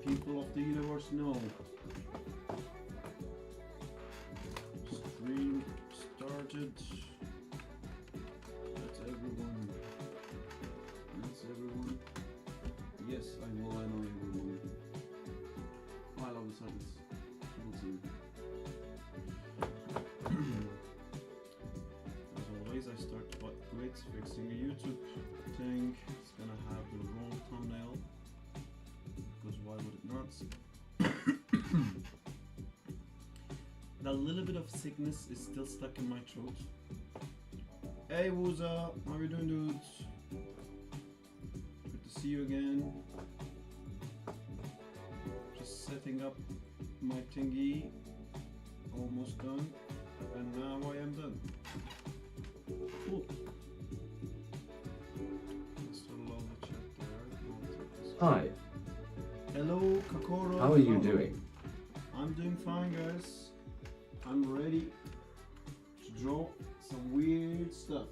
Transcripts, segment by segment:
people of the universe know. Stream started. That's everyone. That's everyone. Yes, I know everyone. Oh, I love the silence. We'll see. As always, I start with fixing a YouTube thing. It's gonna have the wrong thumbnail. Because why would it not? That little bit of sickness is still stuck in my throat. Hey Wooza, how you doing, dudes? Good to see you again. Just setting up my thingy. Almost done. And now I am done. Cool. Let's start a lot of the chat there. Hi. Hello, Kokoro. How are you doing? I'm doing fine, guys. I'm ready to draw some weird stuff.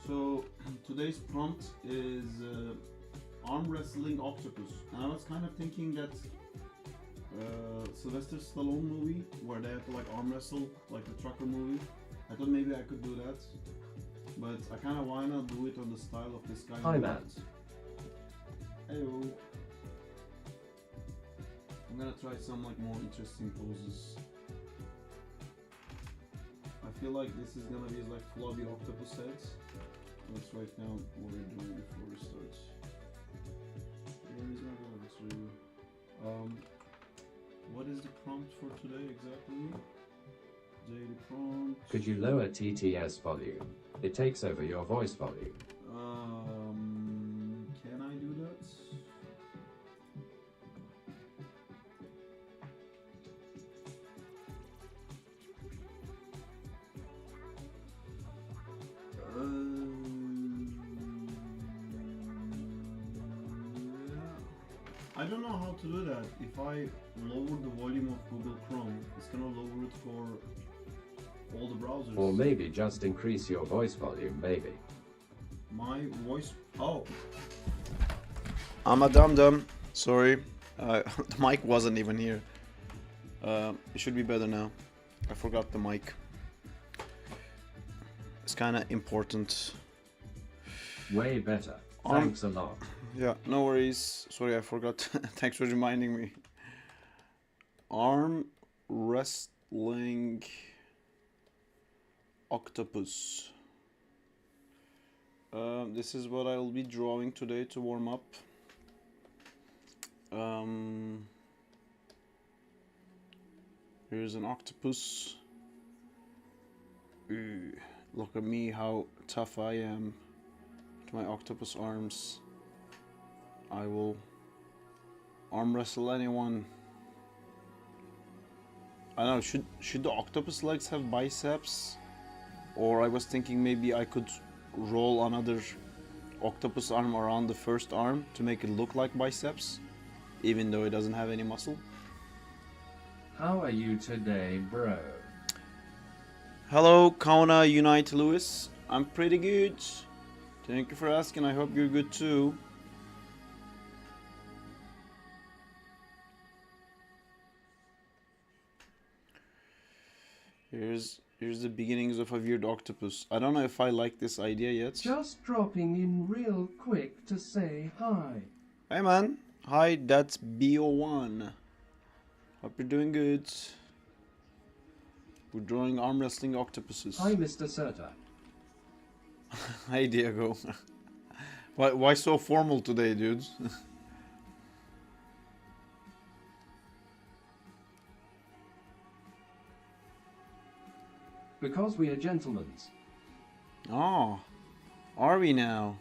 So today's prompt is arm wrestling octopus, and I was kind of thinking that Sylvester Stallone movie where they had to like arm wrestle, like the trucker movie. I thought maybe I could do that, but I kind of why not do it on the style of this guy. Hi, Matt. Hello. I'm gonna try some like more interesting poses. I feel like this is gonna be like floppy octopus heads. Let's write down what we're doing before we start. Where is my going to? What is the prompt for today exactly? Daily prompt. Could you lower TTS volume? It takes over your voice volume. Can I do that? I don't know how to do that. If I lower the volume of Google Chrome, it's gonna lower it for all the browsers. Or maybe just increase your voice volume, maybe. My voice. Oh. I'm a dum-dum. Sorry. The mic wasn't even here. It should be better now. I forgot the mic. It's kind of important. Way better. Thanks a lot. Yeah, no worries. Sorry, I forgot. Thanks for reminding me. Arm wrestling octopus. This is what I will be drawing today to warm up. Here's an octopus. Ooh, look at me, how tough I am. To my octopus arms. I will arm wrestle anyone. I don't know, should the octopus legs have biceps? Or I was thinking maybe I could roll another octopus arm around the first arm to make it look like biceps, even though it doesn't have any muscle. How are you today, bro? Hello, Kauna Unite Lewis. I'm pretty good. Thank you for asking. I hope you're good too. Here's the beginnings of a weird octopus. I don't know if I like this idea yet. Just dropping in real quick to say hi. Hey man. Hi, that's BO1. Hope you're doing good. We're drawing arm wrestling octopuses. Hi, Mr. Serta. Hey Diego. Why so formal today, dudes? Because we are gentlemen. Oh, are we now?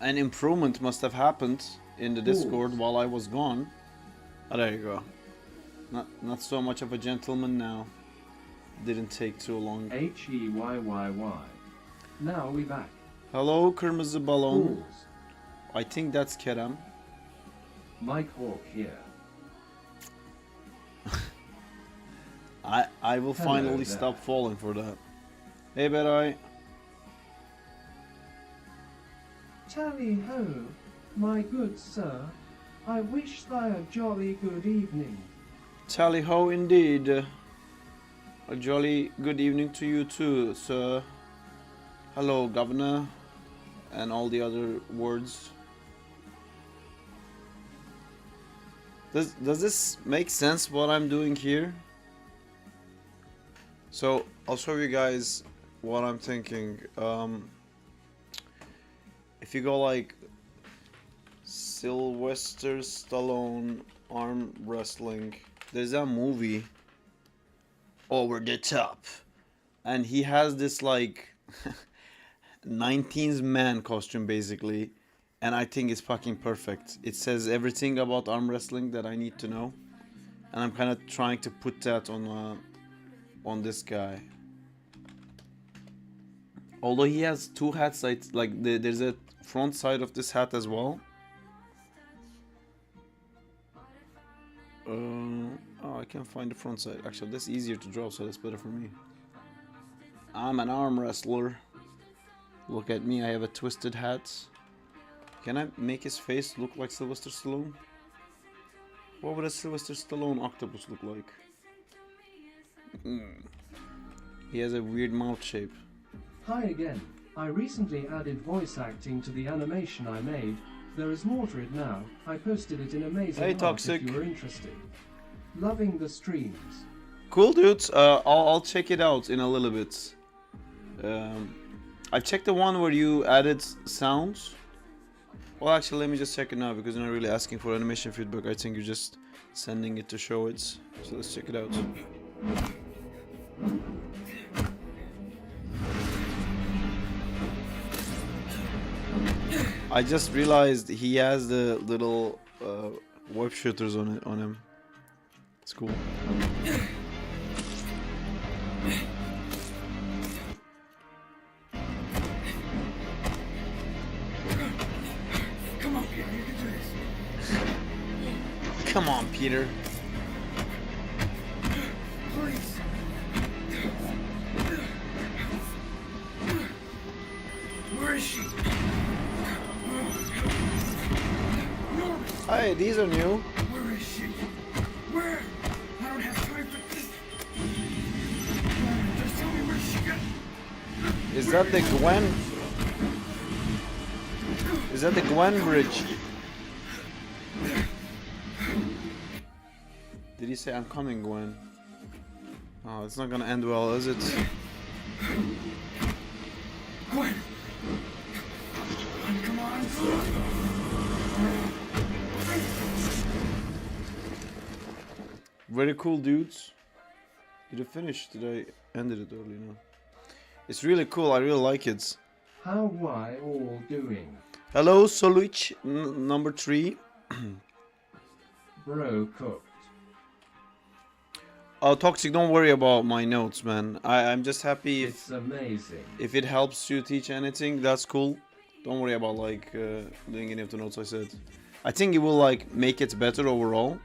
An improvement must have happened in the Discord while I was gone. Oh, there you go. Not so much of a gentleman now. Didn't take too long. H-E-Y-Y-Y. Now we back. Hello, Kırmızı Balon. Fools. I think that's Kerem. Mike Hawk here. I will Hello finally there. stop falling for that. Hey, Beray. Tally ho, my good sir. I wish thee a jolly good evening. Tally ho indeed. A jolly good evening to you too, sir. Hello, governor, and all the other words. Does this make sense what I'm doing here? So I'll show you guys what I'm thinking. If you go like Sylvester Stallone arm wrestling, there's a movie Over the Top, and he has this like 19th man costume basically, and I think it's fucking perfect. It says everything about arm wrestling that I need to know, and I'm kind of trying to put that on this guy. Although he has two hats, like there's a front side of this hat as well. Oh, I can't find the front side. Actually, that's easier to draw, so that's better for me. I'm an arm wrestler. Look at me, I have a twisted hat. Can I make his face look like Sylvester Stallone? What would a Sylvester Stallone octopus look like? He has a weird mouth shape. Hi again. I recently added voice acting to the animation I made. There is more to it now. I posted it in Amazing Hey, Art Toxic. if you are interested. Loving the streams. Cool, dudes. I'll check it out in a little bit. I've checked the one where you added sounds. Well, actually, let me just check it now because you're not really asking for animation feedback. I think you're just sending it to show it. So let's check it out. I just realized he has the little web shooters on him. It's cool. Come on, Peter, you can do this. Come on, Peter. Please. Where is she? Norman, Hey, these are new. where is she? Where? I don't have time for this. Norman, just tell me where she got. Is that the Gwen? Is that the Gwen bridge? Did he say I'm coming, Gwen? Oh, it's not gonna end well, is it? Gwen. Come on. Very cool, dudes. Did it finish? Did I ended it early? No. It's really cool. I really like it. How why all doing? Hello, Soluch number 3. Bro cooked. Oh, Toxic, don't worry about my notes, man. I'm just happy It's amazing. if it helps you teach anything. That's cool. Don't worry about like doing any of the notes I said. I think it will like make it better overall.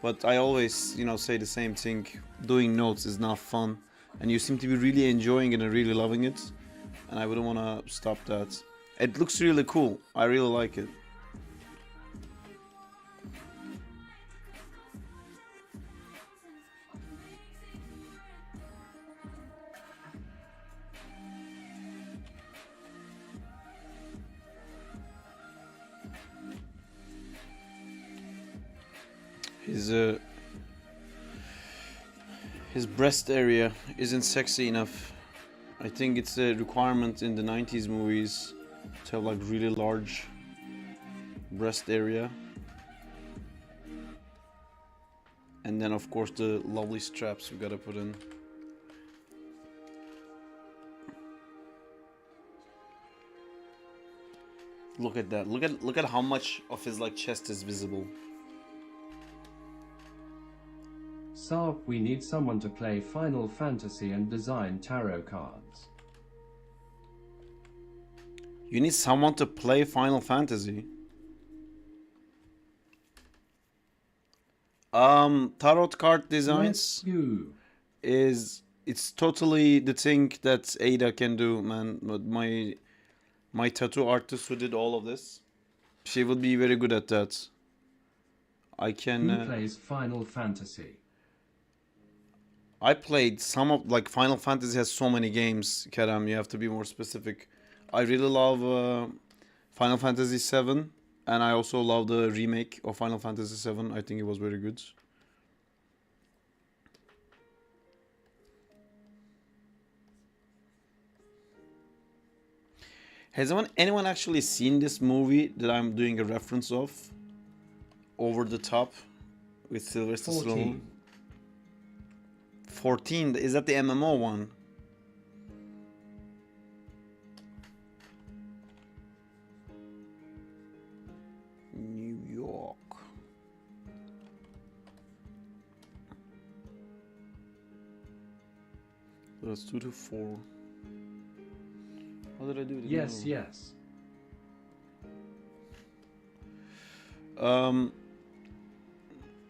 But I always, say the same thing. Doing notes is not fun, and you seem to be really enjoying it and really loving it. And I wouldn't want to stop that. It looks really cool. I really like it. His breast area isn't sexy enough. I think it's a requirement in the 90s movies to have like really large breast area. And then of course the lovely straps we gotta put in. Look at that. Look at how much of his like chest is visible. Sarp, we need someone to play Final Fantasy and design tarot cards. You need someone to play Final Fantasy. Tarot card designs it's totally the thing that Ada can do, man. But my tattoo artist who did all of this, she would be very good at that. I can. Who plays Final Fantasy? I played some of like Final Fantasy has so many games. Kerem, you have to be more specific. I really love Final Fantasy 7, and I also love the remake of Final Fantasy 7. I think it was very good. Has anyone actually seen this movie that I'm doing a reference of? Over the Top with Sylvester Stallone. 14. Is that the MMO one? New York. That's 2 to 4. How did I do it? Yes, yes.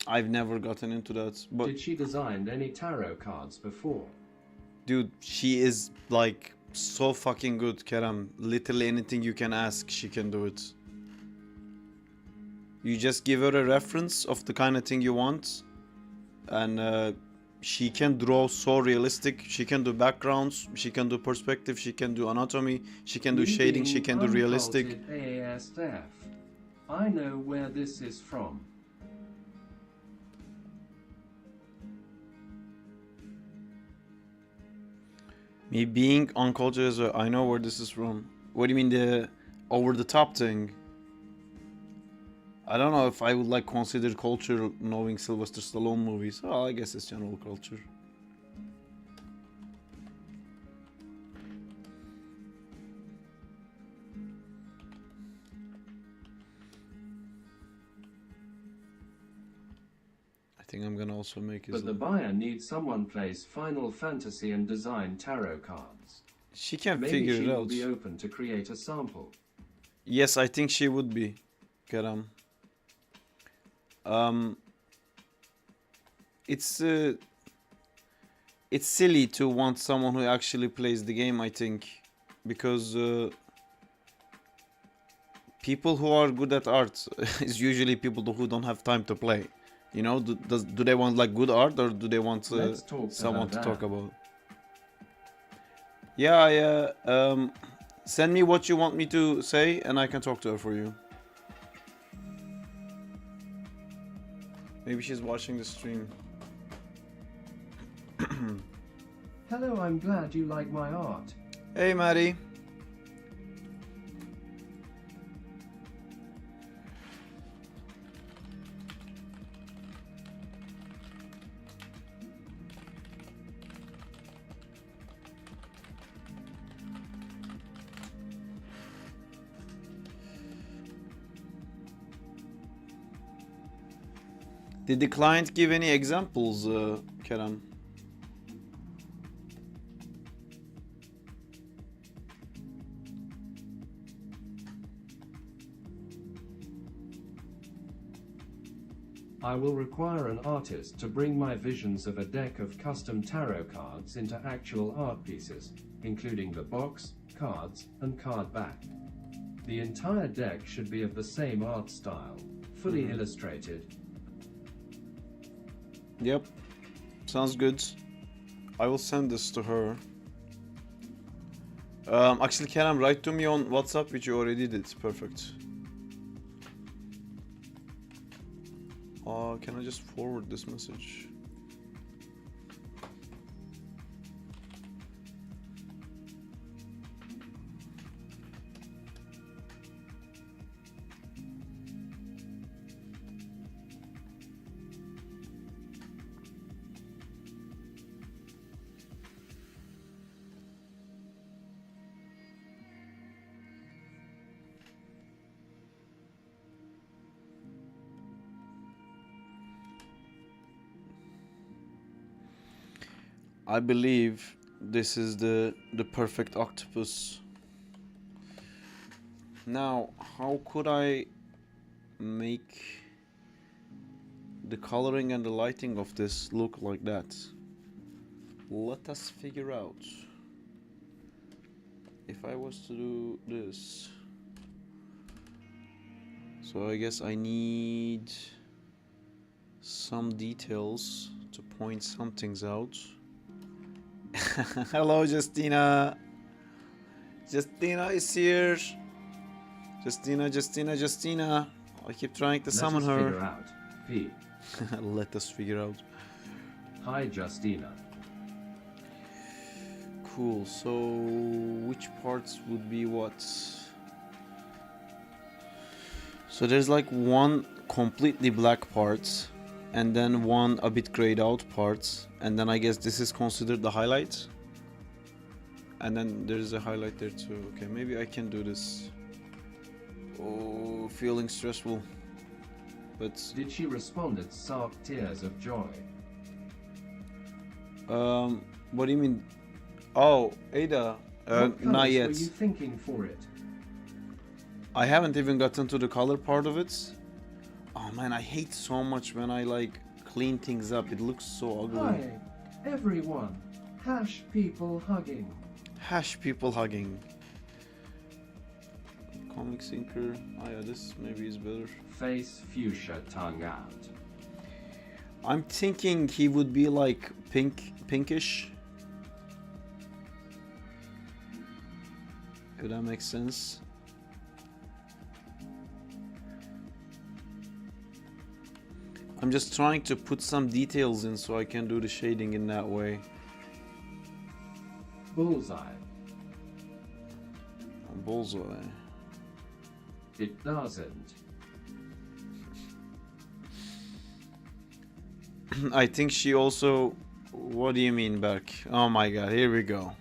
I've never gotten into that. But Did she design any tarot cards before? dude, she is like so fucking good, Kerem. Literally anything you can ask, she can do it. You just give her a reference of the kind of thing you want, and she can draw so realistic. She can do backgrounds, she can do perspective, she can do anatomy, she can do shading, she can do realistic. ASF. I know where this is from. Me being uncultured as well, I know where this is from. What do you mean the over the top thing? I don't know if I would like consider culture knowing Sylvester Stallone movies. Oh, I guess it's general culture. I think I'm gonna also make his. But the buyer needs someone plays Final Fantasy and design tarot cards. She can Maybe figure she it will out. be open to create a sample. Yes, I think she would be. Kerem. It's silly to want someone who actually plays the game, I think, because people who are good at art is usually people who don't have time to play. You know, do they want like good art, or do they want someone to talk about? Yeah. Send me what you want me to say, and I can talk to her for you. Maybe she's watching the stream. Hello, I'm glad you like my art. Hey, Maddie. Did the client give any examples, Kerem? I will require an artist to bring my visions of a deck of custom tarot cards into actual art pieces, including the box, cards, and card back. The entire deck should be of the same art style, fully illustrated. Yep, sounds good. I will send this to her. Actually, Kerem, write to me on WhatsApp, which you already did. Perfect. Can I just forward this message? I believe this is the perfect octopus. Now, how could I make the coloring and the lighting of this look like that? Let us figure out. If I was to do this, so I guess I need some details to point some things out. Hello, Justina. Justina is here. Justina. I keep trying to summon Let us her. figure out. P. Let us figure out. Hi, Justina. Cool. So, which parts would be what? So there's like one completely black part, and then one a bit grayed out part, and then I guess this is considered the highlight. And then there's a highlight there too. Okay, maybe I can do this. Oh, feeling stressful. But Did she respond at soft tears of joy? what do you mean? Oh, Ada, What not colours yet. were you thinking for it? I haven't even gotten to the color part of it. Oh man, I hate so much when I like clean things up. It looks so ugly. Hi, everyone. Hash people hugging. Hash people hugging. Comics inker. Oh yeah, this maybe is better. Face fuchsia tongue out. I'm thinking he would be like pinkish. If that makes sense. I'm just trying to put some details in so I can do the shading in that way. Bullseye. Bullseye. It doesn't. I think she also... What do you mean, Berk? Oh my god, here we go.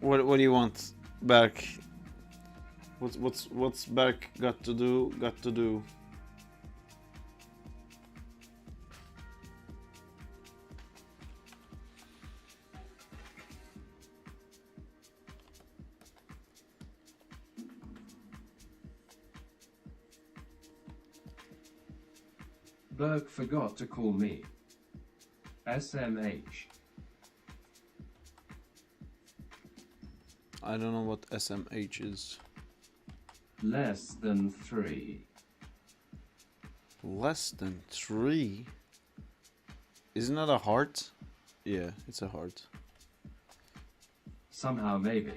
What do you want, Berk? What's Berk got to do? Berg forgot to call me. SMH. I don't know what SMH is. Less than 3. Less than 3? Isn't that a heart? Yeah, it's a heart. Somehow maybe.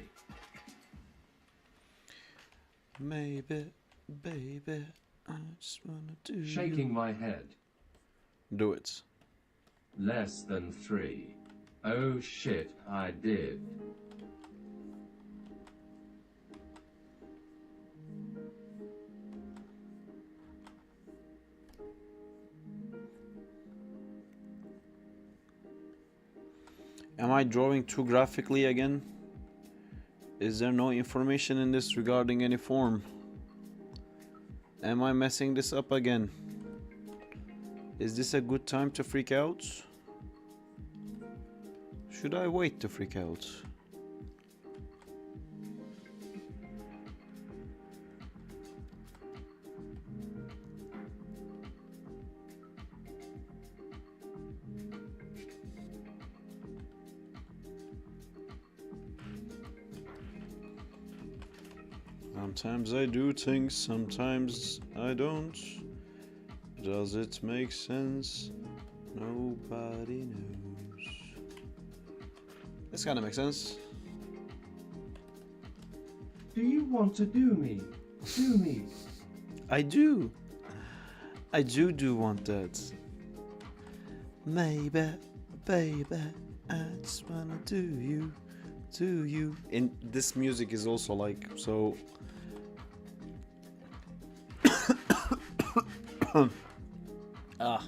Maybe, baby, I just wanna do Shaking you. my head. Do it. Less than 3. Oh shit, I did. Am I drawing too graphically again? Is there no information in this regarding any form? Am I messing this up again? Is this a good time to freak out? Should I wait to freak out? Sometimes I do things, sometimes I don't. Does it make sense? Nobody knows. This kind of makes sense. Do you want to do me? Do me. I do. I do want that. Maybe, baby, I just wanna do you. And this music is also like so. Ah.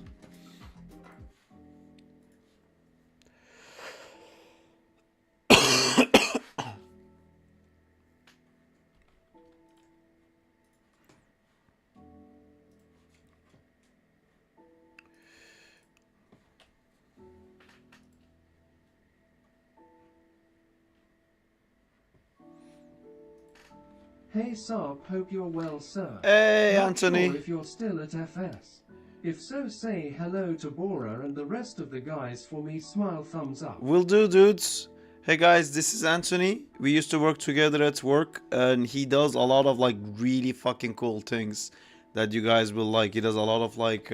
Hey Saab, hope you're well, sir. Hey, Not Anthony. sure if you're still at FS. If so, say hello to Bora and the rest of the guys for me. Smile, thumbs up. Will do, dudes. Hey guys, this is Anthony. We used to work together at work, and he does a lot of like really fucking cool things that you guys will like. He does a lot of like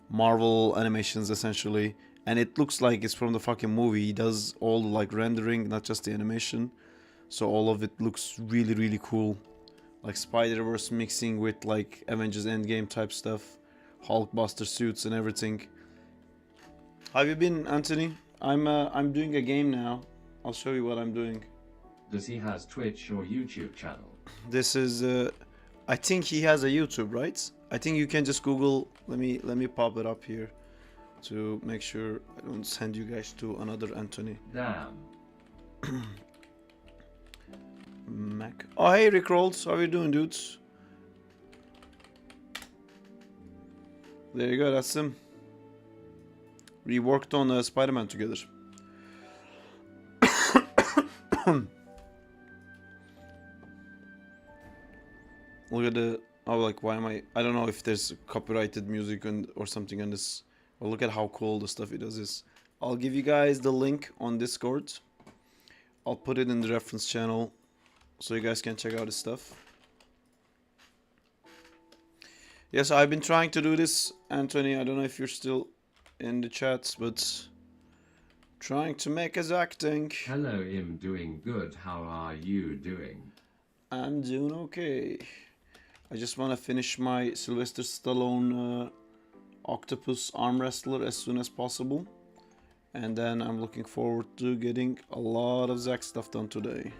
Marvel animations essentially, and it looks like it's from the fucking movie. He does all the like rendering, not just the animation, so all of it looks really really cool, like Spider-Verse mixing with like Avengers Endgame type stuff, Hulkbuster suits and everything. How have you been, Anthony? I'm doing a game now. I'll show you what I'm doing. Does he has Twitch or YouTube channel? This is I think he has a YouTube, right? I think you can just Google. Let me pop it up here to make sure I don't send you guys to another Anthony. Damn. Mac. Oh hey Rick Rolls, how are you doing, dudes? There you go, that's him. We worked on Spider-Man together. Look at the, oh like why am I don't know if there's copyrighted music or something on this. Well, look at how cool the stuff he does is. I'll give you guys the link on Discord. I'll put it in the reference channel so you guys can check out his stuff. Yes, I've been trying to do this, Anthony. I don't know if you're still in the chat, but trying to make us acting. Hello, I'm doing good. How are you doing? I'm doing okay. I just want to finish my Sylvester Stallone octopus arm wrestler as soon as possible. And then I'm looking forward to getting a lot of Zack stuff done today.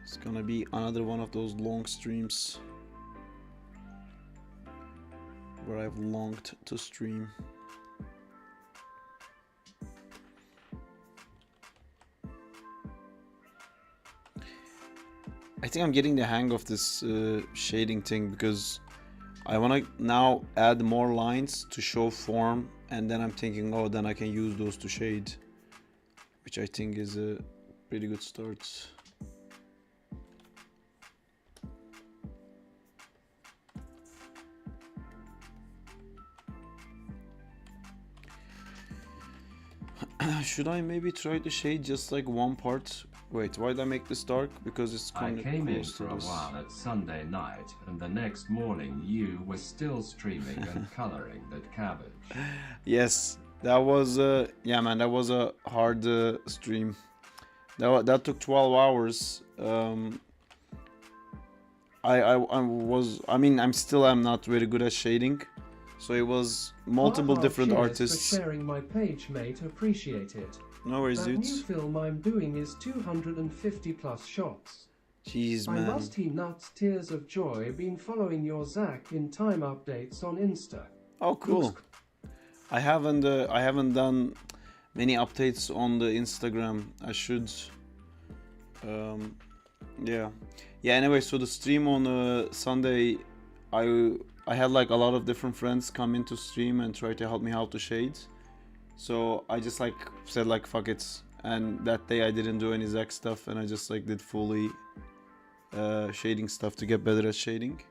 It's gonna be another one of those long streams where I've longed to stream. I think I'm getting the hang of this shading thing because I want to now add more lines to show form, and then I'm thinking, oh, then I can use those to shade, which I think is a pretty good start. Should I maybe try to shade just like one part? Wait, why did I make this dark? Because it's kind of I came in close for to a this. while at Sunday night, and the next morning you were still streaming and coloring that cabbage. Yes, that was yeah, man, that was a hard stream. That took 12 hours. I mean, I'm not very good at shading, so it was multiple different cheers artists. For sharing my page, mate. Appreciate it. No worries, That new dudes. film I'm doing is 250 plus shots. Jeez, I man. must he nuts tears of joy been following your Zach in time updates on Insta. Oh, cool. Looks I haven't done many updates on the Instagram. I should. Yeah. Anyway, so the stream on Sunday, I had like a lot of different friends come into stream and try to help me how to shade. So I just like said like fuck it, and that day I didn't do any Zack stuff, and I just like did fully shading stuff to get better at shading.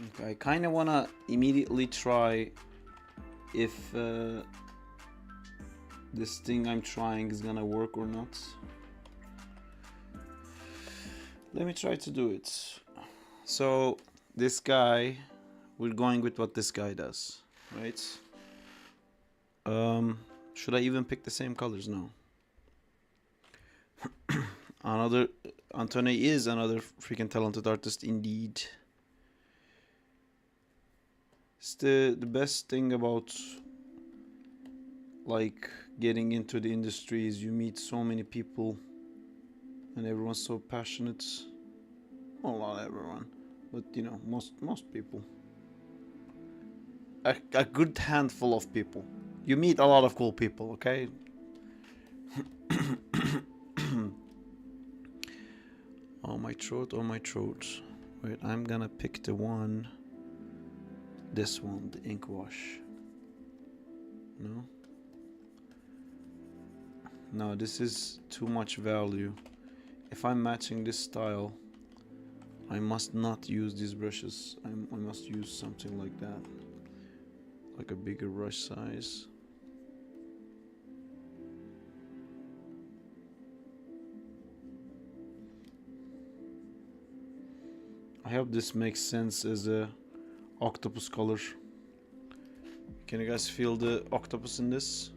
Okay, I kind of want to immediately try if this thing I'm trying is gonna work or not. Let me try to do it. So this guy, we're going with what this guy does, right? Should I even pick the same colors? No. Anthony is another freaking talented artist indeed. It's the best thing about like getting into the industry is you meet so many people and everyone's so passionate. Well, not everyone, but you know, most people. A good handful of people. You meet a lot of cool people, okay? Oh my throat, oh my throat. Wait, I'm gonna pick the one. This one, the ink wash. No? No, this is too much value. If I'm matching this style, I must not use these brushes. I must use something like that. Like a bigger brush size. I hope this makes sense as a octopus color. Can you guys feel the octopus in this?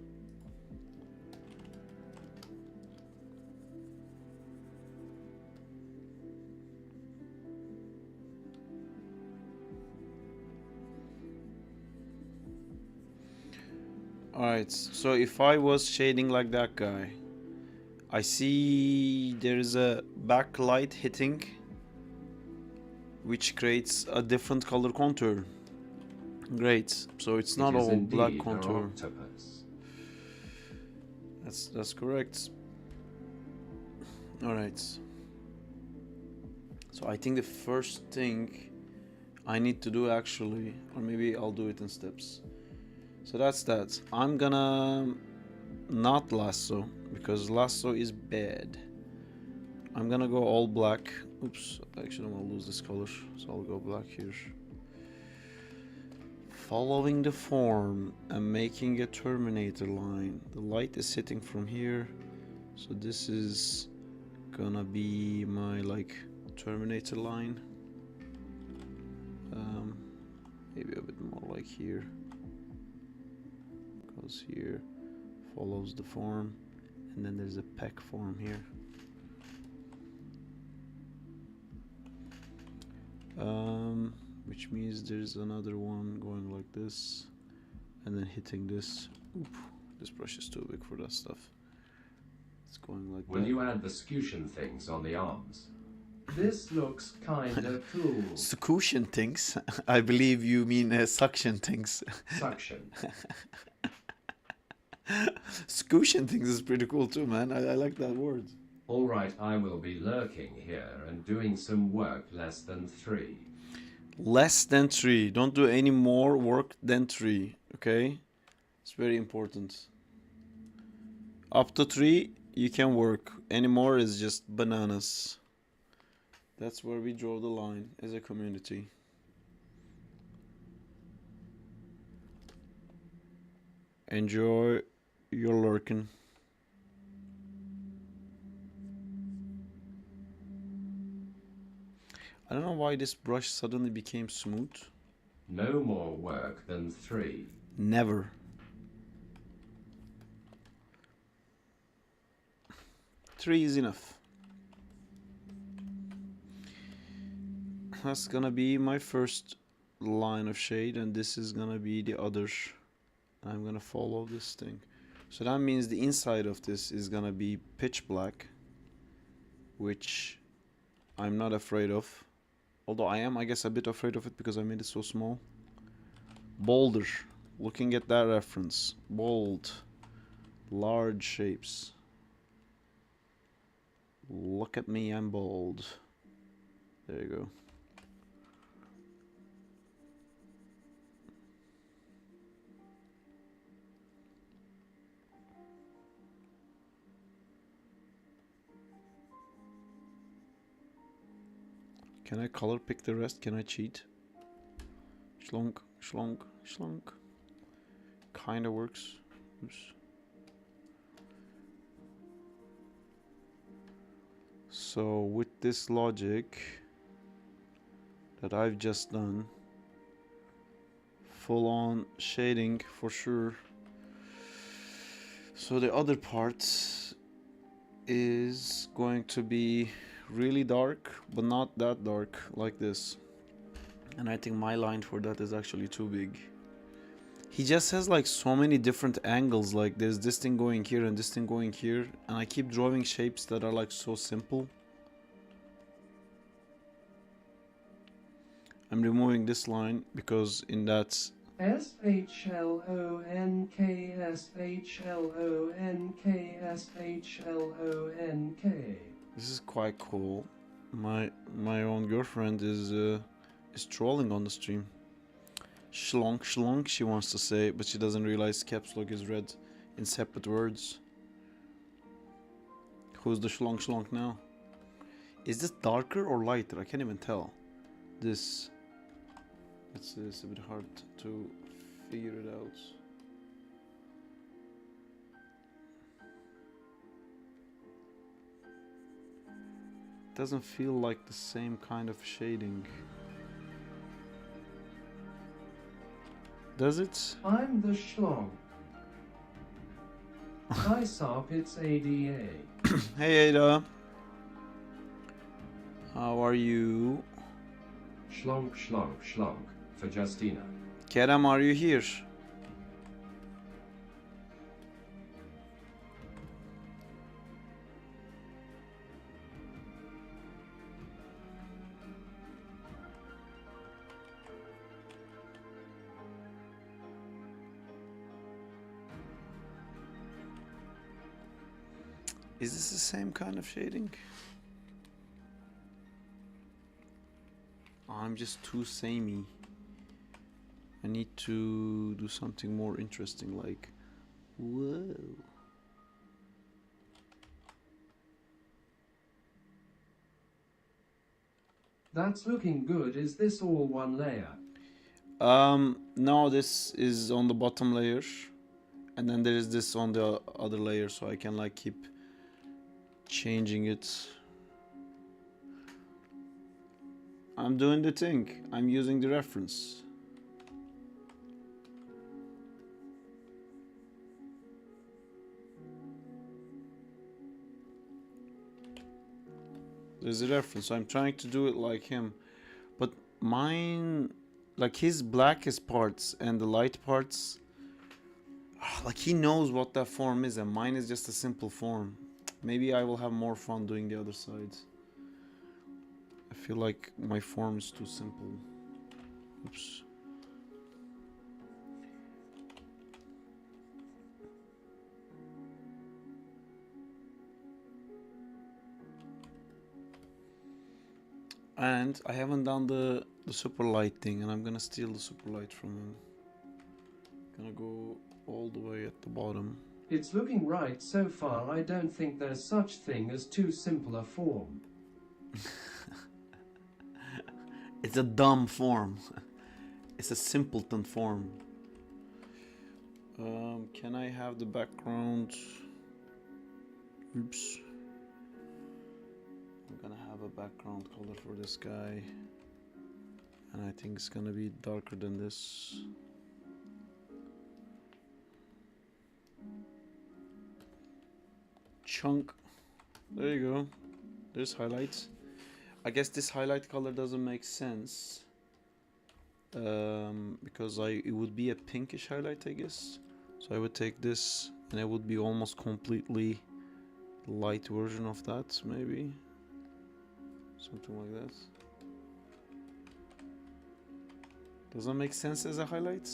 Alright, so if I was shading like that guy, I see there is a backlight hitting, which creates a different color contour. Great, so it's not It is all black indeed an contour. octopus. That's correct. Alright. So I think the first thing I need to do actually, or maybe I'll do it in steps. So that's that. I'm gonna not lasso, because lasso is bad. I'm gonna go all black. Oops, actually I'm gonna lose this color, so I'll go black here. Following the form and making a terminator line. The light is hitting from here, so this is gonna be my like terminator line. Maybe a bit more like here. Goes here, follows the form, and then there's a peck form here. Which means there's another one going like this, and then hitting this. Oop, this brush is too big for that stuff. It's going like Will that. you add the scution things on the arms? This looks kinda cool. Sucussion things? I believe you mean suction things. Suction. Sucussion things is pretty cool too, man. I like that word. Alright, I will be lurking here and doing some work less than 3. Less than 3. Don't do any more work than 3. Okay? It's very important. Up to 3, you can work. Any more is just bananas. That's where we draw the line as a community. Enjoy your lurking. I don't know why this brush suddenly became smooth. No more work than 3. Never. Three is enough. That's gonna be my first line of shade, and this is gonna be the other. I'm gonna follow this thing. So that means the inside of this is gonna be pitch black, which I'm not afraid of. Although I am, I guess, a bit afraid of it because I made it so small. Bolder. Looking at that reference. Bold. Large shapes. Look at me, I'm bold. There you go. Can I color pick the rest? Can I cheat? Schlonk, schlonk, schlonk. Kinda works. Oops. So with this logic that I've just done, full on shading for sure. So the other part is going to be really dark, but not that dark like this. And I think my line for that is actually too big. He just has like so many different angles, like there's this thing going here and this thing going here, and I keep drawing shapes that are like so simple. I'm removing this line because in that SHLONK, SHLONK, SHLONK. this is quite cool. My own girlfriend is trolling on the stream. Schlonk, schlonk, she wants to say, but she doesn't realize caps lock is read in separate words. Who's the schlonk schlonk now? Is this darker or lighter? I can't even tell. This. It's a bit hard to figure it out. doesn't feel like the same kind of shading. Does it? I'm the schlong. Hi Sarp, it's ADA. Hey Ada. How are you? Schlonk, schlonk, schlonk for Justina. Kerem, are you here? Is this the same kind of shading? I'm just too samey. I need to do something more interesting, like, whoa. That's looking good. Is this all one layer? No, this is on the bottom layer, and then there is this on the other layer, so I can like keep changing it. I'm doing the thing. I'm using the reference. There's a reference, so I'm trying to do it like him. But mine, like his blackest parts and the light parts, like he knows what that form is, and mine is just a simple form. Maybe I will have more fun doing the other sides. I feel like my form is too simple. Oops. And I haven't done the super light thing, and I'm gonna steal the super light from him. Gonna go all the way at the bottom. It's looking right so far. I don't think there's such thing as too simple a form. It's a dumb form. It's a simpleton form. Can I have the background? Oops. I'm gonna have a background color for this guy, and I think it's gonna be darker than this. Chunk. There you go. There's highlights. I guess this highlight color doesn't make sense, because it would be a pinkish highlight, I guess. So I would take this, and it would be almost completely light version of that, maybe. Something like that. Does that make sense as a highlight?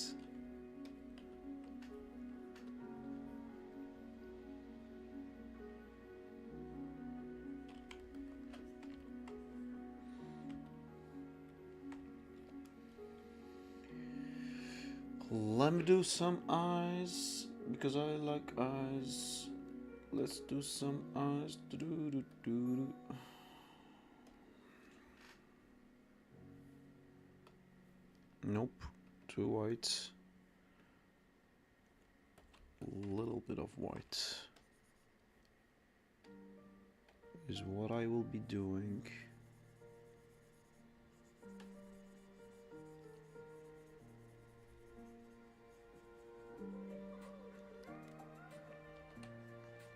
Let me do some eyes, because I like eyes. Let's do some eyes. Do-do-do-do-do. Nope, too white. A little bit of white is what I will be doing.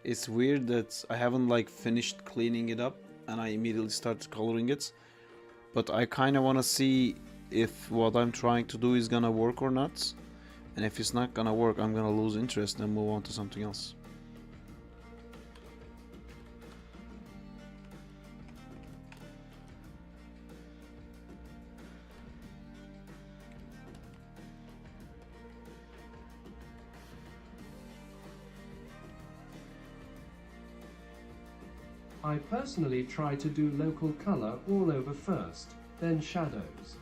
It's weird that I haven't like finished cleaning it up and I immediately started coloring it, but I kind of want to see if what I'm trying to do is gonna work or not, and if it's not gonna work, I'm gonna lose interest and move on to something else. I personally try to do local color all over first, then shadows,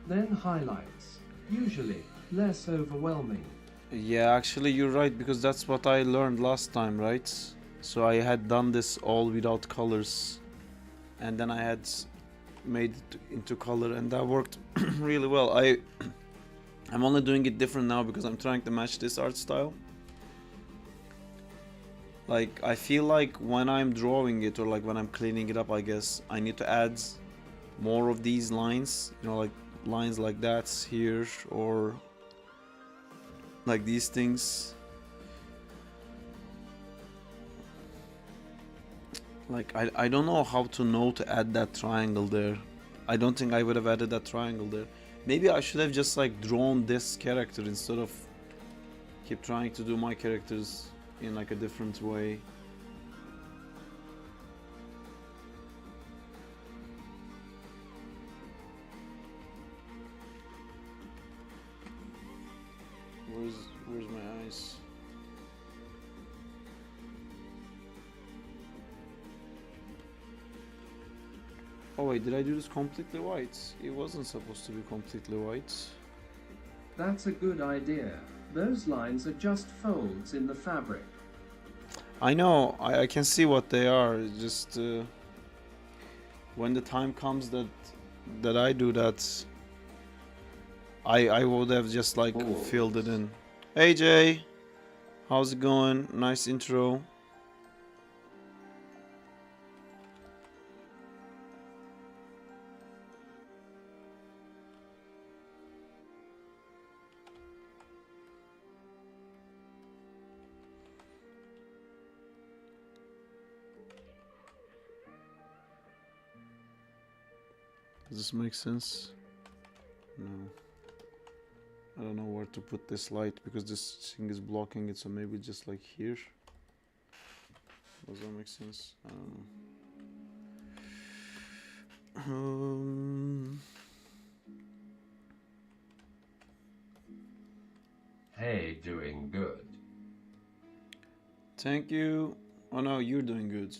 then highlights. Usually, less overwhelming. Yeah, actually you're right, because that's what I learned last time, right? So I had done this all without colors, and then I had made it into color, and that worked really well. I'm only doing it different now because I'm trying to match this art style. Like, I feel like when I'm drawing it or like when I'm cleaning it up, I guess I need to add more of these lines, you know, like lines like that here, or like these things. Like, I don't know how to know to add that triangle there. I don't think I would have added that triangle there. Maybe I should have just like drawn this character instead of keep trying to do my characters in like a different way. Where's my eyes? Oh wait, did I do this completely white? It wasn't supposed to be completely white. That's a good idea. Those lines are just folds in the fabric. I know, I can see what they are. It's just when the time comes that I do that, I would have just like filled it in. Hey Jay, how's it going? Nice intro. Does this make sense? No. I don't know where to put this light because this thing is blocking it, so maybe just like here. Does that make sense? I don't know. Hey, doing good. Thank you. Oh no, you're doing good.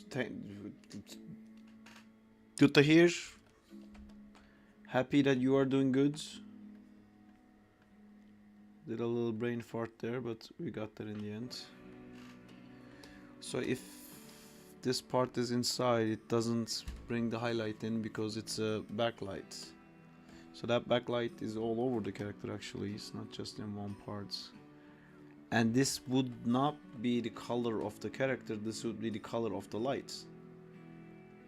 Good to hear. Happy that you are doing good. Did a little brain fart there, but we got there in the end. So if this part is inside, it doesn't bring the highlight in because it's a backlight. So that backlight is all over the character actually, it's not just in one part. And this would not be the color of the character, this would be the color of the light.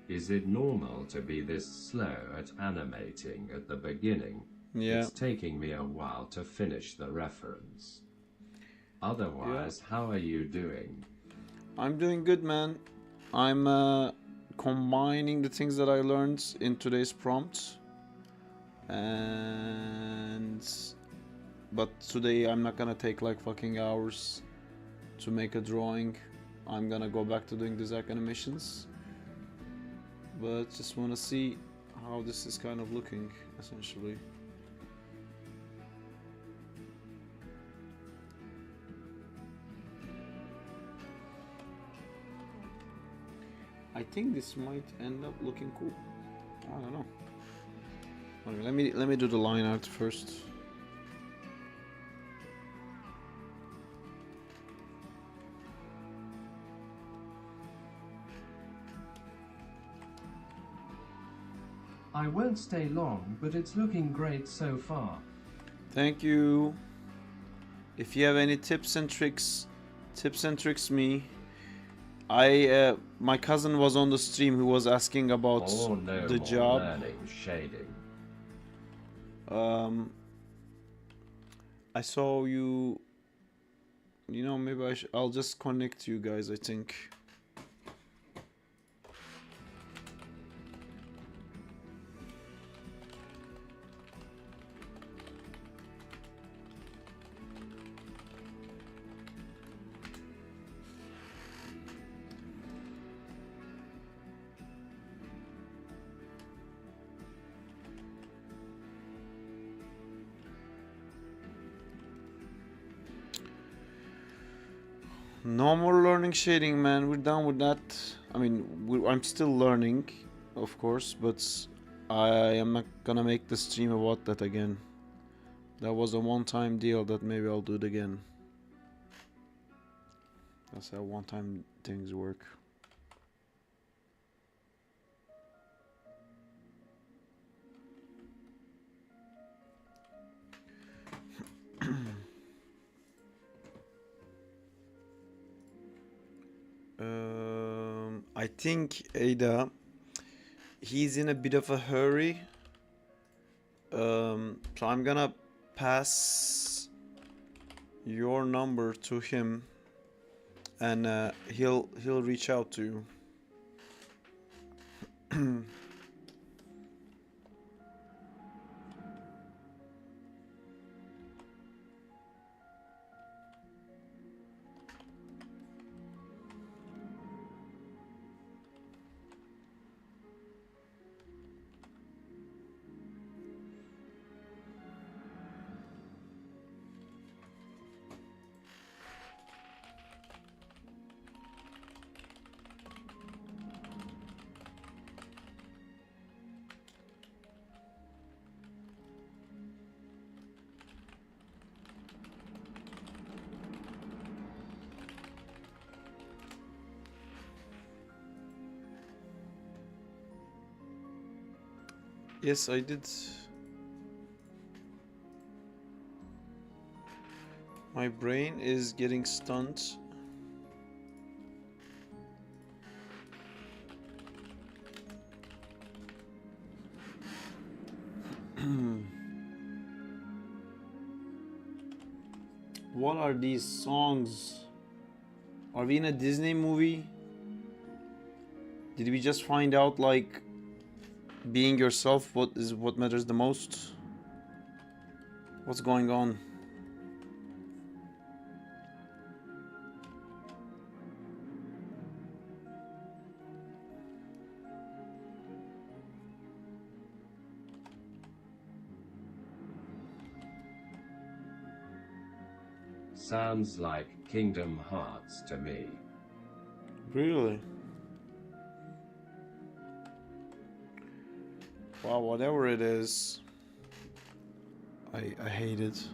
Is it normal to be this slow at animating at the beginning? Yeah. It's taking me a while to finish the reference. Otherwise, how are you doing? I'm doing good, man. I'm combining the things that I learned in today's prompt. But today I'm not gonna take like fucking hours to make a drawing. I'm gonna go back to doing the Zack animations. But just wanna see how this is kind of looking, essentially. I think this might end up looking cool. I don't know. Okay, let me do the line art first. I won't stay long, but it's looking great so far. Thank you. If you have any tips and tricks me. My cousin was on the stream who was asking about the job. Learning shading. I saw you. You know, maybe I'll just connect you guys, I think. No more learning shading, man. We're done with that. I mean, I'm still learning, of course, but I am not gonna make the stream about that again. That was a one-time deal that maybe I'll do it again. That's how one-time things work. I think Ada, he's in a bit of a hurry. So I'm gonna pass your number to him, and he'll reach out to you. Yes, I did. My brain is getting stunned. What are these songs? Are we in a Disney movie? Did we just find out, like, being yourself what matters the most? What's going on? Sounds like Kingdom Hearts to me. Really? Wow, whatever it is, I hate it.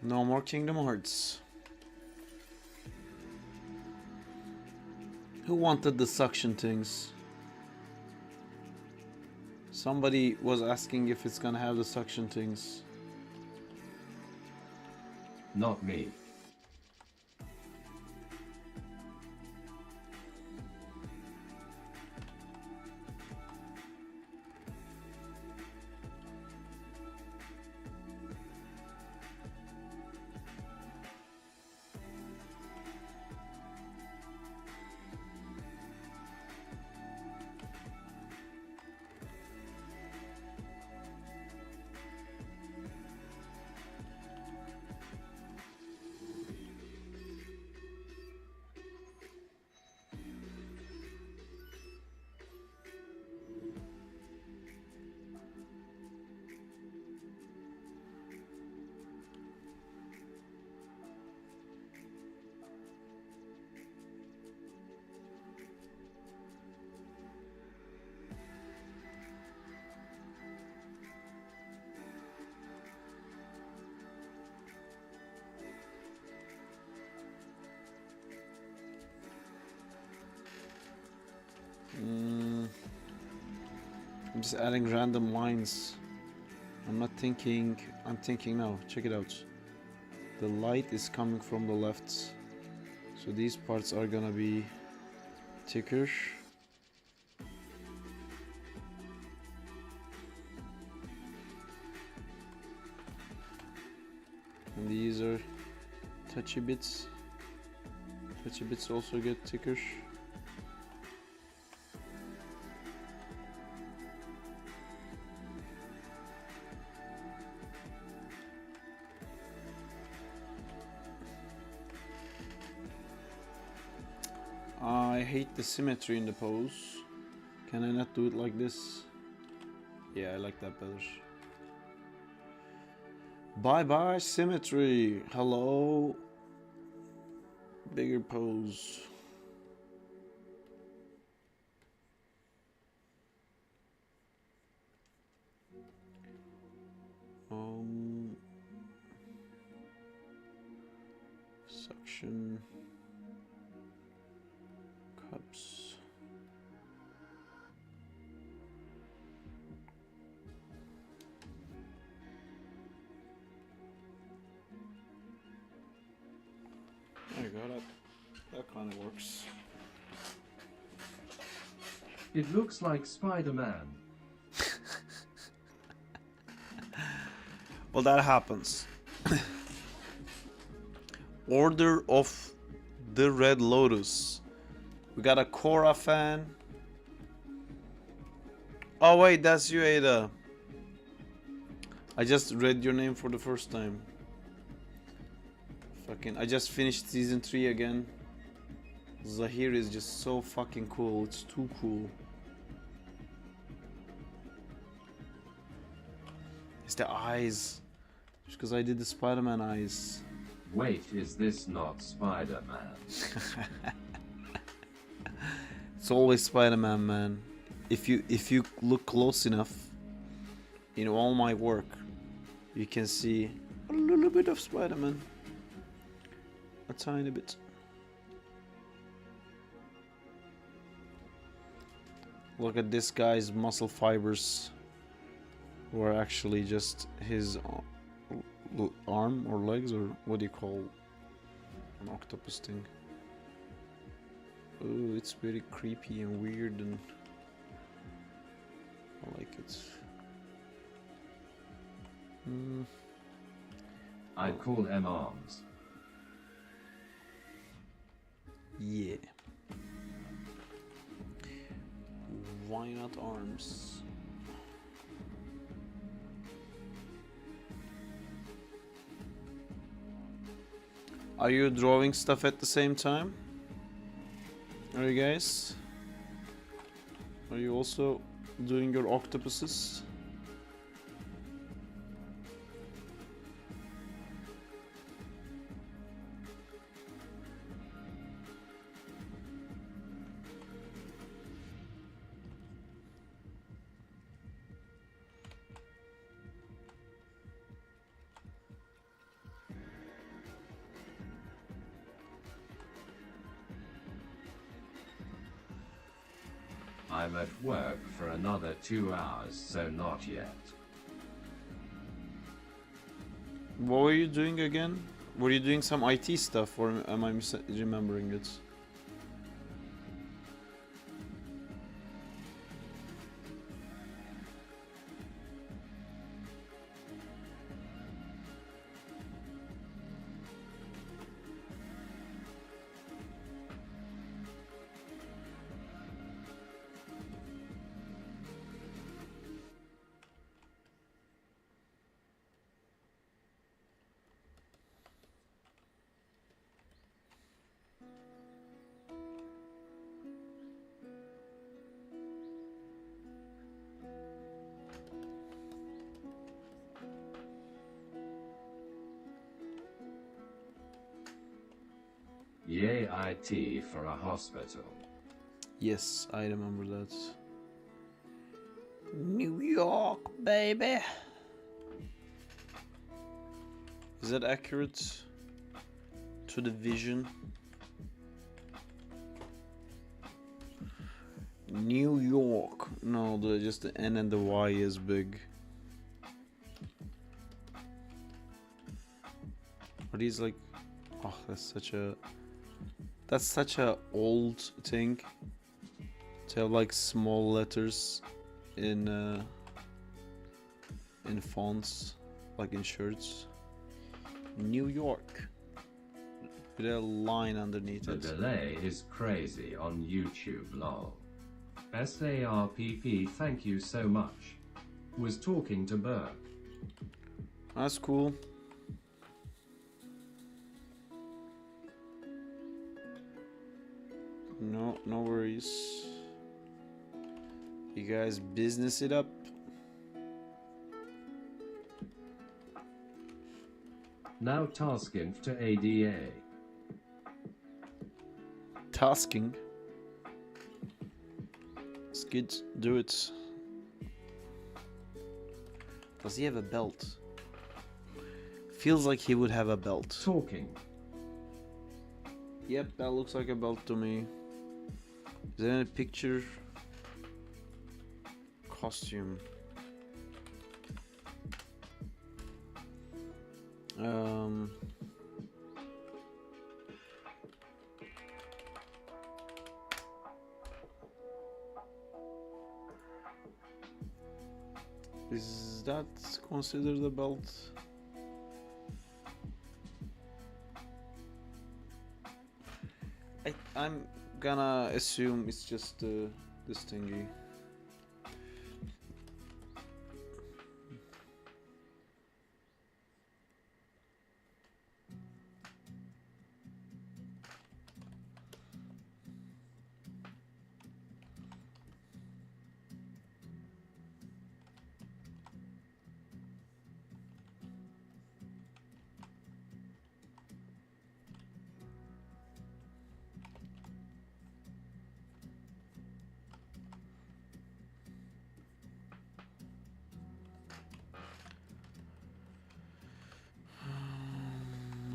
No more Kingdom Hearts. Who wanted the suction things? Somebody was asking if it's gonna have the suction things. Not me. I'm just adding random lines. I'm not thinking. I'm thinking now. Check it out. The light is coming from the left, so these parts are gonna be thicker. And these are touchy bits. Touchy bits also get thicker. I hate the symmetry in the pose. Can I not do it like this? Yeah, I like that better. Bye bye symmetry. Hello. Bigger pose. Suction cups. There you go. That kind of works. It looks like Spider-Man. Well, that happens. Order of the Red Lotus. We got a Korra fan. Oh wait, that's you, Ada. I just read your name for the first time. Fucking, I just finished season 3 again. Zahir is just so fucking cool. It's too cool. It's the eyes. Just because I did the Spider-Man eyes. Wait, is this not Spider-Man? It's always Spider-Man, man. If you look close enough in all my work, you can see a little bit of Spider-Man. A tiny bit. Look at this guy's muscle fibers, who are actually just his arm or legs, or what do you call an octopus thing? Oh, it's very creepy and weird, and I like it. I'd call them arms. Yeah. Why not arms? Are you drawing stuff at the same time? Are you guys? Are you also doing your octopuses? I'm at work for another 2 hours, so not yet. What were you doing again? Were you doing some IT stuff, or am I remembering it? Yay IT for a hospital. Yes, I remember that. New York, baby. Is that accurate to the vision? New York. No, just the N and the Y is big. Are these like? Oh, that's such a old thing to have like small letters in fonts, like in shirts. New York with a line underneath The it. delay is crazy on YouTube, lol. SARPP, thank you so much. Was talking to Burke. That's cool. No worries. You guys business it up. Now taskinf to ADA. Tasking. Skid, do it. Does he have a belt? Feels like he would have a belt. Talking. Yep, that looks like a belt to me. Is there any picture? Costume. Is that considered a belt? I'm gonna assume it's just this thingy.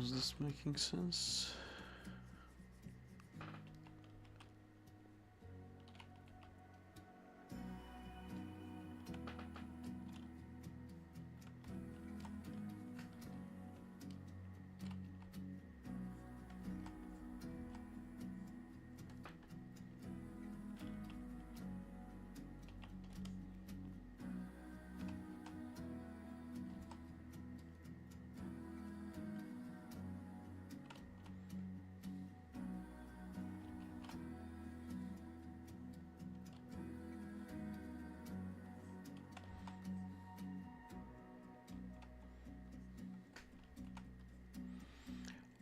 Is this making sense?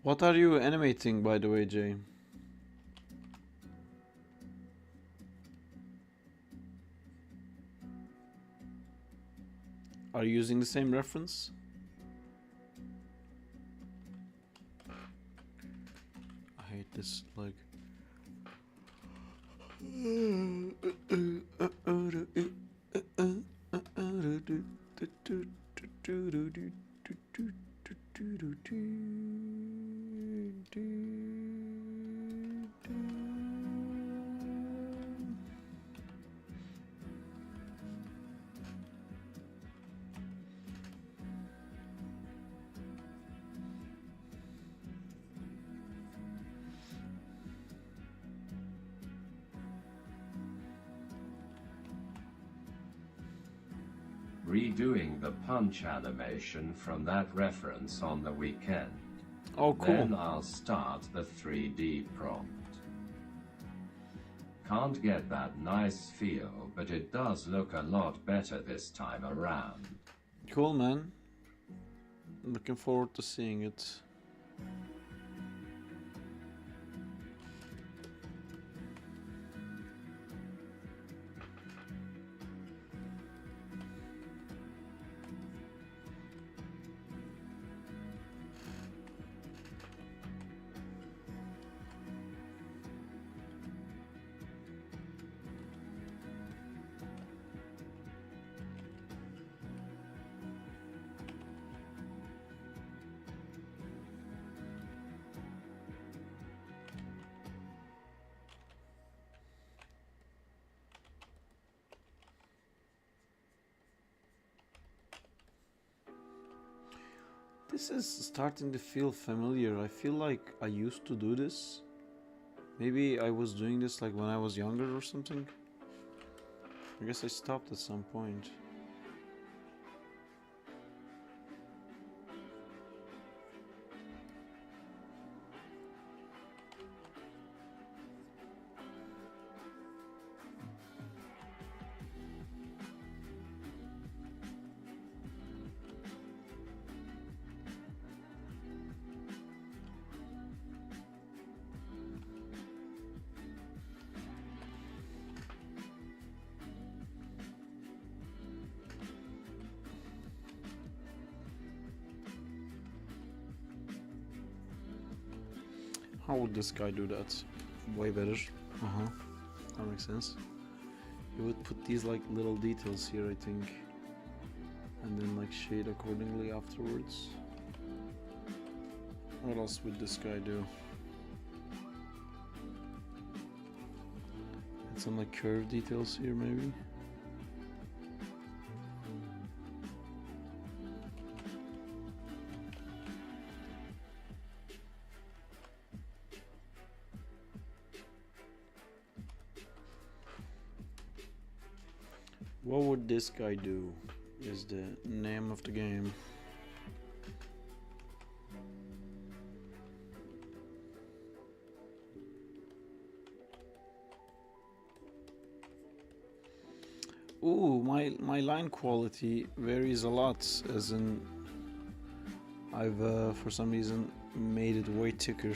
What are you animating, by the way, Jay? Are you using the same reference? I hate this, like... Redoing the punch animation from that reference on the weekend. Oh, cool. Then I'll start the 3D prompt. Can't get that nice feel, but it does look a lot better this time around. Cool, man. Looking forward to seeing it. This is starting to feel familiar. I feel like I used to do this. Maybe I was doing this like when I was younger or something. I guess I stopped at some point. How would this guy do that? way better. That makes sense. You would put these like little details here, I think, and then like shade accordingly afterwards. What else would this guy do? And some like curve details here, maybe. What would this guy do? Is the name of the game. Ooh, my line quality varies a lot, as in I've for some reason made it way thicker.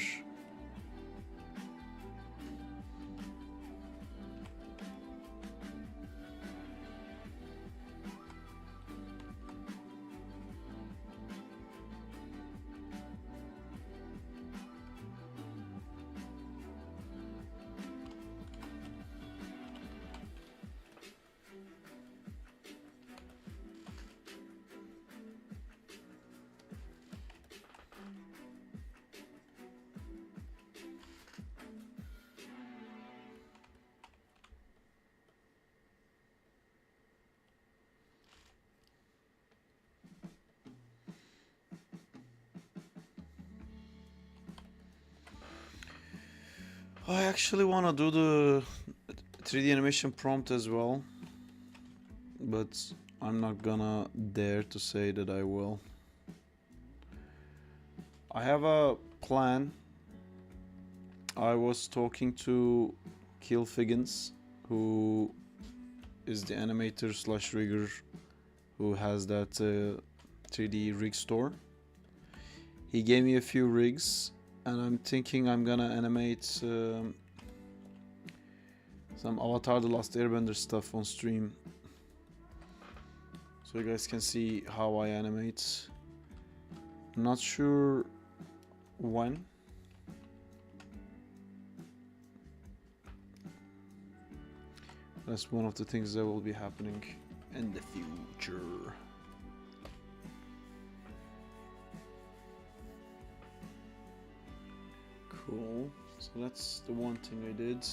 I actually want to do the 3D animation prompt as well, but I'm not gonna dare to say that I will. I have a plan. I was talking to Kill Figgins, who is the animator slash rigger who has that 3D rig store. He gave me a few rigs, and I'm thinking I'm gonna animate some Avatar The Last Airbender stuff on stream, so you guys can see how I animate. Not sure when. That's one of the things that will be happening in the future. Cool. So that's the one thing I did.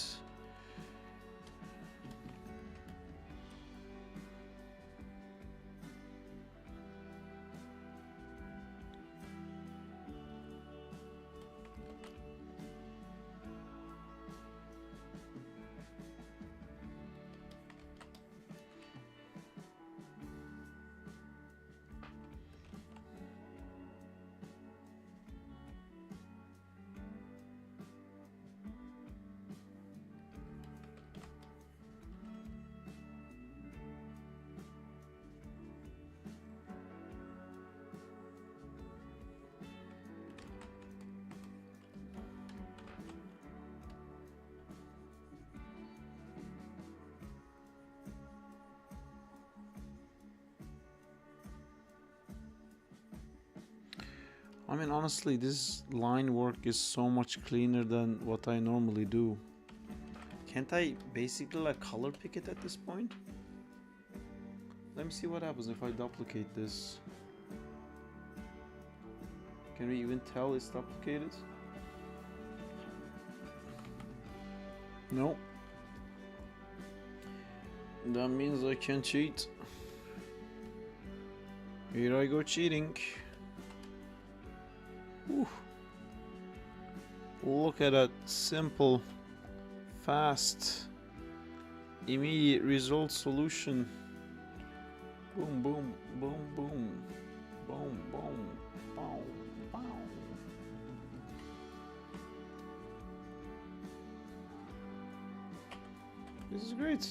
I mean, honestly, this line work is so much cleaner than what I normally do. Can't I basically like color pick it at this point? Let me see what happens if I duplicate this. Can we even tell it's duplicated? No. That means I can cheat. Here I go cheating. Whew. Look at that simple, fast, immediate result solution. Boom, boom, boom, boom, boom, boom, boom, boom. This is great.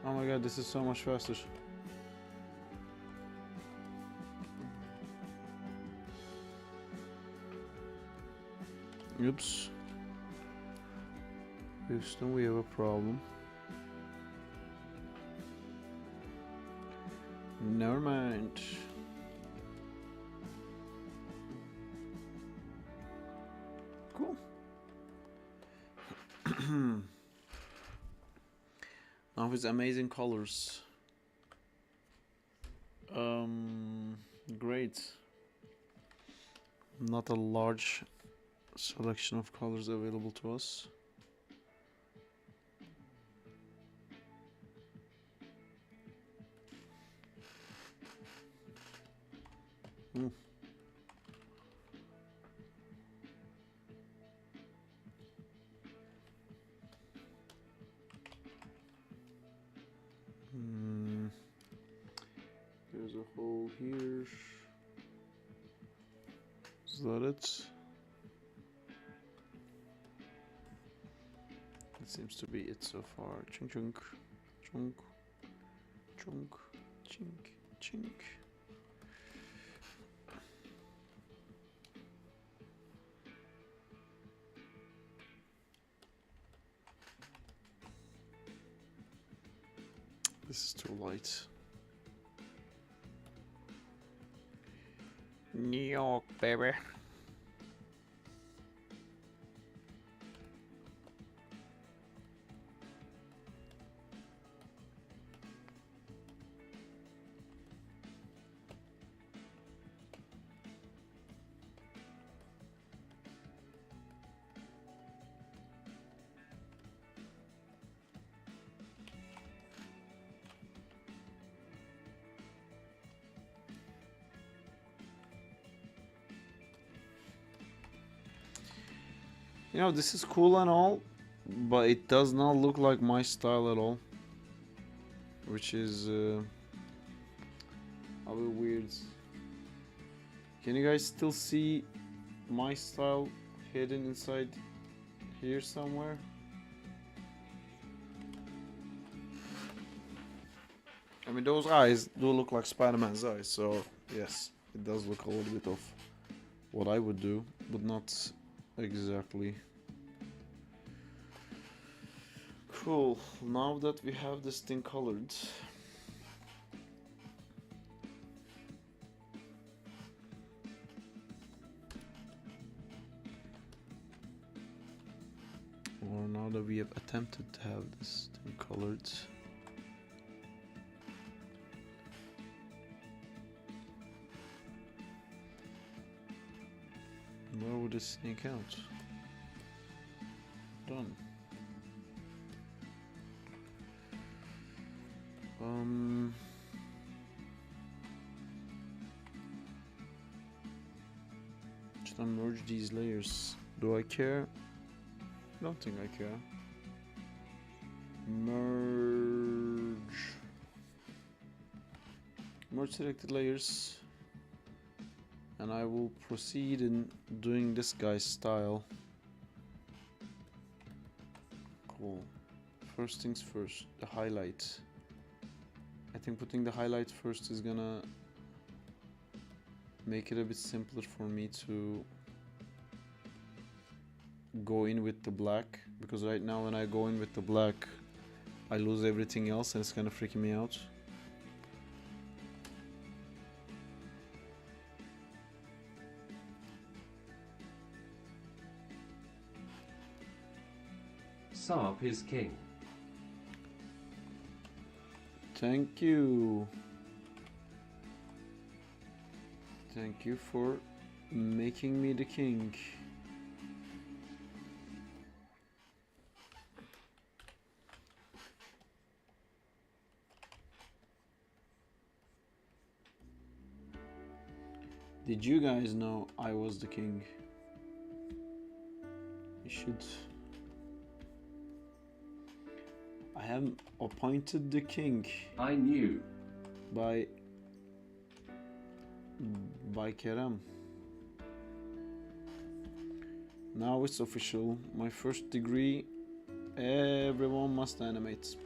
Oh my god, this is so much faster. Oops. Houston, we have a problem. Never mind. Cool. Now with amazing colors. Great. Not a large selection of colors available to us. There's a hole here. Is that it? That seems to be it so far. Chunk, chunk, chunk, chunk, chink, chink. This is too light. New York, baby. You know, this is cool and all, but it does not look like my style at all. Which is a bit weird. Can you guys still see my style hidden inside here somewhere? I mean, those eyes do look like Spider-Man's eyes, so yes, it does look a little bit of what I would do, but not exactly. Cool. Now that we have this thing colored, or now that we have attempted to have this thing colored, where would it sneak out? Done. Should I merge these layers? Do I care? I don't think I care. Merge selected layers, and I will proceed in doing this guy's style. Cool. First things first, the highlight. I think putting the highlight first is gonna make it a bit simpler for me to go in with the black, because right now when I go in with the black I lose everything else and it's kind of freaking me out. Sarp is king. Thank you. Thank you for making me the king. Did you guys know I was the king? You should. I am appointed the king. I knew. By Kerem. Now it's official. My first degree. Everyone must animate.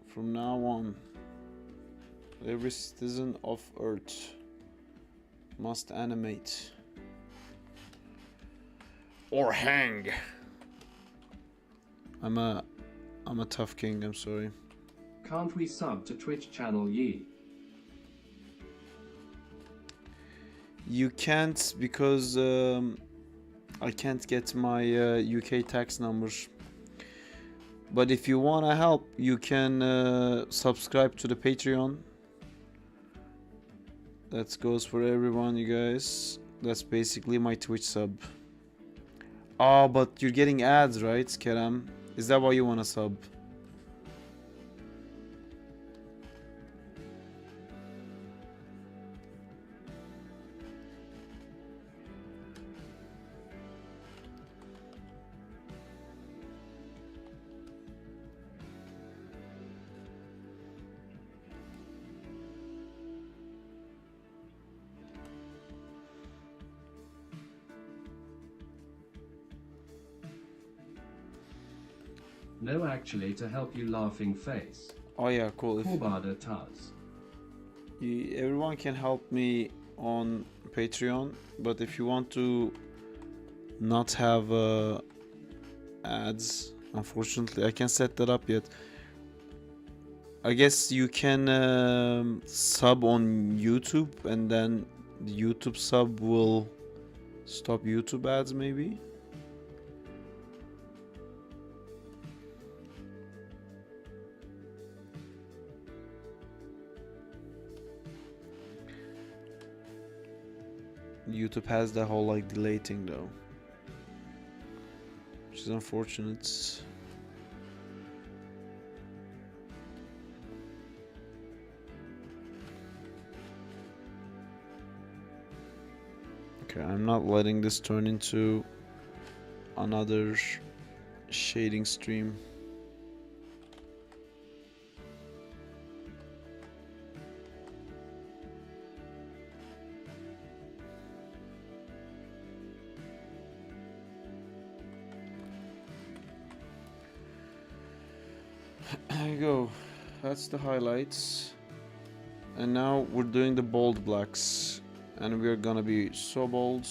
From now on, every citizen of Earth must animate. Or hang. I'm a tough king, I'm sorry. Can't we sub to Twitch channel Yi? You can't, because I can't get my UK tax number. But if you wanna help, you can subscribe to the Patreon. That goes for everyone, you guys. That's basically my Twitch sub. Oh, but you're getting ads, right, Kerem? Is that why you wanna sub? No, actually, to help you laughing face. Oh yeah, cool. If Kurbada Taz. everyone can help me on Patreon, but if you want to not have ads, unfortunately I can't set that up yet. I guess you can sub on YouTube, and then the YouTube sub will stop YouTube ads, maybe. YouTube has the whole like delay thing though, which is unfortunate. Okay, I'm not letting this turn into another shading stream. There you go. That's the highlights. And now we're doing the bold blacks. And we're gonna be so bold.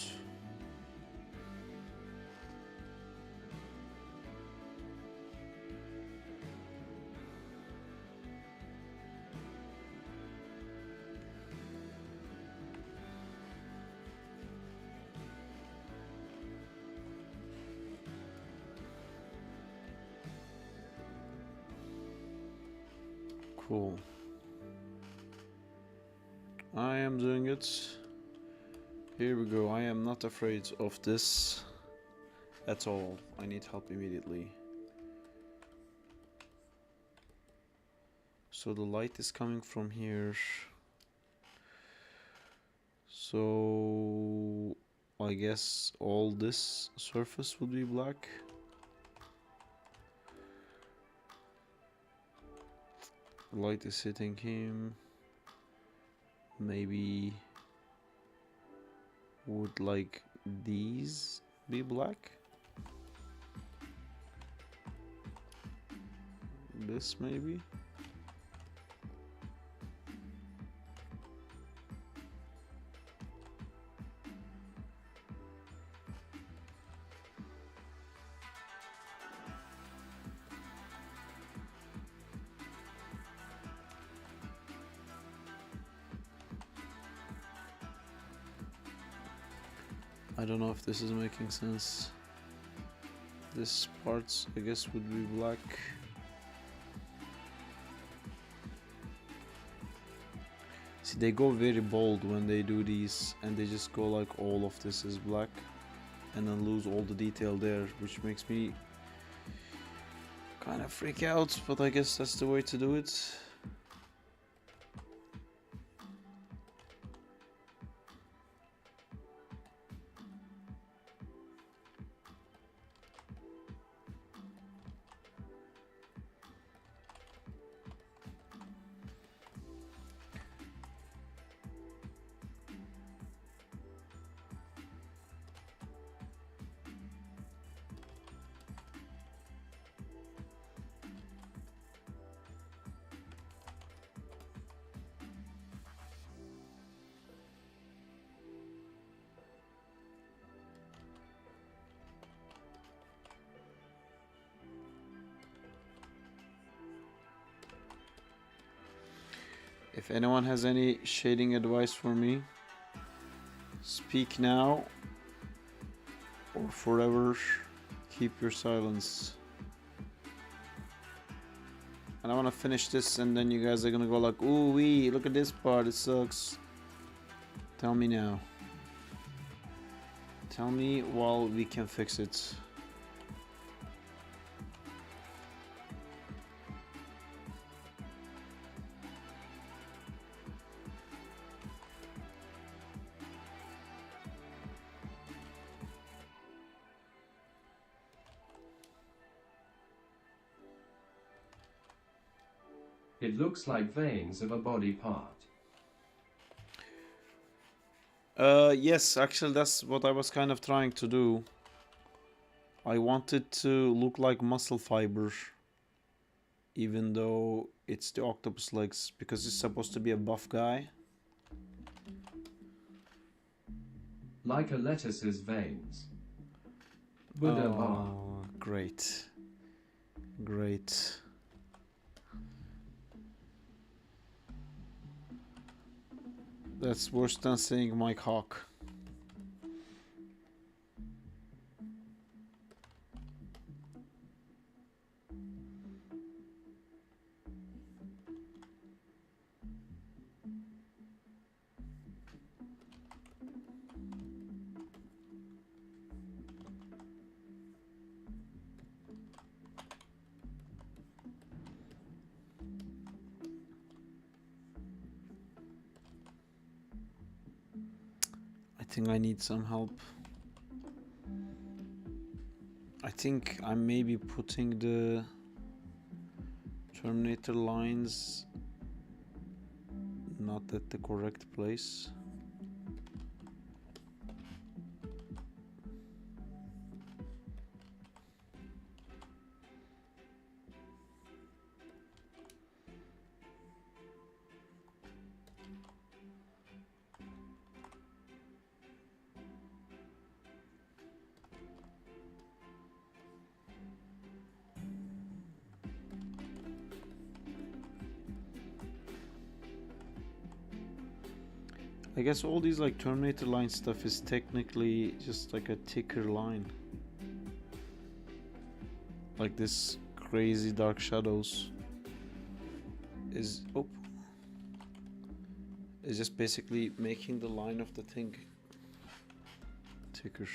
Cool. I am doing it. Here we go. I am not afraid of this at all. I need help immediately. So the light is coming from here. So I guess all this surface would be black. Light is hitting him. Maybe would like these be black? This maybe? I don't know if this is making sense. This parts, I guess, would be black. See, they go very bold when they do these, and they just go like all of this is black and then lose all the detail there, which makes me kind of freak out, but I guess that's the way to do it. If anyone has any shading advice for me, speak now or forever keep your silence. And I want to finish this, and then you guys are gonna go like, ooh wee, look at this part, it sucks. Tell me now. Tell me while we can fix it. It looks like veins of a body part. Yes, actually that's what I was kind of trying to do. I wanted to look like muscle fiber, even though it's the octopus legs, because it's supposed to be a buff guy. Like a lettuce's veins. Buddha bar. Oh, great. Great. That's worse than saying my cock. I think I need some help. I think I may be putting the Terminator lines not at the correct place. I guess all these like Terminator line stuff is technically just like a thicker line. Like this crazy dark shadows is is just basically making the line of the thing thicker.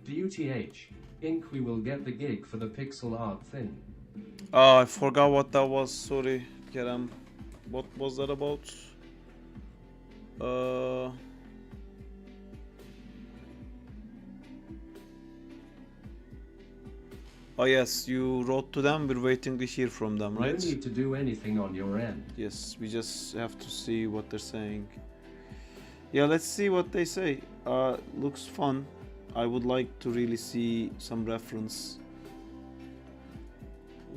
DUTH. Inc. We will get the gig for the pixel art thing. Oh, I forgot what that was. Sorry, Kerem. What was that about? Oh yes, you wrote to them. We're waiting to hear from them, right? No need to do anything on your end. Yes, we just have to see what they're saying. Yeah, let's see what they say. Looks fun. I would like to really see some reference.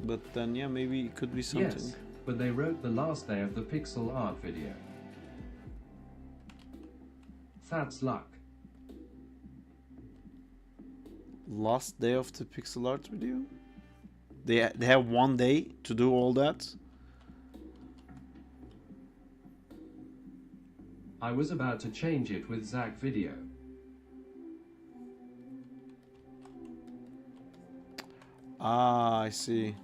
But then, yeah, maybe it could be something. Yes, but they wrote the last day of the pixel art video. That's luck. Last day of the pixel art video? They have 1 day to do all that? I was about to change it with Zach video. Ah, I see.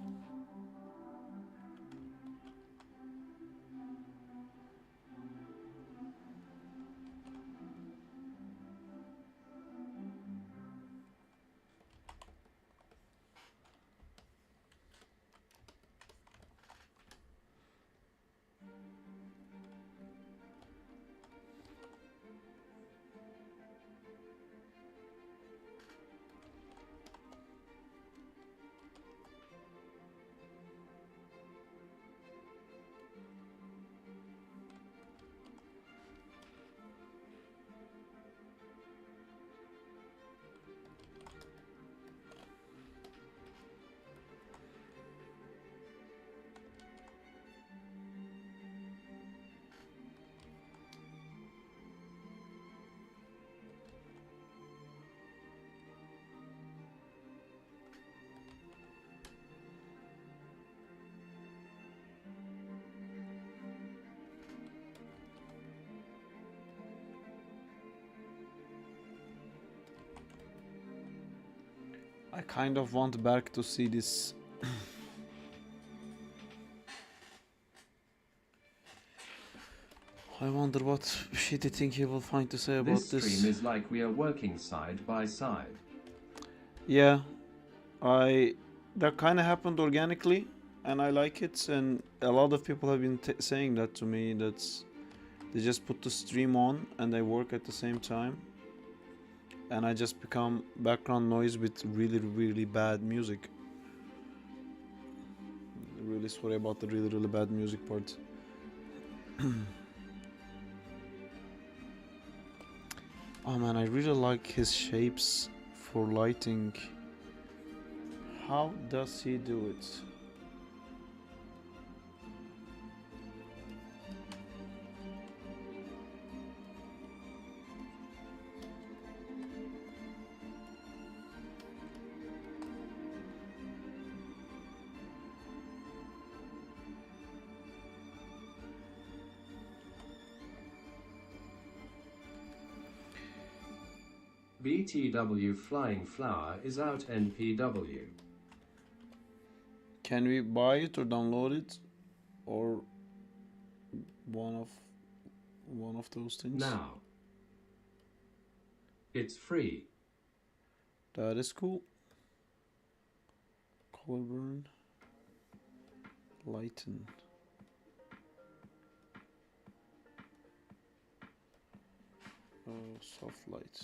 I kind of want Berk to see this. I wonder what shitty thing he will find to say about This stream is like we are working side by side. Yeah, that kind of happened organically, and I like it. And a lot of people have been saying that to me. That's they just put the stream on and they work at the same time, and I just become background noise with really, really bad music. Really sorry about the really, really bad music part. Oh man, I really like his shapes for lighting. How does he do it? BTW Flying Flower is out NPW. Can we buy it or download it, or one of those things? Now. It's free. That is cool. Color burn, lighten. Soft light.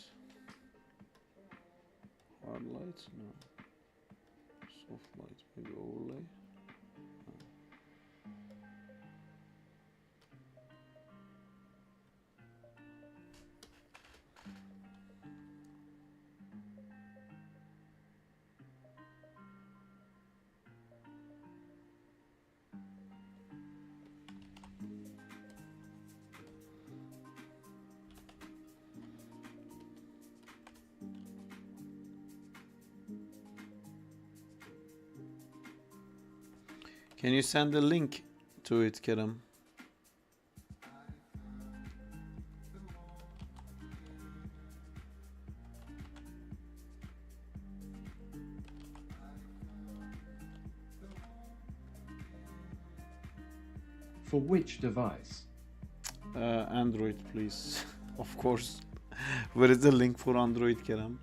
Hard light? No. Soft light, maybe overlay. Can you send a link to it, Kerem? For which device? Android, please. Of course. Where is the link for Android, Kerem?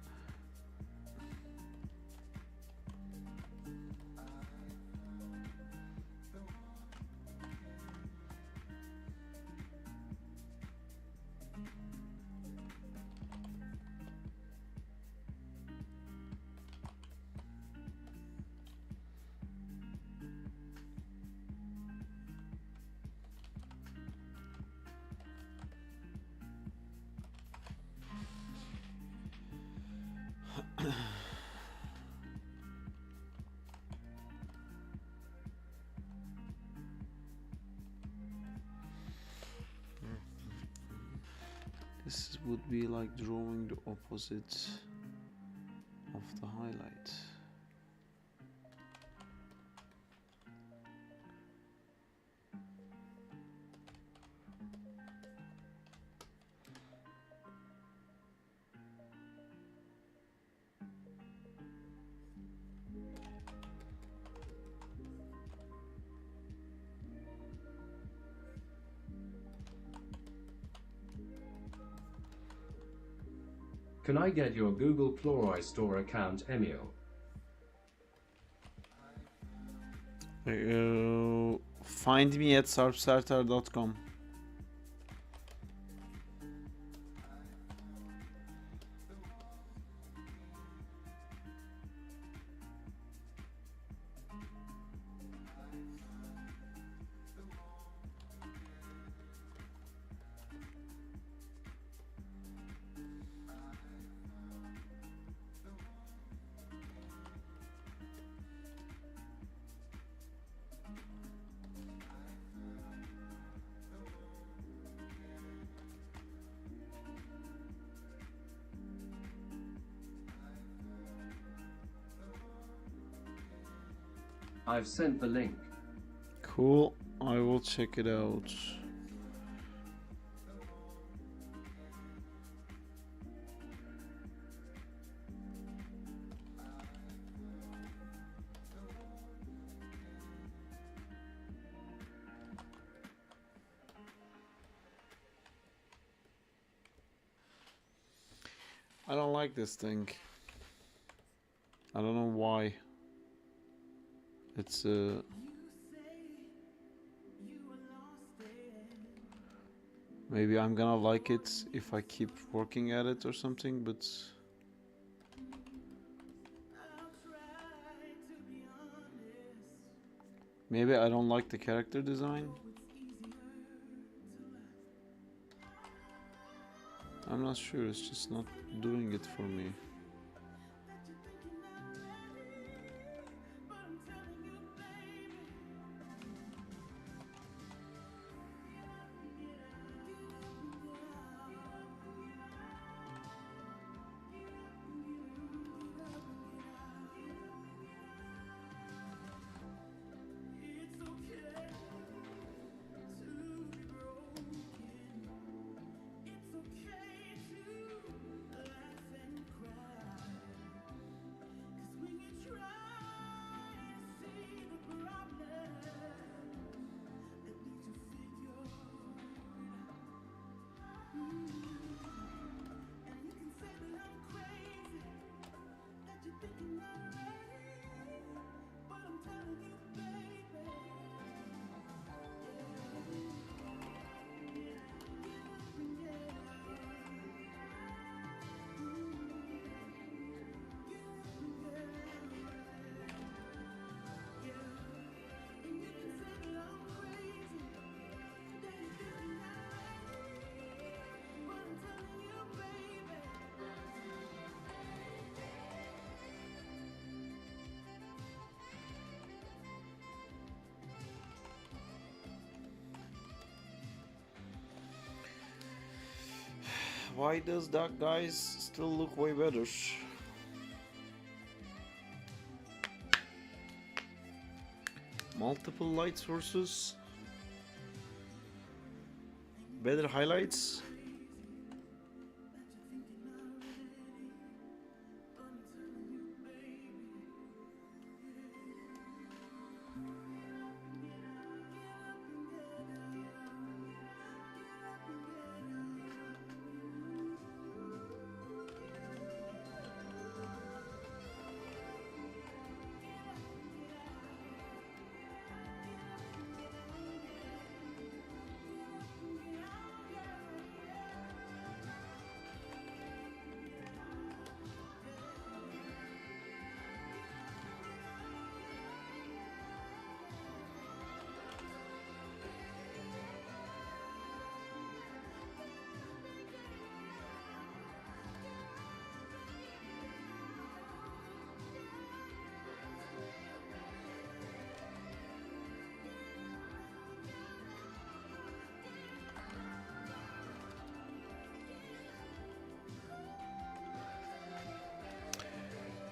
This would be like drawing the opposite of the highlight. Can I get your Google Play Store account, Emil? Find me at sarpsartar.com. I've sent the link. Cool, I will check it out. I don't like this thing. I don't know why. It's maybe I'm gonna like it if I keep working at it or something, but maybe I don't like the character design. I'm not sure, it's just not doing it for me. Why does that guy's still look way better? Multiple light sources, better highlights.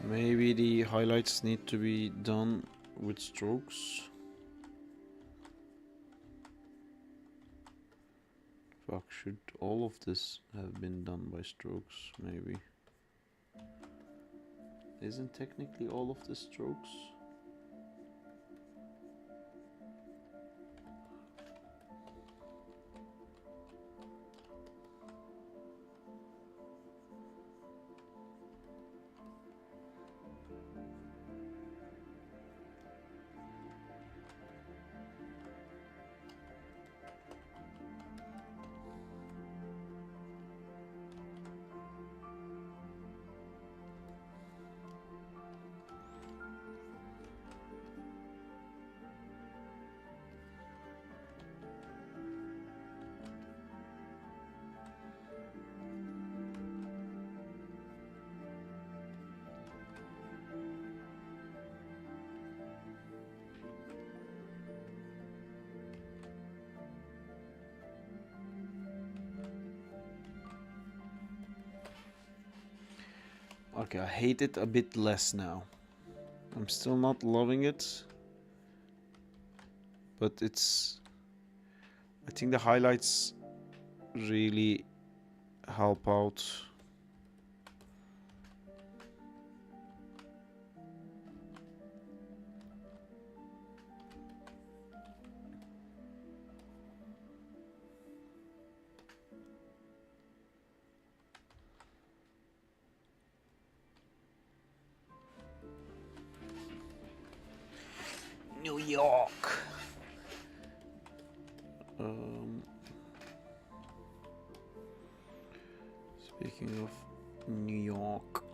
Maybe the highlights need to be done with strokes. Fuck, should all of this have been done by strokes? Maybe. Isn't technically all of the strokes? Okay, I hate it a bit less now. I'm still not loving it, but it's... I think the highlights really help out. New York. Speaking of New York.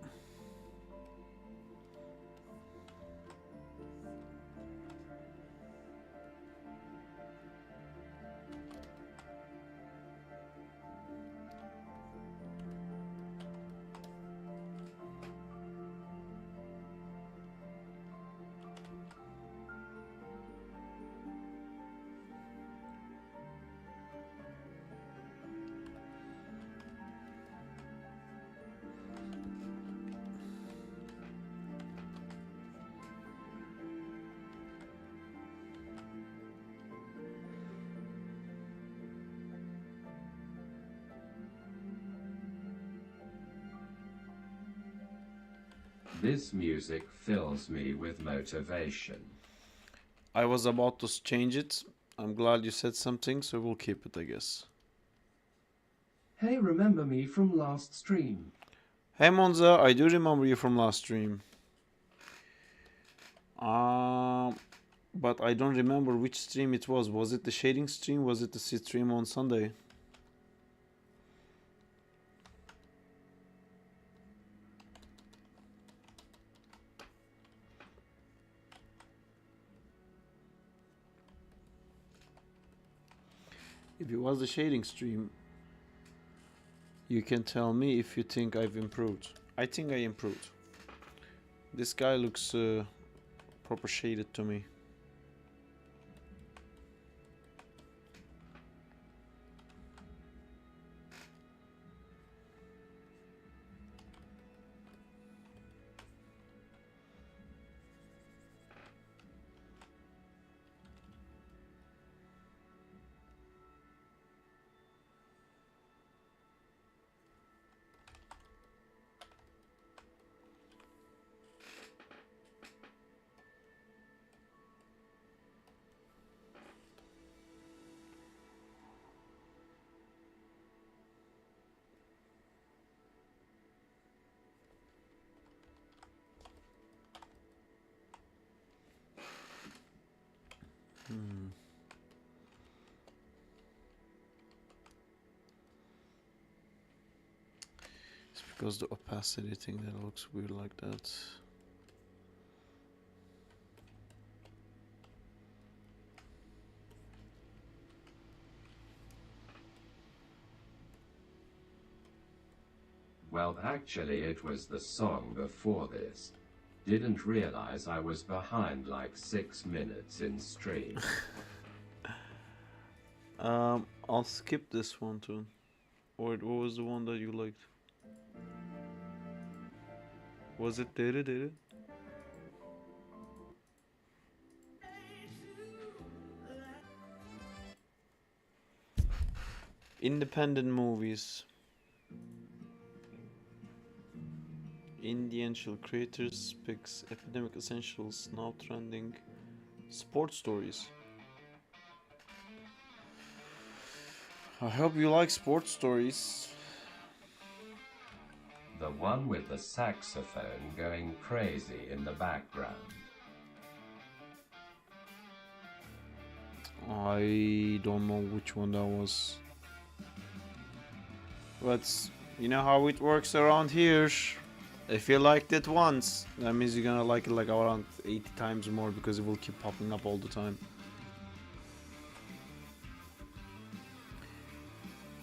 This music fills me with motivation. I was about to change it. I'm glad you said something, so we'll keep it, I guess. Hey, remember me from last stream? Hey Monza, I do remember you from last stream. But I don't remember which stream it was. Was it the shading stream? Was it the stream on Sunday? If it was the shading stream, you can tell me if you think I've improved. I think I improved. This guy looks proper shaded to me. It's because the opacity thing that looks weird like that. Well, actually, it was the song before this. Didn't realize I was behind like 6 minutes in stream. I'll skip this one too. Or what was the one that you liked? Was it did? Independent movies. Indian chill creators picks epidemic essentials now trending. Sports stories. I hope you like sports stories. The one with the saxophone going crazy in the background. I don't know which one that was. But you know how it works around here. If you liked it once, that means you're gonna like it like around 80 times more because it will keep popping up all the time.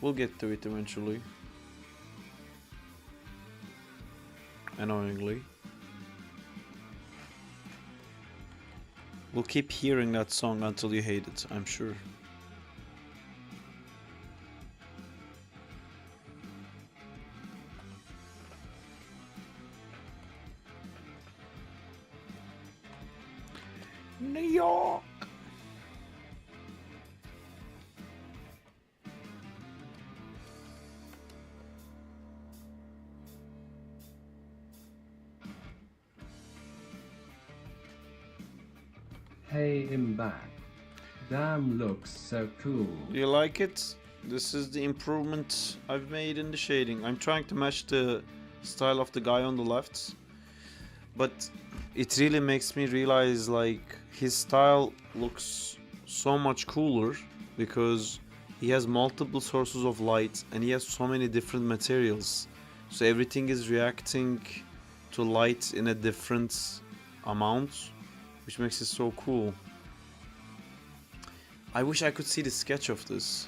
We'll get to it eventually. Annoyingly. We'll keep hearing that song until you hate it, I'm sure. New York! Hey, I'm back. Damn, looks so cool. Do you like it? This is the improvement I've made in the shading. I'm trying to match the style of the guy on the left. but it really makes me realize like his style looks so much cooler because he has multiple sources of light and he has so many different materials, so everything is reacting to light in a different amount, which makes it so cool. I wish I could see the sketch of this.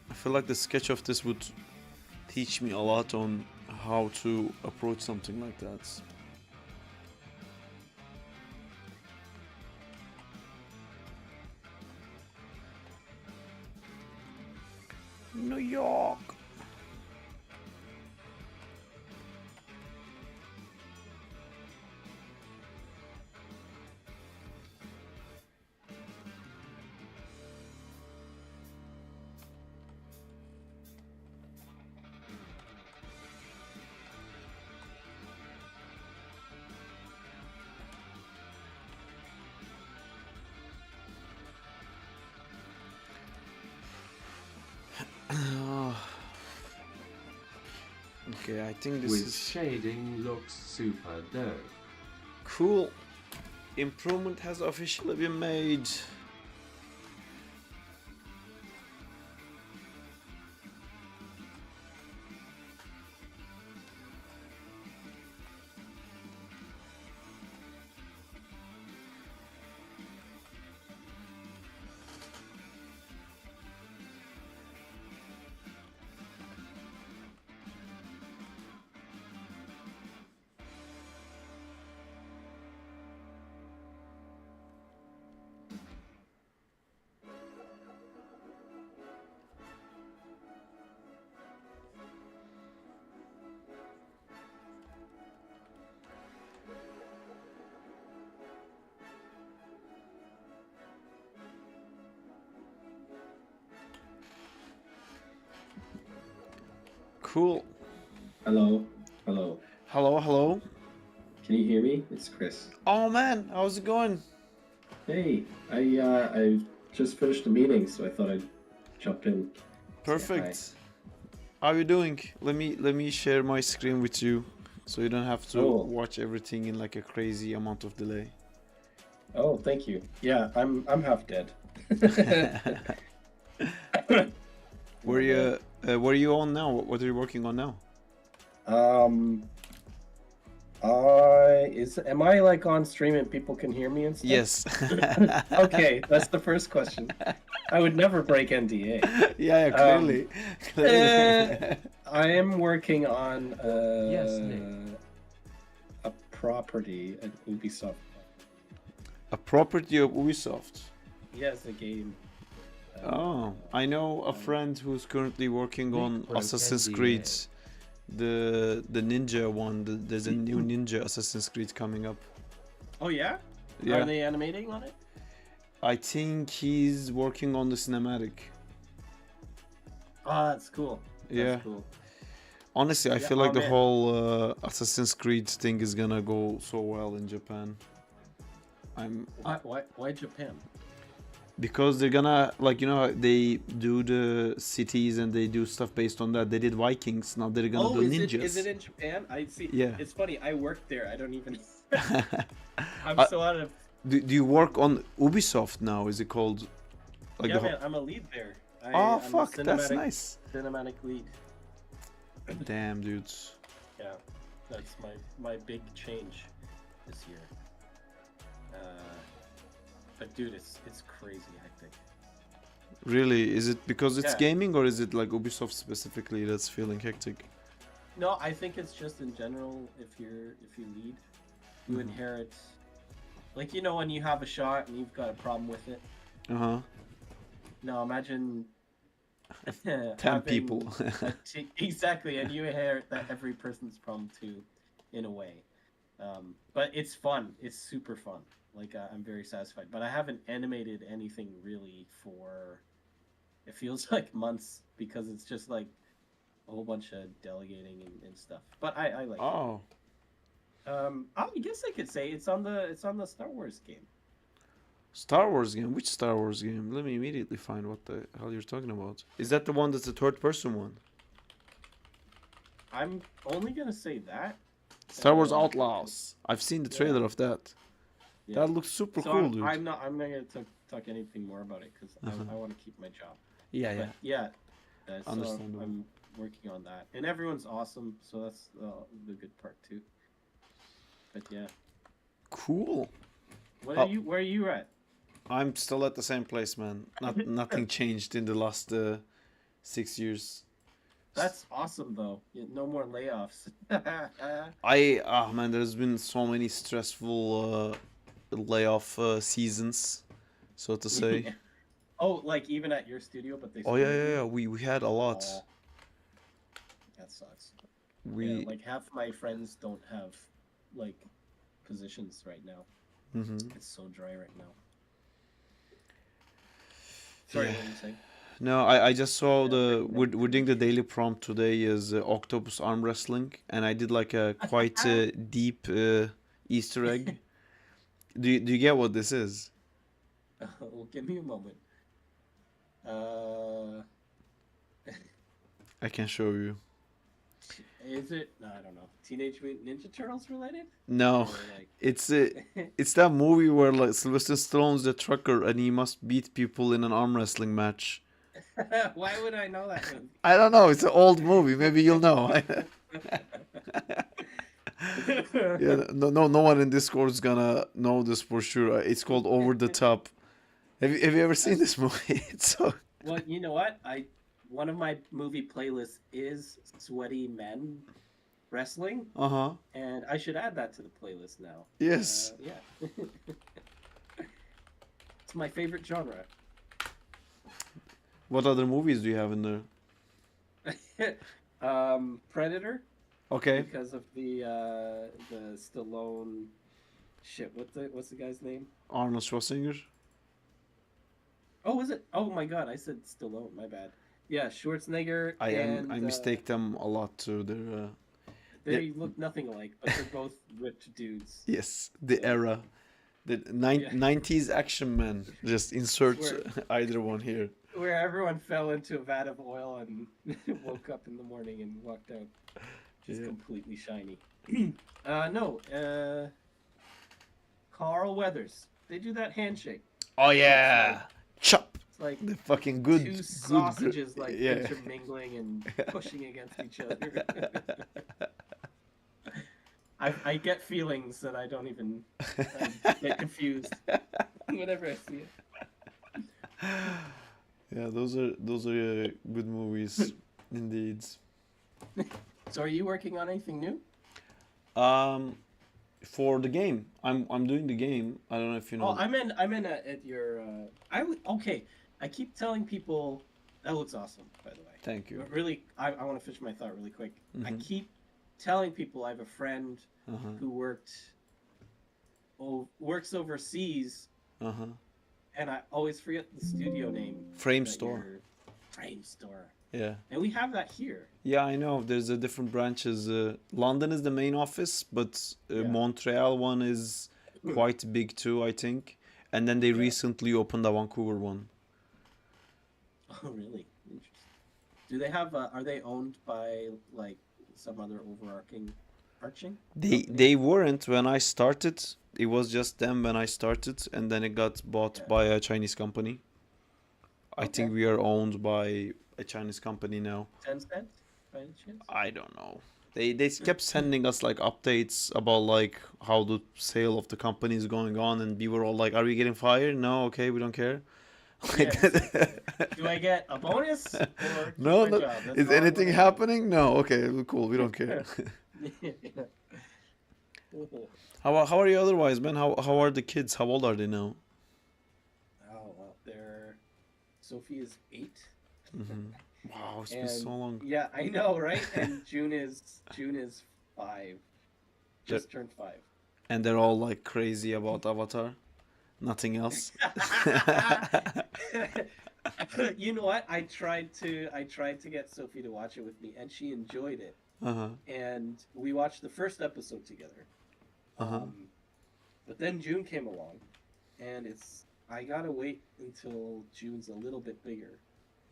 I feel like the sketch of this would teach me a lot on how to approach something like that. New York. Okay, I think this With is shading looks super dope. cool. Improvement has officially been made. Cool. Hello, hello. Hello, hello. Can you hear me? It's Chris. Oh man, how's it going? Hey, I just finished the meeting, so I thought I'd jump in. Say Perfect. How you doing? Let me share my screen with you, so you don't have to Oh. watch everything in like a crazy amount of delay. hi. Oh, thank you. Yeah, I'm half dead. Where are you on now? What are you working on now? Am I like on stream and people can hear me and stuff? Yes. Okay, that's the first question. I would never break NDA. Yeah, clearly. I am working on Yes, Nick. a property at Ubisoft. A property of Ubisoft. Yes, a game. Oh, I know a friend who's currently working on broke Assassin's NDA. Creed, the ninja one. There's a new ninja Assassin's Creed coming up. Oh yeah? Yeah, Are they animating on it? I think he's working on the cinematic. Oh, that's cool. That's Yeah. cool. Honestly, I Yeah, feel like oh, the man. whole Assassin's Creed thing is gonna go so well in Japan. Why Japan? Because they're gonna, like, you know how they do the cities and they do stuff based on that. They did Vikings, now they're gonna do ninjas. Is it in Japan? I see. Yeah. It's funny. I worked there. I don't even. I'm I- so out of. do you work on Ubisoft now? Is it called like Yeah, the man. I'm a lead there. Oh I'm a fuck, that's nice. Cinematic lead. Damn, dudes. Yeah, that's my big change this year. But dude, it's crazy hectic. Really? Is it because it's Yeah. gaming, or is it like Ubisoft specifically that's feeling hectic? No, I think it's just in general. If you lead, you Mhm. inherit. Like when you have a shot and you've got a problem with it. Uh huh. No, imagine 10 having people. exactly, and you inherit that every person's problem too, in a way. But it's fun. It's super fun. Like I'm very satisfied. But I haven't animated anything really for. It feels like months because it's just like a whole bunch of delegating and stuff. But I like. Oh, I guess I could say it's on the Star Wars game. Star Wars game. Which Star Wars game? Let me immediately find what the hell you're talking about. Is that the one that's the third person one? I'm only gonna say that. Star Wars Uh, Outlaws. I've seen the trailer Yeah. of that. Yeah. That looks super So cool, dude. I'm not gonna talk anything more about it because Uh-huh. I want to keep my job. Yeah, yeah. But yeah, so Understandable. I'm working on that, and everyone's awesome, so that's the good part too. But yeah, Cool. what Oh. are you? Where are you at? I'm still at the same place, man. Nothing changed in the last 6 years. That's awesome though. No more layoffs. Man, there's been so many stressful layoff seasons, so to say. Oh, like even at your studio, but they. Oh yeah, split yeah, you? yeah. We had a lot. Oh, that sucks. We. Yeah, like half my friends don't have like positions right now. Mhm. It's so dry right now. Sorry, Yeah. what were you saying? No, I just saw Yeah, the recommend we're doing the positions. daily prompt today is octopus arm wrestling, and I did like a quite deep Easter egg. Do you get what this is? Well, give me a moment. Uh, I can show you. is it? No, I don't know. Teenage Mutant Ninja Turtles related? No, Or like, it's that movie where like Sylvester Stallone's the trucker and he must beat people in an arm wrestling match. why would I know that movie? I don't know. It's an old movie. Maybe you'll know. Yeah, no one in Discord is gonna know this for sure. It's called Over the Top. Have you ever seen this movie? It's so. Well, you know what? One of my movie playlists is sweaty men wrestling, Uh-huh. and I should add that to the playlist now. Yes. Yeah. It's my favorite genre. What other movies do you have in there? Predator, Okay. because of the Stallone shit. What's the guy's name? Arnold Schwarzenegger. Oh, was it? Oh my God, I said Stallone. My bad. Yeah, Schwarzenegger. I mistake them a lot too. They're They look nothing alike, but they're both ripped dudes. yes, the Yeah. era. The Yeah. 90s action man. Just insert Swear. either one here. Where everyone fell into a vat of oil and woke up in the morning and walked out just Yeah. completely shiny. No, Carl Weathers. They do that handshake. Oh yeah. Chop. It's like The fucking good two good sausages like yeah. intermingling and pushing against each other. I get feelings that I don't even I get confused whenever I see it. Yeah, those are good movies indeed. So are you working on anything new? For the game, I'm doing the game. I don't know if you know. Oh, I'm in at your. Okay. I keep telling people that looks awesome. By the way, Thank you. but really, I want to finish my thought really quick. I Mhm. keep telling people I have a friend Uh-huh. who works overseas, Uh-huh. and I always forget the studio name. Frame that Store. you're- Frame Store. Yeah. And we have that here. Yeah, I know. There's a different branches. London is the main office, but Yeah. Montreal one is quite big too, I think. And then they Yeah. recently opened a Vancouver one. Oh, really? Interesting. Do they have? Are they owned by like some other arching? They weren't when I started. It was just them when I started, and then it got bought Yeah. by a Chinese company. I think Okay. we are owned by a Chinese company now. Tencent, by any chance? I don't know. They kept sending us like updates about like how the sale of the company is going on, and we were all like, "Are we getting fired? No, okay, we don't care." Yeah, it's do I get a bonus? Or keep No, my no. job? That's Is all I anything wanna know. happening? No. Okay, cool. We don't care. How are you otherwise, man? How are the kids? How old are they now? Oh, well, Sophie is 8. Hmm. Wow, it's been And so long. yeah, I know, right? And June is 5. Just turned 5. And they're all like crazy about Avatar. Nothing else. You know what? I tried to get Sophie to watch it with me, and she enjoyed it. Uh-huh. And we watched the first episode together. Uh-huh. But then June came along, and I gotta wait until June's a little bit bigger.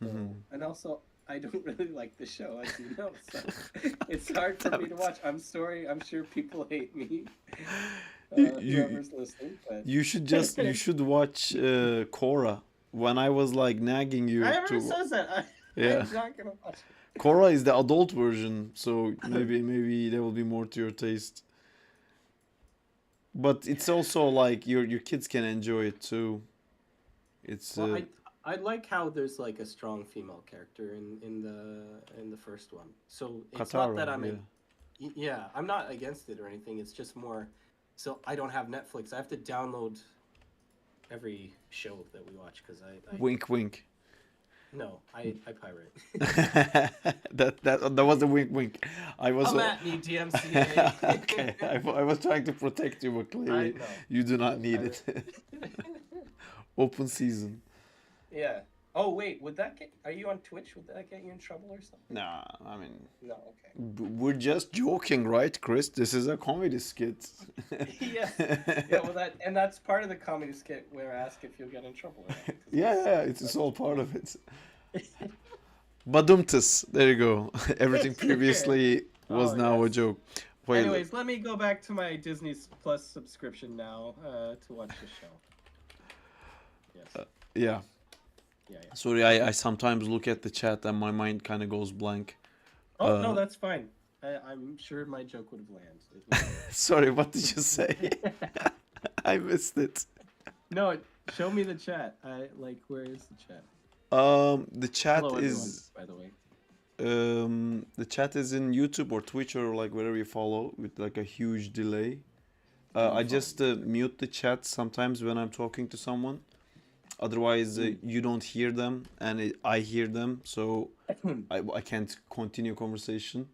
So, Mhm. and also, I don't really like the show, as you know, so it's hard for me to watch. I'm sorry. I'm sure people hate me, You whoever's listening, but you should watch Korra. When I was like nagging you Whoever to, says that, yeah, I'm not gonna watch Korra is the adult version, so maybe there will be more to your taste. But it's also like your kids can enjoy it too. It's Well, I like how there's like a strong female character in the first one. So it's not that Katara, I'm yeah. yeah, I'm not against it or anything. It's just more so I don't have Netflix. I have to download every show that we watch because I Wink, wink. no, I pirate. That was a wink, wink. I was Come at me, DMCA. okay. I was trying to protect you, but I clearly know. you do not need I- it. Open season. Yeah. Oh wait, would that get? Are you on Twitch? Would that get you in trouble or something? Nah, I mean, No. Okay. we're just joking, right, Chris? This is a comedy skit. Yeah. Yeah. Well, that's part of the comedy skit where I ask if you'll get in trouble. Or not, 'cause Yeah, it's all part of it. Badumtus. There you go. Everything previously was Oh, now a yes. joke. Wait, Anyways, let me go back to my Disney Plus subscription now to watch the show. Yes. yeah. Yeah. Yeah. Sorry, I sometimes look at the chat and my mind kind of goes blank. Oh no, Uh, that's fine. I'm sure my joke would have landed. Sorry, what did you say? I missed it. No, show me the chat. Where is the chat? The chat Hello, everyone, is by the way. the chat is in YouTube or Twitch or like wherever you follow with like a huge delay. I just mute the chat sometimes when I'm talking to someone. Otherwise, you don't hear them and I hear them, so I can't continue conversation.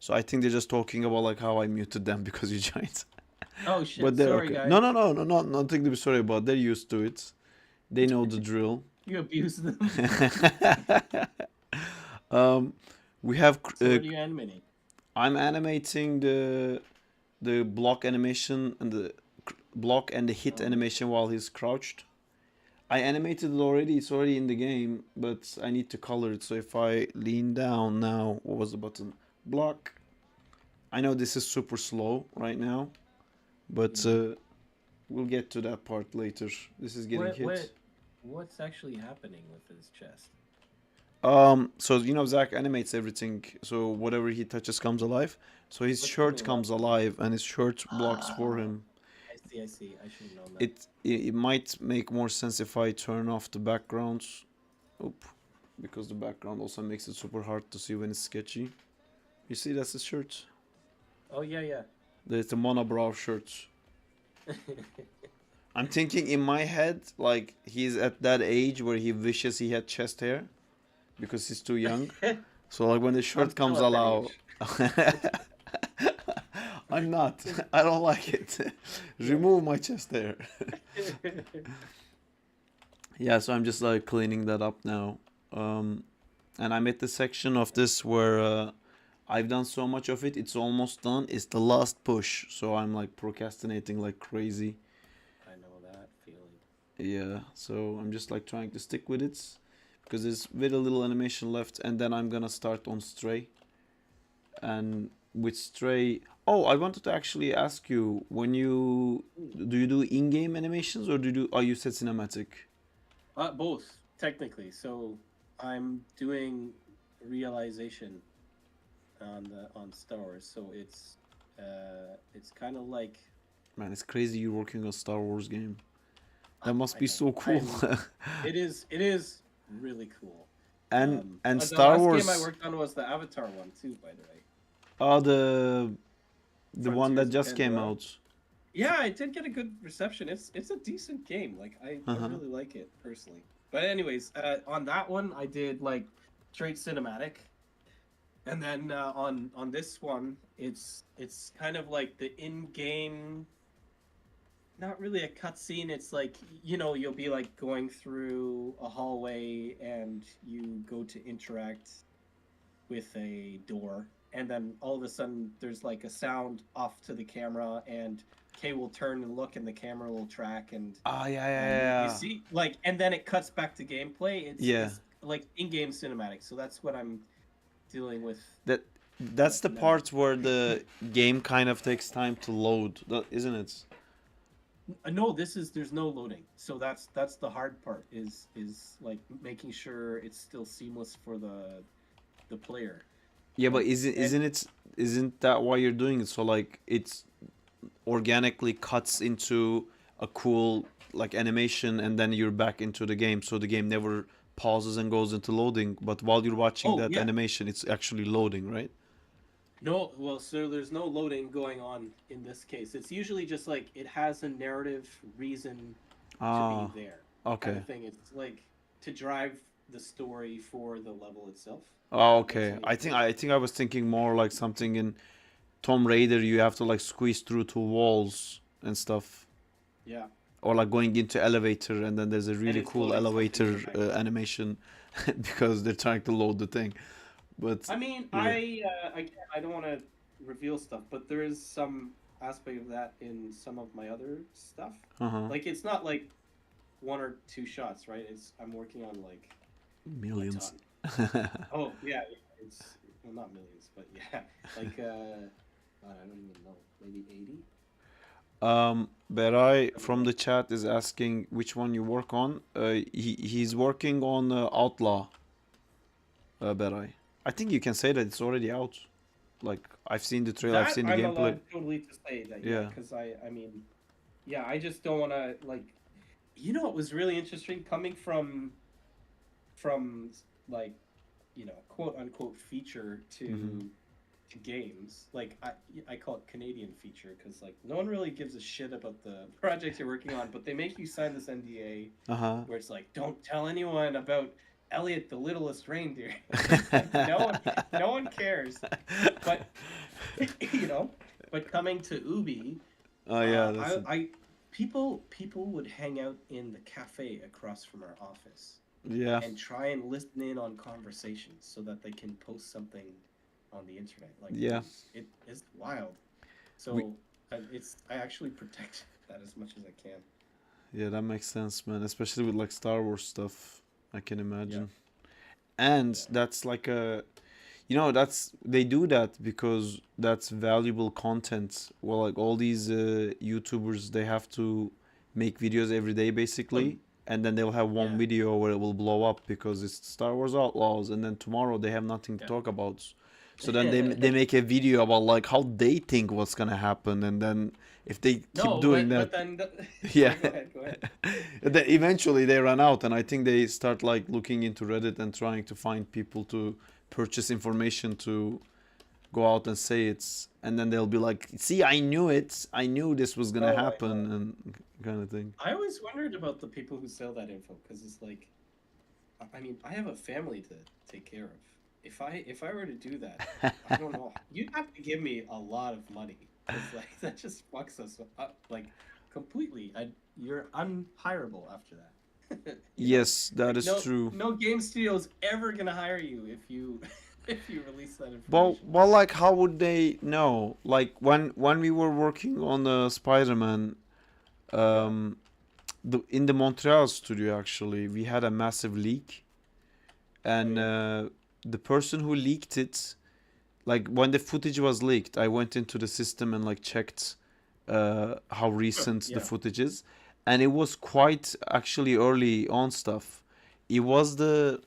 So I think they're just talking about like how I muted them because you joined. Oh shit! But they're Sorry, okay. guys. No, nothing to be sorry about. They're used to it. They know the drill. You abuse them. We have. So what are you animating? I'm animating the block animation and the block and the hit animation while he's crouched. I animated it already. It's already in the game, but I need to color it. So if I lean down now, what was the button? Block. I know this is super slow right now, but we'll get to that part later. This is getting hit. What's actually happening with his chest? So you know Zach animates everything. So whatever he touches comes alive. So his What's shirt coming comes alive, and his shirt blocks for him. I see. I should have known that. It might make more sense if I turn off the backgrounds. Oop, because the background also makes it super hard to see when it's sketchy. You see, that's his shirt. Oh yeah. There's the monobrow shirt. I'm thinking in my head, like he's at that age where he wishes he had chest hair, because he's too young. So like when the shirt still comes at that alive. I'm not. I don't like it. Remove my chest hair. Yeah, so I'm just like cleaning that up now. And I'm at the section of this where I've done so much of it. It's almost done. It's the last push. So I'm like procrastinating like crazy. I know that feeling. Yeah, so I'm just like trying to stick with it because there's very little animation left, and then I'm gonna start on Stray. And with Stray, oh, I wanted to actually ask you, when you do in-game animations or you said cinematic? Both technically. So I'm doing realization on Star Wars. So it's kind of like Man, it's crazy you're working on a Star Wars game. That must I be know. so cool. it is really cool. And The Star last Wars. game I worked on was the Avatar one too, by the way. Oh, the one that Frontiers of just came Pandora. out. Yeah, it did get a good reception. It's a decent game. Like I really like it personally. But anyways, on that one I did like straight cinematic, and then on this one it's kind of like the in-game. Not really a cutscene. It's like you'll be like going through a hallway and you go to interact with a door, and then all of a sudden there's like a sound off to the camera, and Kay will turn and look, and the camera will track, and Ah, you yeah. see like, and then it cuts back to gameplay. Yeah. It's like in-game cinematics. So that's what I'm dealing with. That's the now. part where the game kind of takes time to load, isn't it? No, there's no loading. So that's the hard part is like making sure it's still seamless for the player. Yeah, but Like, isn't that why you're doing it? So like it's organically cuts into a cool like animation, and then you're back into the game, so the game never pauses and goes into loading. But while you're watching oh that yeah. animation, it's actually loading, right? No, well, so there's no loading going on in this case. It's usually just like it has a narrative reason to be Ah, there, kind okay. of thing. It's like to drive the story for the level itself, if Oh, that makes okay. any I think sense. I think I was thinking more like something in Tomb Raider. You have to like squeeze through two walls and stuff, Yeah, or like going into elevator, and then there's a and really it's cool loading something in elevator the background. animation because they're trying to load the thing. But I mean, yeah. again, I don't want to reveal stuff, but there is some aspect of that in some of my other stuff. Uh-huh. Like it's not like one or two shots, right? It's I'm working on like a Millions. ton. Oh yeah, it's well not millions, but yeah, like God, I don't even know, maybe 80. Berai I don't from know. the chat is asking which one you work on. He's working on Outlaw. Berai. I think you can say that it's already out. Like I've seen the trailer, I've That seen the I'm gameplay. allowed totally to say that, yeah, Yeah. because I mean, yeah, I just don't want to like, it was really interesting coming from like, quote unquote feature Mm-hmm. to games. Like I call it Canadian feature because like no one really gives a shit about the project you're working on, but they make you sign this NDA Uh-huh. where it's like, don't tell anyone about Elliot the littlest reindeer. It's like no one cares. But you know, but coming to Ubi, Oh yeah, that's it. I people would hang out in the cafe across from our office Yeah. and try and listen in on conversations so that they can post something on the internet. Like Yeah. it is wild. We So I actually protect that as much as I can. Yeah, that makes sense, man. Especially with like Star Wars stuff, I can Yeah, imagine. And yeah, that's like that's they do that because that's valuable content. Well, like all these YouTubers, they have to make videos every day basically, and then they'll have one yeah, video where it will blow up because it's Star Wars Outlaws, and then tomorrow they have nothing to talk about. So then they yeah. make a video about like how they think what's gonna happen, and then if they keep No, doing but that, then yeah. yeah, go ahead, go ahead. Then eventually they run out, and I think they start like looking into Reddit and trying to find people to purchase information to go out and say it's, and then they'll be like, "See, I knew it. I knew this was gonna Oh, I happen," know. and kind of thing. I always wondered about the people who sell that info because it's like, I mean, I have a family to take care of. If I were to do that, I don't know. You'd have to give me a lot of money because like that just fucks us up like completely. You're unhireable after that. Yes, that Like is true. no game studio's ever gonna hire you if you if you release that Well, information. like, how would they know? Like when we were working on the Spider-Man, Yeah. um, in the Montreal studio actually, we had a massive leak, Oh and yeah. the person who leaked it, like when the footage was leaked, I went into the system and like checked how recent the Yeah. footage is, and it was quite actually early on stuff. It was the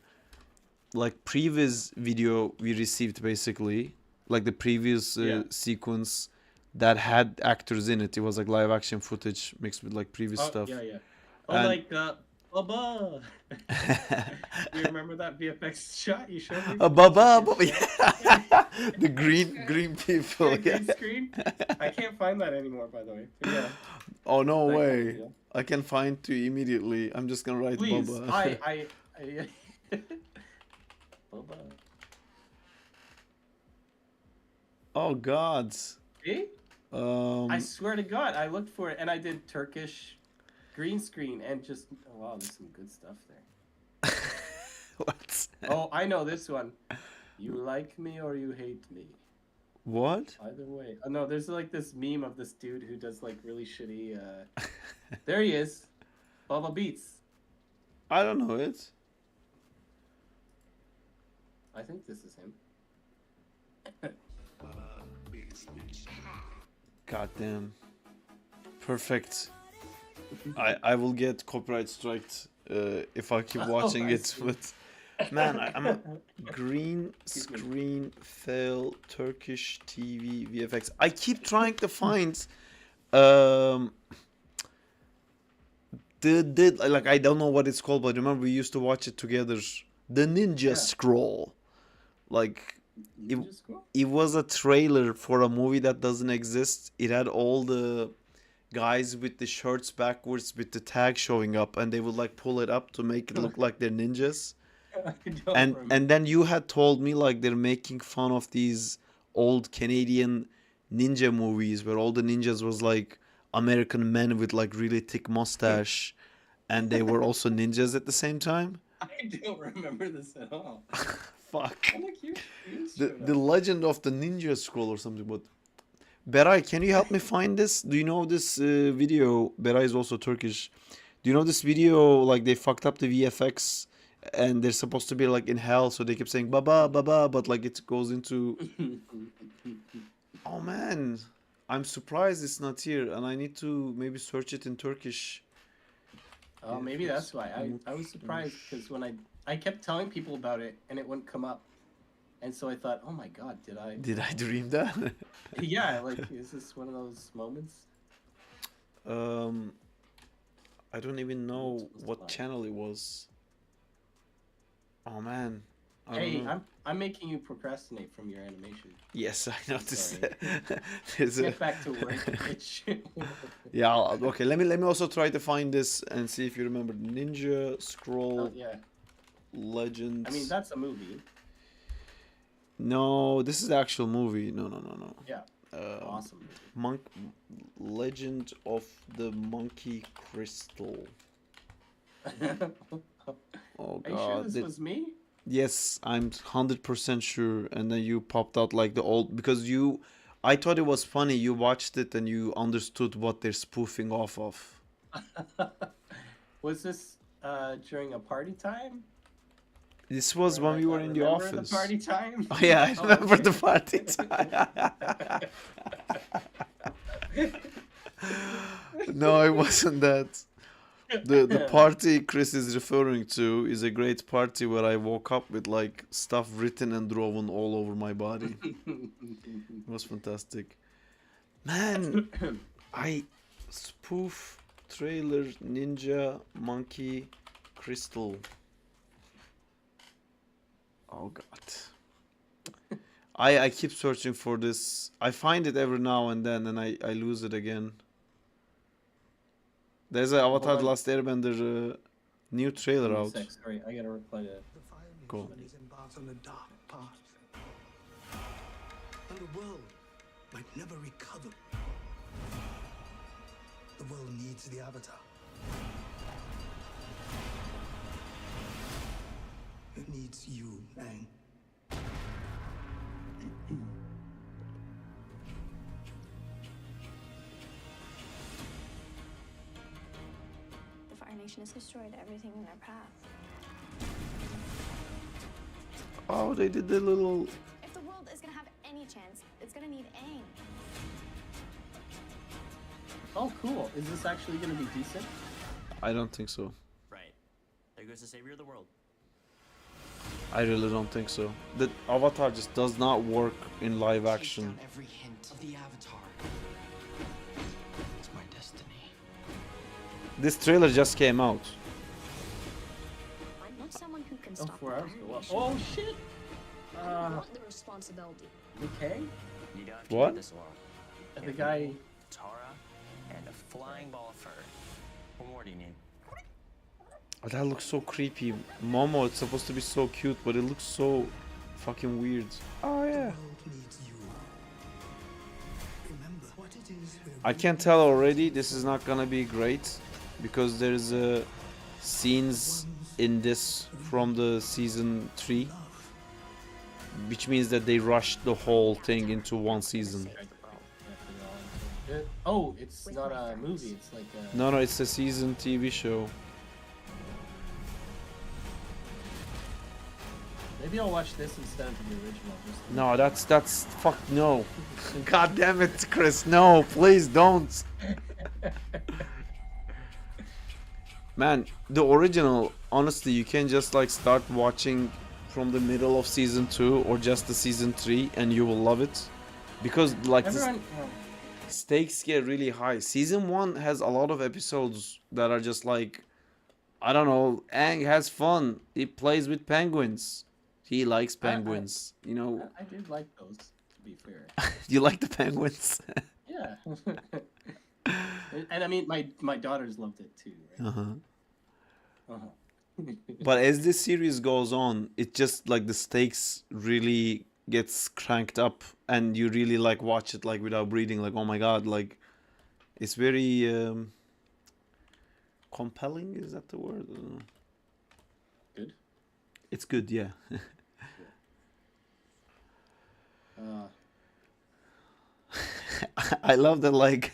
like previous video we received basically, like the previous Yeah. sequence that had actors in it. It was like live action footage mixed with like previous Oh yeah, stuff, yeah. Oh, and like Bubba. You remember that VFX shot you showed me from the Baba, Chicken Shack? yeah. The green people, Yeah, yeah. green screen. I can't find that anymore, by the way. But yeah, Oh no that kind of way! deal. I can find you immediately. I'm just gonna write Please, Baba. I Bubba. Oh God. See? I Um. swear to God, I looked for it and I did Turkish green screen and just oh, wow, there's some good stuff there. What? Oh, I know this one. You like me or you hate me. What? Either way. Oh no, there's like this meme of this dude who does like really shitty there he is. Bubba Beats. I don't know it. I think this is him. God damn. Perfect. I will get copyright striked if I keep watching I it, see. but man, I'm a green screen fail Turkish TV VFX. I keep trying to find um the like I don't know what it's called, but remember we used to watch it together. The Ninja Yeah. Scroll. Like Ninja Scroll? it was a trailer for a movie that doesn't exist. It had all the guys with the shirts backwards with the tag showing up, and they would like pull it up to make it look like they're ninjas. I don't And remember. then you had told me like they're making fun of these old Canadian ninja movies where all the ninjas was like American men with like really thick mustache, and they were also ninjas at the same time. I don't remember this at all. Fuck. Oh, look, you The showed the up. Legend of the Ninja Scroll or something. But Beray, can you help me find this? Do you know this video? Beray is also Turkish. Do you know this video? Like they fucked up the VFX, and they're supposed to be like in hell, so they kept saying "baba, baba," but like it goes into. Oh man, I'm surprised it's not here, and I need to maybe search it in Turkish. Oh, maybe that's why. I was surprised because when I kept telling people about it and it wouldn't come up, and so I thought, oh my god, did I? Did I dream that? Yeah, like is this one of those moments? I don't even know Supposed to what lie. channel it was. Oh man. I don't Hey, know. I'm making you procrastinate from your animation. Yes, I noticed Sorry. that. There's a- Get back to work, bitch. Yeah, okay, let me also try to find this and see if you remember Ninja Scroll Oh yeah, Legends. I mean that's a movie. No, this is the actual movie. No. Yeah, awesome. Monk Legend of the Monkey Crystal. Oh Are you sure god. this was me? Yes, I'm 100% sure. And then you popped out like the old because I thought it was funny. You watched it and you understood what they're spoofing off of. Was this during a party time? This was Where, when we like, were I in the remember office. The party time. Oh yeah, I Oh, remember okay. the party time. No, it wasn't that. The party Chris is referring to is a great party where I woke up with like stuff written and drawn all over my body. It was fantastic. Man, I spoof trailer Ninja Monkey Crystal. Oh god. I keep searching for this. I find it every now and then and I lose it again. There's an Avatar The on. Last Airbender new trailer out. Sorry, I gotta reply to. The Fire Cool. Nation is embarked on a dark path. And the world might never recover. The world needs the Avatar. It needs you, Aang. The Fire Nation has destroyed everything in their path. Oh, they did the little. If the world is gonna have any chance, it's gonna need Aang. Oh, cool. Is this actually gonna be decent? I don't think so. Right. There goes the savior of the world. I really don't think so. The Avatar just does not work in live Chase action. down every hint of the Avatar. It's my destiny. This trailer just came out. I'm not someone who can Oh, stop 4 the hours Fire ago. Nation. Oh shit. I don't want the responsibility. Okay. You don't have What? to do this alone. The guy. Tara, and a flying ball of fur. What more do you need? Oh, that looks so creepy. Momo, it's supposed to be so cute, but it looks so fucking weird. Oh The yeah. world needs you. Remember what it is we're I can tell already this is not gonna be great because there's scenes in this from the season 3, which means that they rushed the whole thing into one season. Oh, it's not a movie. It's like a. No, it's a season TV show. Maybe I'll watch this instead of the original. Just to No, that's fuck no. God damn it, Chris. No, please don't. Man, the original, honestly, you can just like start watching from the middle of season 2 or just the season 3 and you will love it. Because like Everyone, stakes get really high. Season 1 has a lot of episodes that are just like, I don't know, Aang has fun. He plays with penguins. He likes penguins. You know, I did like those, to be fair. you like the penguins? Yeah. And I mean, my daughters loved it too, right? Uh-huh. Uh-huh. But as this series goes on, it just like the stakes really gets cranked up and you really like watch it like without breathing, like oh my god, like it's very compelling, is that the word? Good. It's good, yeah. I love that like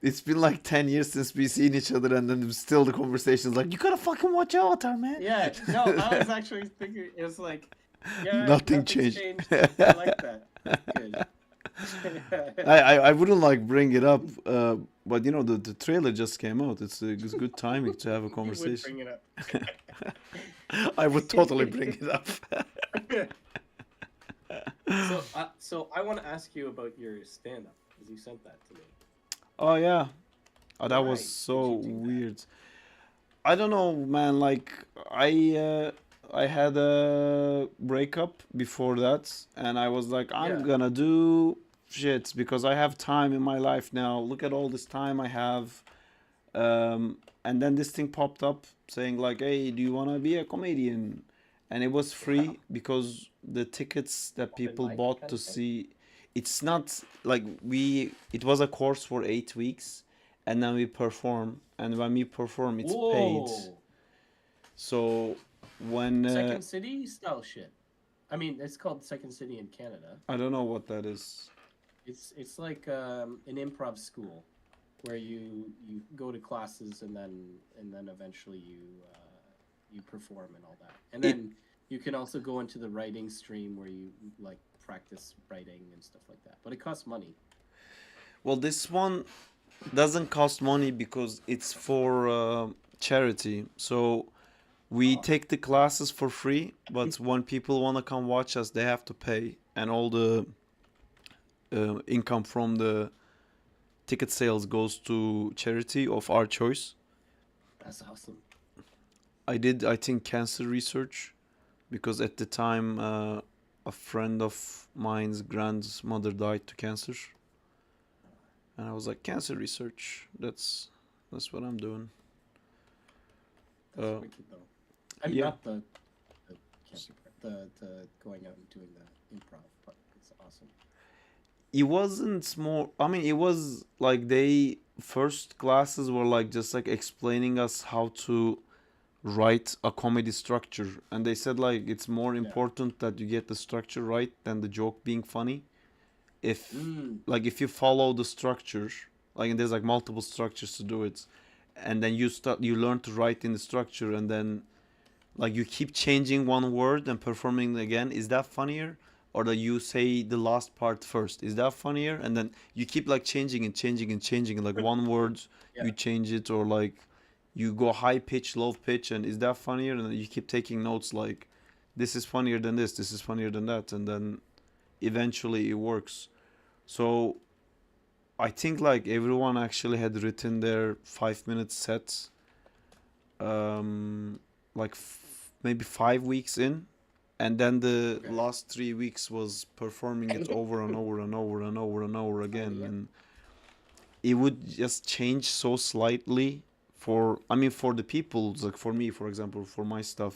it's been like 10 years since we've seen each other and then still the conversation's like you gotta fucking watch Avatar, man. Yeah, no, I was actually thinking it was like, yeah, Nothing nothing's changed. I like that. That's good. I wouldn't like bring it up, but you know the trailer just came out. It's good timing to have a You would conversation. bring it up. I would totally bring it up. So I want to ask you about your stand-up because you sent that to me. Oh yeah, oh, that Why was did so you do that? weird. I don't know, man. Like I had a breakup before that, and I was like, I'm Yeah. gonna do shit because I have time in my life now. Look at all this time I have. And then this thing popped up saying like, "Hey, do you wanna be a comedian?" And it was free because the tickets that people mic bought kind to of thing? see, it's not like it was a course for 8 weeks, and then we perform, and when we perform, it's paid. Whoa. So when Second City style shit. I mean, it's called Second City in Canada. I don't know what that is. It's like an improv school where you go to classes and then eventually you perform and all that. And It then you can also go into the writing stream where you like practice writing and stuff like that. But it costs money. Well, this one doesn't cost money because it's for charity. So we take the classes for free, but when people want to come watch us, they have to pay, and all the income from the ticket sales goes to charity of our choice. That's awesome. I did, I think, cancer research because at the time a friend of mine's grandmother died to cancer, and I was like, cancer research. That's what I'm doing. That's wicked though. I mean, yeah. not the cancer part, the going out and doing the improv part. It's awesome. It wasn't more. I mean, it was like they first classes were like just like explaining us how to write a comedy structure, and they said like it's more Yeah. important that you get the structure right than the joke being funny. If Mm. like if you follow the structure, like and there's like multiple structures to do it, and then you learn to write in the structure, and then like you keep changing one word and performing it again. Is that funnier? Or that you say the last part first? Is that funnier? And then you keep like changing and changing and changing. Like one word, Yeah. you change it, or like you go high pitch, low pitch, and is that funnier? And then you keep taking notes like this is funnier than this is funnier than that, and then eventually it works. So I think like everyone actually had written their 5 minute sets, like maybe 5 weeks in, and then the Okay. last 3 weeks was performing it over and over and over and over and over again, yeah. and it would just change so slightly for, I mean, for the people, like for me, for example, for my stuff,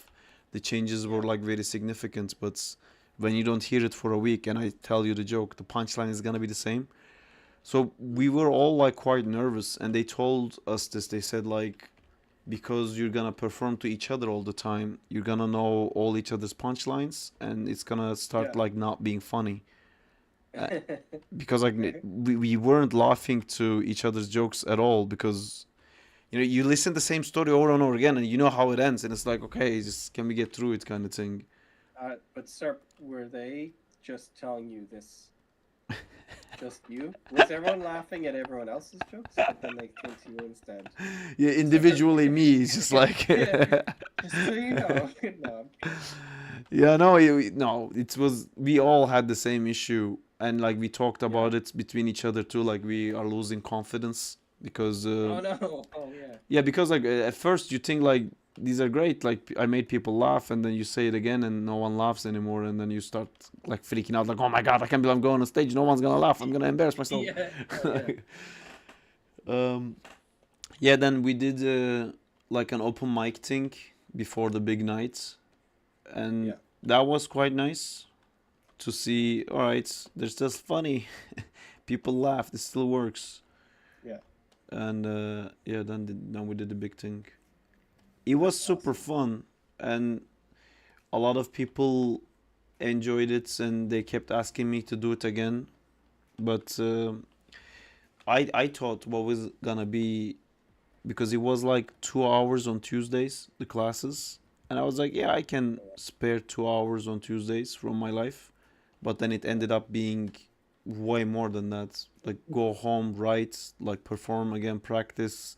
the changes were like very significant, but when you don't hear it for a week and I tell you the joke, the punchline is gonna be the same. So we were all like quite nervous, and they told us this. They said like, because you're gonna perform to each other all the time, you're gonna know all each other's punchlines, and it's gonna start Yeah. like not being funny. Because like we weren't laughing to each other's jokes at all, because you know you listen the same story over and over again, and you know how it ends, and it's like, okay, just can we get through it kind of thing. But sir, were they just telling you this? Just you? Was everyone laughing at everyone else's jokes? But then they came to you instead. Yeah, individually, me is just like. Yeah, just so you know. No, I'm kidding. Yeah, no, no, it was, we all had the same issue, and like we talked about it between each other too. Like we are losing confidence because, Oh no! Oh yeah. yeah, because like at first you think like these are great, like I made people laugh, and then you say it again and no one laughs anymore, and then you start like freaking out, like, oh my god, I can't believe I'm going on stage, no one's gonna laugh, I'm gonna embarrass myself. Yeah. Oh, yeah. Yeah, then we did like an open mic thing before the big night, and Yeah. that was quite nice to see. All right, they're just funny, people laugh, this still works. Yeah. And yeah, then we did the big thing. It was super fun, and a lot of people enjoyed it, and they kept asking me to do it again. But I thought what was gonna be, because it was like 2 hours on Tuesdays, the classes, and I was like, yeah, I can spare 2 hours on Tuesdays from my life. But then it ended up being way more than that. Like go home, write, like perform again, practice,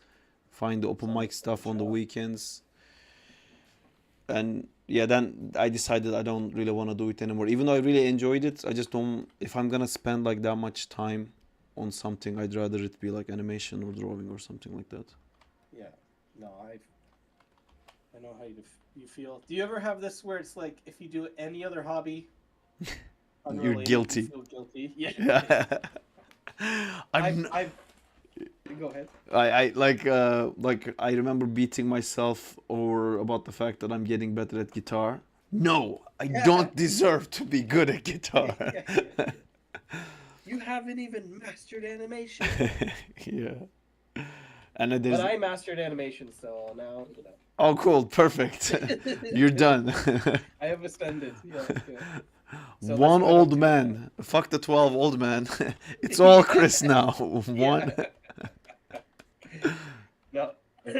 find the open mic stuff on the weekends. And yeah, then I decided I don't really want to do it anymore. Even though I really enjoyed it, I just don't. If I'm gonna spend like that much time on something, I'd rather it be like animation or drawing or something like that. Yeah. No, I know how you feel. Do you ever have this where it's like if you do any other hobby, unrelated, guilty. You feel guilty. Yeah. Yeah. I've go ahead. I like I remember beating myself over about the fact that I'm getting better at guitar. No, I don't deserve to be good at guitar. You haven't even mastered animation. Yeah. And But I mastered animation, so now you know. Oh, cool, perfect. You're done. I have ascended. Yeah. So One that's what old I'm man. doing. Fuck the 12 old man. It's all Chris now. One. No,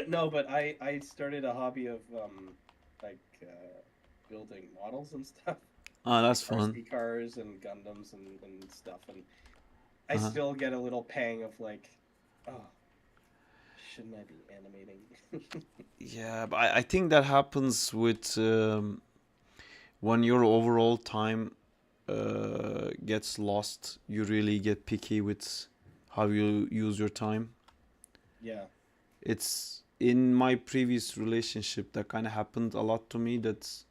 no, but I started a hobby of like building models and stuff. Oh, that's Like fun. RC cars and Gundams and stuff, and I Uh-huh. still get a little pang of like, oh, shouldn't I be animating? Yeah, but I think that happens with when your overall time gets lost, you really get picky with how you use your time. Yeah. It's in my previous relationship that kind of happened a lot to me, that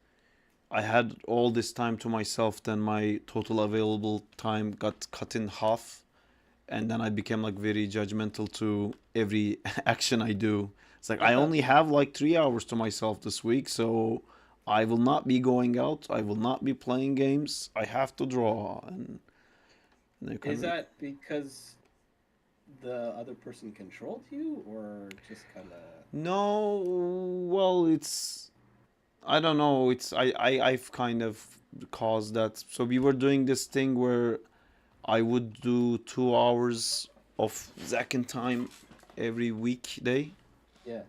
I had all this time to myself, then my total available time got cut in half, and then I became like very judgmental to every action I do. It's like I only have like 3 hours to myself this week, so I will not be going out, I will not be playing games, I have to draw. And they kind Is of, that because the other person controlled you, or just kind of? no, well, it's, I don't know. I've kind of caused that. So we were doing this thing where I would do 2 hours of Zack and time every weekday, Yeah.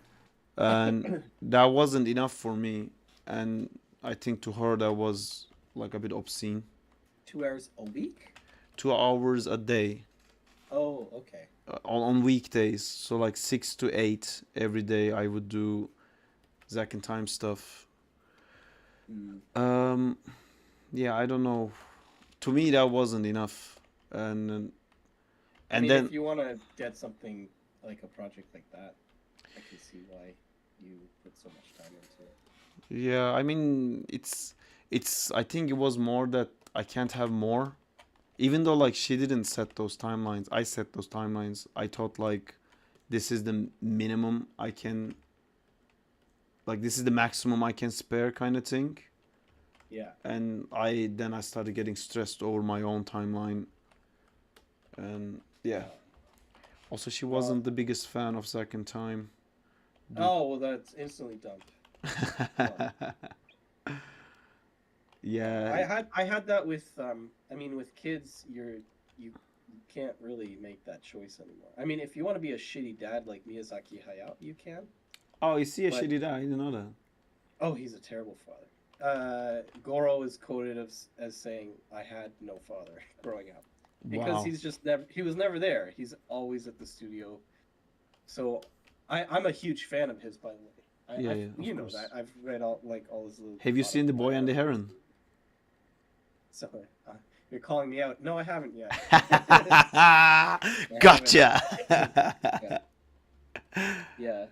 and that wasn't enough for me. And I think to her that was like a bit obscene. 2 hours a week? 2 hours a day Oh, okay. on weekdays. So like 6 to 8 every day I would do Zack and time stuff. Mm. Yeah, I don't know. To me, that wasn't enough, and I mean, then if you want to get something like a project like that, I can see why you put so much time into it. yeah, I mean, it's. I think it was more that I can't have more, even though like she didn't set those timelines. I set those timelines. I thought like, this is the minimum I can. Like this is the maximum I can spare, kind of thing. Yeah. And I started getting stressed over my own timeline, and yeah. Also, she wasn't the biggest fan of Second Time. Oh, well, that's instantly dumped. Yeah. I had that with I mean with kids you can't really make that choice anymore. I mean if you want to be a shitty dad like Miyazaki Hayao, you can. Oh, you see a But- shitty dad? I didn't know that. Oh, he's a terrible father. Goro is quoted as saying, "I had no father growing up," because Wow. he's just he was never there. He's always at the studio. So, I'm a huge fan of his, by the way. Yeah, I've, yeah, of you know course. that I've read all his. Have you seen The Boy and the Heron? So, you're calling me out? No, I haven't yet. Gotcha. Yeah.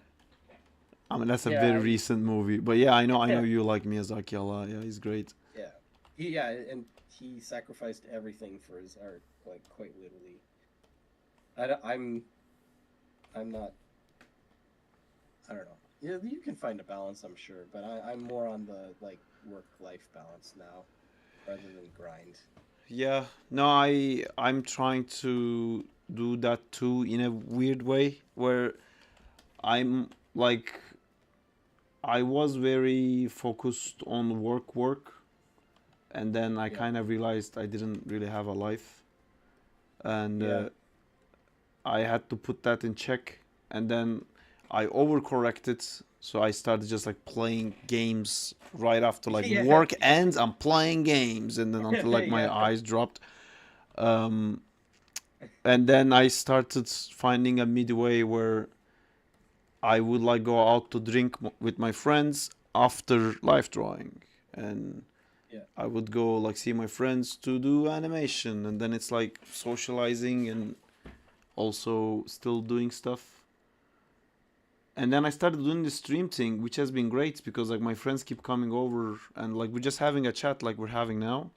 I mean, that's a Yeah, very I- recent movie, but yeah, I know you like Miyazaki a lot. Yeah, he's great. Yeah. And he sacrificed everything for his art, like quite literally. I'm not. I don't know. Yeah, you can find a balance, I'm sure, but I'm more on the like work-life balance now, rather than grind. Yeah, no, I'm trying to do that too in a weird way where I'm like I was very focused on work, and then I Yeah. kind of realized I didn't really have a life, and Yeah. I had to put that in check, and then I overcorrected. So I started just like playing games right after like Yeah. work ends. I'm playing games, and then until like my Yeah. eyes dropped. Um, and then I started finding a midway where I would like go out to drink with my friends after life drawing, and Yeah. I would go like see my friends to do animation, and then it's like socializing and also still doing stuff. And then I started doing the stream thing, which has been great because like my friends keep coming over and like we're just having a chat like we're having now.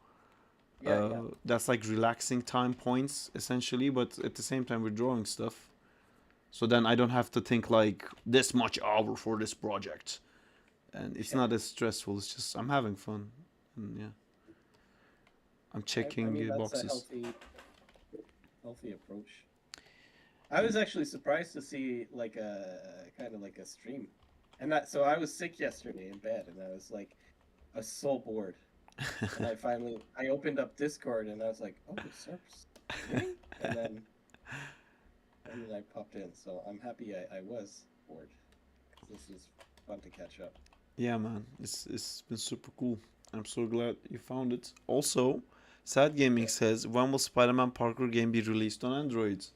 Yeah. That's like relaxing time points essentially, but at the same time we're drawing stuff. So then I don't have to think like this much hour for this project, and it's not as stressful. It's just I'm having fun, and yeah, I'm checking I mean, that's boxes. a healthy approach. I was actually surprised to see like a kind of like a stream, and that so I was sick yesterday in bed, and I was so bored, and I opened up Discord, and I was like, oh, Serp's streaming, and then I popped in, so I'm happy I was bored, 'cause this is fun to catch up. Yeah, man, it's been super cool. I'm so glad you found it. Also, Sad Gaming says, when will Spider-Man Parkour game be released on Android?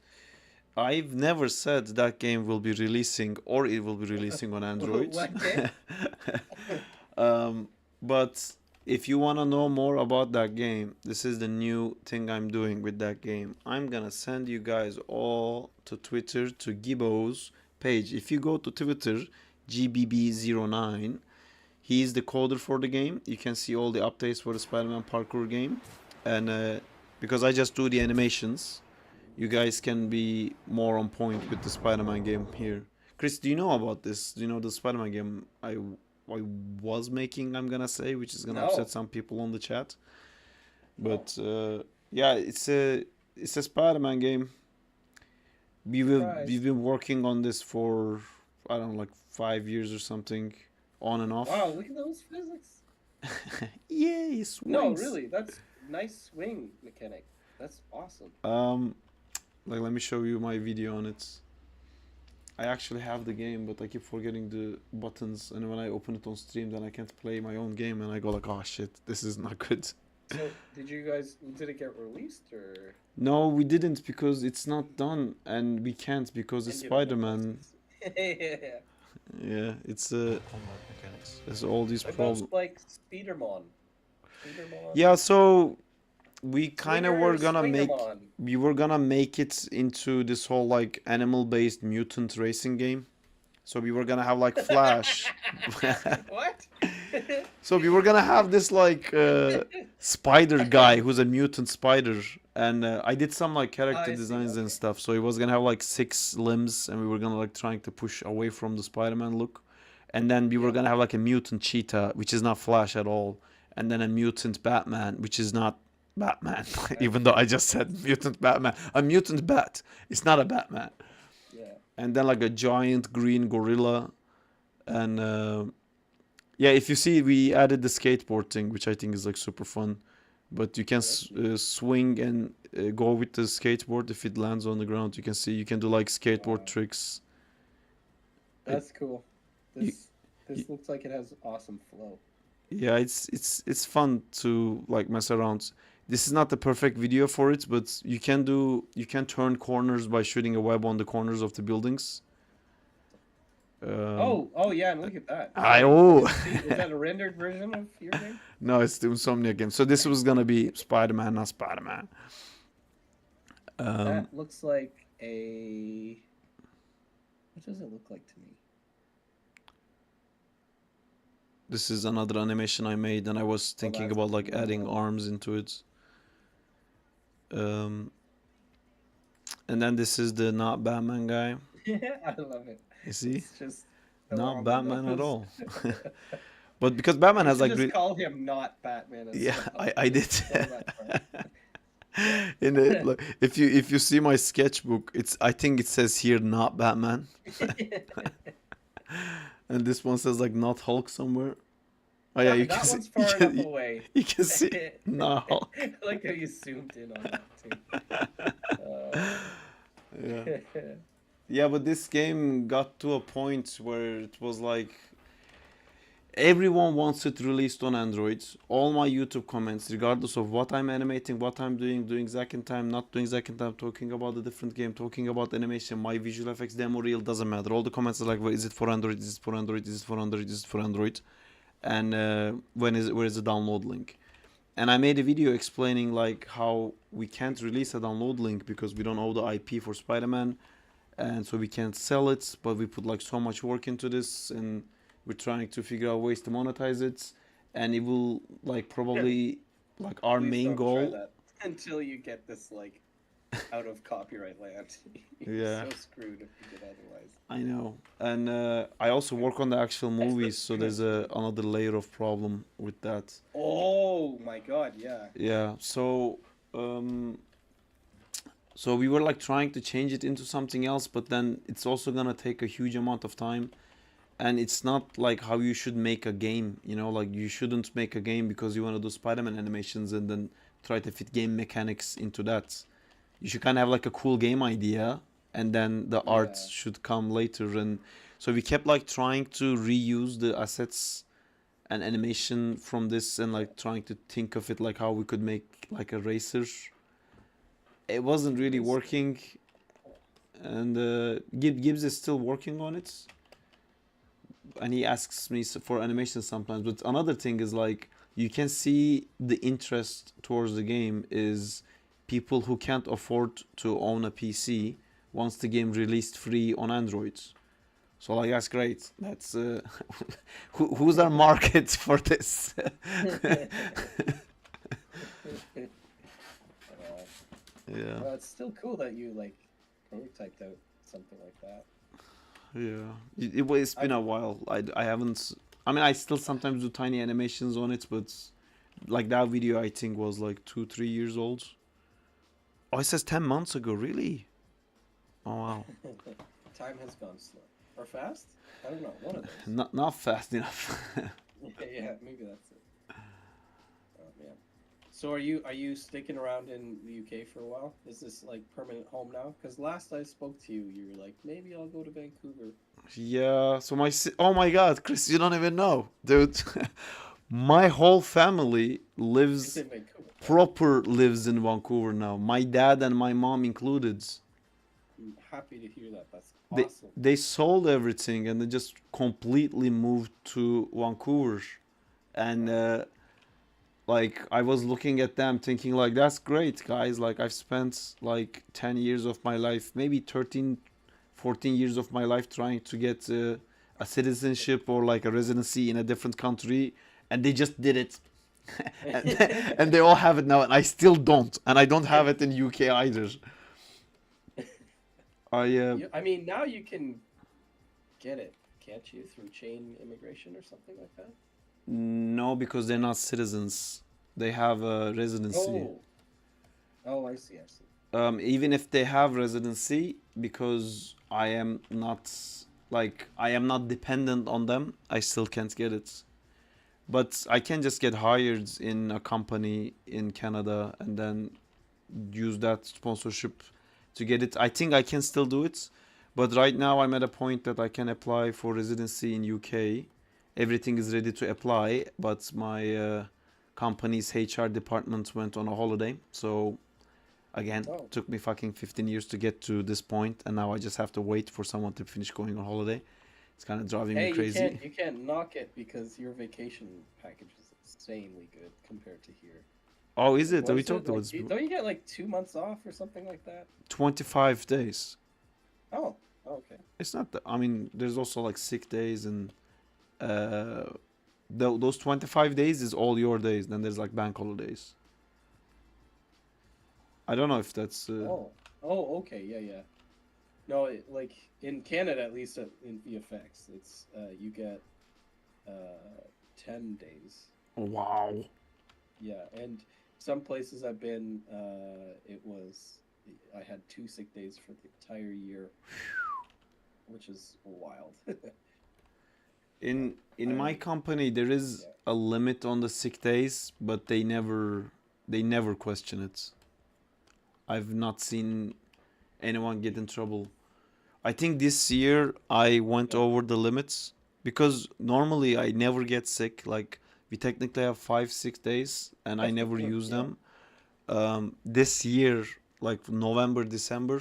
I've never said that game will be releasing or it will be releasing on Android. What game? But if you want to know more about that game, this is the new thing I'm doing with that game. I'm gonna send you guys all to Twitter to Gibbo's page. If you go to Twitter, GBB09, he is the coder for the game. You can see all the updates for the Spider-Man Parkour game. And because I just do the animations, you guys can be more on point with the Spider-Man game here. Chris, do you know about this? Do you know the Spider-Man game I was making, I'm gonna say, which is gonna upset some people on the chat. But yeah, it's a Spider-Man game. We've been working on this for I don't know, like 5 years or something, on and off. Wow, look at those physics. Yay, swings. No, really, that's nice swing mechanic. That's awesome. Like let me show you my video on it. I actually have the game, but I keep forgetting the buttons, and when I open it on stream, then I can't play my own game, and I go like, oh shit, this is not good. So, did it get released, or? No, we didn't, because it's not done, and we can't because it's Spider-Man. Yeah, it's there's all these problems. Like Spiderman. Yeah, so we kind of were Swingerman. gonna make it into this whole like animal-based mutant racing game. So we were gonna have like Flash. What? So we were gonna have this like spider guy who's a mutant spider, and I did some like character designs and stuff. So he was gonna have like 6 limbs, and we were gonna like trying to push away from the Spider-Man look, and then we were gonna have like a mutant cheetah, which is not Flash at all, and then a mutant Batman, which is not Batman, even though I just said mutant Batman. A mutant bat. It's not a Batman. Yeah. And then like a giant green gorilla, and yeah, if you see, we added the skateboard thing, which I think is like super fun. But you can swing and go with the skateboard. If it lands on the ground, you can see you can do like skateboard tricks. That's cool. This looks like it has awesome flow. Yeah, it's fun to like mess around. This is not the perfect video for it, but you can turn corners by shooting a web on the corners of the buildings. Oh yeah, and look at that. I Sick. oh Is that a rendered version of your game? no, it's the Insomnia game. So this was gonna be Spider-Man, not Spider-Man. That looks like a. What does it look like to me? This is another animation I made, and I was thinking that's about like cool. adding arms into it. And then this is the not Batman guy. I love it. You see, It's just not along Batman the at nose. all. But because Batman You has should like just call him not Batman. As yeah, well. I did. Love that part. In the like, if you see my sketchbook, I think it says here not Batman, and this one says like not Hulk somewhere. Oh yeah, you that can one's see, far enough away. you can see not Hulk. I like how you zoomed in on that too. Yeah. Yeah, but this game got to a point where it was like everyone wants it released on Android. All my YouTube comments, regardless of what I'm animating, what I'm doing second time, not doing second time, talking about a different game, talking about animation, my visual effects demo reel, doesn't matter. All the comments are like, well, is it for Android? Is it for Android? Is it for Android? Is it for Android? And where is the download link? And I made a video explaining like how we can't release a download link because we don't own the IP for Spider-Man, and so we can't sell it. But we put like so much work into this, and we're trying to figure out ways to monetize it, and it will like probably like our Please main don't try goal. that until you get this like out of copyright land. You're Yeah. so screwed if you did otherwise. I know, and I also work on the actual movies, so there's another layer of problem with that. Oh my god, yeah. Yeah, so we were like trying to change it into something else, but then it's also gonna take a huge amount of time, and it's not like how you should make a game, you know, like you shouldn't make a game because you want to do Spider-Man animations and then try to fit game mechanics into that. You should kind of have like a cool game idea, and then the art Yeah. should come later. And so we kept like trying to reuse the assets and animation from this, and like trying to think of it like how we could make like a racer. It wasn't really working, and Gibbs is still working on it, and he asks me for animation sometimes. But another thing is like you can see the interest towards the game is people who can't afford to own a PC once the game released free on Android. So like that's great. That's who's our market for this? Yeah. Well, it's still cool that you like prototyped out something like that. Yeah, it's been a while. I haven't. I mean, I still sometimes do tiny animations on it, but like that video, I think was like 2-3 years old. Oh, it says 10 months ago. Really? Oh wow. Time has gone slow or fast. I don't know. One of those. Not fast enough. Yeah, maybe that's it. Oh man. So are you sticking around in the UK for a while? Is this like permanent home now? Because last I spoke to you, you were like, maybe I'll go to Vancouver. Yeah. So oh my God, Chris, you don't even know, dude. My whole family It's lives in Vancouver. proper lives in Vancouver now. My dad and my mom included. I'm happy to hear that. That's They awesome. they sold everything and they just completely moved to Vancouver, and like I was looking at them thinking like that's great, guys. Like I've spent like 10 years of my life, maybe 13 14 years of my life trying to get a citizenship or like a residency in a different country, and they just did it. and, and they all have it now, and I still don't, and I don't have it in UK either. I mean, now you can get it, can't you, through chain immigration or something like that? No, because they're not citizens. They have a residency. Oh, I see. Even if they have residency, because I am not dependent on them, I still can't get it. But I can just get hired in a company in Canada and then use that sponsorship to get it. I think I can still do it, but right now I'm at a point that I can apply for residency in UK, everything is ready to apply, but my company's HR department went on a holiday. So again, Oh. took me fucking 15 years to get to this point, and now I just have to wait for someone to finish going on holiday. It's kind of driving me Hey, crazy. you can't knock it because your vacation package is insanely good compared to here. Oh, is Like, it? what We is talked it? about Like, this. don't you get like 2 months off or something like that? 25 days. Oh, okay. It's not that. I mean, there's also like sick days, and uh, those 25 days is all your days. Then there's like bank holidays. I don't know if that's. Oh, okay, yeah. No, like in Canada, at least in VFX, it's you get 10 days. Wow. Yeah, and some places I've been, I had 2 sick days for the entire year, which is wild. In my company, there is a limit on the sick days, but they never question it. I've not seen anyone get in trouble. I think this year I went over the limits because normally I never get sick. Like we technically have 5 6 days, and I never use them. This year, like November, December,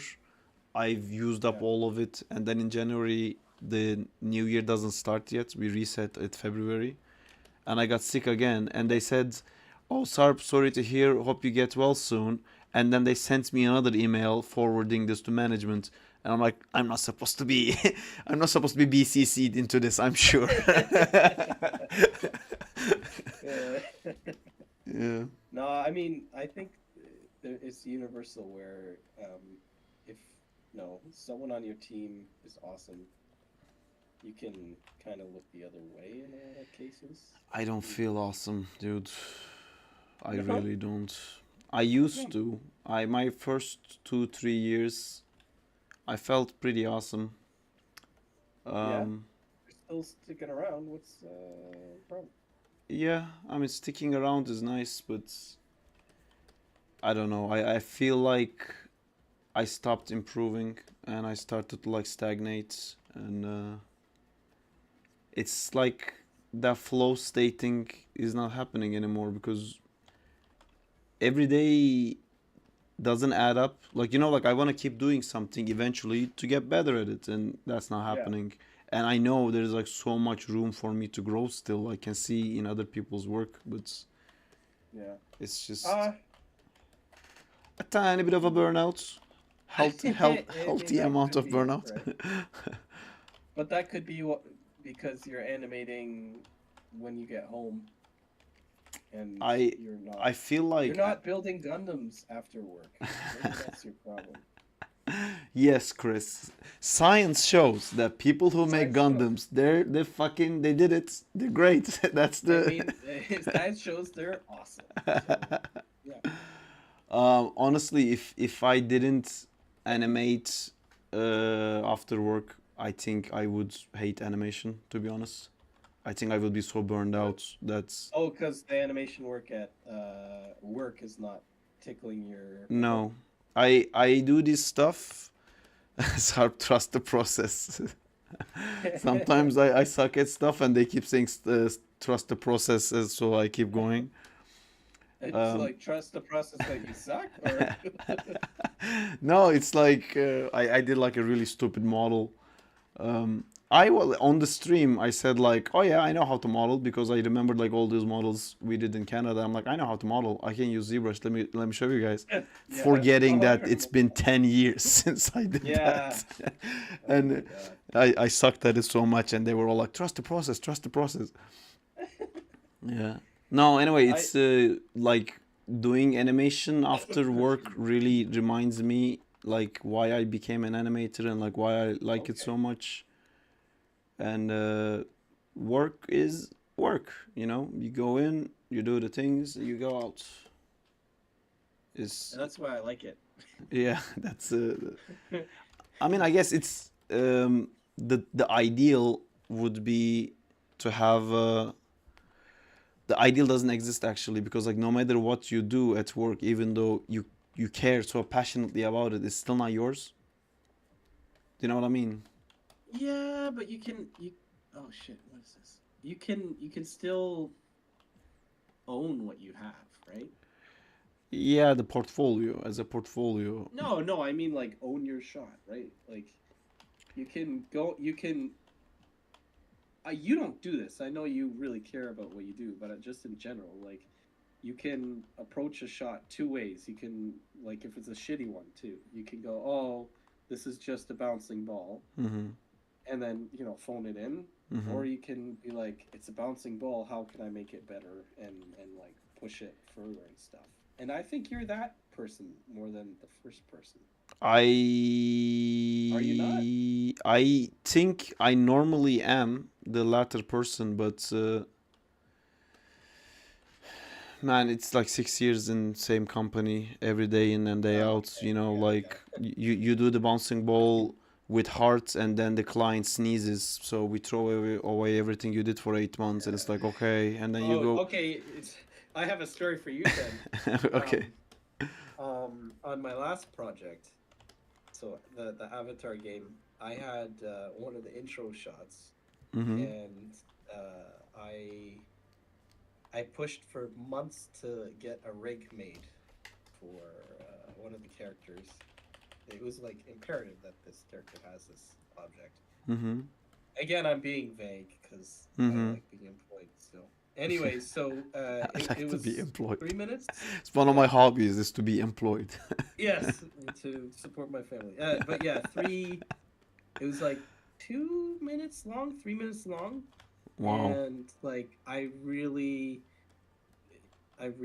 I've used up all of it, and then in January the new year doesn't start yet. We reset at February, and I got sick again. And they said, "Oh, Sarp, sorry to hear. Hope you get well soon." And then they sent me another email forwarding this to management, and I'm like, I'm not supposed to be, I'm not supposed to be BCC'd into this. I'm sure. Yeah. No, I mean, I think it's universal where if someone on your team is awesome, you can kind of look the other way in a lot of cases. I don't feel awesome, dude. I No? really don't. I used to. My first 2 3 years, I felt pretty awesome. You're still sticking around. What's the problem? Yeah, I mean, sticking around is nice, but I don't know. I feel like I stopped improving and I started to like stagnate, and it's like that flow stating is not happening anymore because every day doesn't add up. Like, like I want to keep doing something eventually to get better at it, and that's not happening. And I know there's like so much room for me to grow still. I can see in other people's work, but it's just a tiny bit of a burnout. Healthy amount of burnout. Right? But that could be because you're animating when you get home, and you're not. I feel like you're not building Gundams after work. Maybe that's your problem. Yes, Chris. Science shows that people who make Gundams, they did it. They're great. That's the. I mean, science shows they're awesome. So, yeah. Honestly, if I didn't animate after work, I think I would hate animation. To be honest, I think I would be so burned out. That's. Oh, because the animation work at work is not tickling your. No. I do this stuff. So trust the process. Sometimes I suck at stuff and they keep saying trust the process, so I keep going. It's like trust the process that you suck, or no, it's like I did like a really stupid model. On the stream I said like, oh yeah, I know how to model because I remembered like all those models we did in Canada. I'm like, I know how to model. I can use ZBrush. Let me show you guys. Forgetting that it's been 10 years since I did that. And I sucked at it so much, and they were all like, trust the process, trust the process. Yeah. No, anyway, it's like doing animation after work really reminds me like why I became an animator and like why I like it so much. And work is work, you go in, you do the things, you go out. That's why I like it. Yeah, that's I mean, I guess it's the ideal would be to have the ideal doesn't exist actually, because like no matter what you do at work, even though you care so passionately about it, it's still not yours. Do you know what I mean? Yeah, but you. Oh shit! What is this? you can still own what you have, right? Yeah, the portfolio as a portfolio. No, I mean like own your shot, right? Like you can you don't do this. I know you really care about what you do, but just in general, like you can approach a shot two ways. You can like if it's a shitty one too. You can go, "Oh, this is just a bouncing ball." Mm-hmm. And then, phone it in, Mm-hmm. or you can be like, "It's a bouncing ball. How can I make it better and like push it further and stuff?" And I think you're that person more than the first person. Are you not? I think I normally am the latter person, but man, it's like 6 years in same company, every day in and day Oh, out. okay. Yeah, Like you do the bouncing ball with heart, and then the client sneezes, so we throw away everything you did for 8 months, and it's yeah. like okay, and then you Oh, go, okay. I have a story for you then. okay. Um, on my last project, so the Avatar game, I had one of the intro shots, Mm-hmm. and I pushed for months to get a rig made for one of the characters. It was like imperative that this character has this object. Mm-hmm. Again, I'm being vague because I Mm-hmm. like being employed still. Anyway, so I it like to be was employed. 3 minutes. It's one of my Yeah. hobbies is to be employed. Yes, to support my family. But yeah, three. It was like 2 minutes long, 3 minutes long, Wow. and like I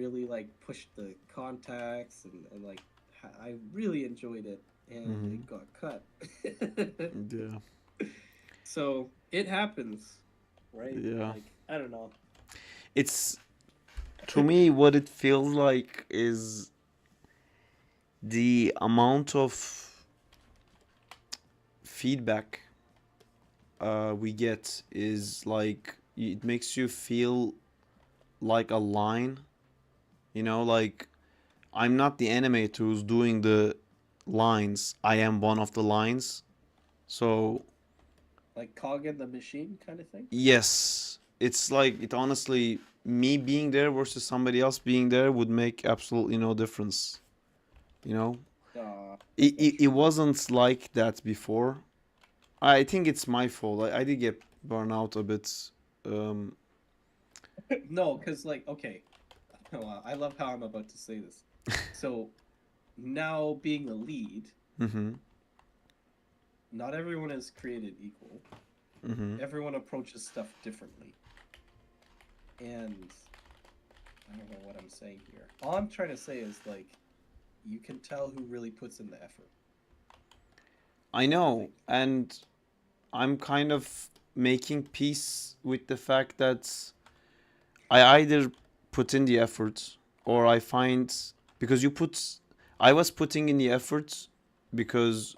really like pushed the contacts and like I really enjoyed it, and Mm-hmm. it got cut. Yeah. So it happens, right? Yeah. Like I don't know. It's to me what it feels like is the amount of feedback we get is like it makes you feel like a line, like I'm not the animator who's doing the lines, I am one of the lines. So Like cog in the machine kind of thing. yes, it's like it honestly, me being there versus somebody else being there would make absolutely no difference, you know That's it, not it, it true. wasn't like that before. I think it's my fault. I did get burned out a bit. um No, because like okay, well, I love how I'm about to say this. So now being a lead, mhm. not everyone is created equal. Mhm. Everyone approaches stuff differently, and I don't know what I'm saying here. All I'm trying to say is like you can tell who really puts in the effort. I I know, think. and I'm kind of making peace with the fact that I either put in the effort or I find, because I was putting in the effort because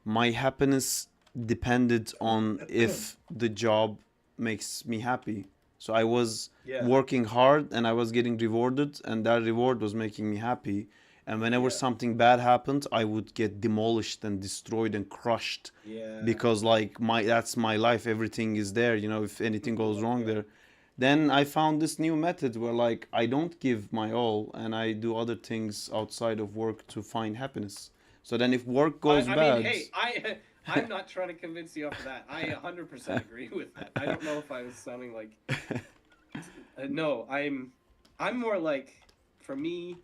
my happiness depended on if the job makes me happy. So I was Yeah, working hard and I was getting rewarded, and that reward was making me happy. And whenever yeah, something bad happened, I would get demolished and destroyed and crushed yeah. because like my that's my life. Everything is there, if anything goes wrong Yeah. there. Then I found this new method where like I don't give my all and I do other things outside of work to find happiness. So then if work I, goes I mean, bad, hey, I'm not trying to convince you off of that. I 100% agree with that. I don't know if I was sounding like no, I'm more like for me,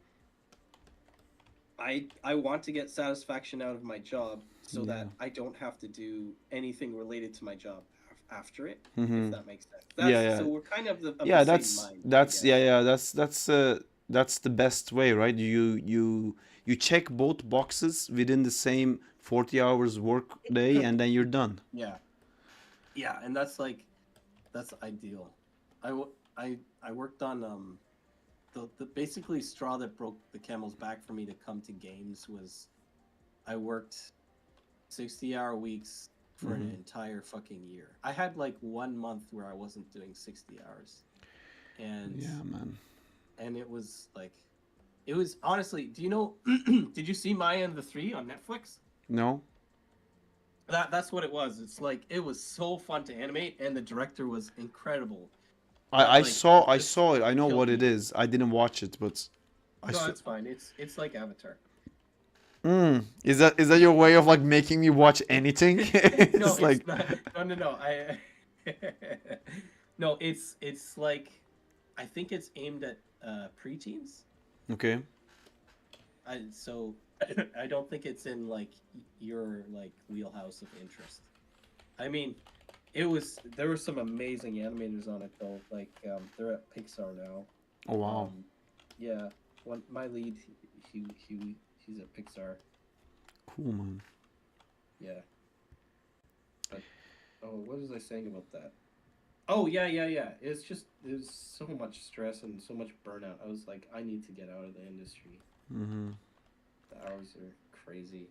I want to get satisfaction out of my job so yeah. that I don't have to do anything related to my job after it, if Mm-hmm. that makes sense. Yeah, That's yeah. so we're kind of of the Yeah, same that's mind, I that's yeah, guess. yeah, that's the best way, right? You check both boxes within the same 40 hours work day, and then you're done. Yeah. Yeah, and that's like that's ideal. I worked on the basically straw that broke the camel's back for me to come to games was I worked 60-hour weeks for an Hmm. entire fucking year. I had like 1 month where I wasn't doing 60 hours. And Yeah, man. it was like it was honestly, do you know did you see Maya and the 3 on Netflix? No? That's what it was. It's like it was so fun to animate, and the director was incredible. I But I like, saw I just saw it. I know killed what it me. is. I didn't watch it, but I No, saw. it's fine. It's like Avatar. Is that your way of like making me watch anything? No, It's it's like not. No. No, it's like, I think it's aimed at preteens. okay. So I don't think it's in like your like wheelhouse of interest. I mean, there were some amazing animators on it though. Like they're at Pixar now. Oh wow. Yeah, my lead, he's at Pixar. Cool, man. Yeah. But, oh, what was I saying about that? Oh yeah. There's so much stress and so much burnout. I was like, I need to get out of the industry. Mm-hmm. The hours are crazy.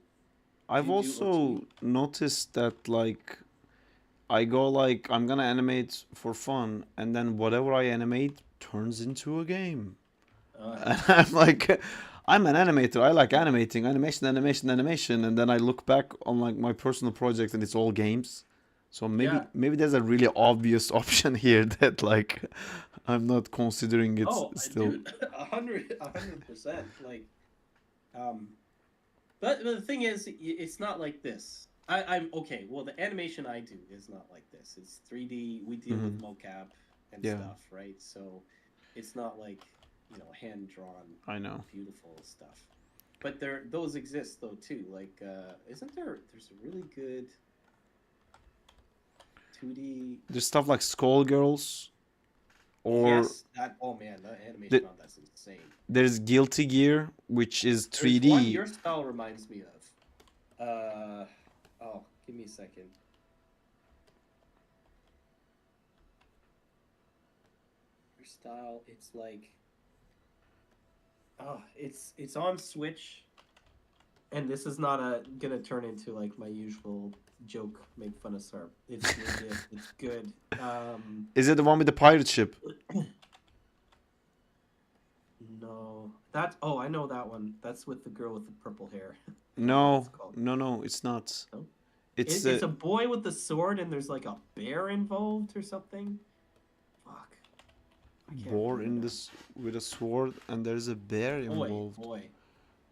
I've Do you do also OT? noticed that like I go like I'm gonna animate for fun, and then whatever I animate turns into a game. And I'm like, I'm an animator. I like animating, animation, and then I look back on like my personal project, and it's all games. So maybe Yeah. maybe there's a really obvious option here that like I'm not considering it Oh, still. dude, 100%. Like, um, but the thing is, it's not like this. I'm okay. Well, the animation I do is not like this. It's 3D. We deal with Hmm. mocap and Yeah, stuff, right? So, it's not like, hand drawn, I know. beautiful stuff. But those exist though too. Like, isn't there? There's a really good 2D. There's stuff like Skullgirls, or Yes, that. Oh man, the the, animation on that's insane. there's Guilty Gear, which is There's one 3D. your style reminds me of. Oh, give me a second. Your style, it's like, oh, it's on Switch, and this is not gonna turn into like my usual joke, make fun of Sarp. It's legit. It's good. Is it the one with the pirate ship? No, that. Oh, I know that one. That's with the girl with the purple hair. I forget what No, it's called. no, it's not. No? It's It's a boy with a sword, and there's like a bear involved or something. Fuck. I can't boar remember in now. this with a sword, and there's a bear involved. Boy.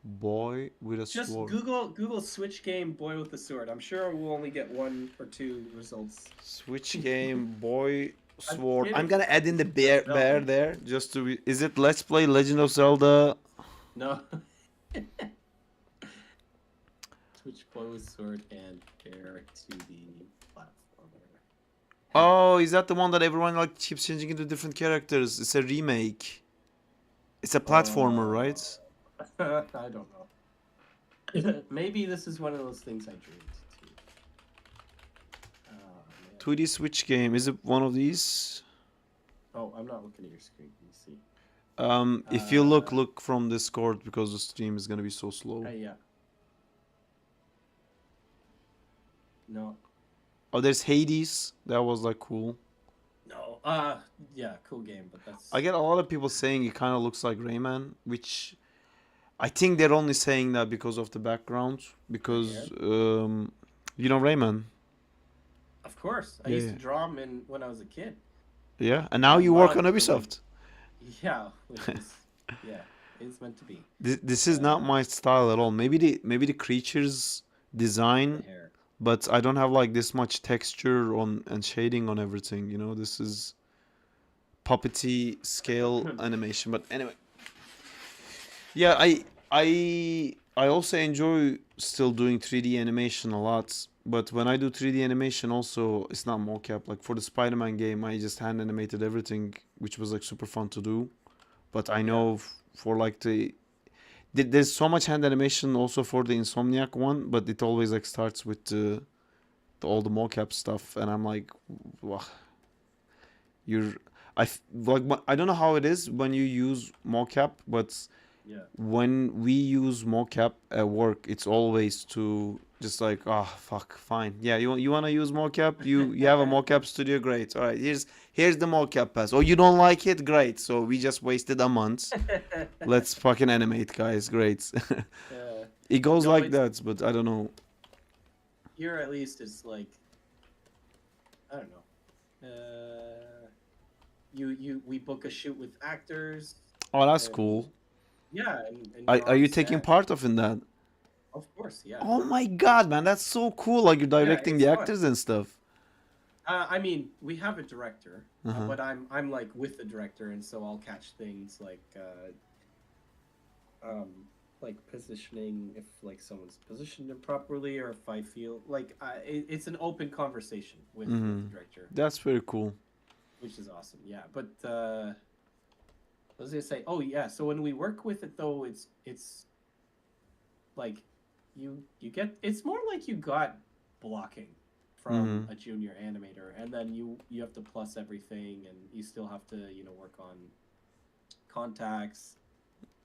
Boy with a Just sword. Google Switch game boy with the sword. I'm sure we'll only get one or two results. Switch game, boy, I sword. did I'm it. gonna add in the That's bear Zelda. there just to be. Is it Let's Play Legend of Zelda? No. Switch boy with sword and bear to the platformer. Oh, is that the one that everyone like keeps changing into different characters? It's a remake. It's a platformer, right? I don't know. Maybe this is one of those things I dreamed too. Oh, man. 2D Switch game. Is it one of these? Oh, I'm not looking at your screen. Can you see? If you look from Discord because the stream is gonna be so slow. Yeah. No. Oh, there's Hades. That was like cool. No. Yeah, cool game, but that's. I get a lot of people saying it kind of looks like Rayman, which I think they're only saying that because of the background. Because you know Rayman. Of course, I Yeah, used yeah. to draw them when I was a kid. Yeah, and now you work on Mods for, like, Ubisoft. Yeah, which is yeah, it's meant to be. This is not my style at all. Maybe the creatures The design, hair. but I don't have like this much texture on and shading on everything. You know, this is puppety scale animation. But anyway, yeah, I also enjoy still doing 3D animation a lot. But when I do 3D animation, also it's not mocap. Like for the Spider-Man game, I just hand animated everything, which was like super fun to do. But I know for like there's so much hand animation also for the Insomniac one, but it always like starts with all the mocap stuff, and I'm like, wow, you're I don't know how it is when you use mocap, but Yeah. when we use mocap at work, it's always to just like, oh fuck, fine, yeah, you want to use mocap, you have a mocap studio, great, all right, here's the mocap pass. Oh, you don't like it, great, so we just wasted a month. Let's fucking animate, guys, great. Yeah. It goes No, like it's that, but I don't know. here at least is like, I don't know. We book a shoot with actors. Oh, that's And cool. yeah, and Are you're are on you taking set. part of in that? Of course, yeah. Oh my god, man, that's so cool. Like you're Yeah, directing it's the fun. actors and stuff. I mean, we have a director, Uh-huh. but I'm like with the director, and so I'll catch things like positioning, if like someone's positioned improperly, or if I feel like it's an open conversation with the director, That's very cool. which is awesome. Yeah, but I was gonna say, oh yeah, so when we work with it though, it's like you get, it's more like you got blocking from a junior animator, and then you have to plus everything, and you still have to work on contacts,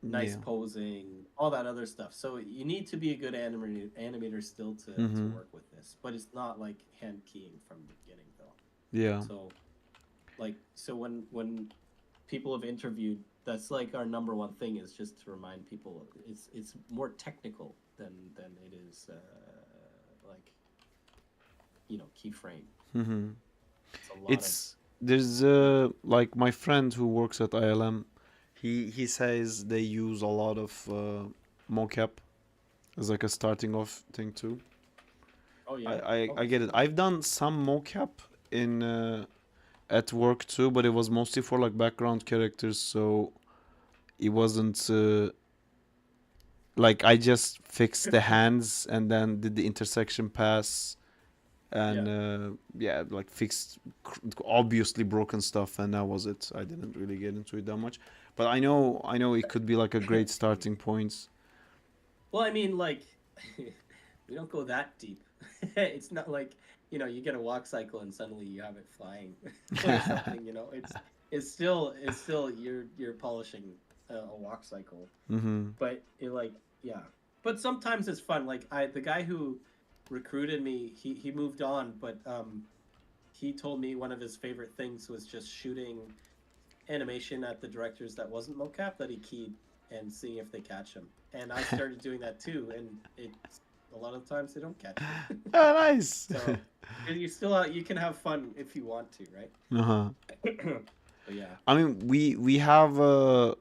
nice Yeah. posing, all that other stuff. So you need to be a good animator still to work with this, but it's not like hand keying from the beginning though. Yeah. So when people have interviewed, that's like our number one thing, is just to remind people it's more technical than it is like keyframe. Mm-hmm. It's a lot It's there's like my friend who works at ILM. He says they use a lot of mocap as like a starting off thing too. oh yeah. I get it. I've done some mocap in at work too, but it was mostly for like background characters, so it wasn't like I just fixed the hands and then did the intersection pass and yeah, like fixed obviously broken stuff, and that was it. I didn't really get into it that much, but I know it could be like a great starting point. Well, I mean, like, we don't go that deep. It's not like, you get a walk cycle and suddenly you have it flying or something. It's still you're polishing a walk cycle. Mm-hmm. But yeah. But sometimes it's fun. Like the guy who recruited me, he moved on, but he told me one of his favorite things was just shooting animation at the directors that wasn't mocap, that he keyed, and seeing if they catch him. And I started doing that too, and it's a lot of times they don't catch him. Oh, nice. So you can have fun if you want to, right? Uh-huh. But yeah. I mean, we have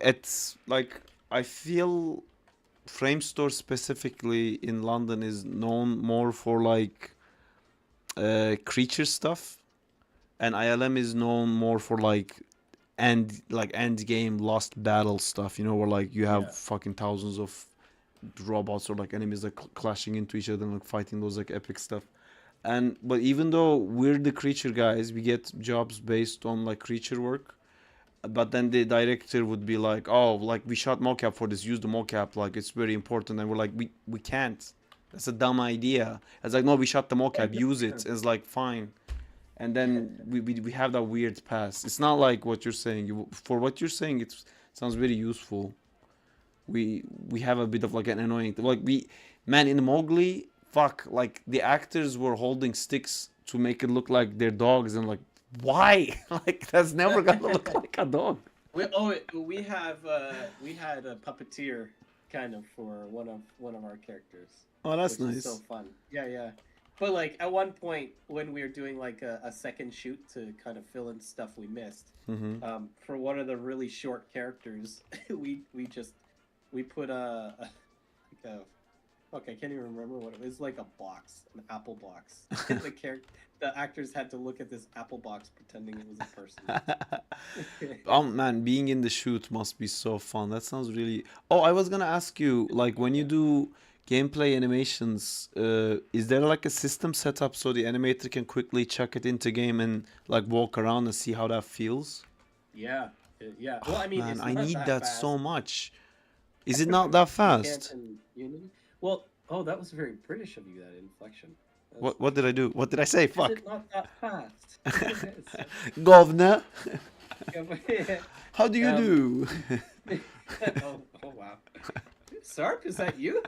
it's like I feel Frame Store specifically in London is known more for like creature stuff, and ILM is known more for like end game lost battle stuff. Where like you have fucking thousands of robots or like enemies like clashing into each other and like fighting those like epic stuff. But even though we're the creature guys, we get jobs based on like creature work. But then the director would be like, "Oh, like we shot mocap for this. Use the mocap. Like it's very important." And we're like, "We can't. That's a dumb idea." It's like, "No, we shot the mocap. Use it." It's like, fine. And then we have that weird pass. It's not like what you're saying. For what you're saying, it sounds very useful. We have a bit of like an annoying like man, in Mowgli, fuck, like the actors were holding sticks to make it look like they're dogs, and like, why? Like that's never gonna look like a dog. We had a puppeteer kind of for one of our characters. Oh, that's which nice. is so fun. Yeah. But like at one point when we were doing like a second shoot to kind of fill in stuff we missed, for one of the really short characters, we put fuck, I can't even remember what it was. Like a box, an apple box. The actors had to look at this apple box pretending it was a person. Oh man, being in the shoot must be so fun. That sounds really. Oh, I was gonna ask you, like when you do gameplay animations, is there like a system set up so the animator can quickly chuck it into game and like walk around and see how that feels? Yeah. Well, I mean, Man, it's I not need that that fast. so much. Is it not that You can't fast? in Unity? Well, that was very British of you, that inflection. What did I do? What did I say? Is Fuck. it not that fast? Governor, Yeah. how do you do? Oh wow. Sarp, is that you?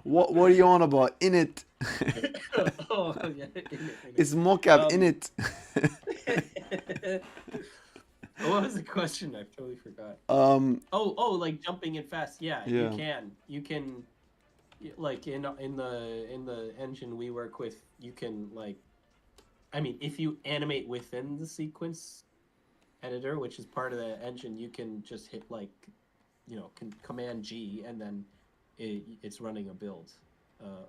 What are you on about? In it. Oh yeah. It's mocap in it. What was the question? I totally forgot. Oh, like jumping in fast. Yeah, Yeah. you can. like in the engine we work with, you can like, I mean, if you animate within the sequence editor, which is part of the engine, you can just hit like, Command G, and then it's running a build.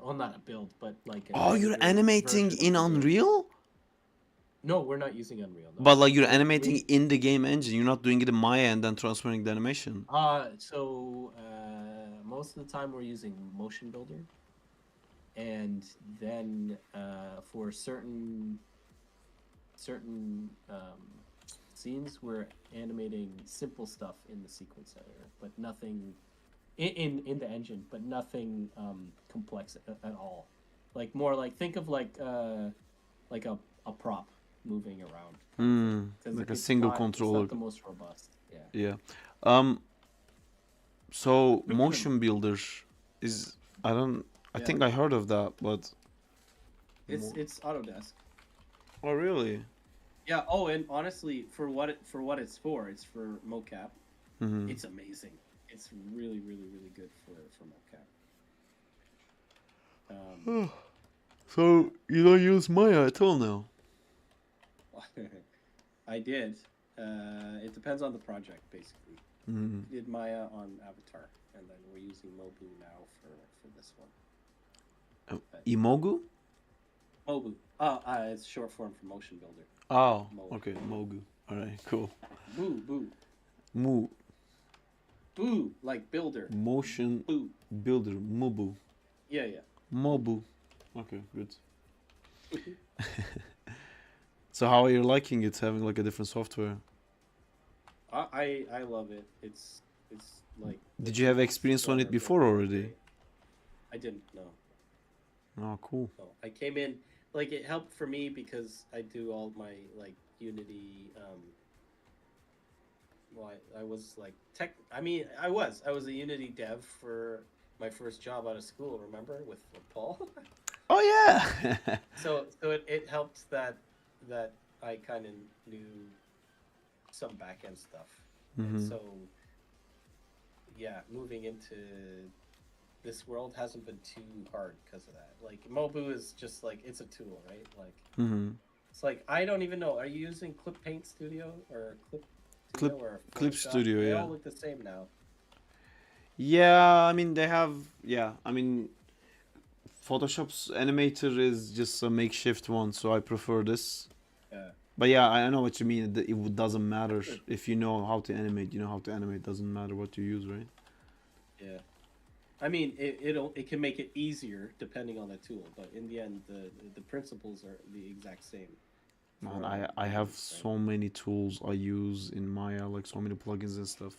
Well, not a build, but like an Oh, you're editor animating version in of the game. Unreal? No, we're not using Unreal. No. But like you're We- animating we- in the game engine. You're not doing it in Maya and then transferring the animation. Most of the time we're using Motion Builder, and then for certain scenes we're animating simple stuff in the sequence editor, but nothing in the engine, but nothing complex at all. Like more like, think of like a prop moving around. Like a It's single not controller. the most robust. Yeah. Yeah. So motion builder is, I don't, I Yeah. think I heard of that, but It's Autodesk. oh really? Yeah. Oh, and honestly, for what it's for mocap. Mhm. It's amazing. It's really, really, really good for mocap. So you don't use Maya at all now? I did. It depends on the project, basically. Mhm. Did Maya on Avatar, and then we're using Mobu now for this one. Imogu? Mobu. It's short form for Motion Builder. Oh, Mogu. okay, Mogu. All right, cool. Boo. Boo, like builder. Motion Boo. builder, Mubu. Yeah. Mobu. Okay, good. So how are you liking it, having like a different software? I love it. It's like. Did you have experience on it before already? I didn't know. Oh, cool. So I came in, like, it helped for me because I do all my like Unity. Well, I was like I was a Unity dev for my first job out of school. Remember with Paul? Oh yeah. So it helped that I kind of knew some back end stuff. And Mhm. so yeah, moving into this world hasn't been too hard because of that. Like Mobu is just like, it's a tool, right? Like Mhm. it's like, I don't even know. Are you using Paint Studio or Clip- or Clipstudio, They yeah. all look the same now. Yeah, I mean they have. Yeah, I mean Photoshop's animator is just a makeshift one, so I prefer this. Yeah. But yeah, I know what you mean. It doesn't matter if you know how to animate. You know how to animate. Doesn't matter what you use, right? Yeah. I mean, it can make it easier depending on the tool, but in the end, the principles are the exact same. Man, for I have games, right? so many tools I use in Maya, like so many plugins and stuff.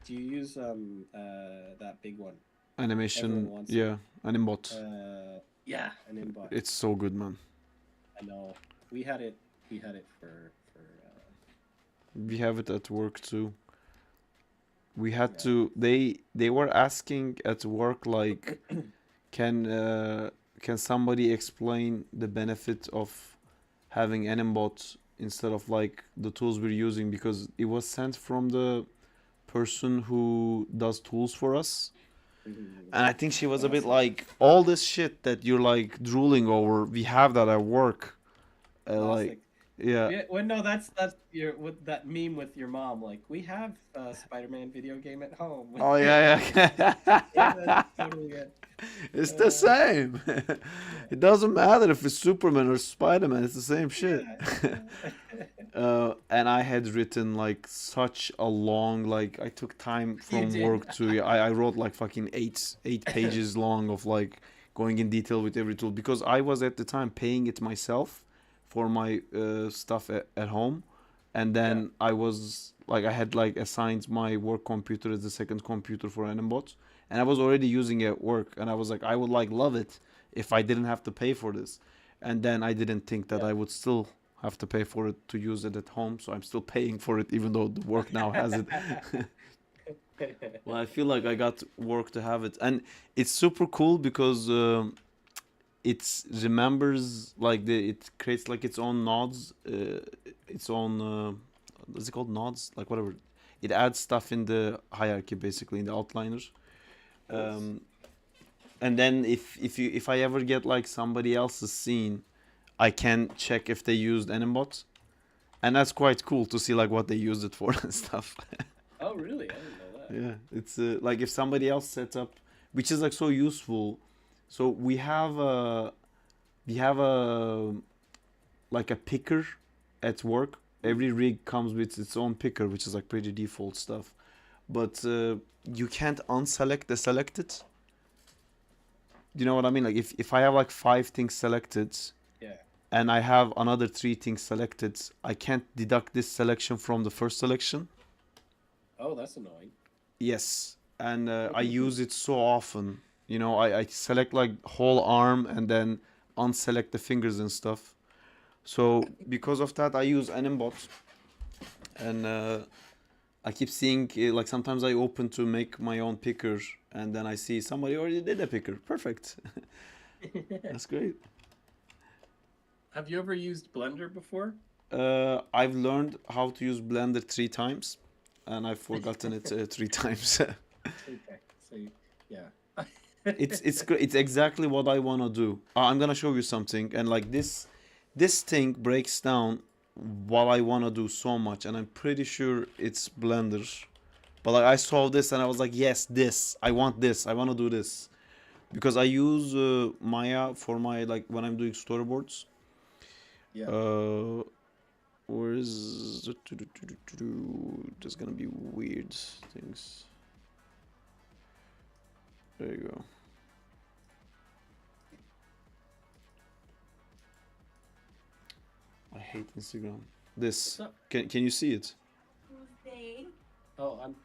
Do you use that big one? Animation, Everyone wants it. yeah, Animbot. Yeah, an inbot. It's so good, man. I know. We had it for We have it at work too. We had Yeah. to. They were asking at work like, can somebody explain the benefit of having Animbot instead of like the tools we're using, because it was sent from the person who does tools for us. And I think she was a bit like, all this shit that you're like drooling over, we have that at work. Like, yeah. Yeah, well, no, that's your with that meme with your mom. Like, we have a Spider-Man video game at home. Oh yeah, yeah. Yeah, that's totally it. It's the same. It doesn't matter if it's Superman or Spider-Man. It's the same shit. And I had written like such a long, like I took time from did. work to I wrote like fucking eight pages long of like going in detail with every tool, because I was at the time paying it myself for my stuff at home, and then I was like, I had like assigned my work computer as the second computer for Animbot, and I was already using it at work, and I was like, I would like love it if I didn't have to pay for this. And then I didn't think that I would still have to pay for it to use it at home, so I'm still paying for it even though the work now has it. Well, I feel like I got work to have it, and it's super cool because it remembers like it creates like its own nodes, its own what's it called, nodes, like whatever. It adds stuff in the hierarchy, basically in the outliner. and then if I ever get like somebody else's scene, I can check if they used Animbot, and that's quite cool to see like what they used it for and stuff. Oh, really? I didn't know that. Yeah, it's like if somebody else sets up, which is like so useful. So we have a like a picker at work. Every rig comes with its own picker, which is like pretty default stuff. But you can't unselect the selected. You know what I mean? Like if I have like 5 things selected Yeah. and I have another 3 things selected, I can't deduct this selection from the first selection. Oh, that's annoying. Yes, and I use it so often. You know, I select like whole arm and then unselect the fingers and stuff. So because of that, I use Animbot, and I keep seeing like sometimes I open to make my own picker, and then I see somebody already did a picker. Perfect. That's great. Have you ever used Blender before? I've learned how to use Blender 3 times, and I've forgotten it 3 times. Okay, so yeah. It's exactly what I wanna do. I'm gonna show you something, and like this thing breaks down what I wanna do so much, and I'm pretty sure it's Blender. But like I saw this and I was like, yes, this. I want this. I wanna do this because I use Maya for my like when I'm doing storyboards. Yeah. Where is there's gonna be weird things. There you go. I hate Instagram. This What's up? can you see it? Oh, I'm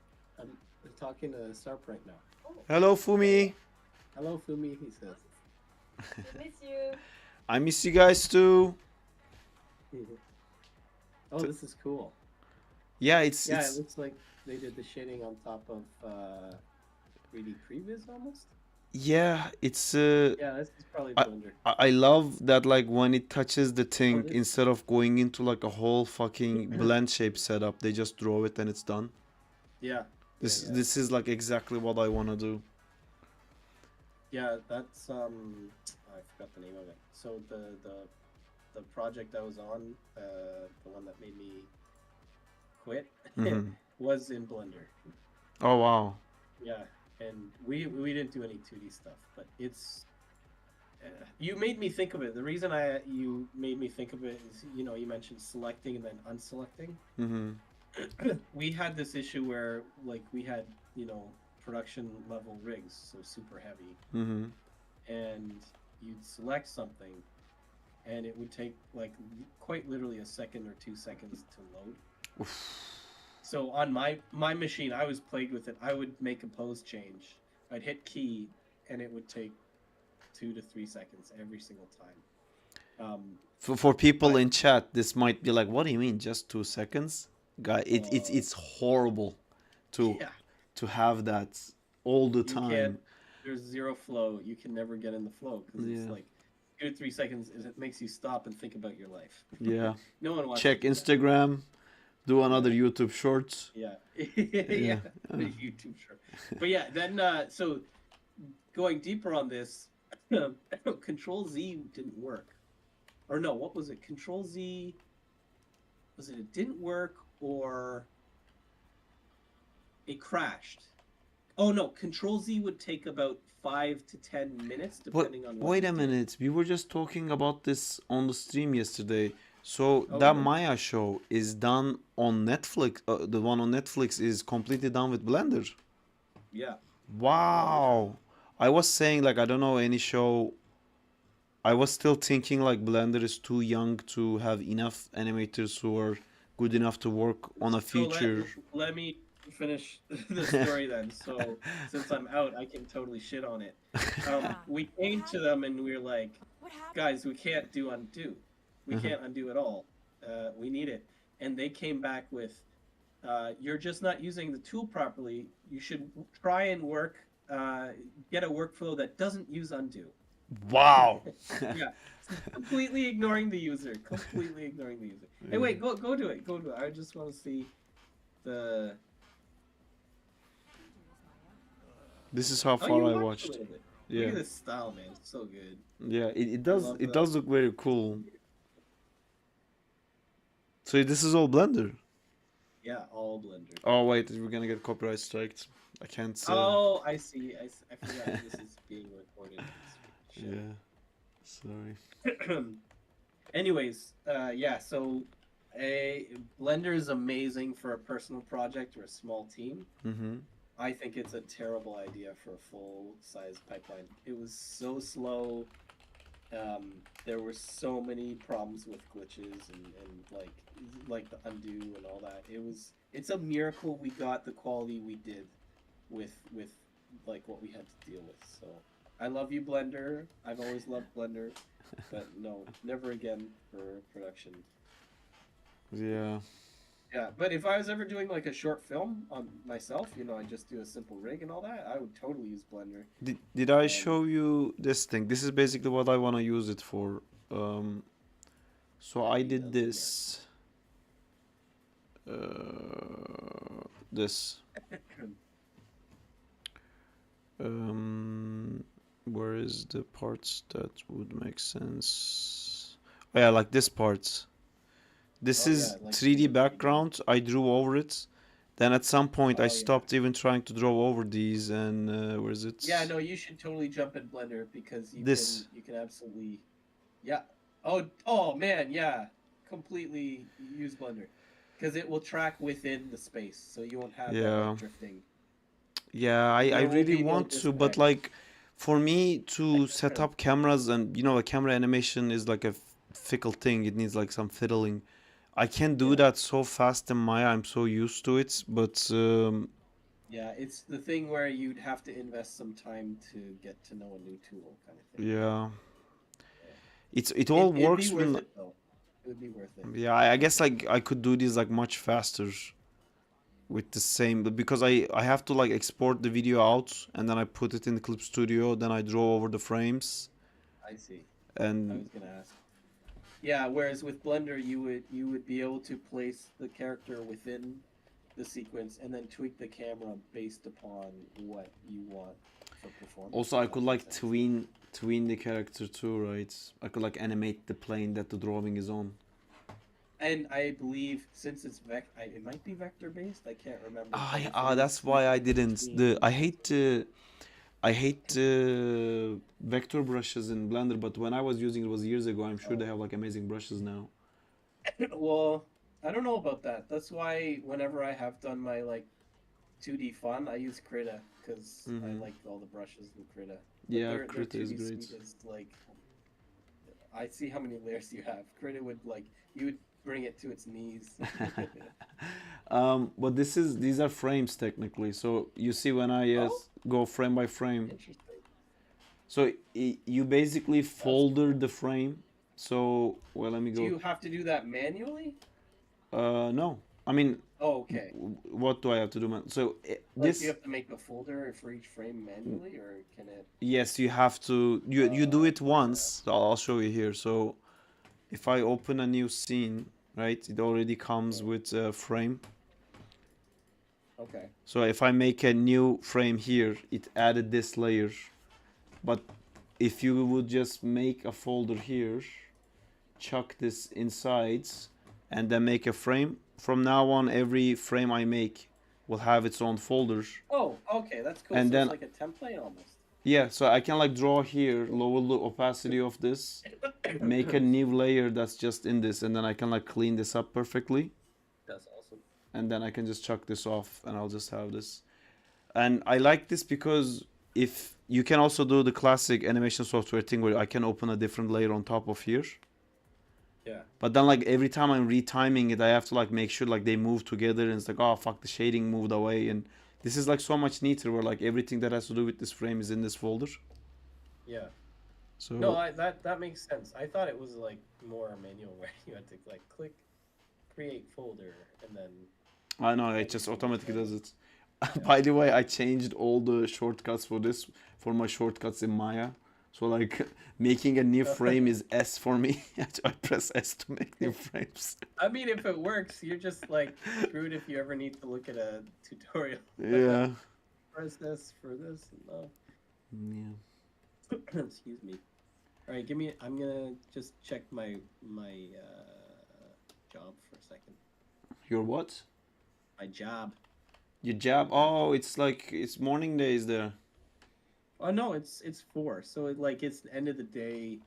talking to Sarp right now. Hello, Fumi. Hello, Fumi. He says. Miss you. I miss you guys too. Oh, this is cool. Yeah, Yeah, it it's looks like they did the shading on top of 3D previs almost. yeah, it's Yeah, this is probably I, Blender. I love that like when it touches the thing, this- instead of going into like a whole fucking blend shape setup, they just draw it and it's done. Yeah. Yeah. This is like exactly what I want to do. Yeah, that's I forgot the name of it. So the project I was on, the one that made me quit, Mhm. was in Blender. Oh wow. Yeah, and we didn't do any 2D stuff, but it's you made me think of it. The reason you made me think of it is, you know, you mentioned selecting and then unselecting. Mhm. We had this issue where like we had, you know, production level rigs, so super heavy, Mhm. and you'd select something and it would take like quite literally a second or 2 seconds to load. So on my machine, I was plagued with it. I would make a pose change, I'd hit key, and it would take 2 to 3 seconds every single time. For people But- in chat, this might be like, what do you mean, just 2 seconds? Guy, it's horrible to Yeah. to have that all the You time. can't. There's zero flow. You can never get in the flow because Yeah. it's like 2 to 3 seconds. It makes you stop and think about your life. Yeah. No one wants Check to do that. Instagram, do another YouTube shorts. Yeah. Yeah. YouTube short. But yeah, then so going deeper on this, Control Z didn't work. Or no, what was it? Control Z, was it didn't work or it crashed? Oh no, Control Z would take about 5 to 10 minutes depending on what Wait you a did. minute, we were just talking about this on the stream yesterday. So Oh, that really? Maya show is done on Netflix. The one on Netflix is completely done with Blender. Yeah. Wow. I was saying like I don't know any show. I was still thinking like Blender is too young to have enough animators who are good enough to work on a So feature. let me finish the story then. So since I'm out, I can totally shit on it. We came to them and we were like, guys, we can't do undo. We can't undo at all. We need it. And they came back with, you're just not using the tool properly. You should try and get a workflow that doesn't use undo. Wow. Yeah, completely ignoring the user. Completely ignoring the user. Hey, wait, go to it. Go to it. I just want to see the. This is how Oh, far you I watched a watched. little bit. Yeah. Look at this style, man. It's so good. Yeah, it I does love it the- does look very cool. So this is all Blender. Yeah, all Blender. Oh wait, we're gonna get copyright striked. I can't say. Oh, I see. I forgot this is being recorded. Shit. Yeah. Sorry. Anyways, yeah. So, Blender is amazing for a personal project or a small team. Mm-hmm. I think it's a terrible idea for a full-size pipeline. It was so slow. There were so many problems with glitches and like the undo and all that. It's a miracle we got the quality we did with like what we had to deal with. So I love you, Blender. I've always loved Blender, but no, never again for production. Yeah. Yeah, but if I was ever doing like a short film on myself, I just do a simple rig and all that, I would totally use Blender. Did I show you this thing? This is basically what I want to use it for. So I did this. This. Where is the parts that would make sense? Oh yeah, like this part. This Oh, is yeah, like 3D 3D. background. I drew over it. Then at some point Oh, I yeah. stopped even trying to draw over these, and where is it? Yeah, no, you should totally jump in Blender because you can absolutely, yeah. Oh man, yeah, completely use Blender because it will track within the space, so you won't have that Yeah. like, drifting. Yeah, I There will really be no want to, but disconnect. like for me to set up cameras and a camera animation is like a fickle thing. It needs like some fiddling. I can't do Yeah. that so fast in Maya. I'm so used to it, but Yeah, it's the thing where you'd have to invest some time to get to know a new tool, kind of thing. yeah, it all It'd works be worth when it though. It would be worth it. yeah. I guess like I could do this like much faster with the same, but because I have to like export the video out and then I put it in the Clipstudio, then I draw over the frames I see. I and was gonna ask. Yeah, whereas with Blender, you would be able to place the character within the sequence and then tweak the camera based upon what you want for performance. also I if could that like makes sense. tween the character too, right? I could like animate the plane that the drawing is on. And I believe since it's it might be vector based. I can't remember. Ah, but yeah, if it is that's why I didn't. between- I hate vector brushes in Blender, but when I was using it was years ago. I'm sure they have like amazing brushes now. Well, I don't know about that. That's why whenever I have done my like 2D fun, I use Krita because I Mhm. like all the brushes in Krita. Yeah, their Krita is 2D great. suite is like, I see how many layers you have. Krita would you would bring it to its knees. But these are frames technically. So you see when I go frame by frame. Interesting. So you basically folder the frame. So well, let me Do you go. have to do that manually? No. I mean, Oh, okay. what do I have to do, man? So Like this. you have to make a folder for each frame manually, or can it? Yes, you have to. You do it once. So I'll show you here. So if I open a new scene, right, it already comes with a frame. Okay. So if I make a new frame here, it added this layer. But if you would just make a folder here, chuck this inside, and then make a frame, from now on, every frame I make will have its own folder. Oh, okay, that's cool. And So then- it's like a template almost. Yeah, so I can like draw here, lower the opacity of this, make a new layer that's just in this, and then I can like clean this up perfectly, That's awesome. and then I can just chuck this off, and I'll just have this. And I like this because if you can also do the classic animation software thing where I can open a different layer on top of here. Yeah. But then like every time I'm retiming it, I have to like make sure like they move together, and it's like, oh fuck, the shading moved away, and this is like so much neater where like everything that has to do with this frame is in this folder. Yeah. So No, that makes sense. I thought it was like more manual where you had to like click, create folder, and then. I know it just automatically does it. By the way, I changed all the shortcuts for my shortcuts in Maya. So like making a new frame is S for me. I press S to make new frames. I mean, if it works, you're just like screwed if you ever need to look at a tutorial. Yeah. Press this for this. No. Yeah. Excuse me. All right, give me. I'm gonna just check my job for a second. Your what? My job. Your job? Oh, it's like it's morning days there. Oh no, it's 4. So it's the end of the day,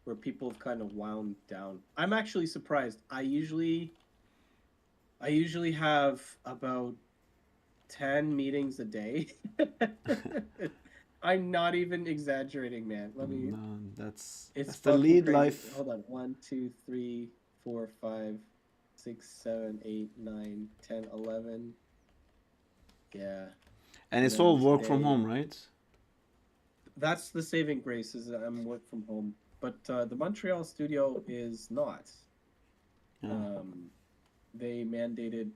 where people have kind of wound down. I'm actually surprised. I usually have about 10 meetings a day. I'm not even exaggerating, man. Let me. Man, It's that's the fucking lead crazy. life. Hold on. 1, 2, 3, 4, 5, 6, 7, 8, 9, 10, 11. Yeah. And And it's then all work from today, home, right? that's the saving grace is that I'm work from home. But the Montreal studio is not. Yeah. They mandated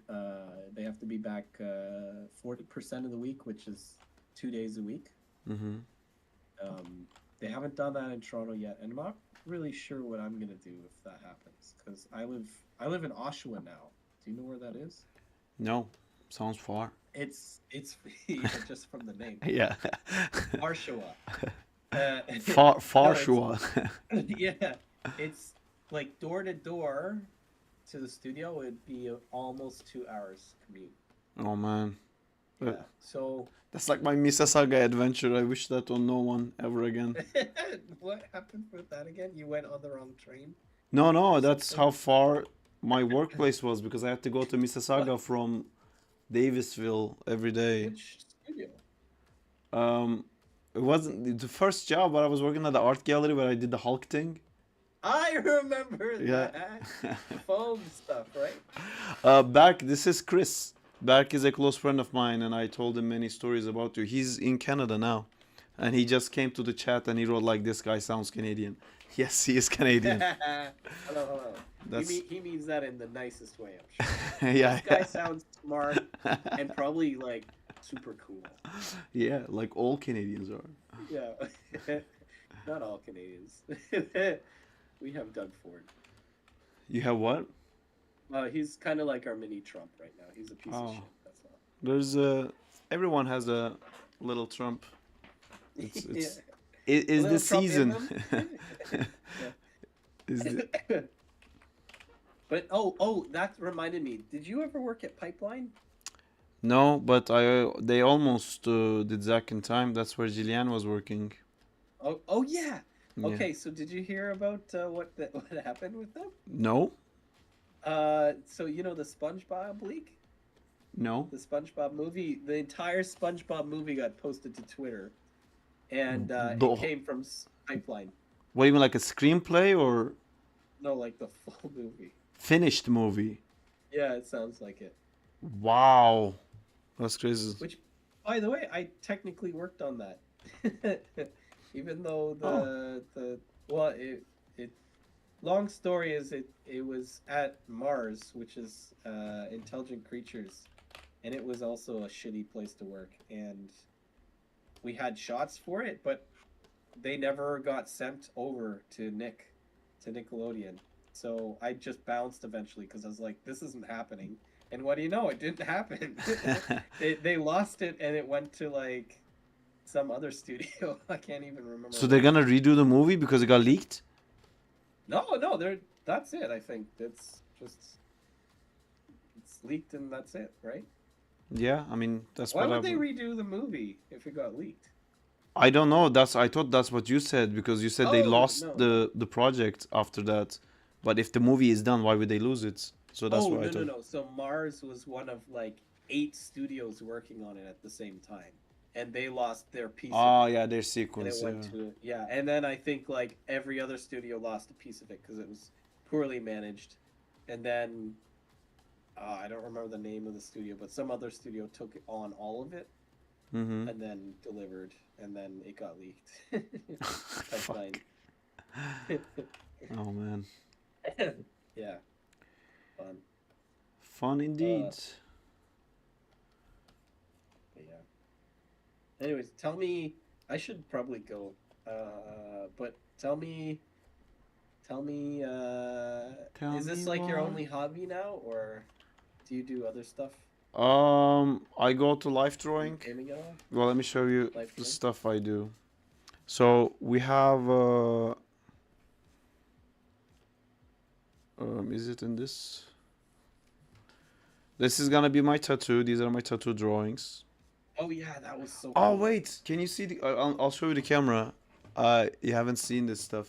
they have to be back 40% of the week, which is 2 days a week. Mm-hmm. They haven't done that in Toronto yet, and I'm not really sure what I'm gonna do if that happens. Because I live in Oshawa now. Do you know where that is? No, sounds far. It's yeah, just from the name, Yeah. Oshawa. Far No, sure. yeah, it's like door to door to the studio. It'd be almost 2 hours commute. Oh man. Yeah, so That's like my Mississauga adventure. I wish that on no one ever again. what happened with that again? You went on the wrong train No, or that's something? how far my workplace was because I had to go to What? Mississauga from Davisville every day. Which studio? Um, it wasn't the first job, but I was working at the art gallery where I did the Hulk thing. I remember Yeah. that. The foam stuff, right? This is Chris. Back is a close friend of mine, and I told him many stories about you. He's in Canada now, and he just came to the chat and he wrote like, "This guy sounds Canadian." Yes, he is Canadian. Hello. That's He means that in the nicest way, I'm sure. yeah, This guy sounds smart and probably like super cool. yeah, like all Canadians are. Yeah. Not all Canadians. We have Doug Ford. You have what? He's kind of like our mini Trump right now. He's a piece of Oh, shit. That's all. there's everyone has a little Trump. It's Yeah. it A is the little Trump in season. them. Is the, Yeah. But that reminded me. Did you ever work at Pipeline? no, but they almost did Zack in Time. That's where Jillian was working. Oh yeah. Yeah. Okay, so did you hear about what happened with them? No, So you know the SpongeBob leak, no. the SpongeBob movie, the entire SpongeBob movie got posted to Twitter, and The, it came from Pipeline. what do you mean, like a screenplay or No, like the full movie. finished movie? Yeah, it sounds like it. Wow, that's crazy. Which, by the way, I technically worked on that. Even though Oh. it long story is it was at Mars, which is intelligent creatures, and it was also a shitty place to work, and we had shots for it, but they never got sent over to Nickelodeon. So I just bounced eventually because I was like, this isn't happening. And what do you know? It didn't happen. They lost it and it went to like some other studio. I can't even remember. So they're gonna redo the movie because it got leaked? No, that's it. I think it's leaked and that's it, right? Yeah, I mean that's Why what would I've. they redo the movie if it got leaked? I don't know. I thought that's what you said because you said they Oh, lost no. the project after that. But if the movie is done, why would they lose it? So that's Oh, what I thought. no. So Mars was one of like 8 studios working on it at the same time, and they lost their piece Oh of it, yeah, their and sequence. it went Yeah. to and then I think like every other studio lost a piece of it because it was poorly managed, and then I don't remember the name of the studio, but some other studio took on all of it Mm-hmm. and then delivered, and then it got leaked. Pipeline. Oh man, Yeah, fun. fun indeed. But yeah. Anyways, tell me. I should probably go. But tell me. Tell Is this me like your more. only hobby now, or do you do other stuff? I go to life Are you drawing. gaming at all? Well, let me show you Life the drawing? stuff I do. So we have. Is it in this? This is gonna be my tattoo. These are my tattoo drawings. Oh yeah, that was so. Oh cool. wait, can you see the? I'll show you the camera. You haven't seen this stuff.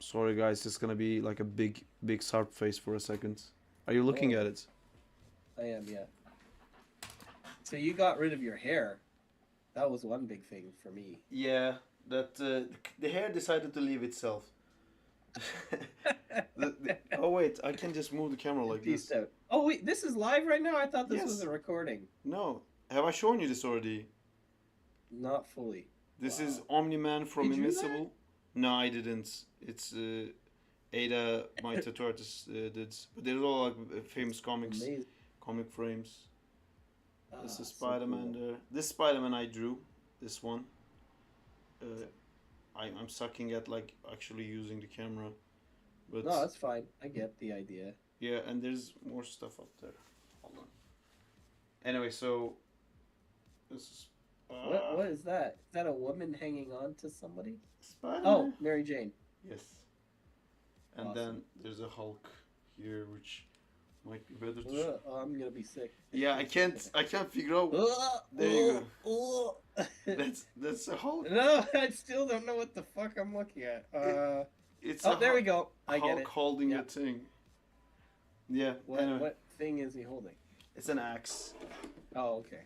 Sorry guys, it's gonna be like a big sarp face for a second. Are you looking Oh. at it? I am, yeah. So you got rid of your hair. That was one big thing for me. Yeah, that the hair decided to leave itself. Oh wait, I can just move the camera like Peace this. out. Oh wait, this is live right now? I thought this was Yes. a recording. No, have I shown you this already? Not fully. This Wow. is Omni-Man from Did you do that? Invincible. No, I didn't. It's Ada, my tattoo artist, did. But they're all like famous comics, Amazing. comic frames. This is So Spider-Man cool. there. This Spider-Man I drew. This one. I'm sucking at like actually using the camera. But No, that's fine. I get the idea. yeah, and there's more stuff up there. Hold on. Anyway, so this is What is that? Is that a woman hanging on to somebody? Spider-Man. Oh, Mary Jane. Yes. And Awesome. then there's a Hulk here, which might be better to show. Ugh, oh, I'm gonna be sick. Yeah, I can't figure out. There you go. That's a Hulk. No, I still don't know what the fuck I'm looking at. It's Oh, a there we go. I Hulk get it. holding Yeah. a thing. Yeah. What anyway, what thing is he holding? it's an axe. Oh, okay.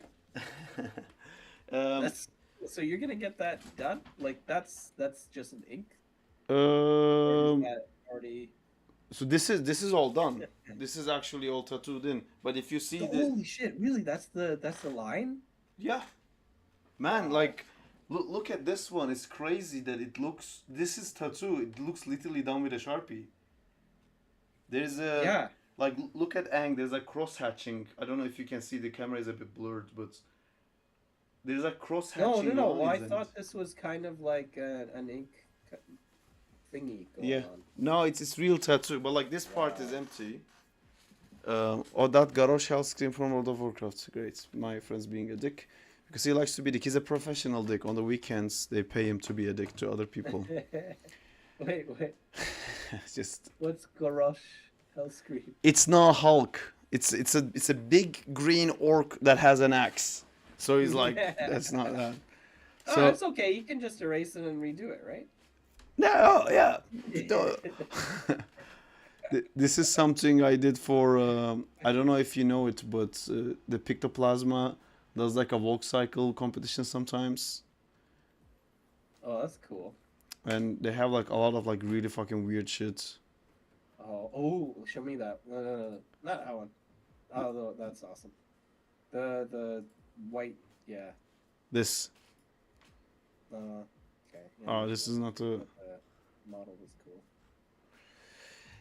um, So you're gonna get that done? Like that's just an ink? Or um, is that already? so this is all done. This is actually all tattooed in. But if you see the Holy shit! Really? That's the line? yeah, man, like look at this one. It's crazy that it looks. This is tattoo. It looks literally done with a Sharpie. There's a Yeah. like look at Ang. There's a cross hatching. I don't know if you can see. The camera is a bit blurred, but there's a cross hatching. No. Well, I thought this was kind of like an ink thingy going Yeah. on. No, it's real tattoo, but like this part is empty. Oh, that Garrosh health screen from World of Warcraft. Great. My friend's being a dick. Because he likes to be dick. He's a professional dick. On the weekends, they pay him to be a dick to other people. wait. Just. What's Garrosh Hellscream? It's not Hulk. It's a big green orc that has an axe. So he's like, that's not that. Oh, So it's okay. You can just erase it and redo it, right? no, oh, yeah. This is something I did for. I don't know if you know it, but the Pictoplasma does like a walk cycle competition sometimes, Oh, that's cool. and they have like a lot of like really fucking weird shit. Oh, show me that. No, not that one. Oh, that's awesome. The white, yeah. This. Okay. Yeah, Oh, this is not a. the model was cool.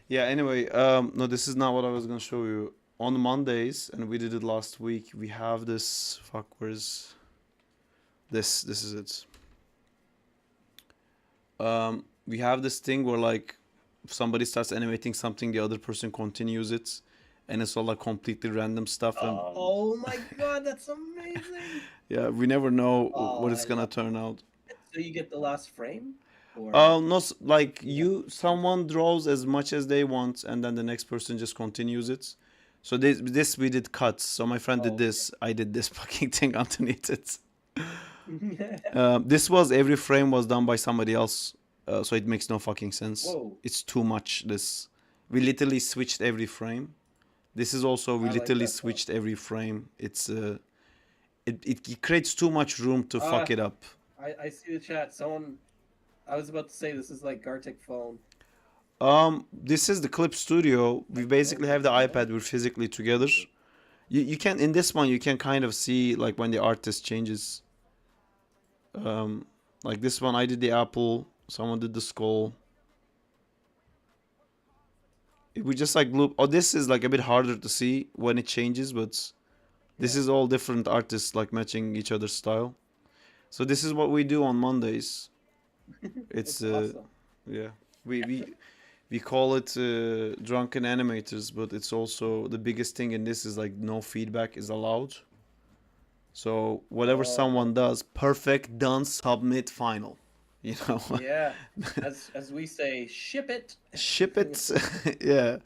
Yeah. Anyway, no, this is not what I was gonna show you. On Mondays, and we did it last week. We have this. Fuck, where's this? This is it. We have this thing where like, if somebody starts animating something, the other person continues it, and it's all like completely random stuff. And Oh my god, that's amazing! yeah, we never know Oh, what it's I gonna love turn out. So you get the last frame? Or... No, like someone draws as much as they want, and then the next person just continues it. So this we did cuts. So my friend did this. I did this fucking thing underneath it. This was every frame was done by somebody else, so it makes no fucking sense. Whoa. It's too much. This we literally switched every frame. This is also we I like literally that though. switched every frame. It's it creates too much room to fuck it up. I see the chat. I was about to say this is like Gartic phone. This is the Clipstudio. We basically have the iPad. We're physically together. You can in this one you can kind of see like when the artist changes. Like this one I did the apple. Someone did the skull. We just like loop. Oh, this is like a bit harder to see when it changes, but this is all different artists like matching each other's style. So this is what we do on Mondays. It's That's awesome. yeah. We call it drunken animators, but it's also the biggest thing in this is like no feedback is allowed. So whatever someone does, perfect, done, submit, final. You know, Yeah, as we say, ship it. ship it. Yeah,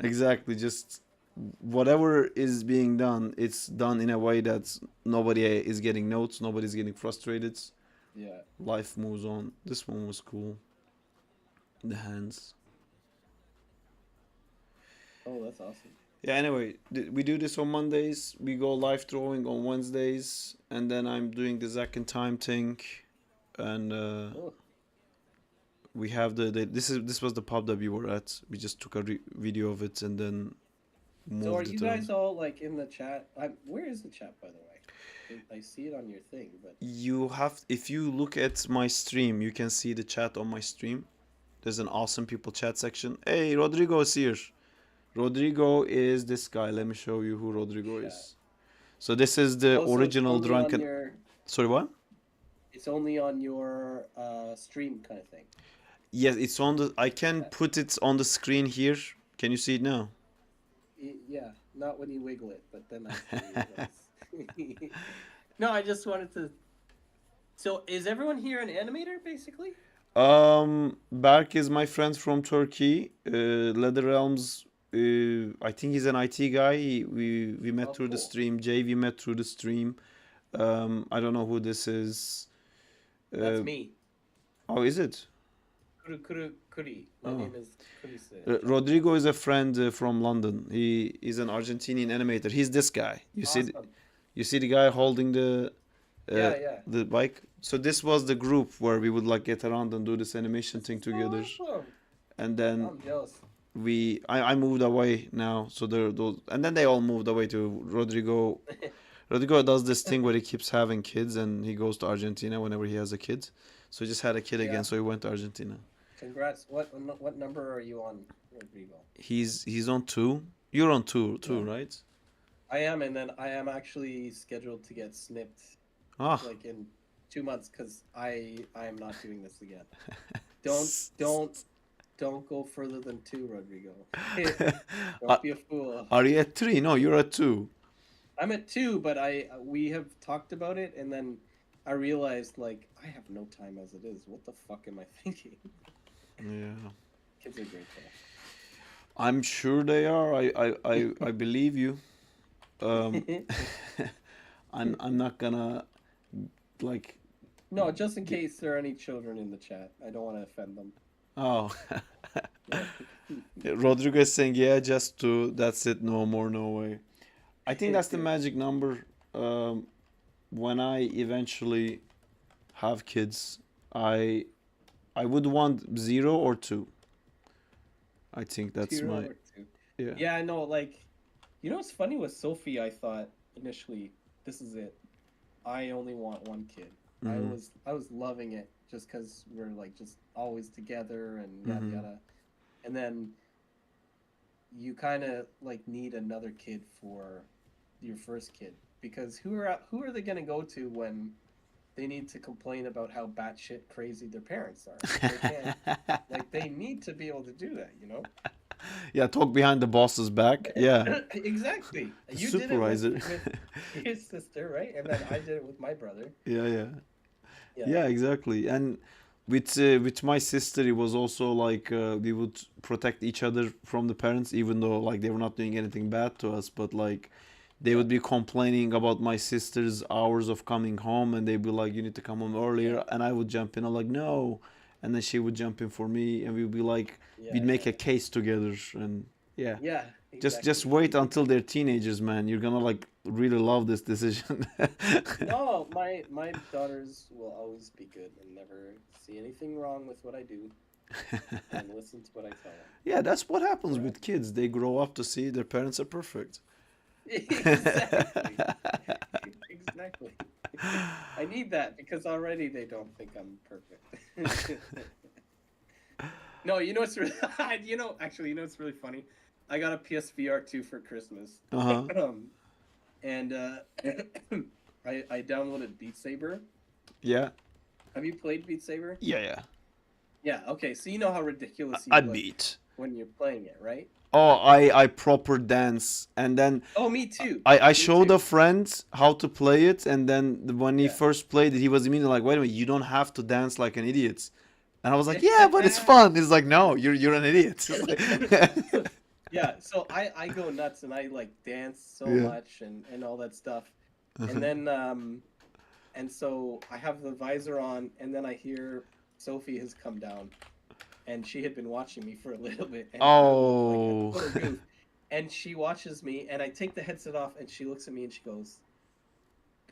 exactly. Just whatever is being done, it's done in a way that nobody is getting notes, nobody's getting frustrated. Yeah. Life moves on. This one was cool. The hands. Oh, that's awesome. Yeah, anyway, we do this on Mondays. We go live drawing on Wednesdays, and then I'm doing the Zack and Time thing, and Oh. we have this was the pub that we were at. We just took a video of it and then moved So are it you around. guys all like in the chat? Where is the chat, by the way? I see it on your thing, but You have, if you look at my stream, you can see the chat on my stream. There's an awesome people chat section. Hey, Rodrigo is here. Rodrigo is this guy. Let me show you who Rodrigo Chat. is. So this is the Oh, so it's original only on drunken. your, Sorry, what? it's only on your stream kind of thing. Yes, it's on the. I can put it on the screen here. Can you see it now? Yeah, not when you wiggle it, but then I see it. No, I just wanted to. So is everyone here an animator, basically? Berk is my friend from Turkey. Leather Realms. I think he's an IT guy. We met Oh, through the cool. stream. Jay, we met through the stream. I don't know who this is. That's me. Oh, is it? Kuri. My Oh. name is Kuri. Rodrigo is a friend from London. He is an Argentinian animator. He's this guy. You see, Awesome. you see the guy holding the Yeah. the bike. So this was the group where we would like get around and do this animation thing together. Awesome. And then I'm jealous. I moved away now. So there those, and then they all moved away to Rodrigo. Rodrigo does this thing where he keeps having kids and he goes to Argentina whenever he has a kid. So he just had a kid Yeah. again, so he went to Argentina. Congrats. What number are you on, Rodrigo? He's on 2. You're on 2, Yeah. right? I am, and then I am actually scheduled to get snipped Ah, like in 2 months because I am not doing this again. Don't go further than 2, Rodrigo. Don't be a fool. are you at 3? No, you're at 2. I'm at 2, but we have talked about it, and then I realized like I have no time as it is. What the fuck am I thinking? Yeah. Kids are great though. I'm sure they are. I believe you. I'm not gonna like. No, just in case there are any children in the chat, I don't want to offend them. Oh. Rodrigo is saying, yeah, just 2. That's it. No more. No way. I think that's the magic number. When I eventually have kids, I would want 0 or 2. I think that's 0 my or 2. yeah. Yeah, I know. Like, you know what's funny with Sophie? I thought initially, this is it. I only want 1 kid. Mhm. I was loving it just because we're like just always together and yada Mhm. yada. And then you kind of like need another kid for your first kid because who are they gonna go to when they need to complain about how batshit crazy their parents are? They can't, like they need to be able to do that, you know? Yeah, talk behind the boss's back. Yeah. Exactly. The You supervisor. did it with his sister, right? And then I did it with my brother. Yeah. Yeah, exactly. And with my sister, it was also like we would protect each other from the parents, even though like they were not doing anything bad to us. But like they would be complaining about my sister's hours of coming home, and they'd be like, "You need to come home earlier," and I would jump in. I'm like, "No," and then she would jump in for me, and we'd be like, we'd make a case together, and yeah. Yeah. Just Exactly. wait until they're teenagers, man. You're gonna like really love this decision. No, my daughters will always be good and never see anything wrong with what I do and listen to what I tell them. Yeah, that's what happens with kids. They grow up to see their parents are perfect. Exactly. Exactly. I need that because already they don't think I'm perfect. No, you know what's really, actually, you know what's really funny? I got a PSVR 2 for Christmas. Uh-huh. And I downloaded Beat Saber. Yeah. Have you played Beat Saber? Yeah. Yeah, okay, so you know how ridiculous you I look. beat. when you're playing it, right? Oh, I proper dance, and then Oh, me too. I Me showed too. a friend how to play it, and then when he Yeah. first played it, he was immediately like, "Wait a minute, you don't have to dance like an idiot." And I was like, "Yeah, but it's fun." He's like, "No, you're an idiot." It's like- Yeah, so I go nuts and I like dance so Yeah. much and all that stuff. And then and so I have the visor on and then I hear Sophie has come down and she had been watching me for a little bit and I look like a total goof. And she watches me and I take the headset off and she looks at me and she goes,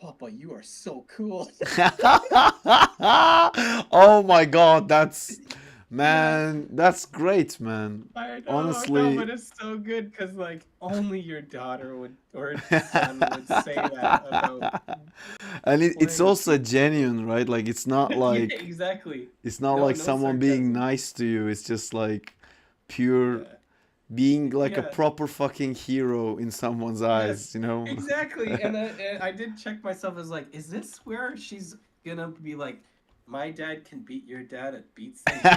"Papa, you are so cool." Oh my God, that's great, man. I know, Honestly, but it's so good because like only your daughter would or son would say that about. and it's playing. also genuine, right? Like it's not Yeah, like exactly. it's not No, like no someone being sarcasm. nice to you. It's just like pure Yeah. being like a Yeah. proper fucking hero in someone's eyes, you know? Exactly, and I did check myself as like, is this where she's gonna be like, my dad can beat your dad at Beat Saber?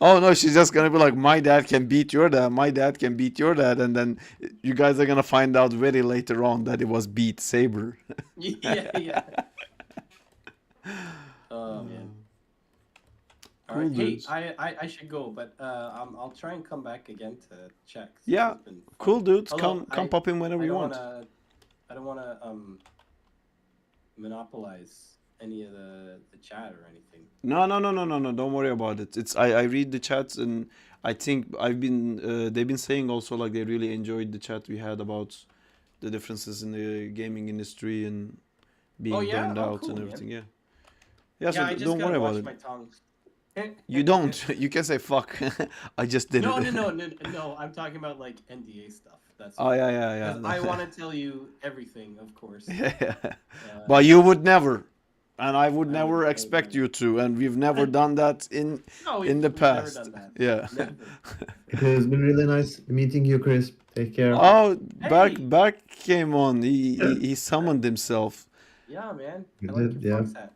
Oh no, she's just gonna be like, my dad can beat your dad, my dad can beat your dad, and then you guys are gonna find out very later on that it was Beat Saber. Yeah. Oh man. All Cool, right, hey, dudes. I should go, but I'll try and come back again to check. since Yeah, it's been fun. cool dudes. Although Come pop in whenever I you don't want. I don't wanna monopolize any of the chat or anything. No. Don't worry about it. I read the chats, and I think they've been saying also like they really enjoyed the chat we had about the differences in the gaming industry and being yeah? burned Oh, out cool, and man. everything. Yeah. Yeah. So I just don't worry gotta about watch it. my tongue. You don't. You can say fuck. I just did No, it. no. I'm talking about like NDA stuff. That's Oh yeah. 'cause I want to tell you everything, of course. Yeah. But you would never, and I would I never would expect never. you to, and we've never done that in No, in the we've never past. done that. Yeah. Never. It has been really nice meeting you, Chris. Take care. Oh, Hey! back came on. He summoned himself. Yeah, man. I You like did, your yeah. fox hat.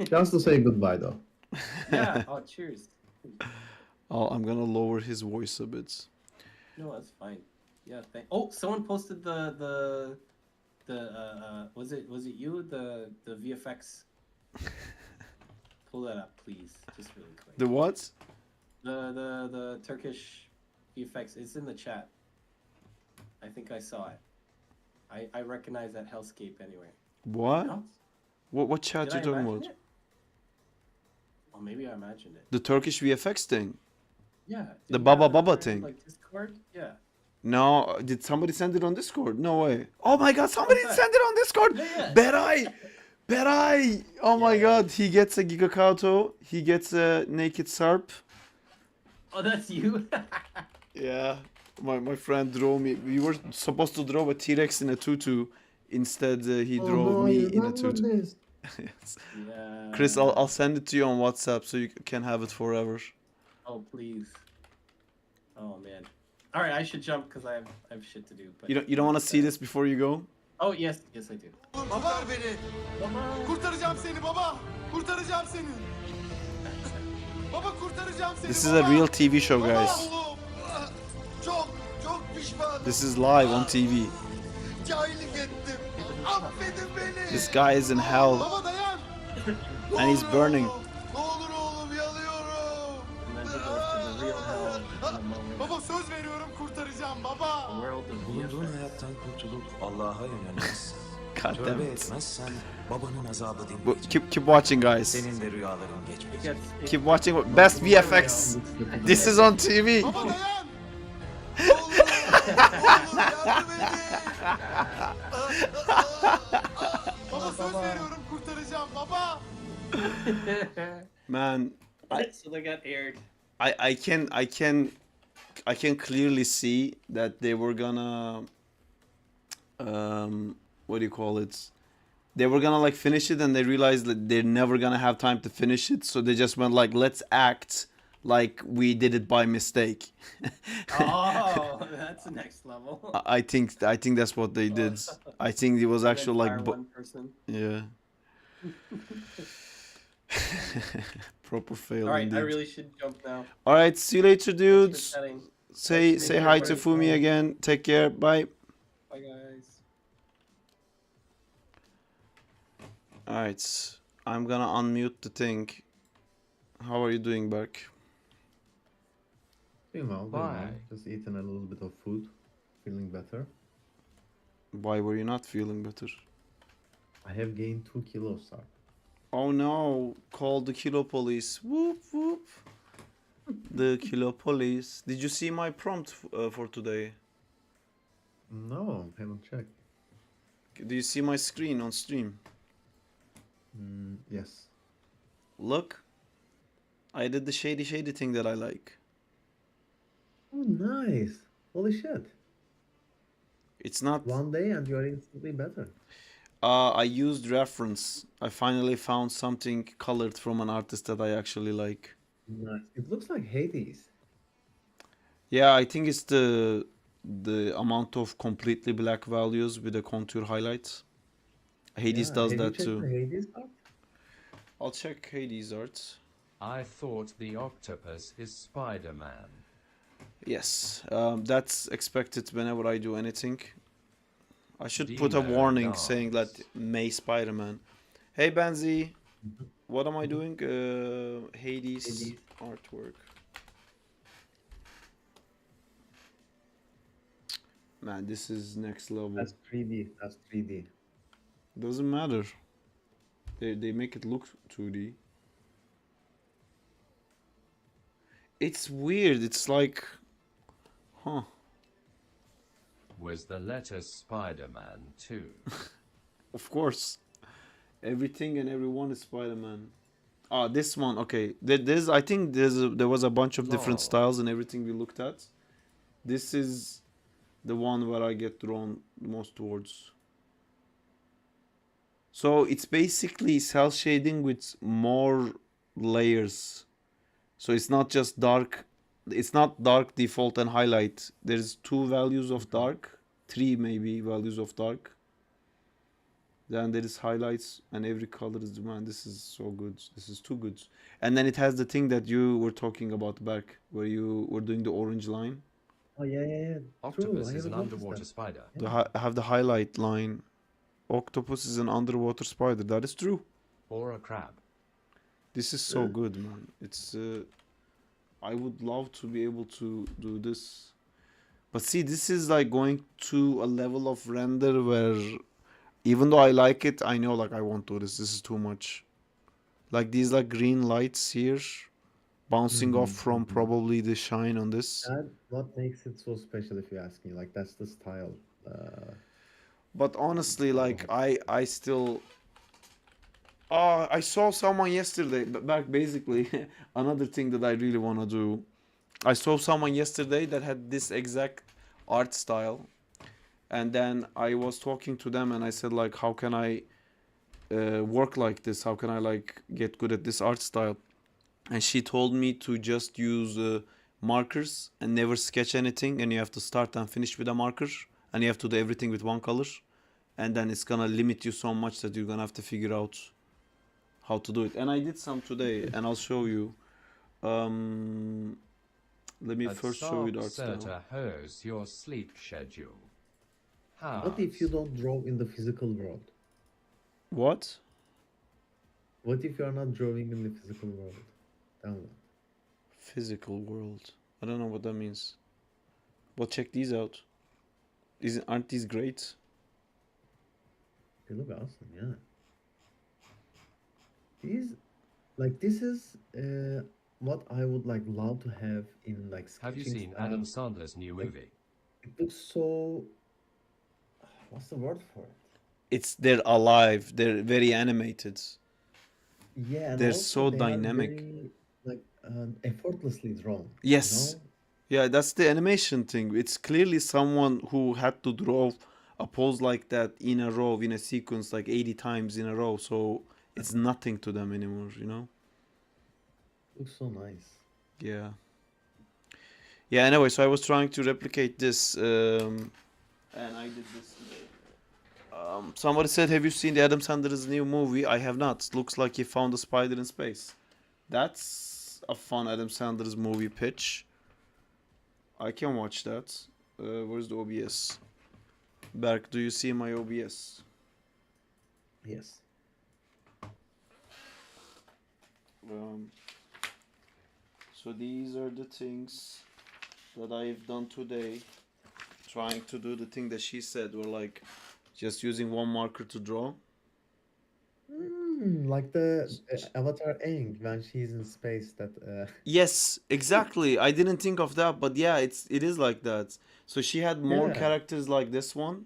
Just to say goodbye, though. Yeah. Oh, cheers. Oh, I'm gonna lower his voice a bit. No, that's fine. Yeah. Oh, someone posted the was it you the VFX? Pull that up, please, just really quick. The what? The Turkish VFX. It's in the chat. I think I saw it. I recognize that hellscape anyway. What? No? What chat Did you I talking imagine about? it? Oh, maybe I imagined it. The Turkish VFX thing? Yeah. The didn't Baba have it Baba on, thing. Like Discord? Yeah. No, did somebody send it on Discord? No way. Oh my God, somebody that? sent it on Discord. Yeah. Berai. Oh my Yeah. God, he gets a Gigakato. He gets a Naked Sarp. Oh, that's you? Yeah, my friend drew me. We were supposed to draw a T-Rex in a tutu. Instead, he Oh, drew no, me I in a remember tutu. this. Yes. Yeah. Chris, I'll send it to you on WhatsApp so you can have it forever. Oh, please. Oh, man. All right, I should jump because I have shit to do. But You don't want to see this before you go? Oh, yes, I do. Kurtar beni. Kurtaracağım seni baba. Kurtaracağım seni. Baba kurtaracağım seni. This is a real TV show, Baba guys. oğlum. Çok pişmanım. This is live on TV. Cahillik ettim. Affedin beni. This guy is in hell Baba dayan. and he's burning. Ne olur oğlum yanıyorum. And then he goes to the real hell in a moment. Baba söz veriyorum kurtaracağım baba. The world of Bulunduğun VFX. hayattan kurtulup Allah'a yönelmelisin. God damn Tövbe it. etmezsen babanın azabı But dinmeyecek. keep watching, guys. Senin de rüyaların It geçmeyecek. gets, Keep watching. Best VFX. This is on TV. Baba dayan. Ne olur. Ne olur yardım edin. Baba söz veriyorum kurtaracağım baba. Man, So they got aired. I can clearly see that they were gonna what do you call it? They were gonna like finish it and they realized that they're never gonna have time to finish it, so they just went like, let's act like we did it by mistake. Oh, that's the next level. I think that's what they did. I think it was actually Fire like one person. yeah. Proper fail All right, indeed. I really should jump now. All right, see you later, Thanks for dudes. chatting. Say Nice to meet hi to everybody. Fumi again. Take care. Bye. Bye, guys. All right, I'm gonna unmute the thing. How are you doing, Berk? Doing well, doing well. Bye. Just eating a little bit of food, feeling better. Why were you not feeling better? I have gained 2 kilos, sir. Oh no, call the kilo police. Whoop whoop. The kilo police. Did you see my prompt for today? No, haven't checked. Do you see my screen on stream? Yes. Look, I did the shady thing that I like. Oh, nice. Holy shit. It's not. One day and you're instantly better. I used reference. I finally found something colored from an artist that I actually like. Nice. It looks like Hades. Yeah, I think it's the amount of completely black values with the contour highlights. Hades Yeah, does have you that checked too. the Hades art? I'll check Hades art. I thought the octopus is Spider-Man. Yes, that's expected whenever I do anything. I should put a Dino warning saying that dance. May Spider-Man. Hey Banzi, what am I doing? Hades Hades. artwork. Man, this is next level. That's 3D. That's 3D. Doesn't matter. They make it look 2D. It's weird. It's like, huh? Was the letter Spider-Man too? Of course. Everything and everyone is Spider-Man. Ah, this one. Okay. There's. I think there was a bunch of different Lol. styles and everything we looked at. This is the one where I get drawn most towards. So it's basically cell shading with more layers. So it's not just dark. It's not dark, default, and highlight. There's 2 values of dark, 3 maybe values of dark. Then there is highlights, and every color is, man, this is so good. This is too good. And then it has the thing that you were talking about back, where you were doing the orange line. Oh, yeah, yeah, yeah. Octopus True, I is an haven't noticed underwater that. spider. Have the highlight line. Octopus is an underwater spider. That is true. Or a crab. This is so good, man. It's. I would love to be able to do this. But see, this is like going to a level of render where, even though I like it, I know like I won't do this. This is too much. Like these like green lights here, bouncing off from probably the shine on this. That what makes it so special, if you ask me. Like that's the style. But honestly, like I still. I saw someone yesterday. Back basically, another thing that I really want to do. I saw someone yesterday that had this exact art style, and then I was talking to them and I said like, how can I work like this? How can I like get good at this art style? And she told me to just use markers and never sketch anything, and you have to start and finish with a marker, and you have to do everything with one color, and then it's gonna limit you so much that you're gonna have to figure out how to do it. And I did some today, and I'll show you. Let me first show you the art style. Hers your sleep schedule. What if you don't draw in the physical world? What? What if you are not drawing in the physical world? Download. Physical world. I don't know what that means. Well, check these out. Aren't these great? They look awesome, yeah. This is what I would like love to have in like Have you sketching seen style. Adam Sandler's new movie? It looks so. What's the word for it? They're alive. They're very animated. Yeah, and They're also so they are dynamic. very, like effortlessly drawn. Yes. You know? Yeah, that's the animation thing. It's clearly someone who had to draw a pose like that in a row, in a sequence, like 80 times in a row. So it's nothing to them anymore, you know? Looks so nice. Yeah. Yeah, anyway, so I was trying to replicate this, and I did this today. Somebody said, have you seen the Adam Sandler's new movie? I have not. Looks like he found a spider in space. That's a fun Adam Sandler's movie pitch. I can watch that. Where's the OBS? Berk, do you see my OBS? Yes. So these are the things that I've done today. Trying to do the thing that she said, or like just using one marker to draw. Like the Avatar Aang when she's in space. That. Yes, exactly. I didn't think of that, but yeah, it is like that. So she had more Yeah. characters like this one,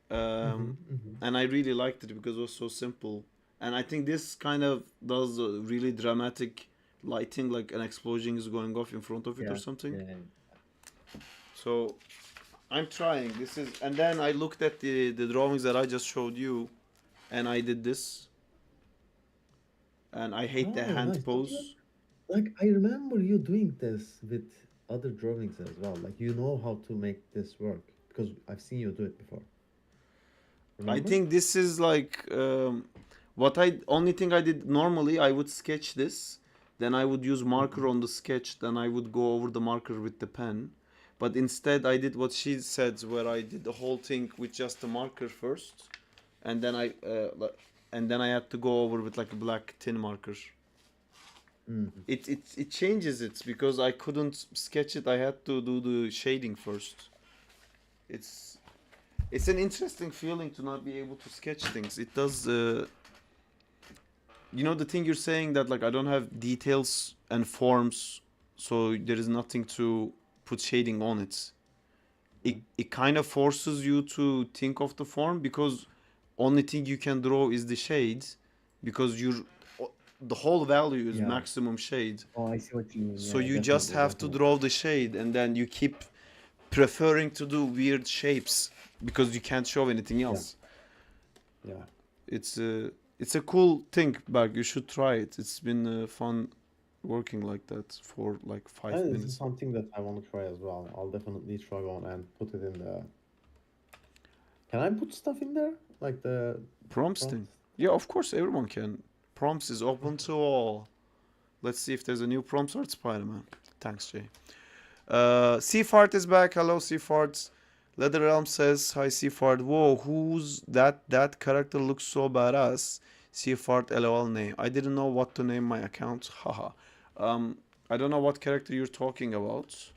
Mhm. and I really liked it because it was so simple. And I think this kind of does a really dramatic lighting, like an explosion is going off in front of it or Yeah. something. Yeah. So I'm trying. This is, and then I looked at the drawings that I just showed you, and I did this. And I hate the Oh, hand nice. pose. Like I remember you doing this with other drawings as well. Like you know how to make this work because I've seen you do it before. I Remember? think this is like what I only thing I did normally. I would sketch this, then I would use marker on the sketch, then I would go over the marker with the pen. But instead, I did what she said, where I did the whole thing with just the marker first, and then I had to go over with like a black tin marker. It changes it because I couldn't sketch it. I had to do the shading first. It's an interesting feeling to not be able to sketch things. It does. You know the thing you're saying that like I don't have details and forms, so there is nothing to put shading on it. It kind of forces you to think of the form because only thing you can draw is the shades because the whole value is Yeah. maximum shade. Oh, I see what you mean. So Yeah, you just definitely, have to definitely. draw the shade and then you keep preferring to do weird shapes because you can't show anything else. Yeah. It's a cool thing, Berg. You should try it. It's been fun working like that for like 5 This is minutes. something that I want to try as well. I'll definitely try on and put it in the. Can I put stuff in there? Like the Prompts thing. Yeah, of course, everyone can. Prompts is open to all. Let's see if there's a new prompt or Spider-Man. Thanks, Jay. Seafart is back. Hello, Seafart. Leather Realm says, hi, Seafart. Whoa, who's that? That character looks so badass. Seafart LOL name. I didn't know what to name my account. Haha. I don't know what character you're talking about.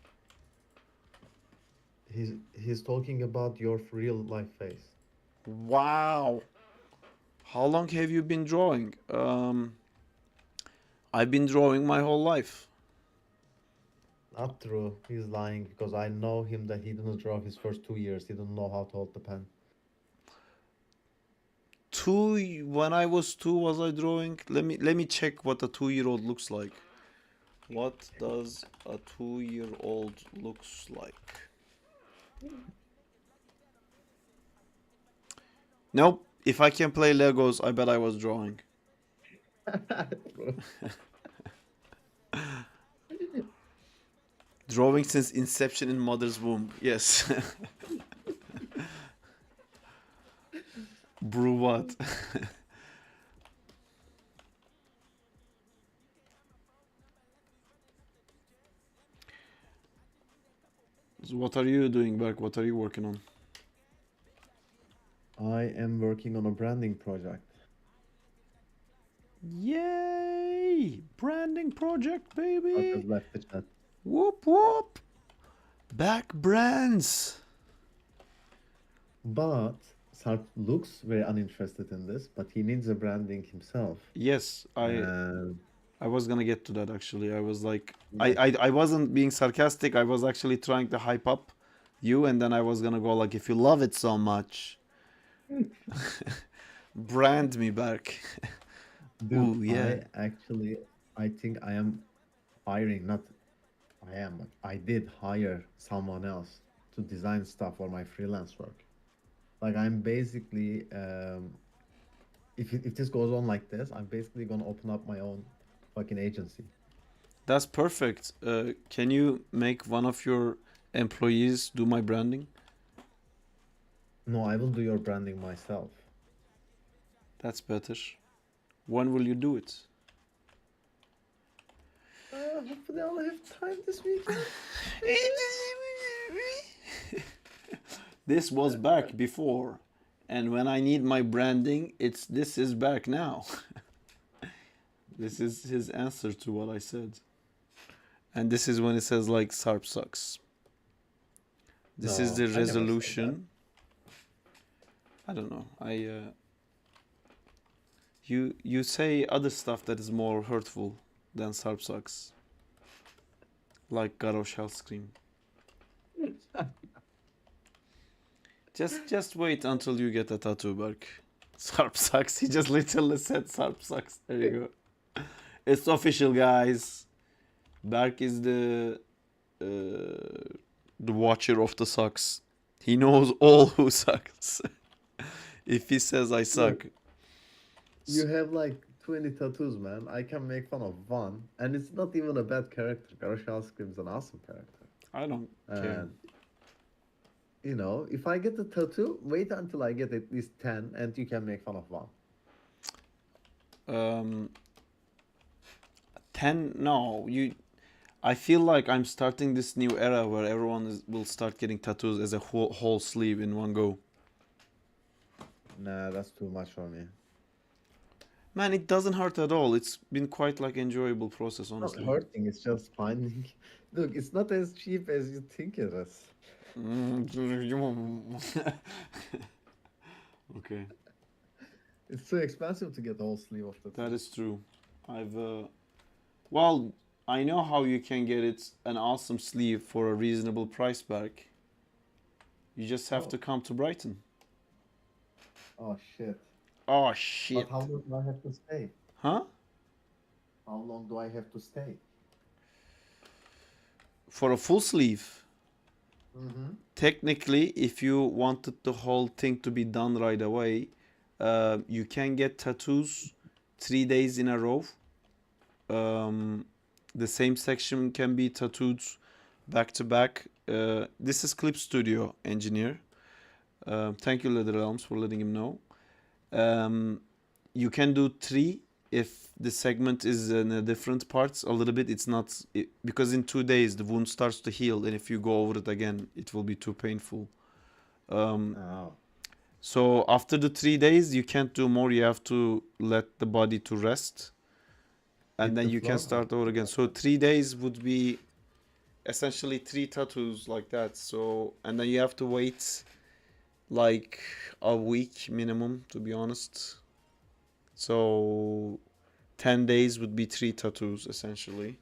He's talking about your real life face. Wow. How long have you been drawing? I've been drawing my whole life. Not true. He's lying because I know him that he didn't draw his first 2 years. He didn't know how to hold the pen. When I was 2, was I drawing? Let me check what a 2-year-old looks like. What does a 2-year-old looks like? Nope. If I can play Legos, I bet I was drawing. Drawing since inception in mother's womb. Yes. Brew what? So what are you doing, Berk? What are you working on? I am working on a branding project. Yay! Branding project, baby! I've left the chat. Whoop whoop! Back brands! But Sarp looks very uninterested in this, but he needs a branding himself. Yes, And I was gonna get to that actually. I was like, I wasn't being sarcastic. I was actually trying to hype up you, and then I was gonna go like, if you love it so much, brand me back. dude, Ooh, yeah. I think I am hiring, not I am, but I did hire someone else to design stuff for my freelance work. Like I'm basically, if this goes on like this, I'm basically gonna open up my own fucking agency. That's perfect. Can you make one of your employees do my branding? No, I will do your branding myself. That's better. When will you do it? hopefully I'll have time this weekend. This was back before, and when I need my branding, it's this is back now. This is his answer to what I said. And this is when it says like Sarp sucks. This is the No, I never said resolution. I don't know. You say other stuff that is more hurtful than Sarp sucks. Like Garo shall scream. Just wait until you get a tattoo, Berk. Sarp sucks. He just literally said Sarp sucks. There you go. It's official, guys. Berk is the watcher of the sucks. He knows all who sucks. If he says I suck. You have like 20 tattoos, man. I can make fun of one, and it's not even a bad character. Garashal Scream's an awesome character. I don't care. And you know, if I get a tattoo, wait until I get at least 10, and you can make fun of one. 10? No, I feel like I'm starting this new era where everyone will start getting tattoos as a whole sleeve in one go. Nah, that's too much for me. Man, it doesn't hurt at all. It's been quite like enjoyable process, It's honestly. not hurting, it's just finding. Look, it's not as cheap as you think it is. Okay, It's too expensive to get the whole sleeve of the that is true. Well, I know how you can get it an awesome sleeve for a reasonable price back. You just have to come to Brighton. Oh shit. Oh shit. But how long do I have to stay? Huh? How long do I have to stay? For a full sleeve. Mm-hmm. Technically, if you wanted the whole thing to be done right away, you can get tattoos 3 days in a row. The same section can be tattooed back to back. This is Clipstudio engineer. Thank you, Leather Elms, for letting him know. You can do 3 if the segment is in a different parts a little bit. It's not because in 2 days the wound starts to heal, and if you go over it again, it will be too painful. Oh. So after the 3 days, you can't do more. You have to let the body to rest, and Hit then the you can floor? start over again. So 3 days would be essentially 3 tattoos like that. So, and then you have to wait like a week minimum, to be honest. So 10 days would be 3 tattoos essentially.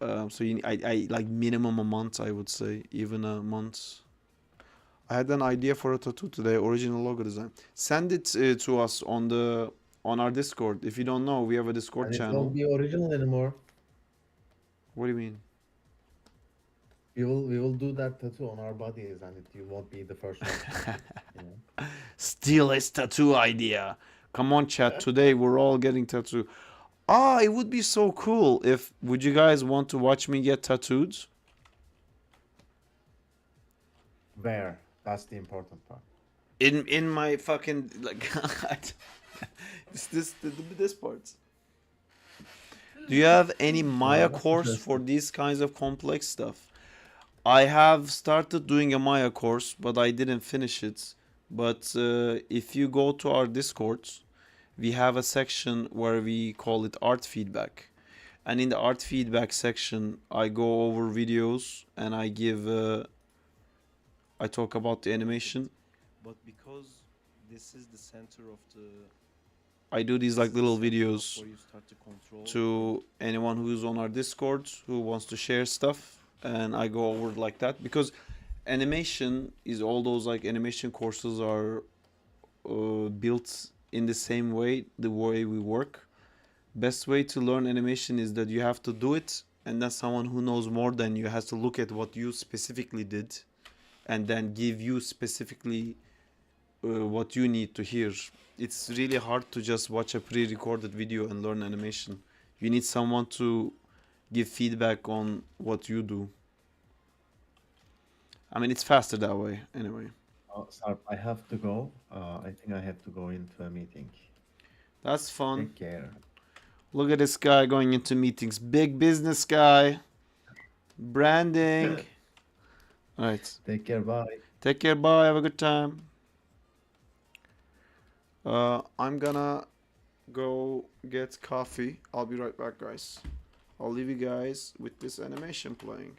So I like minimum a month, I would say, even a month. I had an idea for a tattoo today, original logo design. Send it to us on our Discord. If you don't know, we have a Discord And it channel. won't be original anymore. What do you mean? We will do that tattoo on our bodies, and you won't be the first one. You know? Steal his tattoo idea. Come on, chat. Today we're all getting tattoo. It would be so cool if. Would you guys want to watch me get tattooed? Where? That's the important part. In my fucking like. this part. Do you have any Maya course for these kinds of complex stuff? I have started doing a Maya course, but I didn't finish it. But if you go to our Discord, we have a section where we call it art feedback. And in the art feedback section, I go over videos and I give, I talk about the animation. But because this is the center of the, I do these like little videos to anyone who's on our Discord who wants to share stuff. And I go over it like that because animation is all those like animation courses are built in the same way, the way we work. Best way to learn animation is that you have to do it, and then someone who knows more than you has to look at what you specifically did and then give you specifically what you need to hear. It's really hard to just watch a pre-recorded video and learn animation. You need someone to give feedback on what you do. I mean, it's faster that way, anyway. Oh, Sarp, I have to go. I think I have to go into a meeting. That's fun. Take care. Look at this guy going into meetings. Big business guy. Branding. All right. Take care. Bye. Take care. Bye. Have a good time. I'm gonna go get coffee. I'll be right back, guys. I'll leave you guys with this animation playing.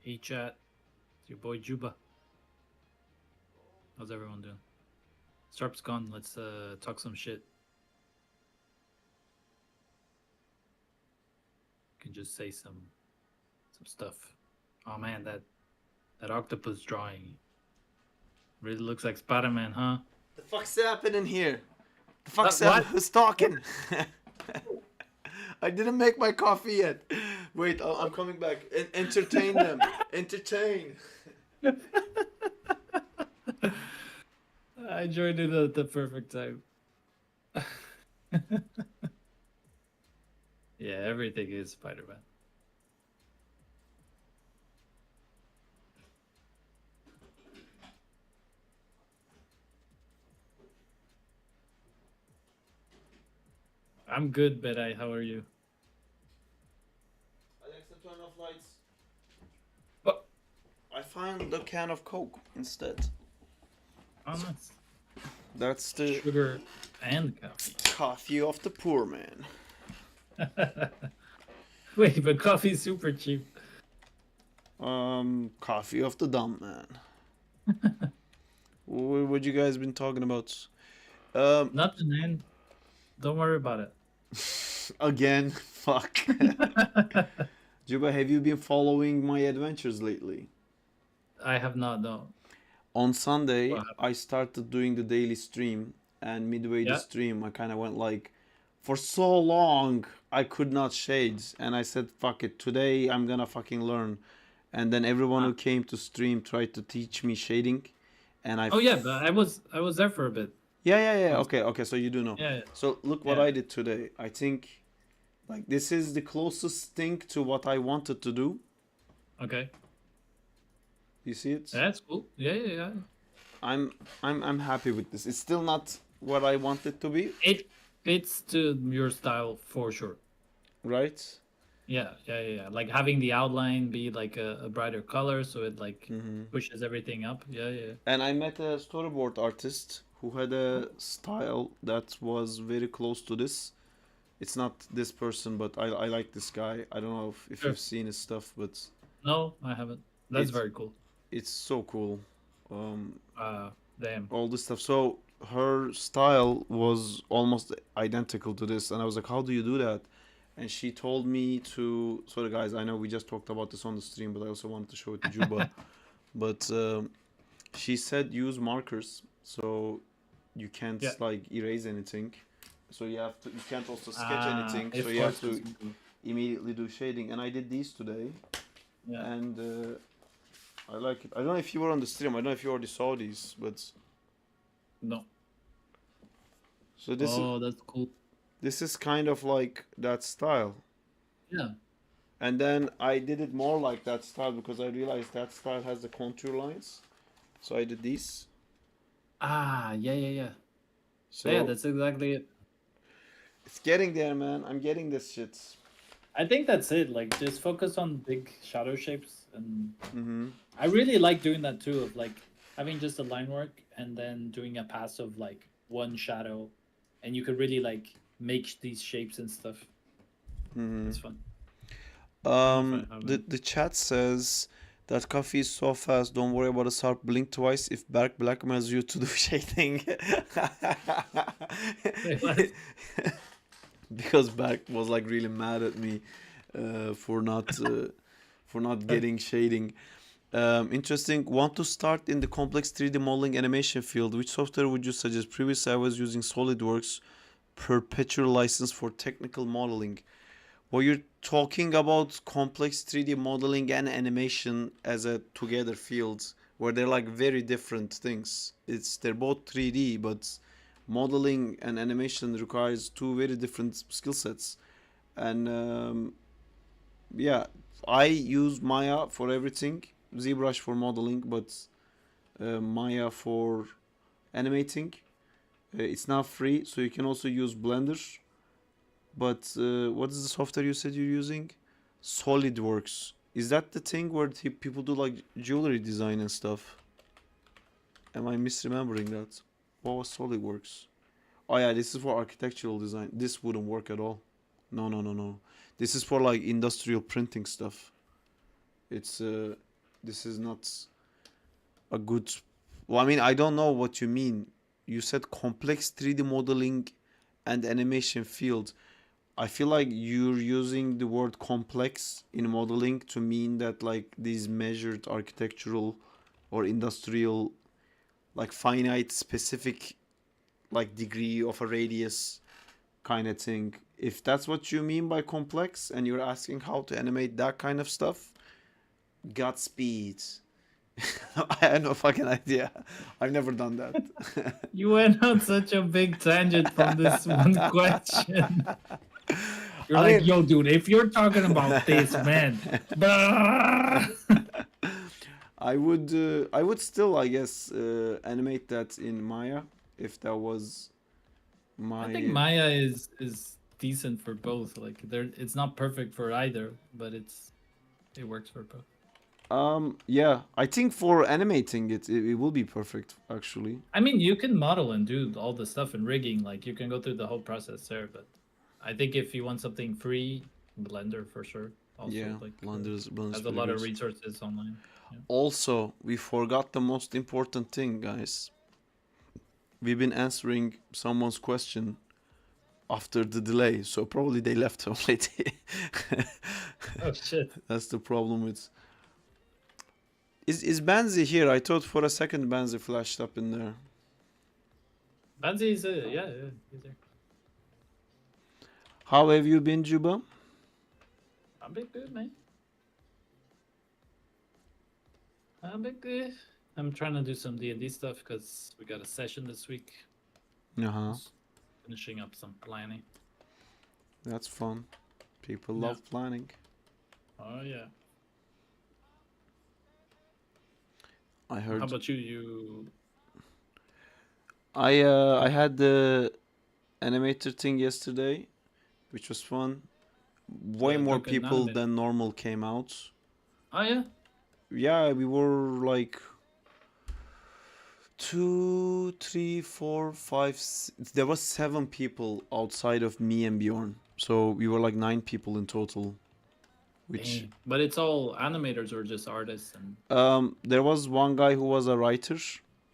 Hey chat, it's your boy Juba. How's everyone doing? Starp's gone. Let's talk some shit. Can just say some stuff. Oh man, that octopus drawing really looks like Spider-Man, huh? The fuck's happening here? The fuck's What? Who's talking? I didn't make my coffee yet. Wait, I'm coming back. Entertain them. Entertain. I joined it at the perfect time. Yeah, everything is Spider-Man. I'm good, Bedai. How are you? Alexa, turn off lights. What? I found the can of Coke instead. Oh, nice. That's the Sugar and coffee. coffee of the poor man. Wait, but coffee's super cheap. Coffee of the dumb man. What you guys been talking about? Nothing, man. Don't worry about it. Again, fuck. Juba, have you been following my adventures lately? I have not, no. On Sunday, What happened? I started doing the daily stream, and midway Yeah. the stream, I kind of went like, for so long, I could not shade, and I said, fuck it, today I'm gonna fucking learn. And then everyone who came to stream tried to teach me shading, and I. Oh yeah, but I was there for a bit. Yeah. Okay. So you do know. Yeah. So look what Yeah. I did today. I think, like, this is the closest thing to what I wanted to do. Okay. You see it? That's cool. Yeah. I'm happy with this. It's still not what I want it to be, It fits to your style for sure. right? Yeah. Like having the outline be like a brighter color, so it like Mm-hmm. pushes everything up. Yeah. And I met a storyboard artist who had a style that was very close to this. It's not this person, but I like this guy. I don't know if Sure. you've seen his stuff, but No, I haven't. That's It's- very cool. it's so cool. Damn. All this stuff. So her style was almost identical to this, and I was like, "How do you do that?" And she told me to. Sorry, guys. I know we just talked about this on the stream, but I also wanted to show it to Juba. But she said use markers, so you can't Yeah. like erase anything. So you have to. You can't also sketch anything. it So you have to forces you immediately do shading. And I did these today, Yeah. and I like it. I don't know if you were on the stream. I don't know if you already saw these, but No. so this is. Oh, that's cool. This is kind of like that style. Yeah. And then I did it more like that style because I realized that style has the contour lines. So I did these. Yeah. So Yeah, that's exactly it. it's getting there, man. I'm getting this shit. I think that's it. Like, just focus on big shadow shapes, and Mm-hmm. I really like doing that too. Of like having just a line work and then doing a pass of like one shadow, and you could really like make these shapes and stuff. Mm-hmm. It's fun. The chat says that coffee is so fast. Don't worry about a sharp blink twice if Berk blackmails you to do shading. Wait, what? Because Berk was like really mad at me for not getting shading. Interesting. Want to start in the complex 3D modeling animation field? Which software would you suggest? Previously, I was using SolidWorks perpetual license for technical modeling. Well, you're talking about complex 3D modeling and animation as a together field where they're like very different things. They're both 3D, but modeling and animation requires two very different skill sets. And yeah, I use Maya for everything, ZBrush for modeling, but Maya for animating. It's not free, so you can also use Blender. But what is the software you said you're using? SolidWorks. Is that the thing where people do like jewelry design and stuff? Am I misremembering that? What was SolidWorks? Oh yeah, this is for architectural design. This wouldn't work at all. No, no, no, no. This is for like industrial printing stuff. It's this is not a good. Well, I mean, I don't know what you mean. You said complex 3D modeling and animation field. I feel like you're using the word complex in modeling to mean that like these measured architectural or industrial, like finite specific like degree of a radius kind of thing. If that's what you mean by complex and you're asking how to animate that kind of stuff, Godspeed. I have no fucking idea. I've never done that. You went on such a big tangent from this one question. You're like, yo, dude, if you're talking about this, man. I would still, I guess, animate that in Maya if that was my. I think Maya is decent for both. Like, it's not perfect for either, but it works for both. Yeah, I think for animating it will be perfect actually. I mean, you can model and do all the stuff in rigging, like you can go through the whole process there, but I think if you want something free, Blender for sure. Also, Yeah, like Blender's has a lot of resources online. Yeah. Also, we forgot the most important thing, guys. We've been answering someone's question after the delay, so probably they left already. Oh shit. That's the problem with. Is Banzi here? I thought for a second Banzi flashed up in there. Banzi is yeah, he's there. How have you been, Juba? I've been good, man. I've been good. I'm trying to do some D&D stuff because we got a session this week. Just finishing up some planning. That's fun. People love planning. Oh yeah. I heard. How about you? I had the animator thing yesterday, which was fun. Way more people than normal came out. Oh yeah. Yeah, we were like 2, 3, 4, 5. There was 7 people outside of me and Bjorn, so we were like 9 people in total. Which, but it's all animators or just artists and. There was one guy who was a writer.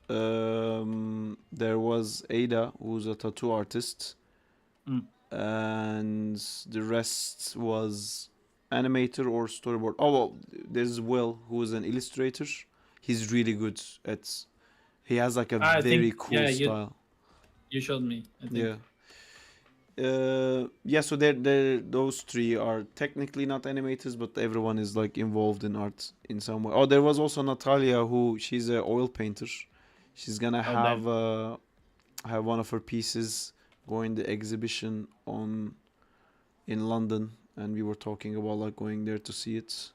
There was Ada, who's a tattoo artist, and the rest was animator or storyboard. Oh well, there's Will, who is an illustrator. He's really good at. He has like a very cool style. You showed me. I think. Yeah. Yeah, so those 3 are technically not animators, but everyone is like involved in art in some way. Oh, there was also Natalia, she's an oil painter. She's gonna have one of her pieces go in the exhibition in London, and we were talking about like going there to see it.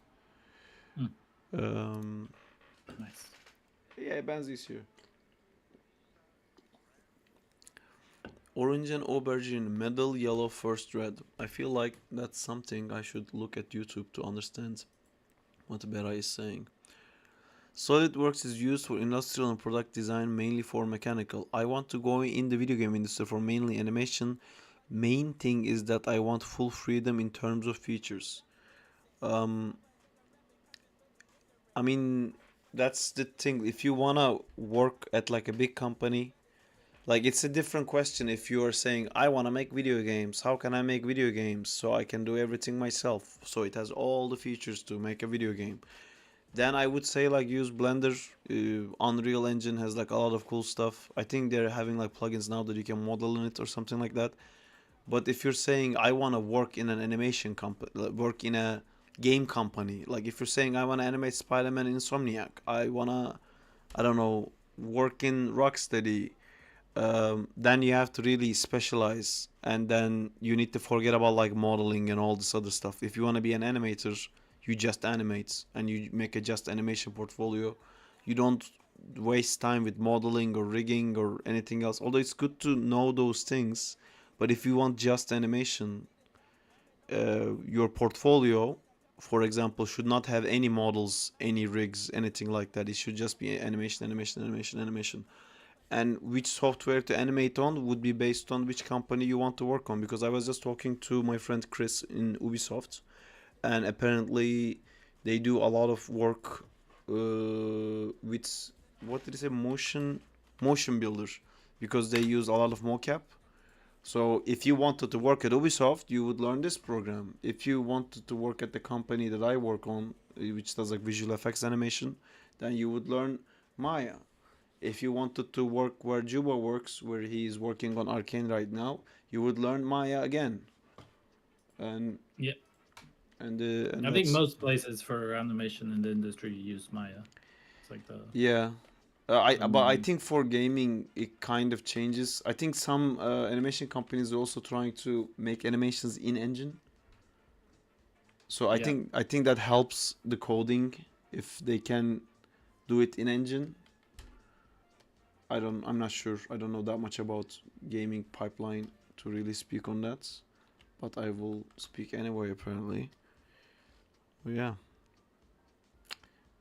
Nice. Yeah, Banzi's here. Orange and aubergine, middle yellow, first red. I feel like that's something I should look at YouTube to understand what Bera is saying. SolidWorks is used for industrial and product design, mainly for mechanical. I want to go in the video game industry for mainly animation. Main thing is that I want full freedom in terms of features. I mean, that's the thing. If you wanna work at like a big company, like it's a different question if you are saying, I want to make video games. How can I make video games? So I can do everything myself. So it has all the features to make a video game. then I would say like use Blender. Unreal Engine has like a lot of cool stuff. I think they're having like plugins now that you can model in it or something like that. But if you're saying I want to work in an animation company, work in a game company, like if you're saying I want to animate Spider-Man Insomniac, I wanna, I don't know, work in Rocksteady, then you have to really specialize, and then you need to forget about like modeling and all this other stuff. If you want to be an animator, you just animate and you make a just animation portfolio. You don't waste time with modeling or rigging or anything else. Although it's good to know those things, but if you want just animation, your portfolio, for example, should not have any models, any rigs, anything like that. It should just be animation, animation, animation, animation. And which software to animate on would be based on which company you want to work on. Because I was just talking to my friend Chris in Ubisoft, and apparently they do a lot of work with, what did he say, motion builder, because they use a lot of mocap. So if you wanted to work at Ubisoft, you would learn this program. If you wanted to work at the company that I work on, which does like visual effects animation, then you would learn Maya. If you wanted to work where Juba works, where he's working on Arcane right now, you would learn Maya again. And yeah, and I think most places for animation in the industry use Maya. It's like the yeah. But I think for gaming it kind of changes. I think some animation companies are also trying to make animations in engine. So Yeah. I think that helps the coding if they can do it in engine. I'm not sure. I don't know that much about gaming pipeline to really speak on that, but I will speak anyway apparently. But yeah.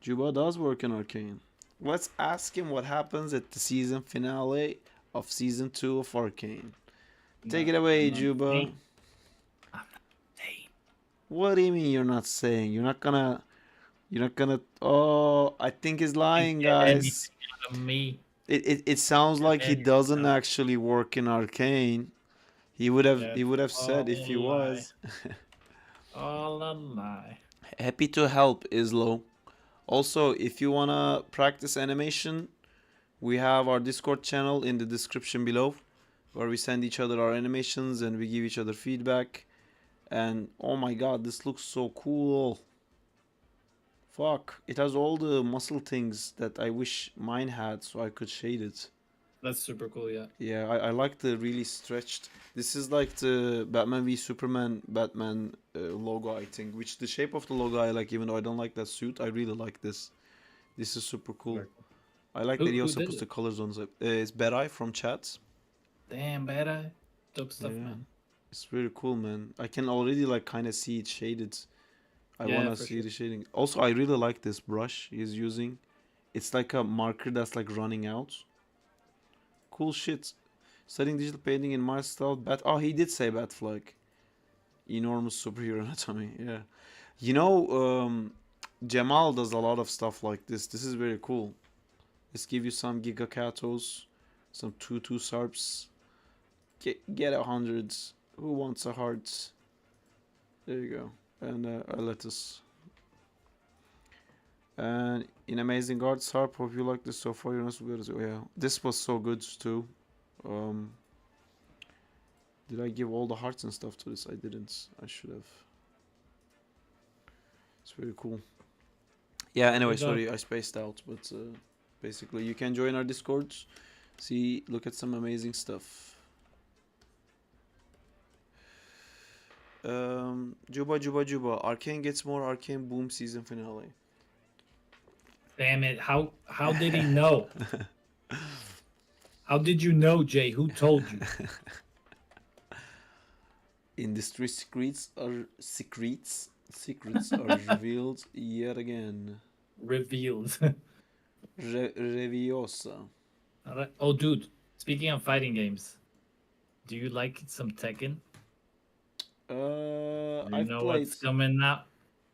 Juba does work in Arcane. Let's ask him what happens at the season finale of season 2 of Arcane. Take it away, Juba. What do you mean you're not saying? You're not gonna. Oh, I think he's lying, guys. Me. It sounds like he doesn't actually work in Arcane. He would have said if he was. All a lie. Happy to help, Islo. Also, if you wanna practice animation, we have our Discord channel in the description below, where we send each other our animations and we give each other feedback. And oh my god, this looks so cool. Fuck, it has all the muscle things that I wish mine had, so I could shade it. That's super cool, yeah. Yeah, I like the really stretched. This is like the Batman v Superman Batman logo, I think. Which the shape of the logo I like, even though I don't like that suit. I really like this. This is super cool. I like that he also puts the colors on. It's Berai from chat. Damn, Berai. Dope stuff, man. It's really cool, man. I can already like kind of see it shaded. I wanna see the shading. Also, I really like this brush he's using. It's like a marker that's like running out. Cool shit. Studying digital painting in my style. Oh, he did say Batflag. Enormous superhero anatomy. Yeah. You know, Jamal does a lot of stuff like this. This is very cool. Let's give you some Giga Katos, some 2-2 Sarps. Get 100s. Who wants a heart? There you go. And a lettuce. And in Amazing Art, Sarp, hope you like this so far. You're not so good as yeah. This was so good too. Did I give all the hearts and stuff to this? I didn't. I should have. It's very cool. Yeah, anyway, sorry, I spaced out, but basically you can join our Discords. See, look at some amazing stuff. Juba. Arcane gets more Arcane Boom season finale. Damn it! How did he know? How did you know, Jay? Who told you? Industry secrets are revealed yet again. Revealed. Reviosa. Oh, dude. Speaking of fighting games, do you like some Tekken? I've know played what's coming out.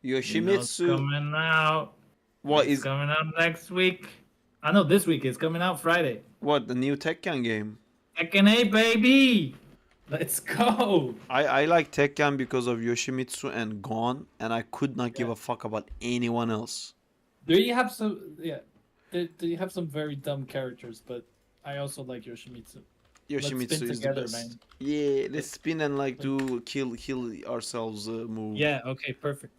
Yoshimitsu. Coming out. What it's is coming out next week? I know this week. It's coming out Friday. What, the new Tekken game? Tekken 8, baby. Let's go. I like Tekken because of Yoshimitsu and Gon, and I could not give a fuck about anyone else. There you have some, yeah. There you have some very dumb characters, but I also like Yoshimitsu. Let's spin Yoshimitsu is the together, best. man. Yeah, let's spin and like Like- do kill ourselves move. Yeah. Okay. Perfect.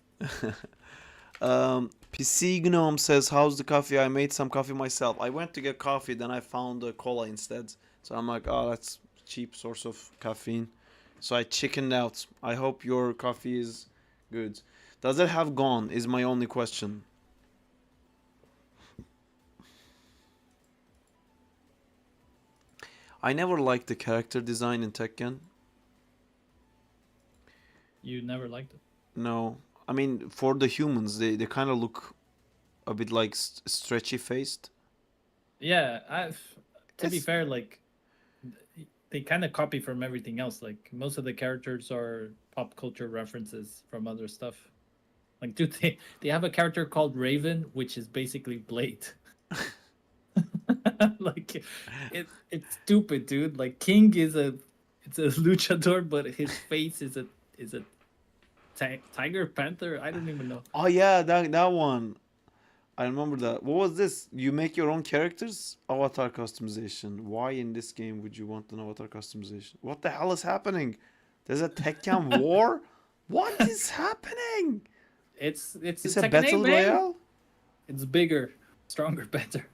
PC Gnome says, "How's the coffee? I made some coffee myself. I went to get coffee, then I found a cola instead. So I'm like, oh, that's cheap source of caffeine. So I chickened out. I hope your coffee is good. Does it have gone? Is my only question. I never liked the character design in Tekken. You never liked it. No, I mean for the humans, they kind of look a bit like stretchy faced. Yeah. To be It's- fair, like they kind of copy from everything else. Like most of the characters are pop culture references from other stuff. Like, dude, they have a character called Raven, which is basically Blade. Like, it's stupid, dude. Like, King is it's a luchador, but his face is a tiger panther. I don't even know. Oh yeah, that one. I remember that. What was this? You make your own characters? Avatar customization. Why in this game would you want an avatar customization? What the hell is happening? There's a Tekken war? What is happening? It's It's a a Tekken 8, battle man. royale? It's bigger, stronger, better.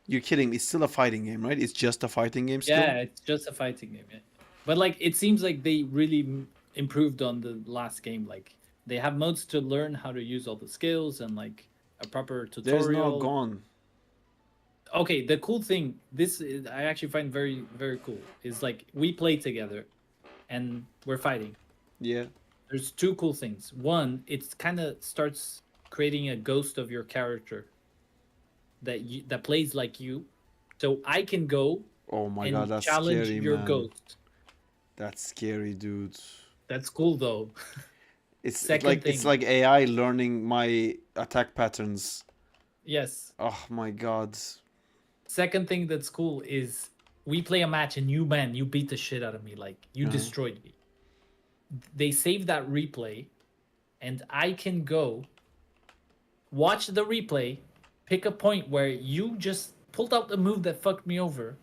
You're kidding me. It's still a fighting game, right? It's just a fighting game still? Yeah, it's just a fighting game. Yeah. But like, it seems like they really improved on the last game. Like, they have modes to learn how to use all the skills and like a proper tutorial. There's no gone. Okay, the cool thing, I actually find very very cool, is like we play together, and we're fighting. Yeah. There's two cool things. One, it kind of starts creating a ghost of your character that plays like you, so I can go Oh my and god, that's challenge scary, your man. ghost. That's scary, dude. That's cool though. It's Second like thing. it's like AI learning my attack patterns. Yes. Oh my god. Second thing that's cool is we play a match and you beat the shit out of me, like you Uh-huh. destroyed me. They save that replay, and I can go watch the replay, pick a point where you just pulled out the move that fucked me over,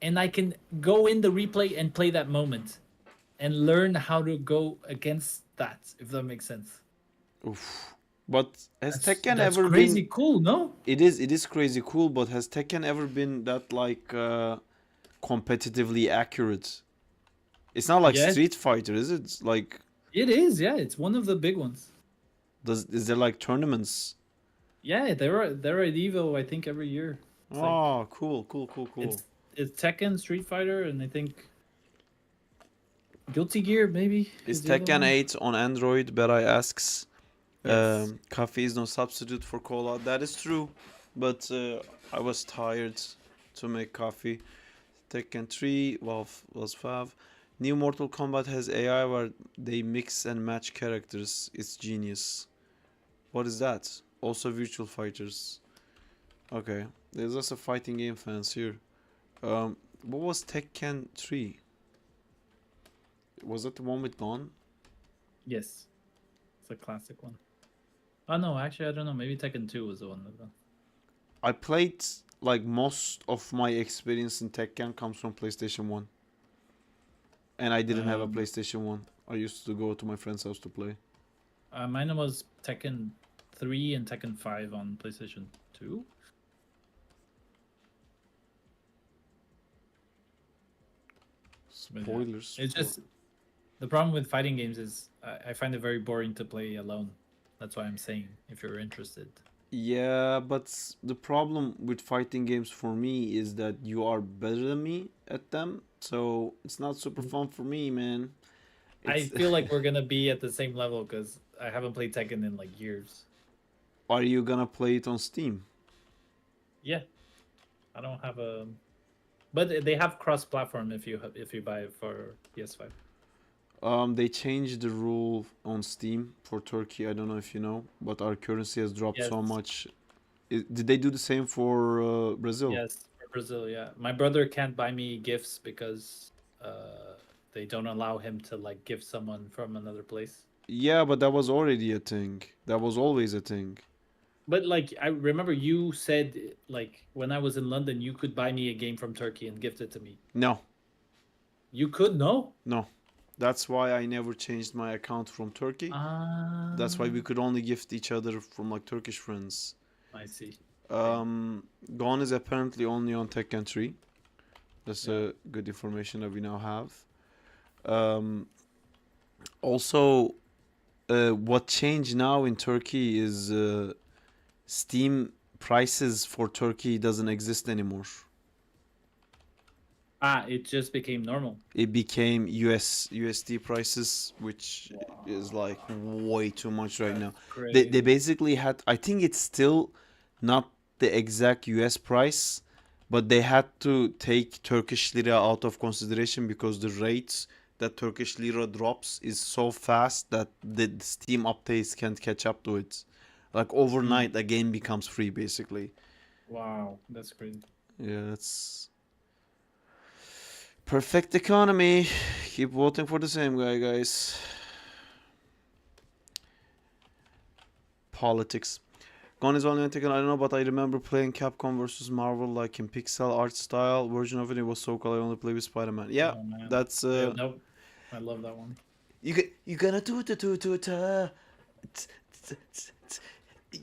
and I can go in the replay and play that moment and learn how to go against that, if that makes sense. Oof. But has That's Tekken that's ever crazy been cool, no? It is crazy cool, but has Tekken ever been that like competitively accurate? It's not like Yes. Street Fighter, is it? Like It is, yeah. It's one of the big ones. is there like tournaments? Yeah, they're at Evo, I think, every year. It's like- Oh, cool. It's Tekken, Street Fighter, and I think Guilty Gear maybe. Is the other Tekken one. 8 on Android? Berai asks. Yes. Coffee is no substitute for cola. That is true, but I was tired to make coffee. Tekken 3 was 5. New Mortal Kombat has AI where they mix and match characters. It's genius. What is that? Also virtual fighters. Okay, there's also fighting game fans here. What was Tekken 3? Was that the one with Gon? Yes. It's a classic one. Oh no, actually I don't know. Maybe Tekken 2 was the one. I played like most of my experience in Tekken comes from PlayStation 1. And I didn't have a PlayStation 1. I used to go to my friend's house to play. Mine was Tekken 3 and Tekken 5 on PlayStation 2. Spoilers. It's just the problem with fighting games is I find it very boring to play alone. That's why I'm saying if you're interested. Yeah, but the problem with fighting games for me is that you are better than me at them. So it's not super fun for me, man. I feel like we're gonna be at the same level because I haven't played Tekken in like years. Are you gonna play it on Steam? Yeah, I don't have a, but they have cross-platform if you buy it for PS5. They changed the rule on Steam for Turkey. I don't know if you know, but our currency has dropped so Yes. much. Did they do the same for Brazil? Yes, for Brazil. Yeah, my brother can't buy me gifts because they don't allow him to like gift someone from another place. Yeah, but that was already a thing. That was always a thing. But like I remember you said like when I was in London you could buy me a game from Turkey and gift it to me. No, You could no? no. That's why I never changed my account from Turkey. That's why we could only gift each other from like Turkish friends. I see. Gone is apparently only on Tekken 3. That's Yeah. good information that we now have. Also, what changed now in Turkey is Steam prices for Turkey doesn't exist anymore. It just became normal. It became USD prices, which is like way too much right now. They basically had, I think it's still not the exact US price, but they had to take Turkish lira out of consideration because the rates that Turkish lira drops is so fast that the Steam updates can't catch up to it. Like overnight, a game becomes free basically. Wow, that's crazy. Yeah, it's perfect economy. Keep voting for the same guy, guys. Politics. Gone is only on Tekken, I don't know, but I remember playing Capcom versus Marvel like in pixel art style version of it. It was so cool. I only play with Spider-Man. Yeah, Oh, man. that's Yeah, no, I love that one. you gonna do it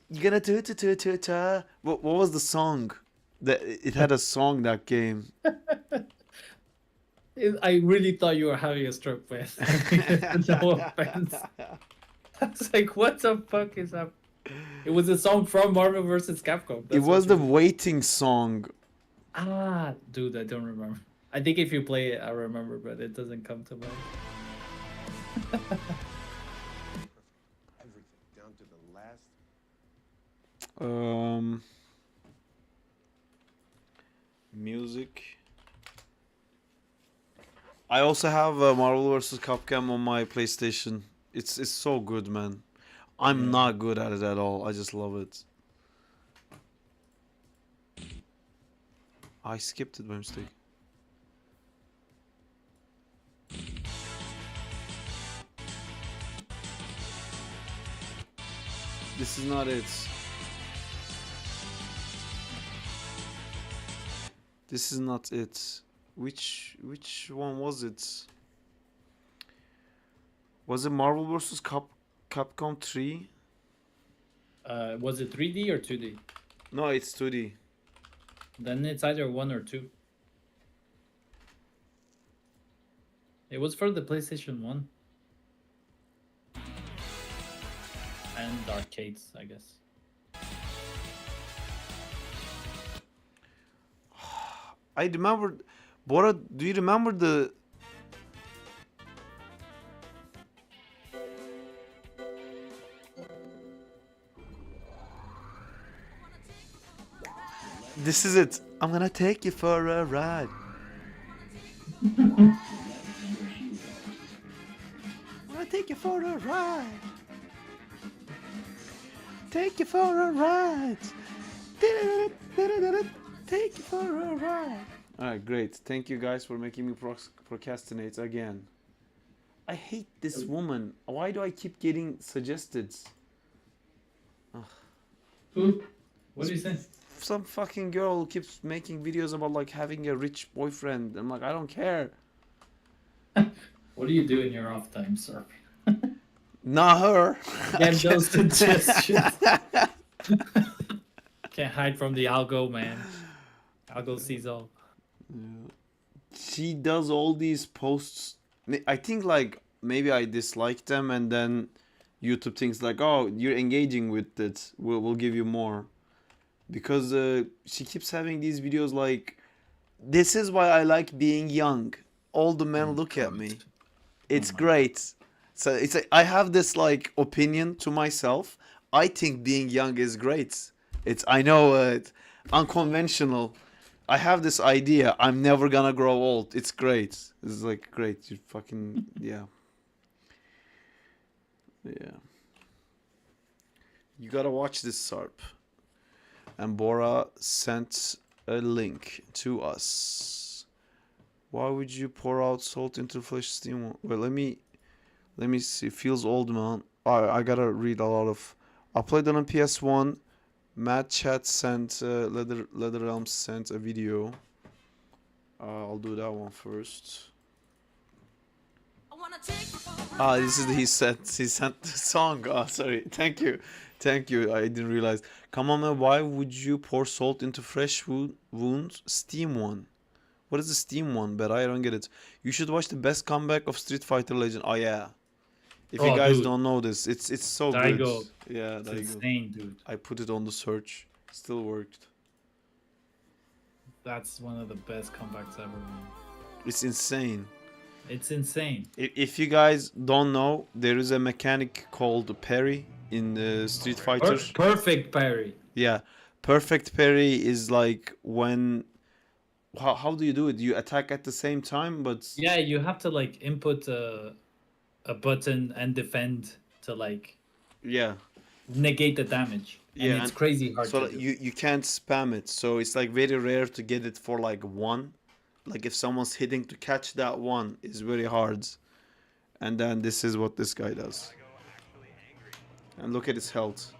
you gonna do it what was the song? That it had a song, that game. I really thought you were having a stroke, man. No offense. I was like, what the fuck is up? It was a song from Marvel vs. Capcom. It was the waiting song. Dude, I don't remember. I think if you play it, I remember, but it doesn't come to mind. Everything down to the last. Music. I also have Marvel vs. Capcom on my PlayStation. It's so good, man. I'm not good at it at all. I just love it. I skipped it by mistake. This is not it. This is not it. Which one was it? Was it Marvel vs. Capcom 3? Was it 3D or 2D? No, it's 2D. Then it's either 1 or 2. It was for the PlayStation 1. And arcades, I guess. I remember. Bora, do you remember the? This is it. I'm gonna take you for a ride. I'm gonna take you for a ride. Take you for a ride. Take you for a ride. Alright, great. Thank you guys for making me procrastinate again. I hate this woman. Why do I keep getting suggested? Who? What do you say? Some fucking girl who keeps making videos about like having a rich boyfriend. I'm like, I don't care. What do you do in your off time, sir? Not her. Get those suggestions. Can't hide from the algo, man. Algo sees all. Yeah. She does all these posts. I think like maybe I dislike them, and then YouTube thinks like, oh, you're engaging with it. We'll give you more. Because she keeps having these videos like, this is why I like being young. All the men look at me. It's great. So it's like, I have this like opinion to myself. I think being young is great. I know it's unconventional. I have this idea. I'm never gonna grow old. It's great. It's like great. You fucking yeah. Yeah. You gotta watch this, Sarp. And Bora sent a link to us. Why would you pour out salt into flesh steam? Well, let me see. Feels old, man. I gotta read a lot of. I played it on PS1. Matt Chat sent Leather Realms sent a video. I'll do that one first. This is he sent the song. Oh, sorry. Thank you. I didn't realize. Come on, man. Why would you pour salt into fresh wounds? Steam one. What is the Steam one? But I don't get it. You should watch the best comeback of Street Fighter Legend. Oh yeah. If you guys dude. don't know this, it's so Daigo. good. Yeah, It's Daigo. insane, dude. I put it on the search. Still worked. That's one of the best comebacks ever, man. It's insane. It's insane. If you guys don't know, there is a mechanic called parry in Street Fighter. Perfect parry. Yeah, perfect parry is like when. How do you do it? You attack at the same time, but Yeah, you have to like input a button and defend to like yeah, negate the damage. yeah, And it's crazy hard so to do. you can't spam it. So it's like very rare to get it for like one. Like if someone's hitting to catch that one is very hard. And then this is what this guy does. And look at his health.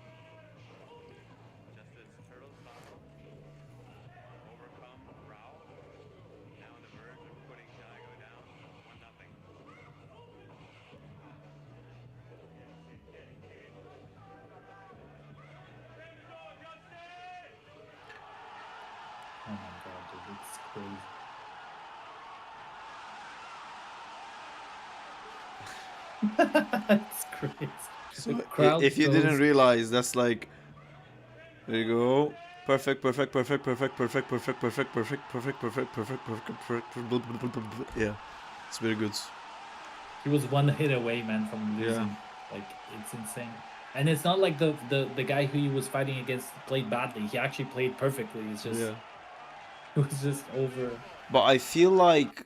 Oh my god, dude, it's crazy. It's crazy. So The crowd if you didn't goes- realize, that's like, there you go. Perfect. Yeah, it's very good. He was one hit away, man, from losing. Yeah. Like, it's insane. And it's not like the guy who he was fighting against played badly. He actually played perfectly. It's just Yeah. it was just over. But I feel like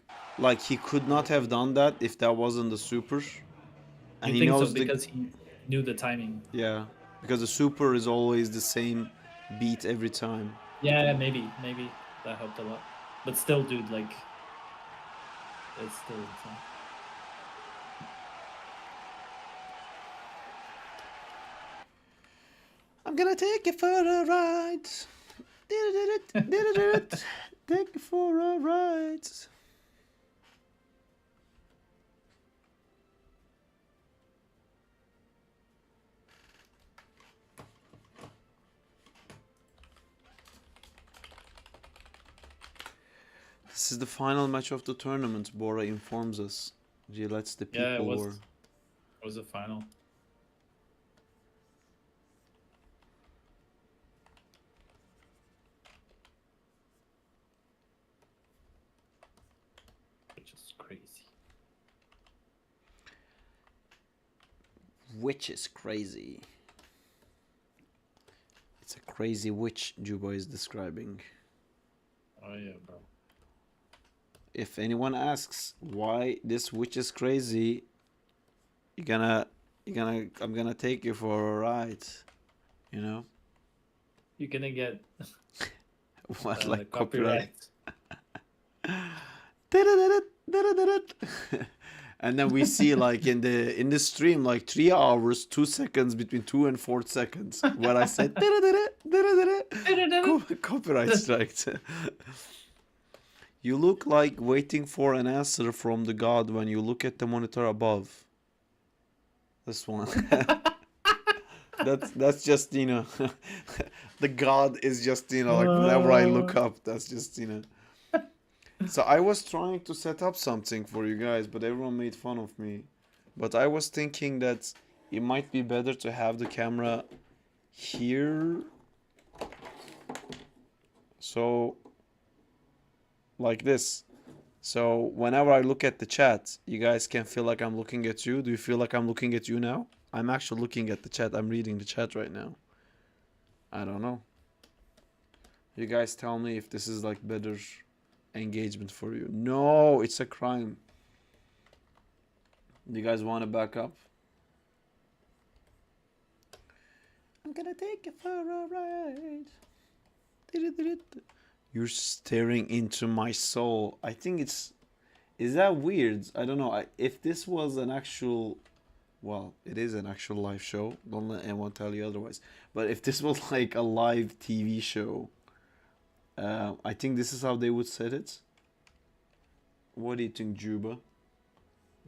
he could not have done that if that wasn't the super. And I he think knows so because he knew the timing. yeah, because the super is always the same beat every time. Yeah, maybe that helped a lot. But still, dude, like, it's still insane. I'm gonna take you for a ride. Take you for a ride. This is the final match of the tournament, Bora informs us. He lets the people Yeah, it was the final. Which is crazy. Witch is crazy. It's a crazy witch Juba is describing. Oh yeah, bro. If anyone asks why this witch is crazy, I'm gonna take you for a ride. You know? You're gonna get What, like copyright? And then we see like in the stream like 3 hours 2 seconds between 2 and 4 seconds where I said copyright strike. You look like waiting for an answer from the god when you look at the monitor above. This one. That's just, you know, the god is just, you know, like whenever I look up, that's just, you know. So I was trying to set up something for you guys, but everyone made fun of me. But I was thinking that it might be better to have the camera here. So, like this. So whenever I look at the chat, you guys can feel like I'm looking at you. Do you feel like I'm looking at you now? I'm actually looking at the chat. I'm reading the chat right now. I don't know. You guys tell me if this is like better engagement for you. No, it's a crime. Do you guys want to back up? I'm gonna take you for a ride. You're staring into my soul. I think it's... Is that weird? I don't know. If this was an actual well, it is an actual live show. Don't let anyone tell you otherwise. But if this was like a live TV show, I think this is how they would set it. What do you think, Juba?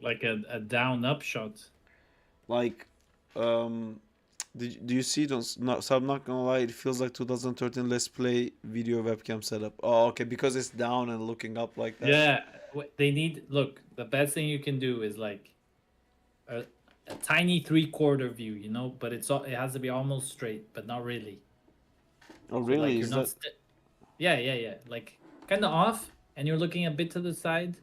Like a down up shot. Like, do you see it on? No, so I'm not gonna lie. It feels like 2013 Let's Play video webcam setup. Oh, okay, because it's down and looking up like that. Yeah, they need. Look, the best thing you can do is like a tiny 3/4 view, you know, but it has to be almost straight, but not really. Oh, So, really? like, you're Is not that? yeah. Like kind of off, and you're looking a bit to the side.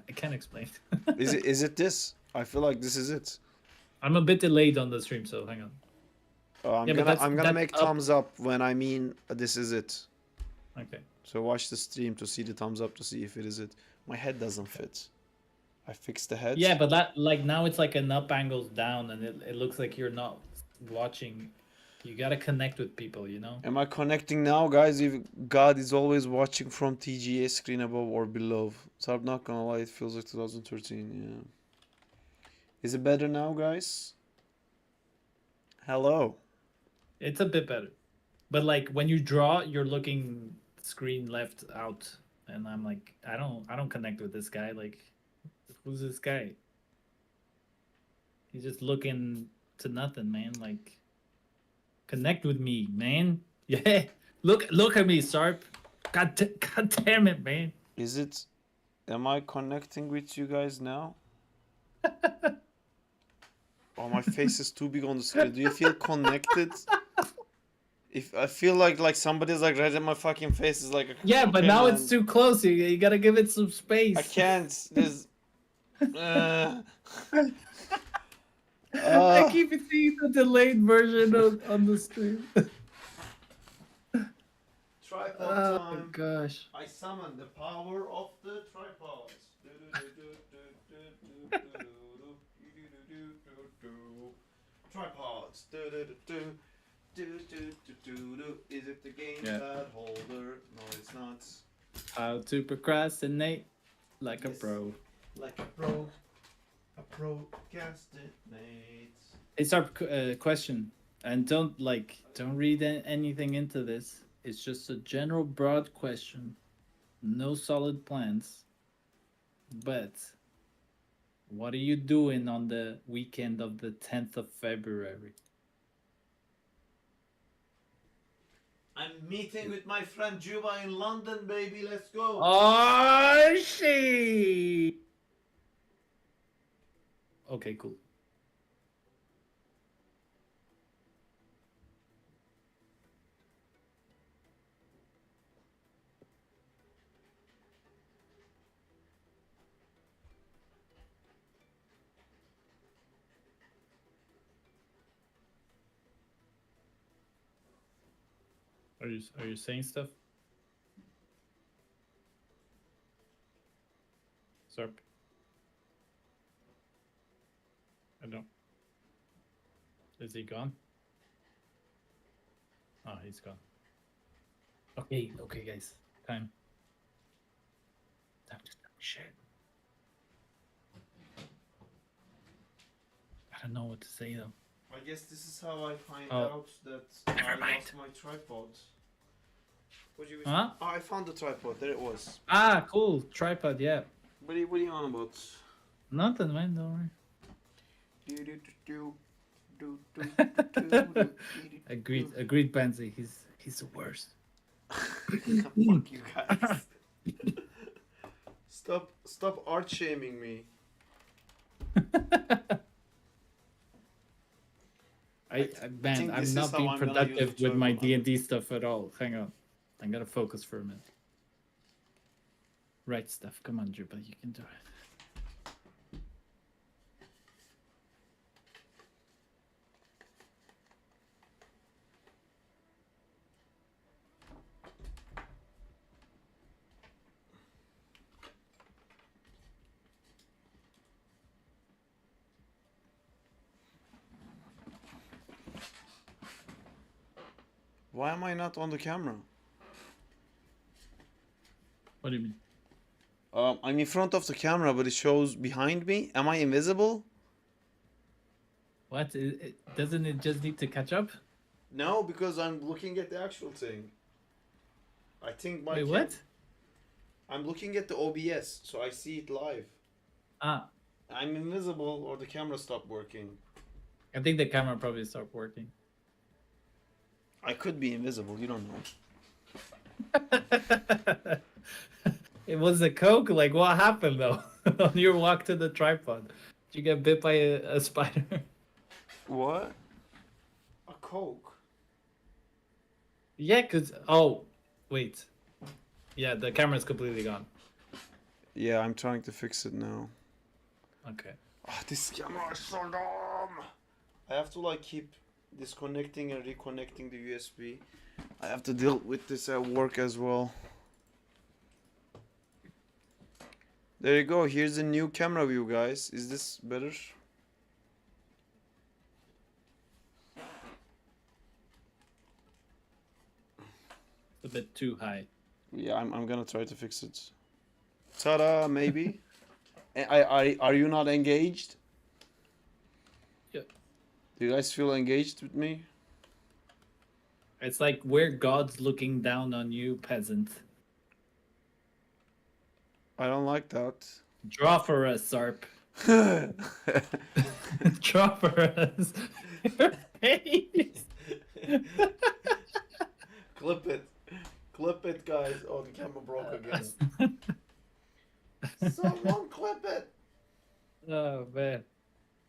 I can't explain. Is it this? I feel like this is it. I'm a bit delayed on the stream, so hang on. I'm Yeah, but gonna that's make up. thumbs up when I mean this is it. Okay. So watch the stream to see the thumbs up to see if it is it. My head doesn't fit. I fixed the head. Yeah, but that like now it's like an up angles down, and it looks like you're not watching. You gotta connect with people, you know. Am I connecting now, guys? If God is always watching from TGA screen above or below. So I'm not gonna lie, it feels like 2013. Yeah. Is it better now, guys? Hello. It's a bit better, but like when you draw, you're looking screen left out, and I'm like, I don't connect with this guy. Like, who's this guy? He's just looking to nothing, man. Like, connect with me, man. Yeah, look at me, Sarp. God damn it, man. Is it? Am I connecting with you guys now? Oh, my face is too big on the screen. Do you feel connected? If I feel like somebody's like right at my fucking face is like. Yeah, but now it's too close. You gotta give it some space. I can't. There's. I keep seeing the delayed version on the stream. Tripod Oh time. gosh. I summon the power of the tripods. Tripods. Is it the game pad holder? No, it's not. How to procrastinate like a pro. Like a procrastinate. It's our question, and don't read anything into this. It's just a general broad question, no solid plans. But what are you doing on the weekend of the 10th of February? I'm meeting with my friend Juba in London, baby. Let's go. Oh, she. Okay, cool. Are you saying stuff? Sarp? I don't. Is he gone? Oh, he's gone. Okay, guys. Time to stop shit. I don't know what to say though. I guess this is how I find Oh. out that I lost my tripod. What you? Huh? Oh, I found the tripod. There it was. Ah, cool. Tripod, yeah. What are you on about? Nothing, man. Don't worry. Agreed, Pansy. He's the worst. Fuck you guys. Stop art shaming me. Man, I'm not being productive with my D&D stuff at all. Hang on. I gotta focus for a minute. Right stuff. Come on, Juba. You can do it. Why am I not on the camera? What do you mean? I'm in front of the camera, but it shows behind me. Am I invisible? What? Doesn't it just need to catch up? No, because I'm looking at the actual thing. I think my Wait, what? I'm looking at the OBS, so I see it live. Ah, I'm invisible, or the camera stopped working. I think the camera probably stopped working. I could be invisible. You don't know. It was a Coke? Like, what happened though? On your walk to the tripod? Did you get bit by a spider? What? A Coke. Yeah, cause oh, wait. Yeah, the camera's completely gone. Yeah, I'm trying to fix it now. Okay. Oh, this camera is so dumb. I have to like keep disconnecting and reconnecting the USB. I have to deal with this at work as well. There you go. Here's a new camera view, guys. Is this better? A bit too high. Yeah, I'm gonna try to fix it. Ta-da, maybe. Are you not engaged? Yeah. Do you guys feel engaged with me? It's like we're gods looking down on you, peasant. I don't like that. Draw for us, Sarp. Draw for us. Your face. Clip it. Clip it, guys. Oh, the camera broke again. Someone clip it. Oh man,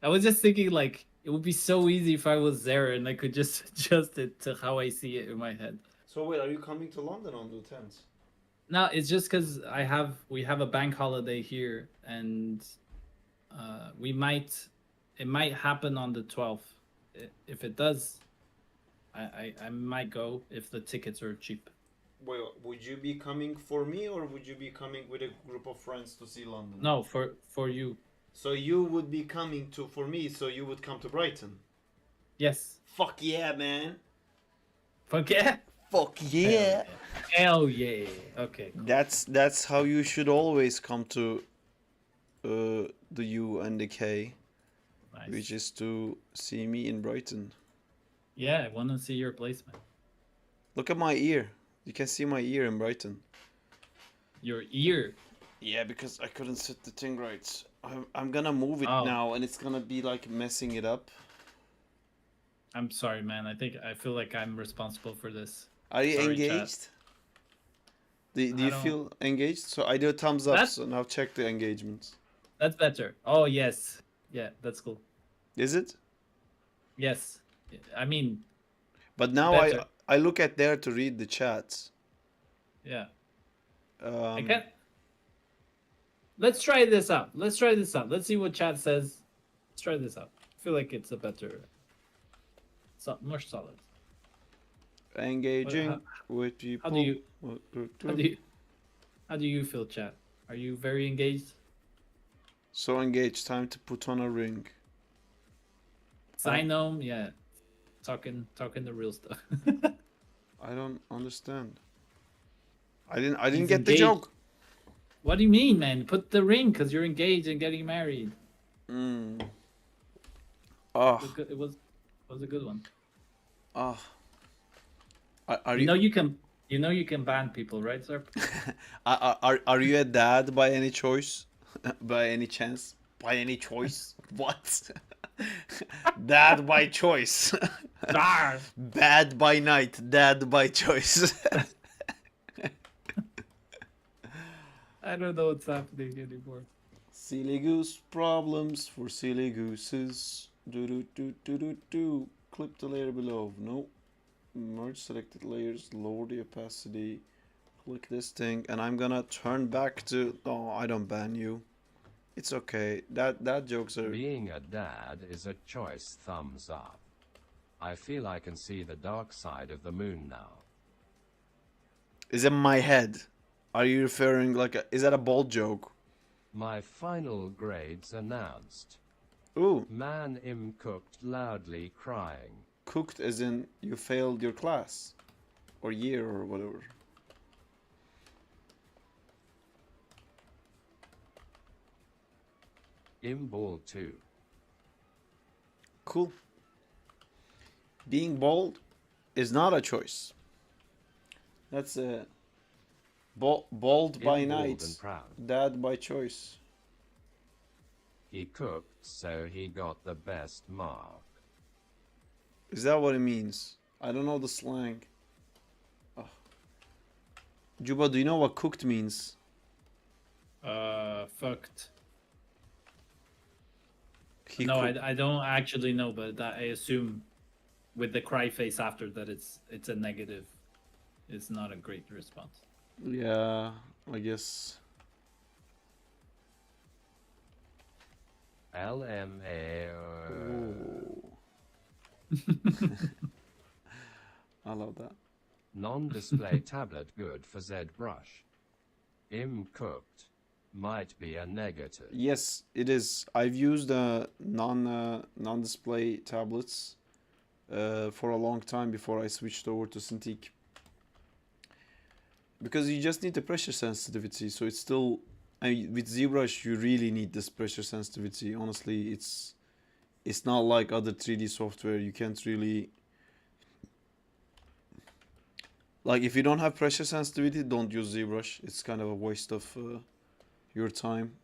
I was just thinking like it would be so easy if I was there and I could just adjust it to how I see it in my head. So wait, are you coming to London on the 10th? No, it's just because we have a bank holiday here, and it might happen on the 12th. If it does, I might go if the tickets are cheap. Wait, would you be coming for me, or would you be coming with a group of friends to see London? No, for you. So you would be coming for me, so you would come to Brighton? Yes. Fuck yeah, man. Fuck yeah. Fuck yeah. Hell yeah. Okay. Cool. That's how you should always come to the U and the K, Nice. which is to see me in Brighton. Yeah, I want to see your placement. Look at my ear. You can see my ear in Brighton. Your ear? Yeah, because I couldn't set the thing right. I'm gonna move it now, and it's gonna be like messing it up. I'm sorry, man. I feel like I'm responsible for this. Are you Sorry, engaged? chat. Do you feel engaged? So I do a thumbs up, so now check the engagements. That's better. Oh, yes. Yeah, that's cool. Is it? Yes. I mean... But now better. I look at there to read the chats. Yeah. I can't... Let's try this out. Let's see what chat says. Let's try this out. I feel like it's a better... more solid. Engaging with people. How do you feel, chat? Are you very engaged? So engaged. Time to put on a ring. Sinome, yeah. Talking the real stuff. I don't understand. I didn't get He's the engaged. joke. What do you mean, man? Put the ring because you're engaged and getting married. Oh. It was a good one. Oh. You know you can ban people, right, sir? Are you a dad by any choice? By any chance? By any choice? What? Dad by choice. Bad by night. Dad by choice. I don't know what's happening anymore. Silly goose problems for silly gooses. Do. Clip the layer below. No. Merge selected layers. Lower the opacity. Click this thing, and I'm gonna turn back to. Oh, I don't ban you. It's okay. That jokes are. Being a dad is a choice. Thumbs up. I feel I can see the dark side of the moon now. Is in my head. Are you referring is that a bold joke? My final grades announced. Ooh. Man im cooked loudly crying. Cooked as in you failed your class. Or year or whatever. Im ball 2. Cool. Being bald is not a choice. That's a bald by Him bald night, and proud. dad by choice. He cooked, so he got the best mark. Is that what it means? I don't know the slang. Oh. Juba, do you know what cooked means? Fucked. He No, cooked. I don't actually know, but I assume with the cry face after that, it's a negative. It's not a great response. Yeah, I guess. LMAO. I love that. Non-display tablet good for ZBrush. Im cooked might be a negative. Yes, it is. I've used non-display tablets for a long time before I switched over to Cintiq. Because you just need the pressure sensitivity, so it's still. I mean, with ZBrush, you really need this pressure sensitivity. Honestly, it's not like other 3D software. You can't really. Like, if you don't have pressure sensitivity, don't use ZBrush. It's kind of a waste of your time.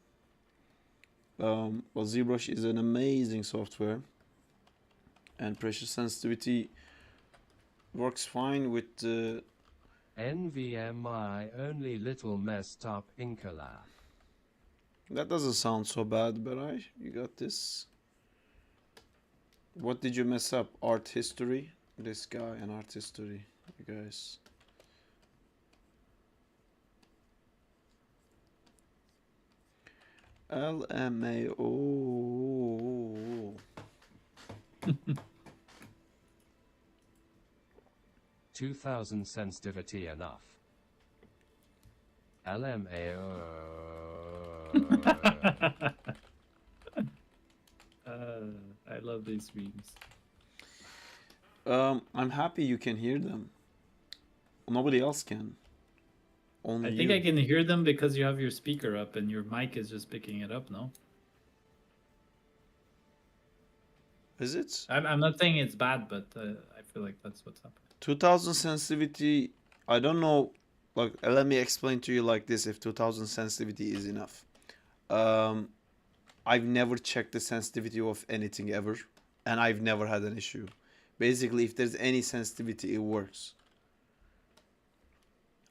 But ZBrush is an amazing software, and pressure sensitivity works fine with NVMI only little messed up Inkala. That doesn't sound so bad, but you got this. What did you mess up? Art history? This guy and art history, you guys. LMAO. 2000 sensitivity enough. LMAO. I love these memes. I'm happy you can hear them. Nobody else can. Only I think you. I can hear them because you have your speaker up and your mic is just picking it up, no? Is it? I'm not saying it's bad, but I feel like that's what's happening. 2000 sensitivity, I don't know. Like, let me explain to you like this, if 2000 sensitivity is enough. I've never checked the sensitivity of anything ever, and I've never had an issue. Basically, if there's any sensitivity, it works.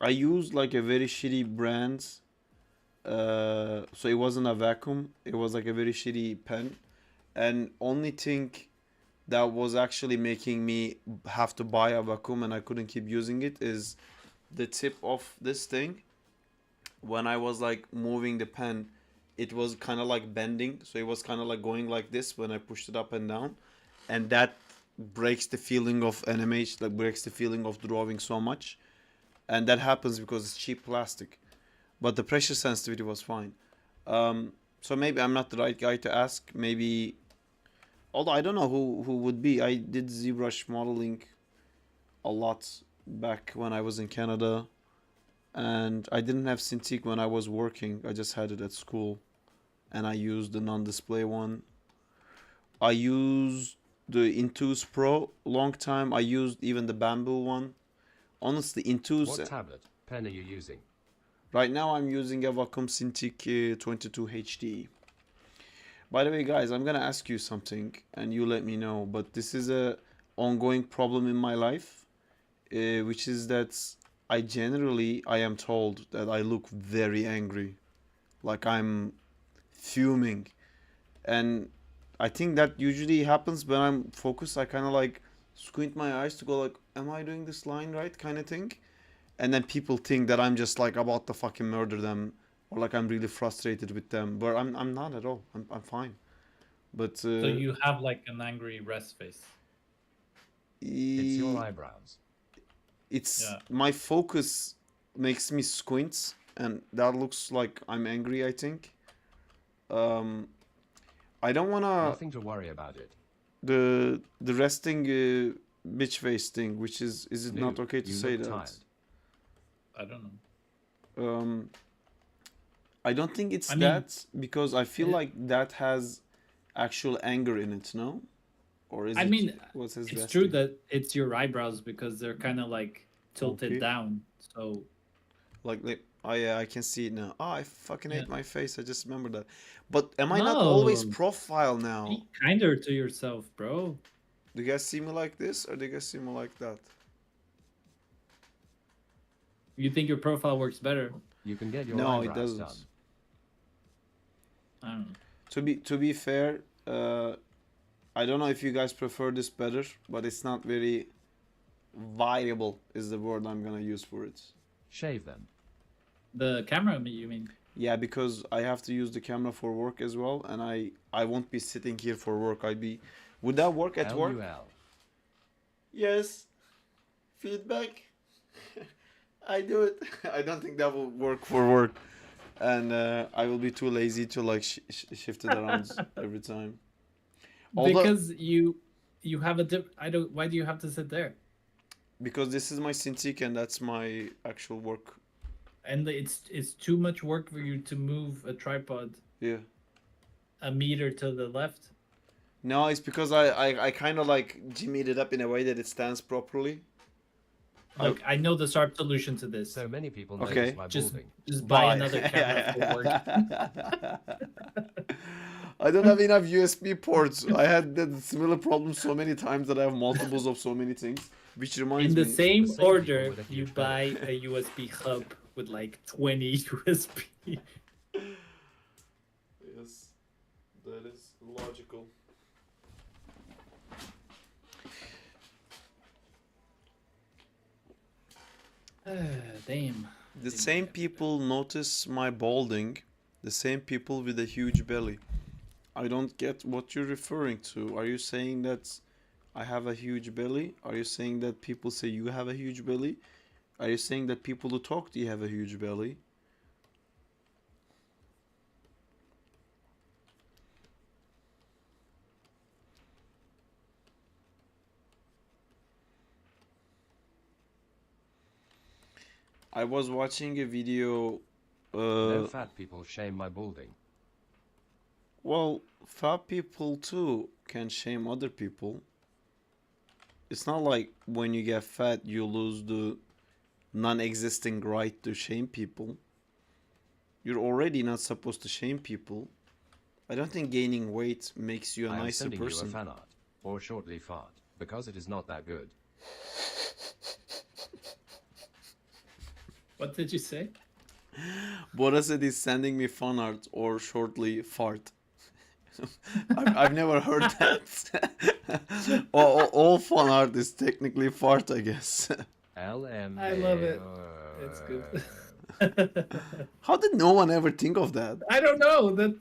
I used like a very shitty brand, so it wasn't a vacuum, it was like a very shitty pen, and only thing that was actually making me have to buy a vacuum and I couldn't keep using it is the tip of this thing. When I was like moving the pen, it was kind of like bending, so it was kind of like going like this when I pushed it up and down, and that breaks the feeling of animation, like breaks the feeling of drawing so much. And that happens because it's cheap plastic, but the pressure sensitivity was fine. So maybe I'm not the right guy to ask. Maybe, although I don't know who would be. I did ZBrush modeling a lot back when I was in Canada, and I didn't have Cintiq when I was working. I just had it at school, and I used the non-display one. I used the Intuos Pro long time. I used even the bamboo one. Honestly, Intuos. What tablet pen are you using? Right now I'm using a Wacom Cintiq 22 HD. By the way, guys, I'm gonna ask you something and you let me know, but this is a ongoing problem in my life, which is that I am told that I look very angry, like I'm fuming, and I think that usually happens when I'm focused. I kind of like squint my eyes to go like, am I doing this line right, kind of thing, and then people think that I'm just like about to fucking murder them, or like I'm really frustrated with them, but I'm not at all. I'm fine. But So you have like an angry rest face. It's your eyebrows. It's my focus makes me squint, and that looks like I'm angry, I think. I don't wanna. Nothing to worry about it. The resting bitch face thing, which is it not okay to you say look that? tired. I don't know. I don't think it's I mean, that, because I feel like that has actual anger in it, no? Or is I it? mean, What's his it's best true thing? that it's your eyebrows because they're kind of like tilted Okay. down. So Like, oh yeah, I can see it now. Oh, I fucking yeah. hate my face. I just remembered that. But am I not always No, profile now? be kinder to yourself, bro. Do you guys see me like this, or do you guys see me like that? You think your profile works better? You can get your No, it eyebrows doesn't. done. I don't know. To be fair, I don't know if you guys prefer this better, but it's not very viable is the word I'm gonna use for it. Shave them. The camera, you mean? Yeah, because I have to use the camera for work as well, and I won't be sitting here for work. Would that work at work? LUL. Yes. Feedback. I do it. I don't think that will work for work, and I will be too lazy to like shift it around every time. Because you have a I don't. Why do you have to sit there? Because this is my Cintiq and that's my actual work. And it's too much work for you to move a tripod. Yeah. A meter to the left. No, it's because I kind of like jimmied it up in a way that it stands properly. Look, I know the sharp solution to this. So many people Okay. notice my Just balding. buy another camera for work. I don't have enough USB ports. I had that similar problem so many times that I have multiples of so many things. Which reminds In the me. same the same order, people with a you huge buy a USB hub with like 20 USB. Yes, that is logical. Damn. The same people notice my balding, the same people with a huge belly. I don't get what you're referring to. Are you saying that I have a huge belly? Are you saying that people say you have a huge belly? Are you saying that people who talk to you have a huge belly? I was watching a video. No fat people shame my balding. Well, fat people too can shame other people. It's not like when you get fat you lose the non-existing right to shame people. You're already not supposed to shame people. I don't think gaining weight makes you a I am nicer sending person. you a fan art, or shortly fart, because it is not that good. What did you say? Bora said he's sending me fan art or shortly fart. I've never heard that. all fan art is technically fart, I guess. LM. I love it. It's good. How did no one ever think of that? I don't know. That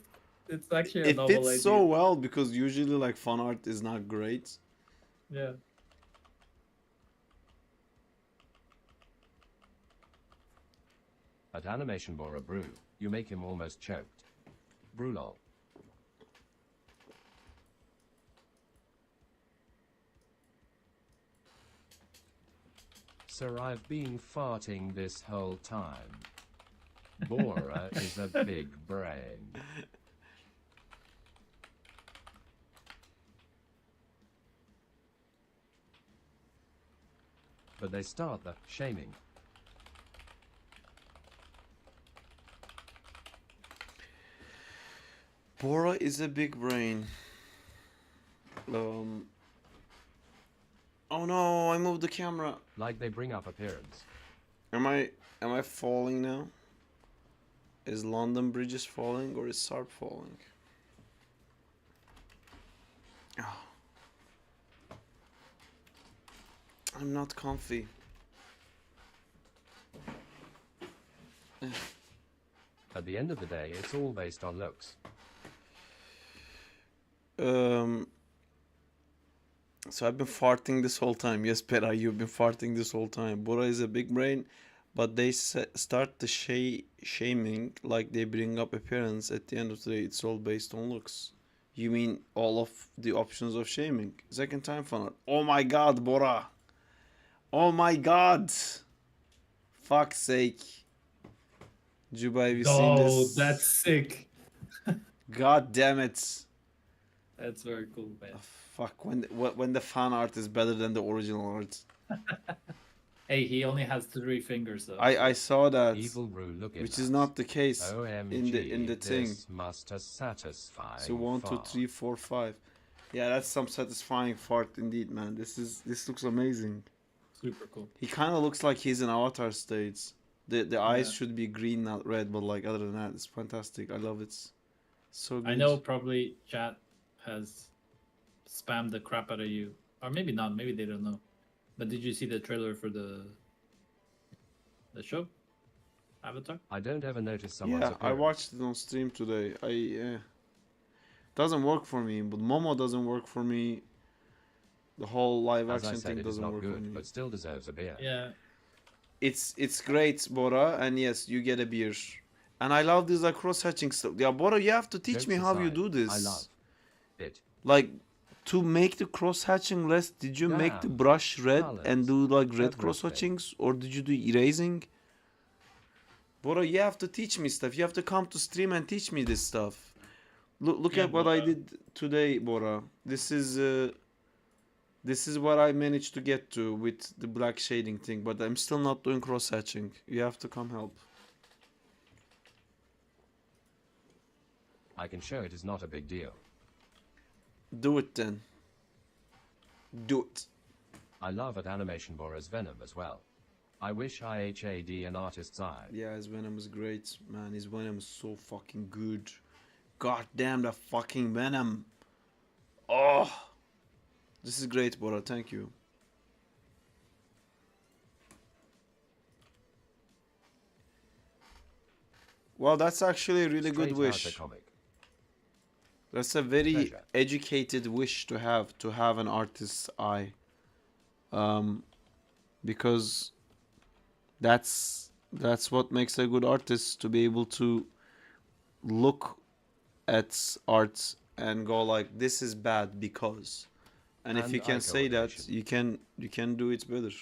it's actually a It novel fits idea. so well because usually like fan art is not great. Yeah. At Animation Bora Brew, you make him almost choked. Brulol. Sir, I've been farting this whole time. Bora is a big brain. But they start the shaming. Bora is a big brain. Oh no, I moved the camera. Like they bring up appearance. Am I falling now? Is London Bridges falling or is Sarp falling? Oh. I'm not comfy. At the end of the day, it's all based on looks. So I've been farting this whole time. Yes, Pera, you've been farting this whole time. Bora is a big brain, but they start the shaming like they bring up appearance. At the end of the day, it's all based on looks. You mean all of the options of shaming? Second time fan art. Oh my god, Bora. Oh my god. Fuck's sake. Juba, have you seen this? Oh, that's sick. God damn it. That's very cool, man. Fuck, when the fan art is better than the original art. Hey, he only has 3 fingers though. I saw that, Evil Rue, look at which us. is not the case OMG, in the thing. this must have satisfying So 1, 2, fart. 3, 4, 5. Yeah, that's some satisfying fart indeed, man. This looks amazing. Super cool. He kind of looks like he's in Avatar states. The eyes Yeah. should be green, not red, but like other than that, it's fantastic. I love it. So good. I know probably chat has spammed the crap out of you, or maybe not. Maybe they don't know. But did you see the trailer for the show, Avatar? I don't ever notice someone's Yeah, I appearance. watched it on stream today. Doesn't work for me, but Momo doesn't work for me. The whole live As I action said, thing it is doesn't not work for good, me. but still deserves a beer. Yeah. It's great, Bora, and yes, you get a beer. And I love this like cross-hatching stuff. Yeah, Bora, you have to teach Jokes me how you aside, do this. I love it. Like, to make the cross-hatching less, did you make the brush red and do like red everything. cross-hatchings, or did you do erasing? Bora, you have to teach me stuff. You have to come to stream and teach me this stuff. Look Yeah, at what I Bora. did today, Bora. This is what I managed to get to with the black shading thing, but I'm still not doing cross-hatching. You have to come help. I can show it is not a big deal. Do it then. Do it. I love at animation Bora's Venom as well. I wish I had an artist's eye. Yeah, his Venom is great, man. His Venom is so fucking good. God damn the fucking Venom. Oh, this is great, Bora. Thank you. Well, that's actually a really good Straight out the wish. comic. That's a very Pleasure. educated wish to have an artist's eye. Because that's what makes a good artist, to be able to look at art and go like, this is bad because, and if And you can eye say that, coordination. you can do it better.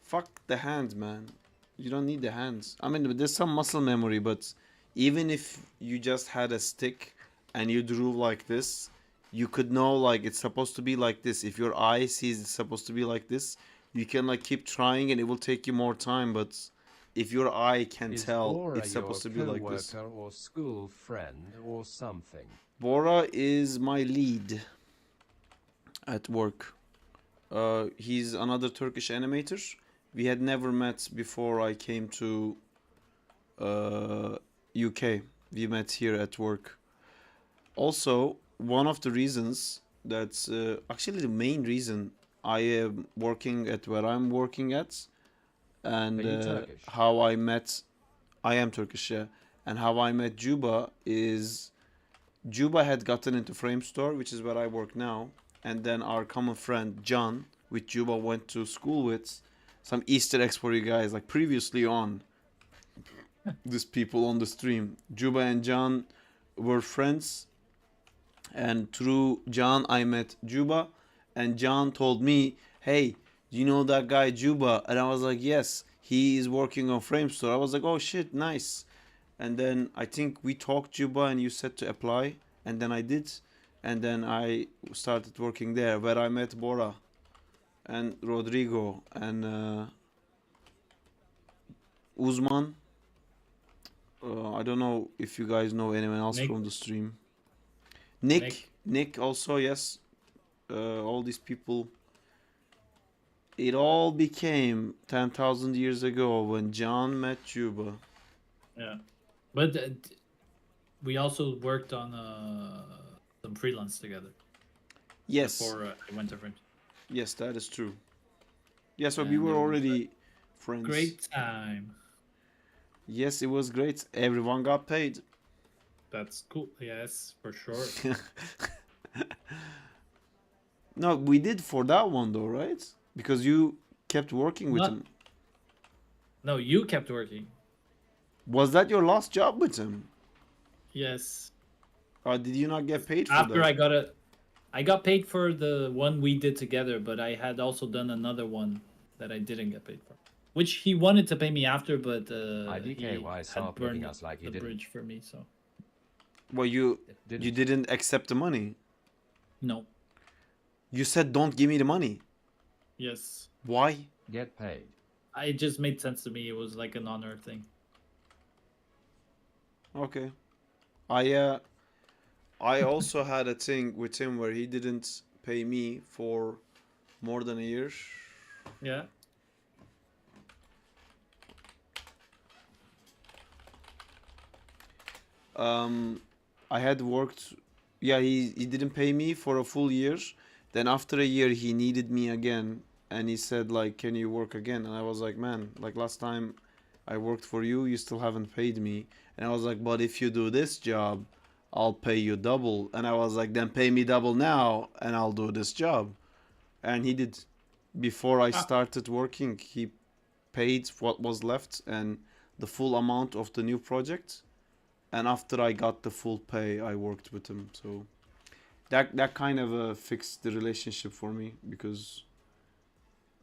Fuck the hand, man. You don't need the hands. I mean, there's some muscle memory, but even if you just had a stick and you drew like this, you could know like it's supposed to be like this. If your eye sees it's supposed to be like this, you can like keep trying and it will take you more time. But if your eye can Is tell Bora it's supposed to your be like this. coworker or school friend or something? Bora is my lead at work. He's another Turkish animator. We had never met before I came to UK. We met here at work. Also, one of the reasons that's actually the main reason I am working at where I'm working at, and Are you Turkish? how I met, I am Turkish, yeah, and how I met Juba is Juba had gotten into Frame Store, which is where I work now, and then our common friend John, which Juba went to school with, some Easter eggs for you guys, like previously on these people on the stream. Juba and John were friends, and through John I met Juba, and John told me, hey, do you know that guy Juba? And I was like, yes, he is working on Frame Store. I was like, oh shit, nice. And then I think we talked, Juba, and you said to apply, and then I did, and then I started working there, where I met Bora and Rodrigo and Uzman. I don't know if you guys know anyone else Nick. from the stream. Nick also, yes. All these people. It all became 10,000 years ago when John met Juba. Yeah, but we also worked on some freelance together. Yes. Before I went to French. Yes, that is true. Yeah, so we And were it was already friends. Great time. Yes, it was great. Everyone got paid. That's cool. Yes, for sure. No, we did for that one though, right? Because you kept working with Not- him. No, you kept working. Was that your last job with him? Yes. Or did you not get paid for After that? I got paid for the one we did together, but I had also done another one that I didn't get paid for, which he wanted to pay me after, but IDK, why had stop burned looking us like he the didn't? bridge for me. So Well, you didn't accept the money. No. You said don't give me the money. Yes. Why? Get paid. It just made sense to me. It was like an honor thing. Okay. I also had a thing with him where he didn't pay me for more than a year. Yeah. I had worked. Yeah, he didn't pay me for a full year. Then after a year, he needed me again, and he said like, "Can you work again?" And I was like, "Man, like last time I worked for you, you still haven't paid me." And I was like, "But if you do this job, I'll pay you double." And I was like, "Then pay me double now, and I'll do this job." And he did. Before I started working, he paid what was left and the full amount of the new project. And after I got the full pay, I worked with him. So that kind of fixed the relationship for me, because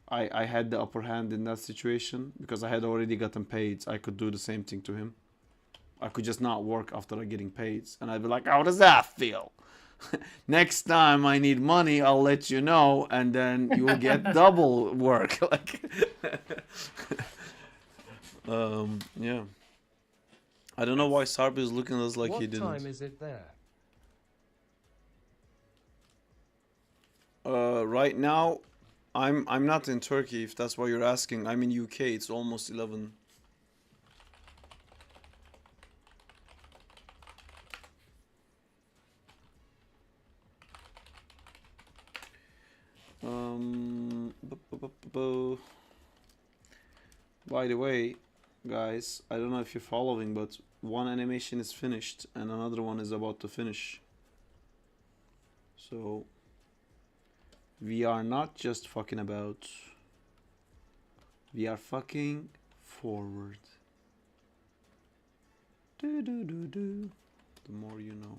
I had the upper hand in that situation because I had already gotten paid. I could do the same thing to him. I could just not work after getting paid, and I'd be like, "How does that feel?" Next time I need money, I'll let you know, and then you will get double work. Like, yeah. I don't know why Sarp is looking at us like What he didn't. time is it there? Right now, I'm not in Turkey, if that's what you're asking. I'm in UK. It's almost 11. By the way, guys, I don't know if you're following, but one animation is finished and another one is about to finish. So we are not just fucking about. We are fucking forward. Do do do do. The more you know.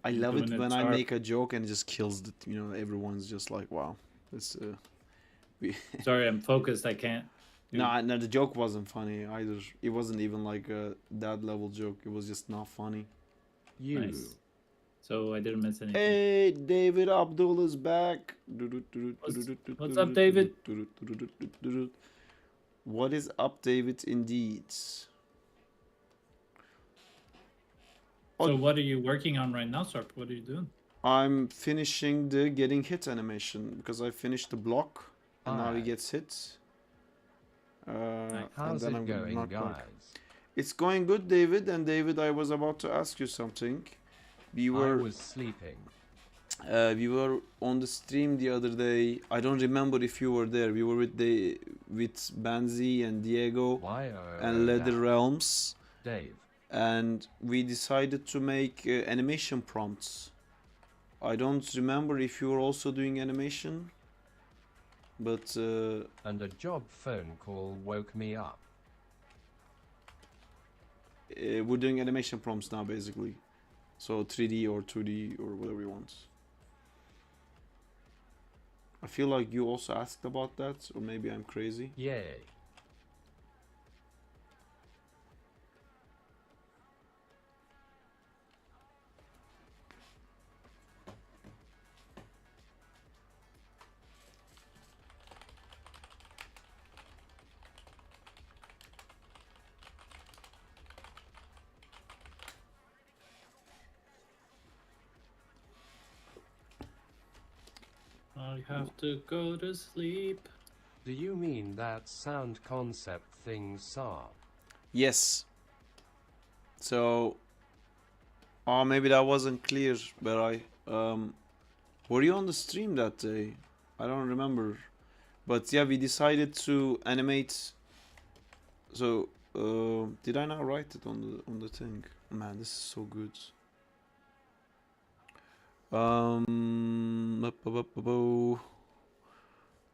I love it when I make a joke and it just kills the, everyone's just like, wow. It's Sorry, I'm focused. I can't. No, the joke wasn't funny either. It wasn't even like a that level joke. It was just not funny. Nice. So I didn't miss anything. Hey, David Abdul is back. What's up, David? What is up, David? Indeed. So what are you working on right now, Sarp? What are you doing? I'm finishing the getting hit animation because I finished the block and now he gets hit. How's it going, guys? It's going good, David. And David, I was about to ask you something. I was sleeping. We were on the stream the other day. I don't remember if you were there. We were with Banzi and Diego and Leather Realms. Dave. And we decided to make animation prompts. I don't remember if you were also doing animation, but and a job phone call woke me up. We're doing animation prompts now, basically. So 3D or 2D or whatever you want. I feel like you also asked about that, or maybe I'm crazy. Yay. I have to go to sleep. Do you mean that sound concept thing, Saar? Yes. So, maybe that wasn't clear, but were you on the stream that day? I don't remember. But yeah, we decided to animate. So, did I not write it on the thing? Man, this is so good.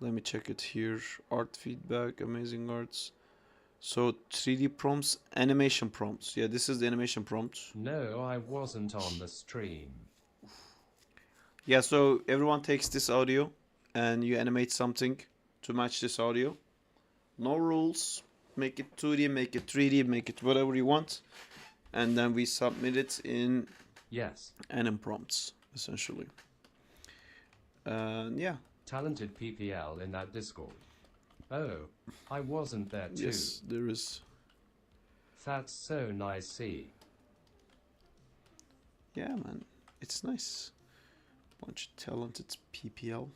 Let me check it here. Art feedback, amazing arts. So 3D prompts, animation prompts. Yeah, this is the animation prompt. No, I wasn't on the stream. Yeah, so everyone takes this audio and you animate something to match this audio. No rules. make it 2D, make it 3D, make it whatever you want, and then we submit it in Yes. anim prompts essentially. Yeah. Talented PPL in that Discord. Oh, I wasn't there too. Yes, there is. That's so nice. See. Yeah, man, it's nice. Bunch of talented PPL.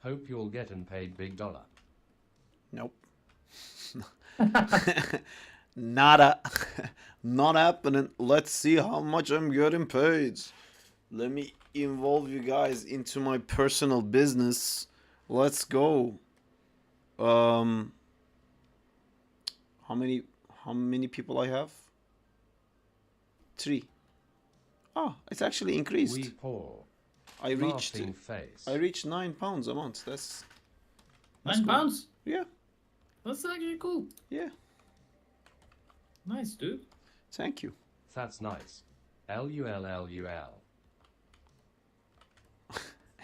Hope you'll get and paid big dollar. Nope. Nada. Not happening. Let's see how much I'm getting paid. Let me involve you guys into my personal business. Let's go. How many people I have? 3. Oh, it's actually increased. We poor. I reached Face. I reached £9 a month. That's £9? Yeah. That's actually cool. Yeah. Nice, dude. Thank you. That's nice. LULLUL.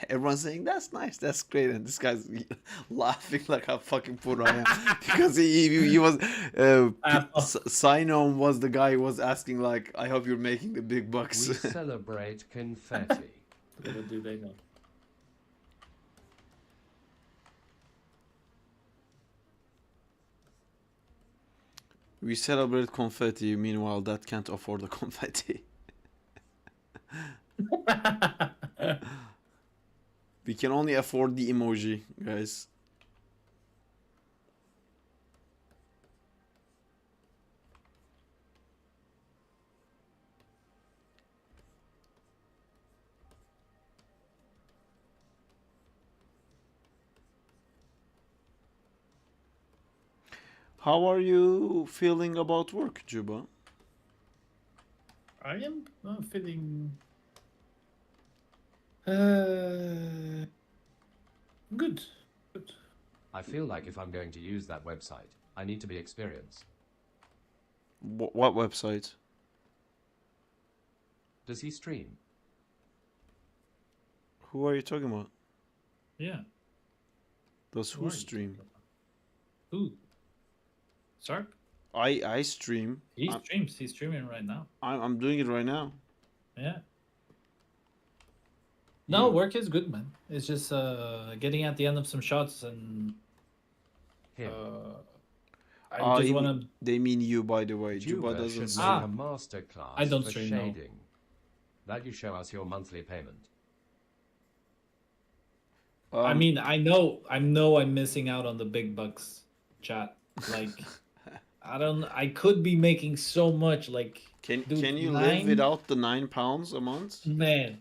Everyone's saying that's nice, that's great, and this guy's laughing like how fucking poor I am because he was Sinon was the guy who was asking like, I hope you're making the big bucks. We celebrate confetti. What do they know? We celebrate confetti, meanwhile that can't afford the confetti. We can only afford the emoji, guys. How are you feeling about work, Juba? I am feeling good. Good. I feel like if I'm going to use that website, I need to be experienced. What website? Does he stream? Who are you talking about? Yeah. Does Who who are you stream? Who? Sark? I stream. He streams. He's streaming right now. I'm doing it right now. Yeah. No, work is good, man. It's just getting at the end of some shots and I just want to. They mean you, by the way. Juba Juba doesn't. should make a master class I don't for stream, no. shading. That you show us your monthly payment. I mean, I know I'm missing out on the big bucks, chat. Like, I could be making so much. Like, Can dude, you live without the £9 a month? Man,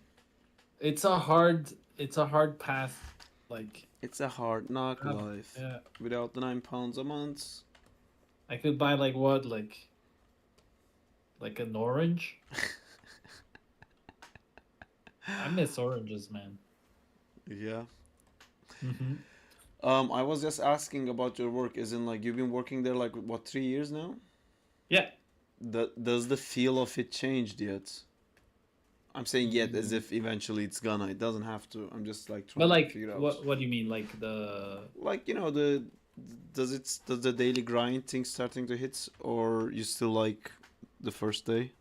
it's a hard path. Like, it's a hard knock life. Yeah. Without the £9 a month. I could buy like what, like an orange. I miss oranges, man. Yeah. Mm-hmm. I was just asking about your work. As in, like, you've been working there like what, 3 years now? Yeah. Does the feel of it changed yet? I'm saying yet as if eventually it's gonna. It doesn't have to. I'm just like trying But like, to figure out. what do you mean? Like the Like, you know, does the daily grind thing starting to hit, or you still like the first day,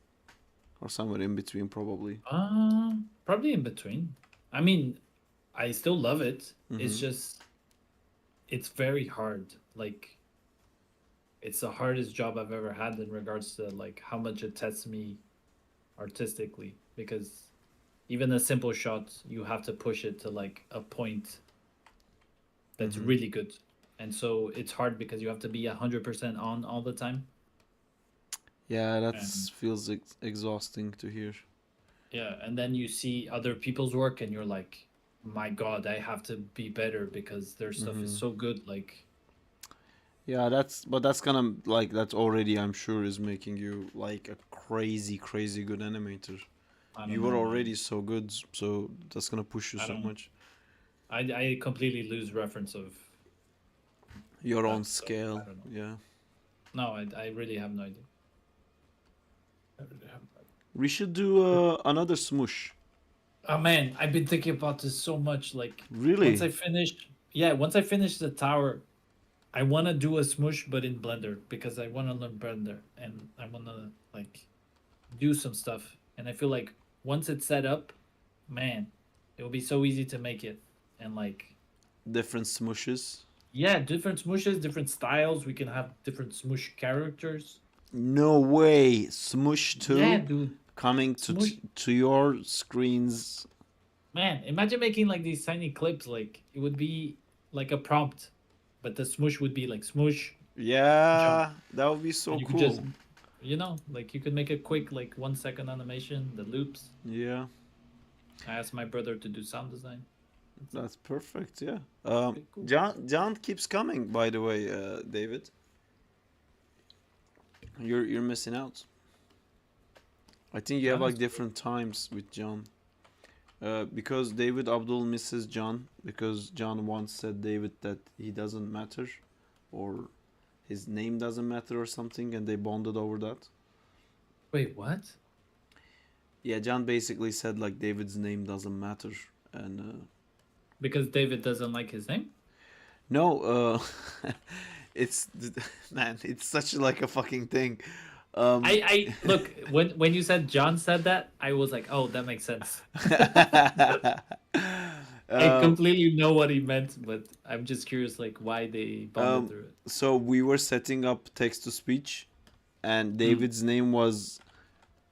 or somewhere in between probably? Probably in between. I mean, I still love it. It's Mhm. just it's very hard. Like, it's the hardest job I've ever had in regards to like how much it tests me artistically, because even a simple shot, you have to push it to like a point that's Mhm. really good. And so it's hard because you have to be 100% on all the time. Yeah, that feels exhausting to hear. Yeah, and then you see other people's work and you're like, my God, I have to be better because their stuff is Mhm. so good. Like, Yeah, that's gonna, like, that's already, I'm sure, is making you like a crazy good animator. I don't You were know, man. already so good, so that's gonna push you I so don't- much. I completely lose reference of Your that own stuff. I scale, don't know. yeah. No, I really have no idea. We should do another smoosh. Oh man, I've been thinking about this so much. Like, Really? once I finish the tower, I want to do a smoosh, but in Blender because I want to learn Blender and I want to like do some stuff. And I feel like once it's set up, man, it will be so easy to make it and like Different smooshes. yeah, different smooshes, different styles. We can have different smoosh characters. No way, Smoosh 2 Yeah, dude. coming to Smoosh. to your screens. Man, imagine making like these tiny clips. Like it would be like a prompt, but the smoosh would be like smoosh. Yeah, that would be so And you cool. could just, like you could make a quick like 1 second animation, the loops. Yeah, I asked my brother to do sound design. that's perfect. Yeah. Pretty cool. John keeps coming. By the way, David, you're missing out. I think you have John like is different times with John. Because David Abdul misses John because John once said David that he doesn't matter, or his name doesn't matter or something, and they bonded over that. Wait, what? Yeah, John basically said like David's name doesn't matter, and Because David doesn't like his name? no, it's man, it's such like a fucking thing. I look when you said John said that, I was like, oh, that makes sense. I completely know what he meant, but I'm just curious, like why they bonded through it. So we were setting up text to speech, and David's name was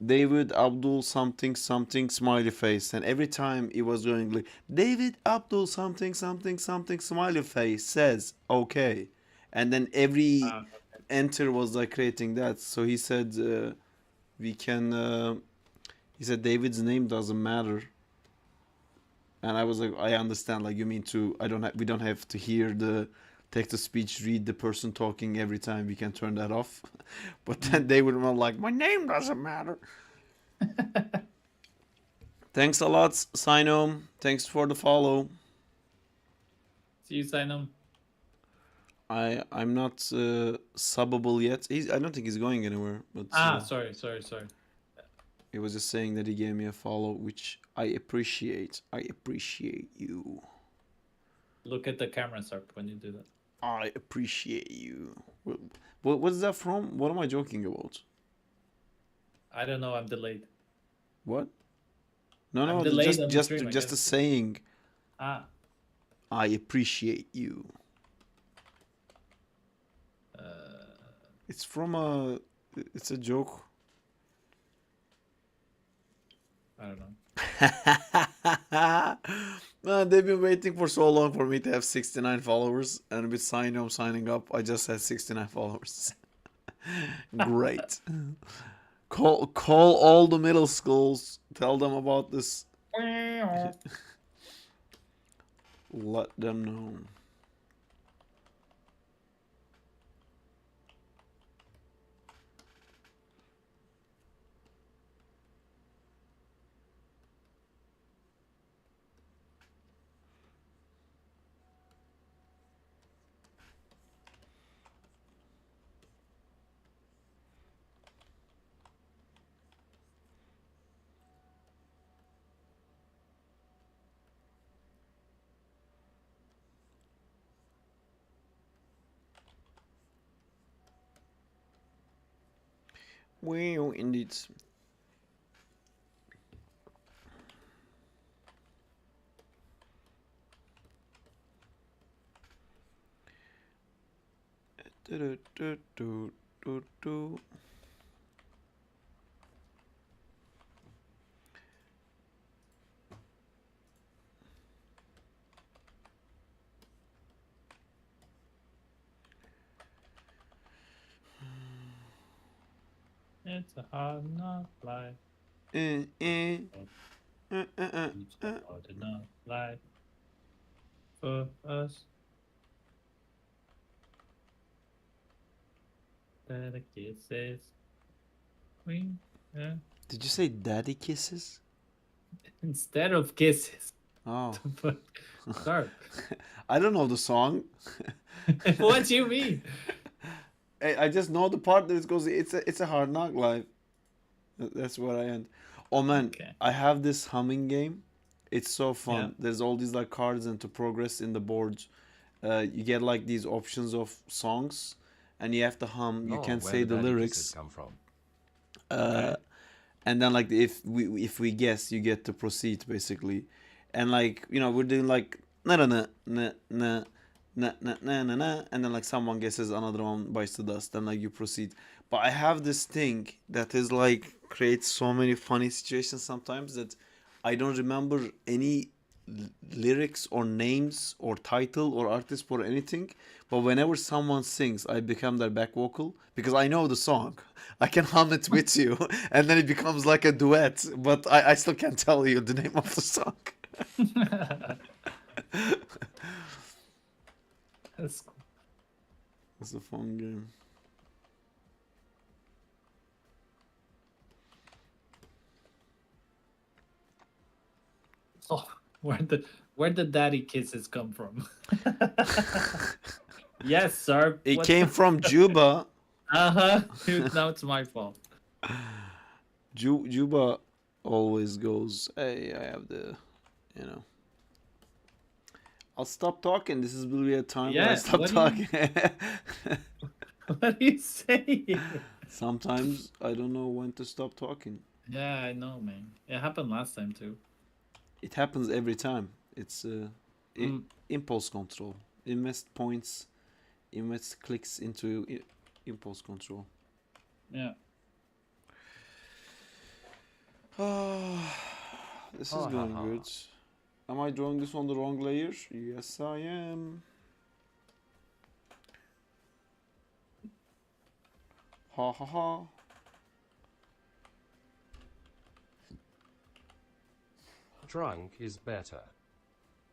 David Abdul something something smiley face, and every time it was going like David Abdul something something something smiley face says okay, and then every enter was like creating that. So he said we can. He said David's name doesn't matter, and I was like, I understand. Like you mean to? We don't have to hear the text to speech read the person talking every time. We can turn that off. But then they would like, my name doesn't matter. Thanks a lot, Sinom. Thanks for the follow. See you, Sinom. I'm not subbable yet. I don't think he's going anywhere. But sorry. he was just saying that he gave me a follow, which I appreciate. I appreciate you. Look at the camera, Sarp, when you do that. I appreciate you. What is that from? What am I joking about? I don't know. I'm delayed. What? No, I'm no, delayed just on the just stream, I just a guess. saying. Ah. I appreciate you. It's from a. It's a joke. I don't know. Man, they've been waiting for so long for me to have 69 followers, and with Sinom signing up, I just had 69 followers. Great. Call all the middle schools. Tell them about this. Let them know. Well, indeed. It's a hard enough life. It's It's a hard enough life for us. The kisses. Did you say daddy kisses? Instead of kisses. Oh. Sorry. I don't know the song. What do you mean? I just know the part that it goes. It's a hard knock life. That's where I end. Oh man, Okay. I have this humming game. It's so Yeah. fun. There's all these like cards, and to progress in the boards, you get like these options of songs, and you have to hum. You Oh, can't where say the the daddy kisses lyrics. come from. Uh, and then like if we guess, you get to proceed basically. And like we're doing like na na na na na na na na na na, and then like someone guesses, another one bites the dust, then like you proceed. But I have this thing that is like creates so many funny situations sometimes that I don't remember any lyrics or names or title or artist or anything. But whenever someone sings, I become their back vocal because I know the song. I can hum it with you, and then it becomes like a duet. But I still can't tell you the name of the song. That's cool. It's a fun game. Oh, where the daddy kisses come from? Yes, sir. It What came the- from Juba. Uh-huh. Now it's my fault. Juba always goes, hey, I have I'll stop talking. This will be a time where I Yeah, stop what do talking. What are you saying? Sometimes I don't know when to stop talking. Yeah, I know, man. It happened last time too. It happens every time. It's impulse control. Invest points, invest clicks into impulse control. Yeah. This is going good. Am I drawing this on the wrong layer? Yes, I am. Ha ha ha. Drunk is better.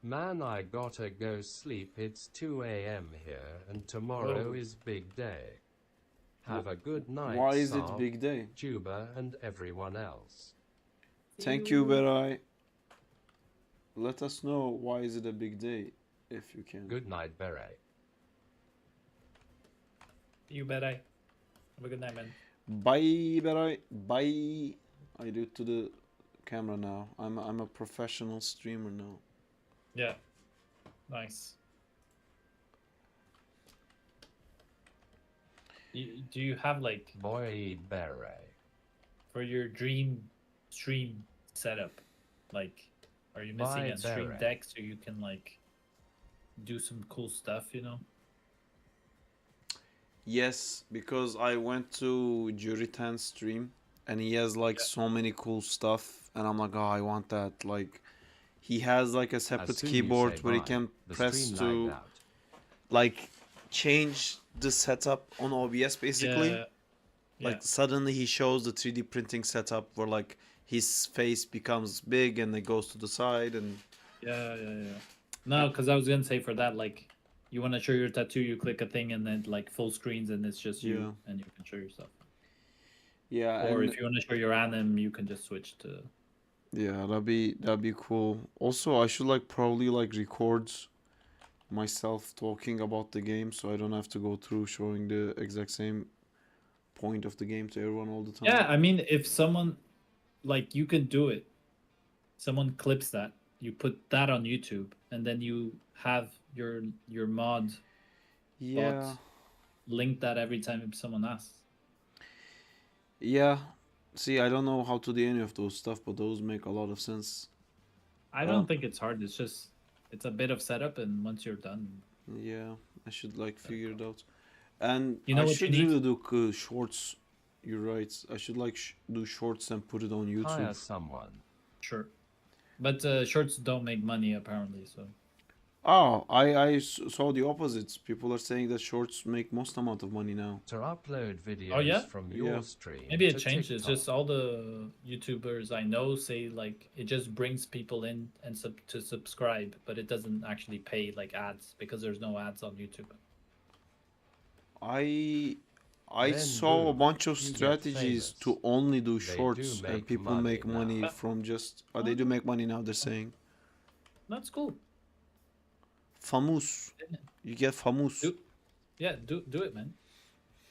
Man, I gotta go sleep. It's 2 a.m. here, and tomorrow Oh. is big day. Have a good night. Why is it Saab, big day? Juba, and everyone else. Thank you, Berai. Let us know why is it a big day, if you can. Good night, Beret. You bet I. Have a good night, man. Bye, Berai. Bye. I do it to the camera now. I'm a professional streamer now. Yeah. Nice. Do you have like Boy, Beret. for your dream stream setup? Like, are you missing Bye, a stream Beret. deck so you can like do some cool stuff? You know? Yes, because I went to Juritan's stream and he has like so many cool stuff, and I'm like, oh, I want that. Like, he has like a As separate soon you keyboard say where he bye, can the press stream to lagged out. like change the setup on OBS basically. Yeah. Like suddenly he shows the 3D printing setup where like his face becomes big and it goes to the side and Yeah. No, because I was gonna say for that, like, you want to show your tattoo, you click a thing, and then like full screens, and it's just you, Yeah. and you can show yourself. yeah, Or and if you want to show your anim, you can just switch to. yeah, that'd be cool. Also, I should like probably like record myself talking about the game so I don't have to go through showing the exact same point of the game to everyone all the time. Yeah, I mean, if someone, like, you can do it. Someone clips that, you put that on YouTube, and then you have your mod Yeah. link that every time someone asks. Yeah. See, I don't know how to do any of those stuff, but those make a lot of sense. I don't think it's hard. It's just it's a bit of setup, and once you're done, Yeah, I should like figure it out. And You know I what you should need? really do shorts. You're right. I should like do shorts and put it on YouTube. Hire someone. sure. But shorts don't make money apparently, so. Oh, I saw the opposites. People are saying that shorts make most amount of money now. To upload videos Oh, yeah? from your Yeah. stream. Maybe it to changed. It's TikTok. just all the YouTubers I know say like it just brings people in and to subscribe, but it doesn't actually pay like ads because there's no ads on YouTube. I Then saw a boom, bunch of you get strategies famous. to only do They do shorts and make people money make money now. from just they do make money now, they're saying. That's cool. Famous. You get famous. Do, yeah, do it, man.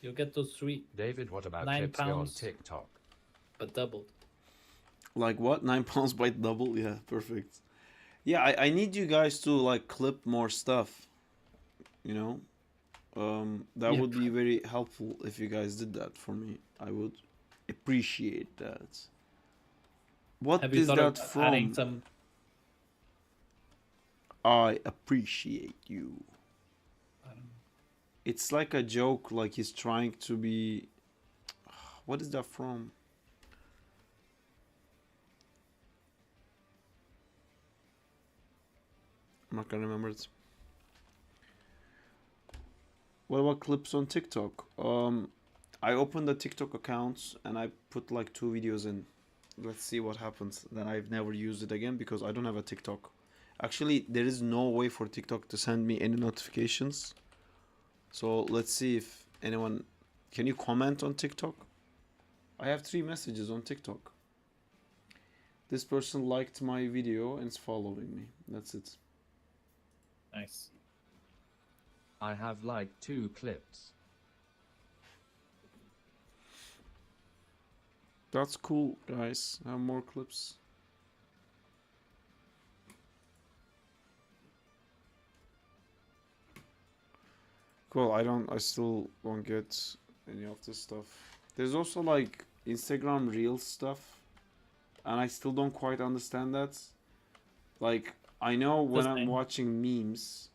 You'll get those sweet. David, what about £9 Clipstudio on TikTok? but doubled. Like what? 9 pounds by double? Yeah, perfect. Yeah, I need you guys to like clip more stuff. You know, that Yep. would be very helpful if you guys did that for me. I would appreciate that. What Have you is thought that of adding from? some? I appreciate you. I don't know. It's like a joke, like he's trying to be. What is that from? I'm not gonna remember it. What about clips on TikTok? I opened the TikTok account and I put like 2 videos in. Let's see what happens. Then I've never used it again because I don't have a TikTok. Actually, there is no way for TikTok to send me any notifications. So let's see if anyone... Can you comment on TikTok? I have 3 messages on TikTok. This person liked my video and is following me. That's it. Nice. I have like 2 clips. That's cool, guys. I have more clips. Cool, I still don't get any of this stuff. There's also like Instagram Reels stuff, and I still don't quite understand that. Like, I know when I'm watching memes,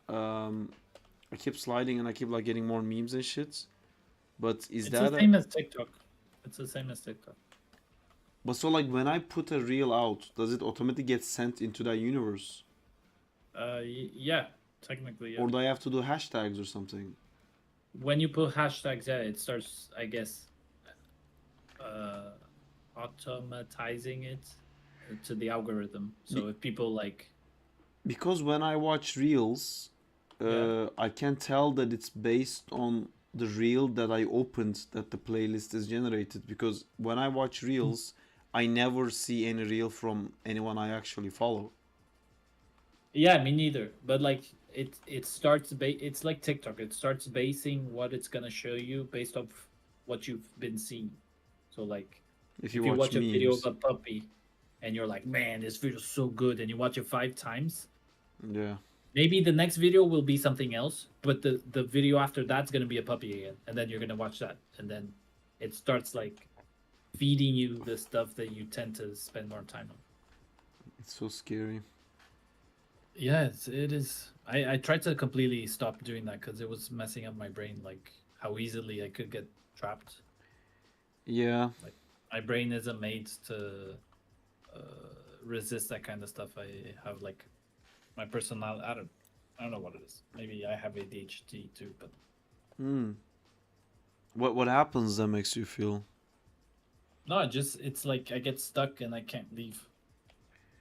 I keep sliding and I keep like getting more memes and shit. But is It's that the same as TikTok. It's the same as TikTok. But so like when I put a reel out, does it automatically get sent into that universe? Yeah, technically, yeah. Or do I have to do hashtags or something? When you put hashtags, yeah, it starts, I guess, automatizing it to the algorithm. So if people like... Because when I watch reels, I can tell that it's based on the reel that I opened that the playlist is generated. Because when I watch reels, I never see any reel from anyone I actually follow. Yeah, me neither. But like it starts it's like TikTok. It starts basing what it's gonna show you based off what you've been seeing. So like if you watch a video of memes. a puppy and you're like, man, this video's so good, and you watch it 5 times, yeah, maybe the next video will be something else, but the video after that's gonna be a puppy again, and then you're gonna watch that, and then it starts like feeding you the stuff that you tend to spend more time on. It's so scary. Yeah, it is. I tried to completely stop doing that because it was messing up my brain, like how easily I could get trapped. Yeah. Like my brain isn't made to resist that kind of stuff. I have like my personality. I don't know what it is. Maybe I have ADHD too, but. What happens that makes you feel? No, it's like I get stuck and I can't leave.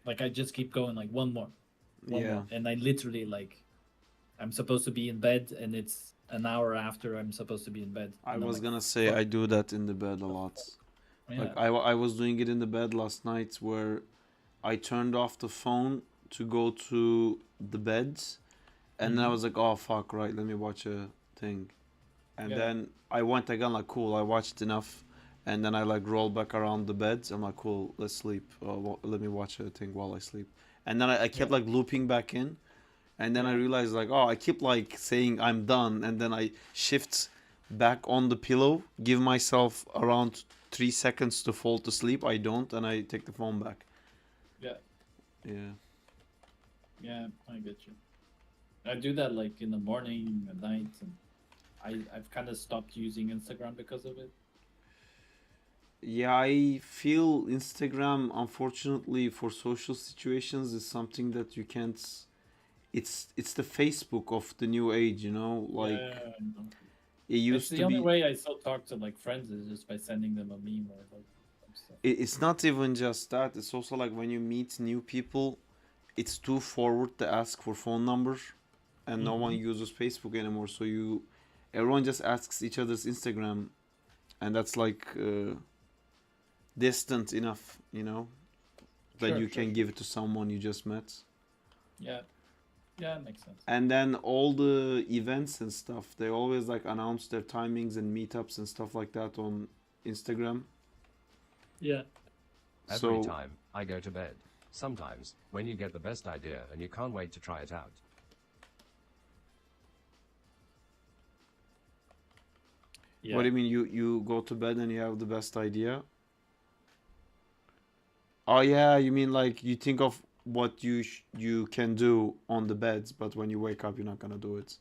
Like I just keep going, like one more. And I literally like I'm supposed to be in bed and it's an hour after I'm supposed to be in bed. I was gonna say I do that in the bed a lot. Yeah. Like I was doing it in the bed last night where I turned off the phone to go to the bed, and then I was like, oh fuck, right, let me watch a thing. And then I went again, like cool, I watched enough, and then I like roll back around the bed. I'm like, cool, let's sleep. Let me watch a thing while I sleep. And then I kept like looping back in, and then I realized like, oh, I keep like saying I'm done, and then I shift back on the pillow, give myself around 3 seconds to fall to sleep. I don't, and I take the phone back. Yeah. Yeah. Yeah, I get you. I do that like in the morning, at night, and I've kind of stopped using Instagram because of it. Yeah, I feel Instagram, unfortunately, for social situations is something that you can't. It's the Facebook of the new age, you know. Like I know. it used It's the to only be. way I still talk to like friends is just by sending them a meme or like some stuff. It's not even just that. It's also like when you meet new people, it's too forward to ask for phone numbers, and no one uses Facebook anymore. So everyone just asks each other's Instagram, and that's like distant enough, you know, that you can give it to someone you just met. Yeah. Yeah, it makes sense. And then all the events and stuff, they always like announce their timings and meetups and stuff like that on Instagram. Yeah. Every So time I go to bed. Sometimes, when you get the best idea and you can't wait to try it out. what do you mean you go to bed and you have the best idea? Oh yeah, you mean like you think of what you can do on the beds, but when you wake up, you're not gonna do it.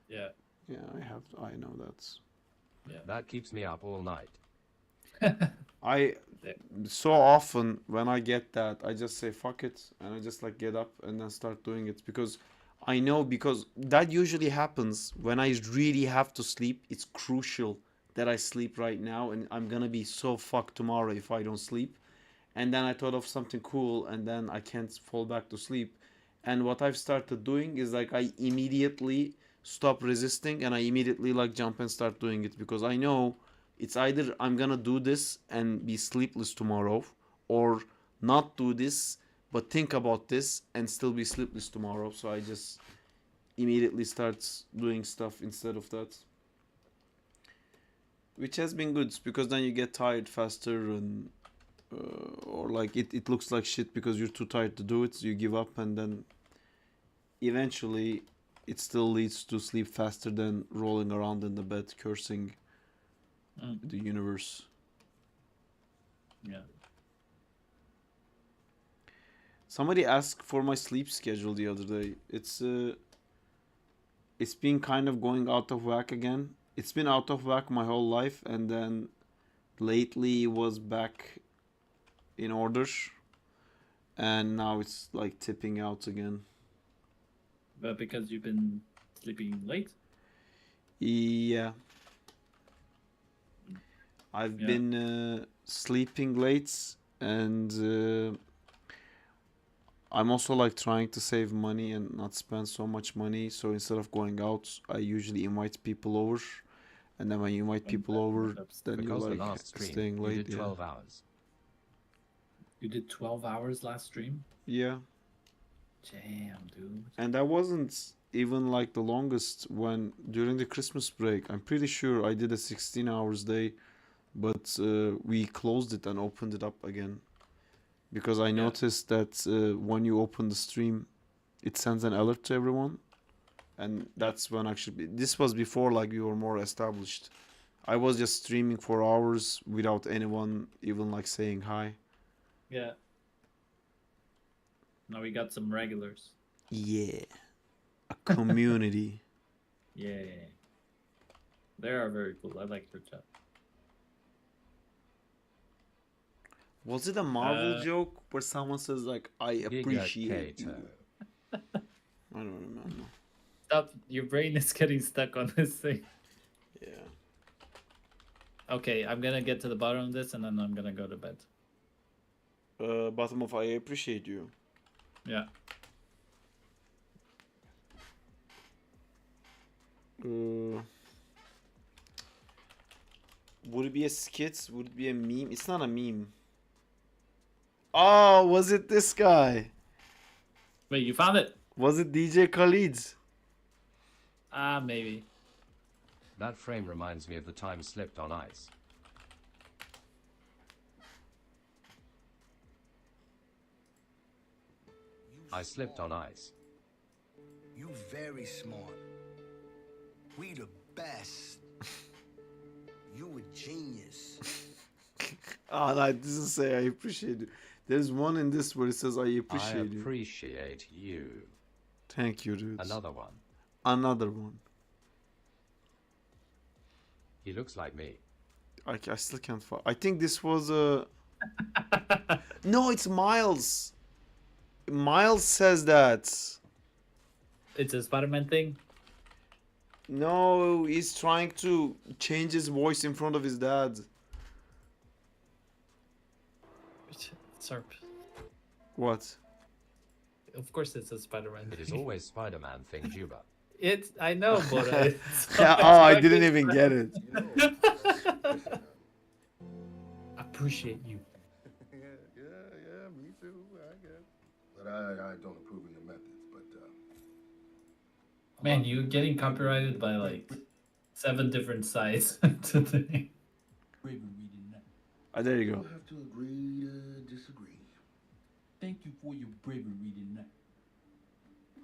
Yeah. Yeah, I know that. Yeah. That keeps me up all night. I so often when I get that, I just say fuck it, and I just like get up and then start doing it because I know because that usually happens when I really have to sleep. It's crucial that I sleep right now, and I'm gonna be so fucked tomorrow if I don't sleep. And then I thought of something cool, and then I can't fall back to sleep. And what I've started doing is like I immediately stop resisting and I immediately like jump and start doing it because I know it's either I'm gonna do this and be sleepless tomorrow, or not do this but think about this and still be sleepless tomorrow. So I just immediately start doing stuff instead of that, which has been good because then you get tired faster and or like it looks like shit because you're too tired to do it, so you give up, and then eventually it still leads to sleep faster than rolling around in the bed cursing the universe. Yeah. Somebody asked for my sleep schedule the other day. It's been kind of going out of whack again. It's been out of whack my whole life, and then lately it was back in order, and now it's like tipping out again. But because you've been sleeping late? Yeah. I've been sleeping late, and I'm also like trying to save money and not spend so much money. So instead of going out, I usually invite people over, and then when you invite people over, then you Because the like last stream, staying you late. did 12 hours. You did 12 hours last stream? Yeah. Damn, dude. And that wasn't even like the longest when during the Christmas break. I'm pretty sure I did a 16 hours day, but we closed it and opened it up again. Because I noticed that when you open the stream, it sends an alert to everyone. And that's when actually, this was before like we were more established. I was just streaming for hours without anyone even like saying hi. Yeah. Now we got some regulars. Yeah. A community. Yeah. They are very cool. I like their chat. Was it a Marvel joke where someone says like, I appreciate you? I don't remember. Stop. Your brain is getting stuck on this thing. Yeah. Okay, I'm gonna get to the bottom of this and then I'm gonna go to bed. Bottom of I appreciate you. Yeah. Would it be a skit? Would it be a meme? It's not a meme. Oh, was it this guy? Wait, you found it? Was it DJ Khalid? Maybe. That frame reminds me of the time slipped on ice. I slipped on ice. You very smart. We the best. You a genius. Oh, no, it doesn't say I appreciate you. There's one in this where it says I appreciate you. I appreciate you. Thank you, dude. Another one. Another one. He looks like me. I still can't find. I think this was a. No, it's Miles. Miles says that. It's a Spider-Man thing? No, he's trying to change his voice in front of his dad. Sorry. What? Of course it's a Spider-Man It is thing. always Spider-Man thing, Juba. It's, I know, but Oh, I didn't even get it. Appreciate you. Yeah, me too. I guess. But I don't approve of your methods. But Man, you're getting copyrighted by like 7 different sites today. There you We'll go. have to agree to disagree. Thank you for your bravery tonight.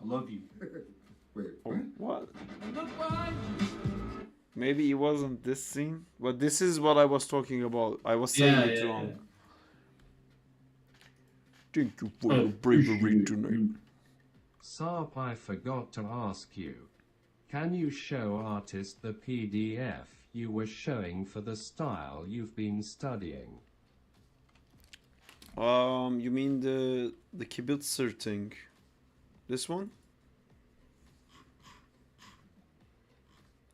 I love you. Wait, Oh, what? Look behind you. Maybe it wasn't this scene, but this is what I was talking about. I was saying it wrong. Thank you for your bravery tonight. Sarp, I forgot to ask you. Can you show artist the PDF you were showing for the style you've been studying? You mean the kibitzer thing? This one?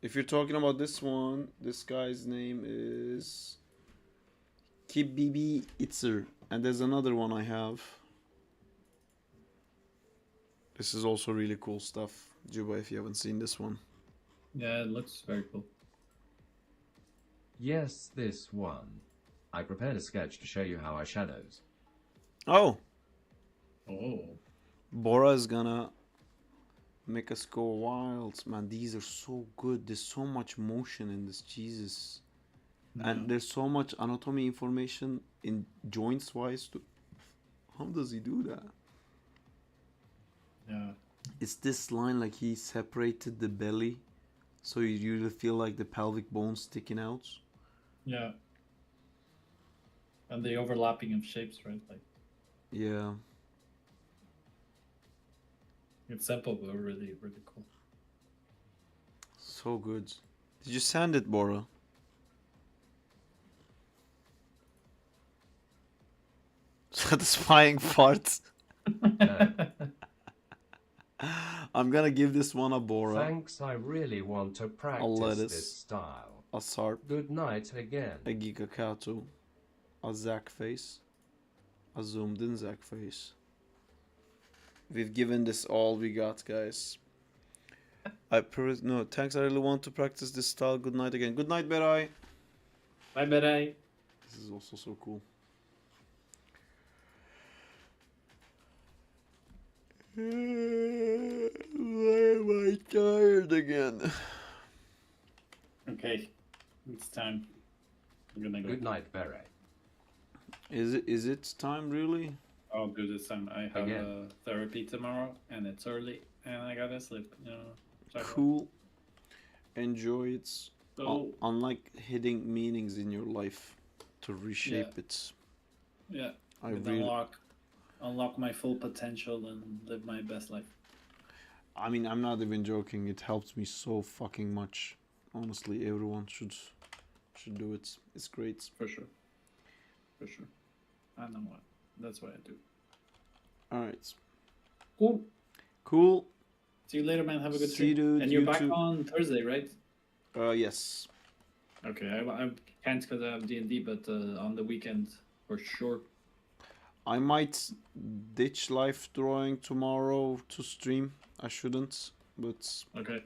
If you're talking about this one, this guy's name is Kibibi Itzer, and there's another one I have. This is also really cool stuff, Juba, if you haven't seen this one. Yeah, it looks very cool. Yes, this one. I prepared a sketch to show you how I shadows. Oh! Oh. Bora is gonna make us go wild. Man, these are so good. There's so much motion in this, Jesus. And there's so much anatomy information in joints wise too. How does he do that? Yeah. It's this line, like he separated the belly, so you really feel like the pelvic bone sticking out. Yeah. And the overlapping of shapes, right? Like Yeah. it's simple but really, really cool. So good. Did you sand it, Bora? Satisfying farts. I'm gonna give this one a Bora. Thanks, I really want to practice this style. A Sarp. Good night again. A Gigakato. A Zack face. A zoomed in Zack face. We've given this all we got, guys. No, thanks, I really want to practice this style. Good night again. Good night, Berai. Bye, Berai. This is also so cool. Why am I tired again? Okay. It's time. I'm gonna go. Good night, Beret. Is it time really? Oh, good. It's time. I have Again. therapy tomorrow, and it's early, and I gotta sleep. You know. Cool. Enjoy it. So- Unlike hitting meanings in your life to reshape it. Yeah. I With really. unlock my full potential and live my best life. I mean, I'm not even joking. It helps me so fucking much. Honestly, everyone should do it. It's great. For sure. For sure. I know what. That's what I do. All right. Cool. Cool. See you later, man. Have a good See you, stream. dude. And you're You back too. on Thursday, right? Yes. Okay, I can't because I have D&D, but on the weekend for sure. I might ditch live drawing tomorrow to stream. I shouldn't, but Okay.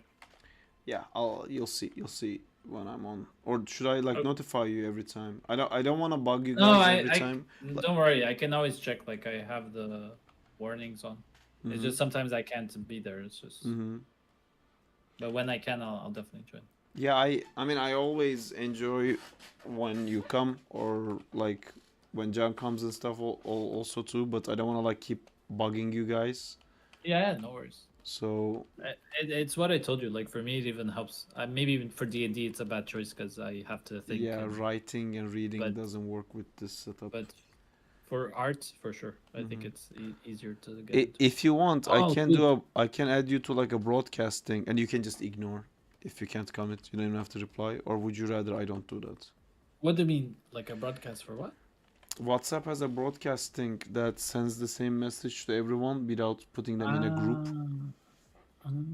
yeah, you'll see when I'm on. Or should I like notify you every time? I don't want to bug you guys No, every time. don't worry. I can always check. Like I have the warnings on. It's Mhm. just sometimes I can't be there. It's just. Mhm. But when I can, I'll definitely join. Yeah, I mean I always enjoy when you come or like when John comes and stuff also too, but I don't want to like keep bugging you guys. Yeah, no worries. So It's what I told you. Like for me, it even helps. Maybe even for D&D, it's a bad choice because I have to think. yeah, and- writing and reading but- doesn't work with this setup. But for art, for sure, I think Mhm. it's easier to get. If you want, Oh, I can cool. I can add you to like a broadcasting, and you can just ignore if you can't comment. You don't even have to reply. Or would you rather I don't do that? What do you mean, like a broadcast for what? WhatsApp has a broadcasting that sends the same message to everyone without putting them in a group.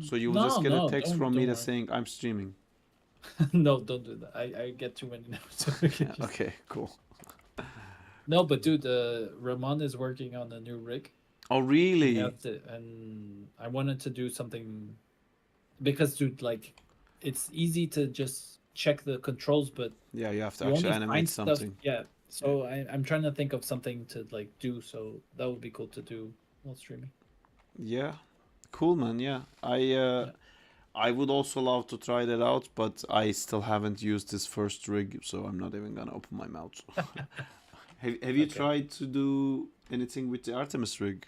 So you will just get a text from me that's saying I'm streaming. No, don't do that. I get too many notifications. Okay, cool. No, but dude, Ramon is working on a new rig. Oh really? And I wanted to do something because, dude, like, it's easy to just check the controls, but Yeah, you have to you actually only animate find stuff- something. Yeah, so I'm trying to think of something to like do. So that would be cool to do while streaming. Yeah, cool man. Yeah, I would also love to try that out, but I still haven't used this first rig, so I'm not even gonna open my mouth. Have you Okay. tried to do anything with the Artemis rig?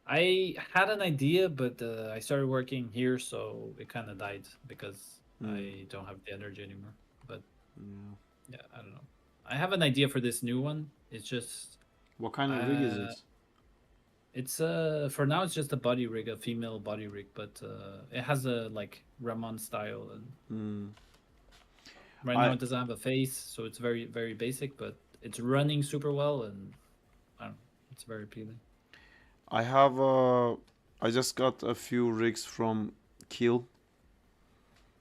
I had an idea, but I started working here, so it kind of died because I don't have the energy anymore. But yeah, I don't know. I have an idea for this new one. It's just What kind of rig is it? it's for now it's just a body rig, a female body rig, but it has a like Ramon style, and right now it doesn't have a face, so it's very very basic, but it's running super well, and I don't know, it's very appealing. I have I just got a few rigs from Kill.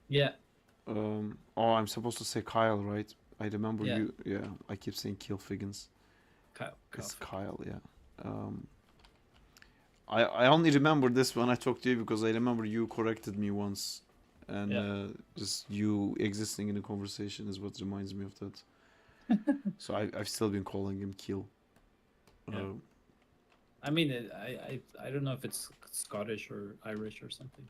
Yeah. Oh, I'm supposed to say Kyle, right? I remember Yeah. you. Yeah, I keep saying Kill Figgins. Kyle. It's Kyle, yeah. I only remember this when I talked to you because I remember you corrected me once, and just you existing in a conversation is what reminds me of that. So I've still been calling him Kill. Yeah. I mean, I don't know if it's Scottish or Irish or something.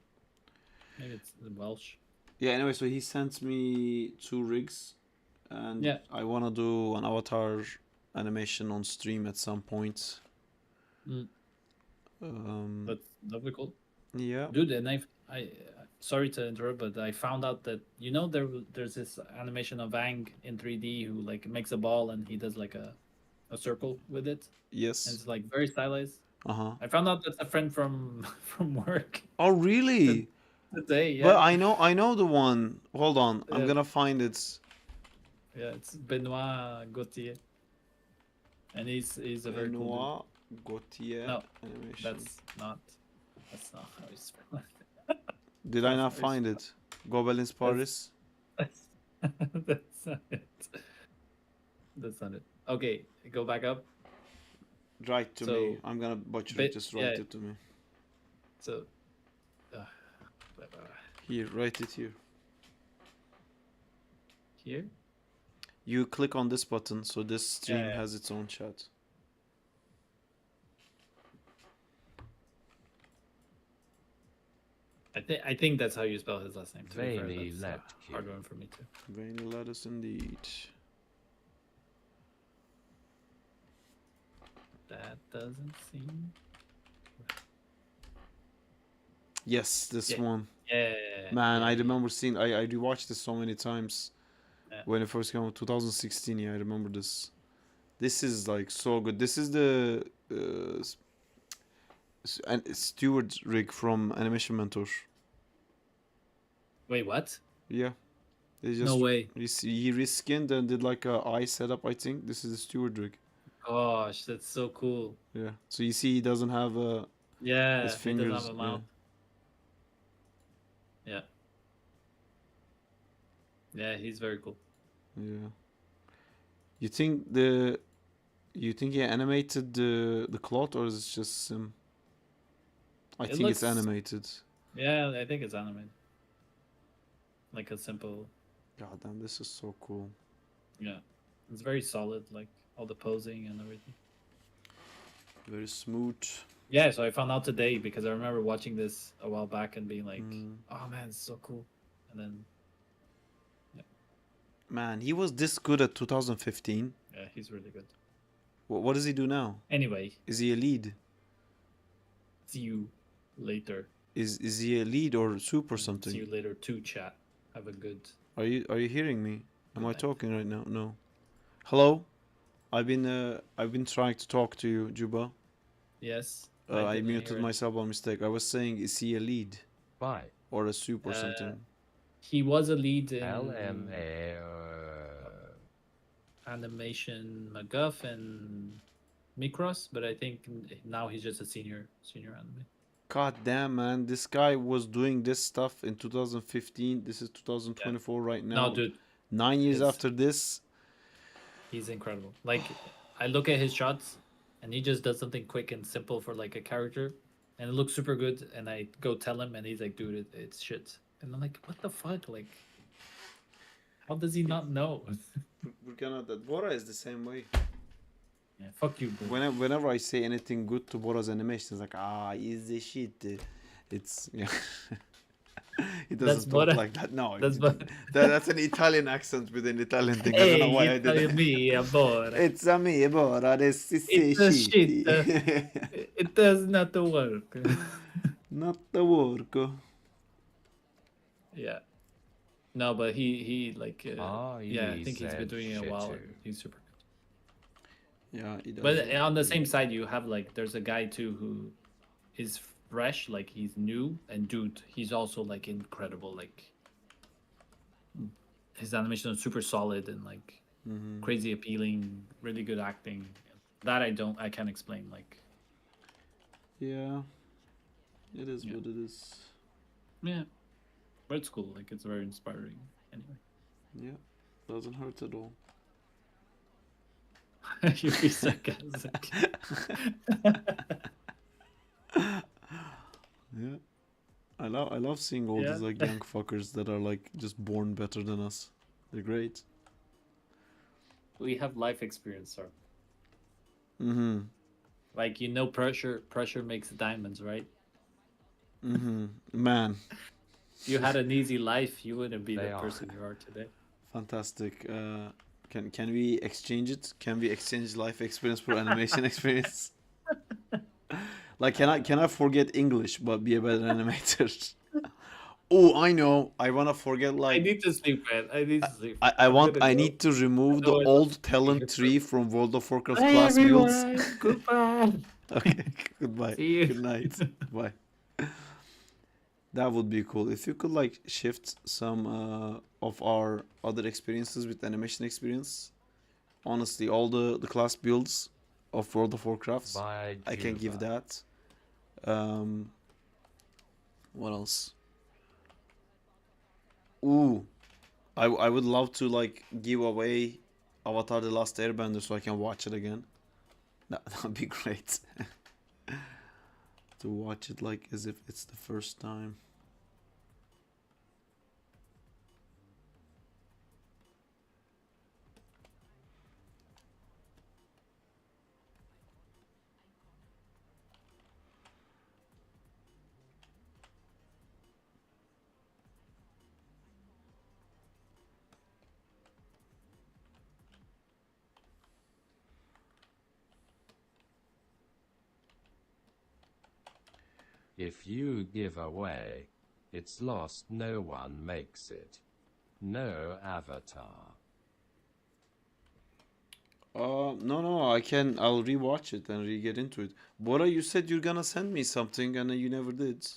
Maybe it's Welsh. Yeah. Anyway, so he sent me 2 rigs, and Yeah. I wanna do an avatar animation on stream at some point. That'd be cool. Yeah. Dude, and I sorry to interrupt, but I found out that there's this animation of Ang in 3D who like makes a ball and he does like a circle with it. Yes. And it's like very stylized. Uh-huh. I found out that's a friend from work. Oh really? Today, yeah. But I know the one. Hold on, I'm Yeah. gonna find it. Yeah, it's Benoit Gauthier. And he's a very cool Benoit Gauthier No, animation. that's not how you spell it. Did I not find it? Gobelins Paris. That's not it. That's not it. Okay, go back up. Write to me. I'm gonna butcher it. Just write yeah. it to me. So, Here, write it here. here. You click on this button, so this stream Yeah. has its own chat. I think that's how you spell his last name. To be fair, Veiny that's a Lepke. hard one for me too. Veiny lettuce indeed. That doesn't seem. Yes, this Yeah. one. Yeah. Man, I remember seeing. I rewatched this so many times. Yeah. When it first came out, 2016. Yeah, I remember this. This is like so good. This is the Steward rig from Animation Mentor. Wait, what? Yeah. They just, No way. He reskinned and did like a eye setup. I think this is the Steward rig. Gosh, that's so cool. Yeah. So you see, he doesn't have a. Yeah, his he fingers. doesn't have a mouth. Yeah. Yeah, he's very cool. Yeah. You think he animated the cloth, or is it just sim? I It think it's looks- animated. Yeah, I think it's animated. Like a simple. God damn, this is so cool. Yeah, it's very solid. Like all the posing and everything. Very smooth. Yeah, so I found out today because I remember watching this a while back and being like, "Oh man, it's so cool," and then Man, he was this good at 2015. yeah, he's really good. What does he do now? Anyway, Is he a lead? see you later. Is he a lead or soup or See something? you later too, chat. Have a good. Are you hearing me? Am I night. talking right now? No. Hello? I've been trying to talk to you, Juba. Yes. I didn't muted hear it. myself by mistake. I was saying, is he a lead? Bye. Or a soup or something? He was a lead in LMA. Animation McGuff and Micros, but I think now he's just a senior anime. God damn, man. This guy was doing this stuff in 2015. This is 2024 right now. No, dude, 9 years It's- after this. he's incredible. Like, I look at his shots, and he just does something quick and simple for like a character, and it looks super good. And I go tell him, and he's like, "Dude, it's shit." And I'm like, "What the fuck? Like, how does he not know?" We're gonna. That Bora is the same way. Yeah, fuck you, bro. Whenever I say anything good to Bora's animation, it's like, is the shit. It's yeah. He That's doesn't talk Bora. like that. No, That's he Bora. didn't. That's an Italian accent with an Italian thing. I don't know Hey, why I did Italia it. mia, Bora. It's a me, Bora. This is It's a shit. shitty. It does not work. Not the work. Yeah. No, but he like yeah, I think he's been said doing it a while. shittu. And he's super good. Yeah, he does. But on the same side, you have like there's a guy too who is fresh, like he's new, and dude, he's also like incredible. Like his animation is super solid and like crazy appealing, really good acting. That I can't explain. Like Yeah, it is what it is. yeah, but it's cool. Like it's very inspiring. Anyway, Yeah, doesn't hurt at all. you're sarcastic. Yeah, I love seeing all these like young fuckers that are like just born better than us. They're great. We have life experience, sir. Mm-hmm. Like pressure makes diamonds, right? Mm-hmm. Man. You had an easy life, you wouldn't be the person you are today. Fantastic. Can we exchange it? Can we exchange life experience for animation experience? Like, can I forget English but be a better animator? Oh, I know. I wanna forget like. I need to sleep, man. I need to sleep. I need to remove the old talent tree from World of Warcraft class builds. Goodbye. Okay, goodbye. See you. Good night. Bye. That would be cool if you could like shift some of our other experiences with animation experience. Honestly, all the class builds of World of Warcraft, I can give that. What else? Ooh, I would love to like give away Avatar: The Last Airbender so I can watch it again. That'd be great. To watch it like as if it's the first time. If you give away, it's lost, no one makes it. No avatar. No, I'll rewatch it and re-get into it. Bora, you said you're gonna send me something and you never did.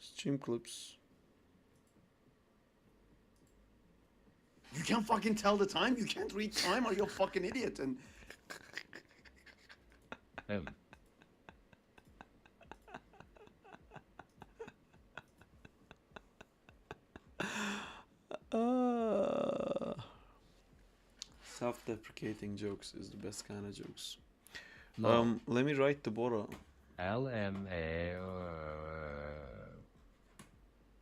Stream clips. You can't fucking tell the time? You can't read time? Are you a fucking idiot? And self-deprecating jokes is the best kind of jokes. No. Let me write the Bora. LMAO.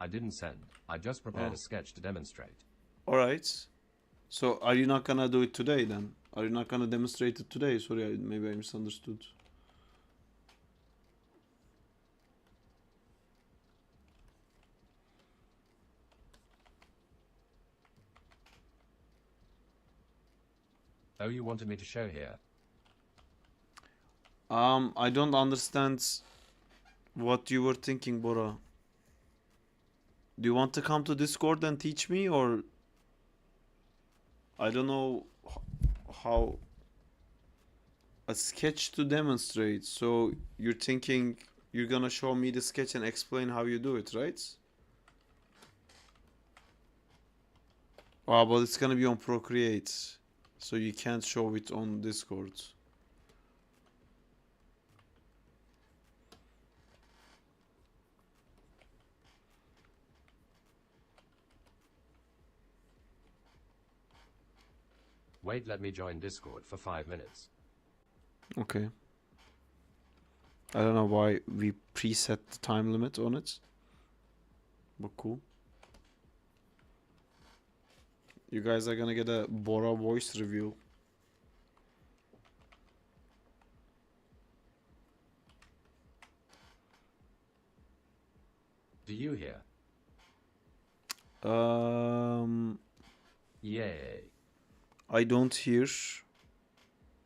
I didn't send. I just prepared a sketch to demonstrate. Alright. So are you not gonna do it today then? Are you not gonna demonstrate it today? Sorry, maybe I misunderstood. Oh, you wanted me to show here? I don't understand what you were thinking, Bora. Do you want to come to Discord and teach me, or I don't know how a sketch to demonstrate? So you're thinking you're gonna show me the sketch and explain how you do it, right? Oh, but it's gonna be on Procreate, so you can't show it on Discord. Wait, let me join Discord for 5 minutes. Okay. I don't know why we preset the time limit on it, but cool. You guys are gonna get a Bora voice reveal. Do you hear? Yay. I don't hear,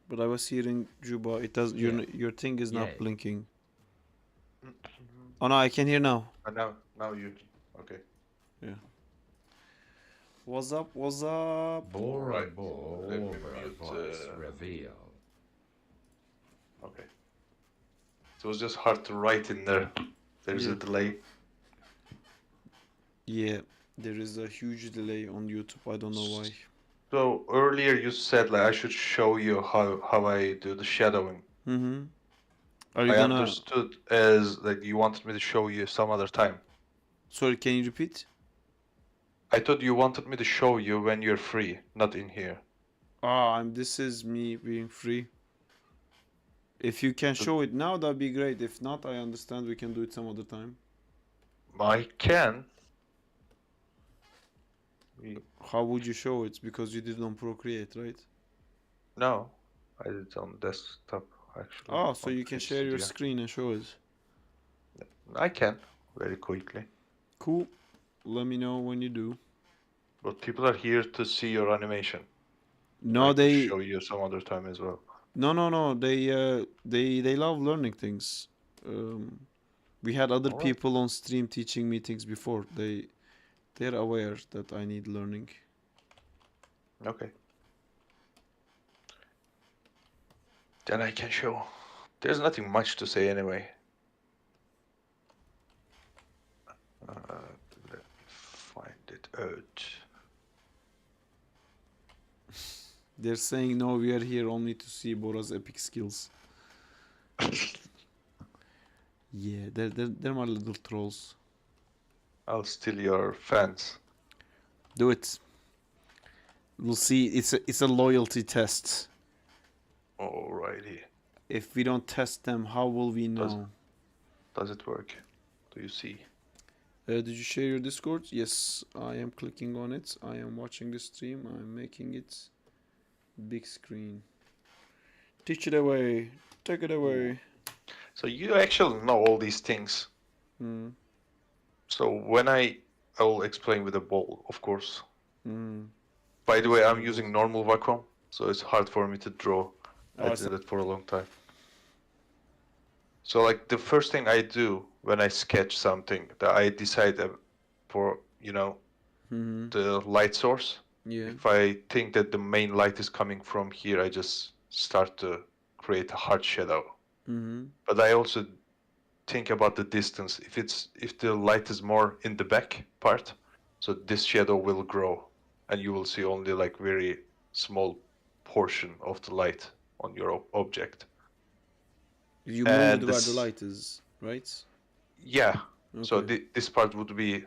but I was hearing Juba. It does. Yeah. Your thing is not Yay. blinking. Oh no, I can hear now. Now you. Okay. Yeah. What's up? What's up? Bora Let me Bora mute, voice reveal. Okay. It was just hard to write in there. There's a Yeah. delay. Yeah, there is a huge delay on YouTube. I don't know why. So earlier you said like I should show you how I do the shadowing. Mm-hmm. Are you I gonna? understood as like you wanted me to show you some other time. Sorry, can you repeat? I thought you wanted me to show you when you're free, not in here. This is me being free. If you can show it now, that'd be great. If not, I understand. We can do it some other time. I can. How would you show it? Because you did it on Procreate, right? No, I did it on desktop actually. Oh, so on you can share your Clipstudio. screen and show it. I can very quickly. Cool. Let me know when you do. But people are here to see your animation. No, I they. can show you some other time as well. No. They love learning things. We had other Alright. people on stream teaching me things before. They're aware that I need learning. Okay. Then I can show. There's nothing much to say anyway. Let me find it out. They're saying no, we are here only to see Bora's epic skills. Yeah, they're my little trolls. I'll steal your fans. Do it. We'll see. It's a loyalty test. Alrighty. If we don't test them, how will we know? Does it work? Do you see? Did you share your Discord? Yes, I am clicking on it. I am watching the stream. I'm making it big screen. Teach it away. Take it away. So you actually know all these things. Hmm. So when I will explain with a ball, of course. Hmm. By the way, I'm using normal vacuum, so it's hard for me to draw. I did it for a long time. So like the first thing I do when I sketch something, that I decide for, you know, the light source. Yeah. If I think that the main light is coming from here, I just start to create a hard shadow. Mm-hmm. But I also think about the distance. If the light is more in the back part, so this shadow will grow, and you will see only like very small portion of the light on your object. You move it where the light is, right? Yeah. So Okay. this part would be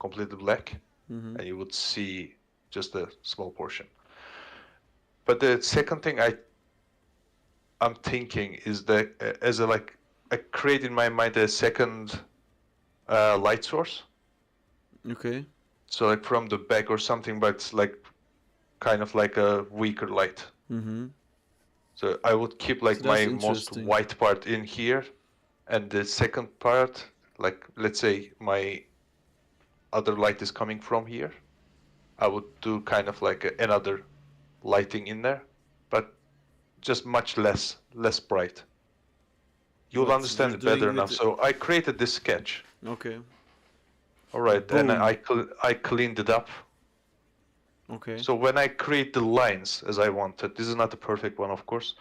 completely black, Mhm. and you would see just a small portion. But the second thing I'm thinking is that as a like I create in my mind a second light source. Okay. So like from the back or something, but it's like kind of like a weaker light. Mm-hmm. So I would keep like So my that's most interesting. white part in here, and the second part, like let's say my other light is coming from here, I would do kind of like another lighting in there, but just much less bright. You'll But understand you're it better doing enough. with So I created this sketch. Okay. All right, and Boom. I cleaned it up. Okay. So when I create the lines as I wanted, this is not the perfect one, of course.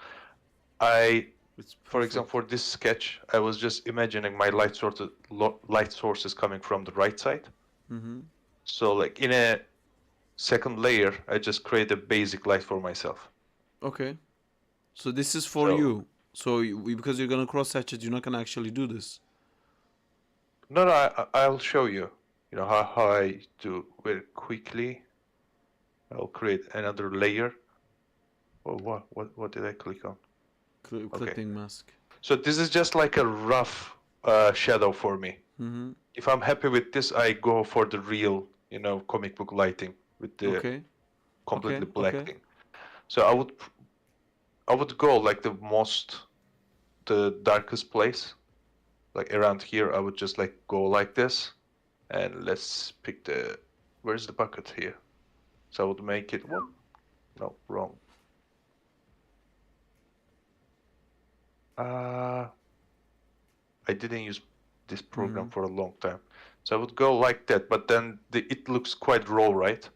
For example, for this sketch, I was just imagining my light source is coming from the right side. Mm-hmm. So like in a second layer, I just create a basic light for myself. Okay. So this is for you. So because you're gonna cross hatch it, you're not gonna actually do this. No, I'll show you. You know how I do very quickly. I'll create another layer. Oh, what did I click on? Clipping mask. So this is just like a rough shadow for me. Mm-hmm. If I'm happy with this, I go for the real, you know, comic book lighting with the completely black thing. So I would go like the darkest place, like around here. I would just like go like this, And let's pick the, where's the bucket here? So I would make it, what? No, wrong. I didn't use this program for a long time. So I would go like that, but then it looks quite raw, right?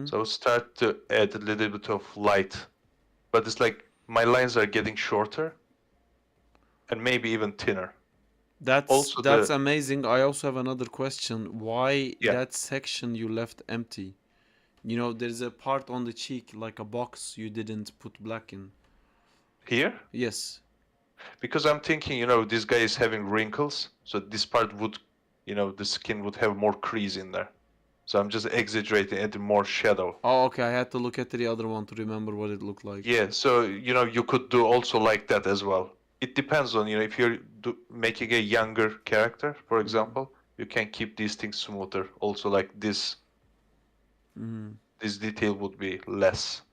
So I would start to add a little bit of light. But it's like my lines are getting shorter and maybe even thinner. That's amazing. I also have another question. Why that section you left empty? You know, there's a part on the cheek, like a box you didn't put black in. Here? Yes. Because I'm thinking, you know, this guy is having wrinkles, so this part would, you know, the skin would have more crease in there. So I'm just exaggerating, adding more shadow. Oh, okay. I had to look at the other one to remember what it looked like. Yeah, so, you know, you could do also like that as well. It depends on, you know, if you're making a younger character, for example, you can keep these things smoother. Also, like this, this detail would be less.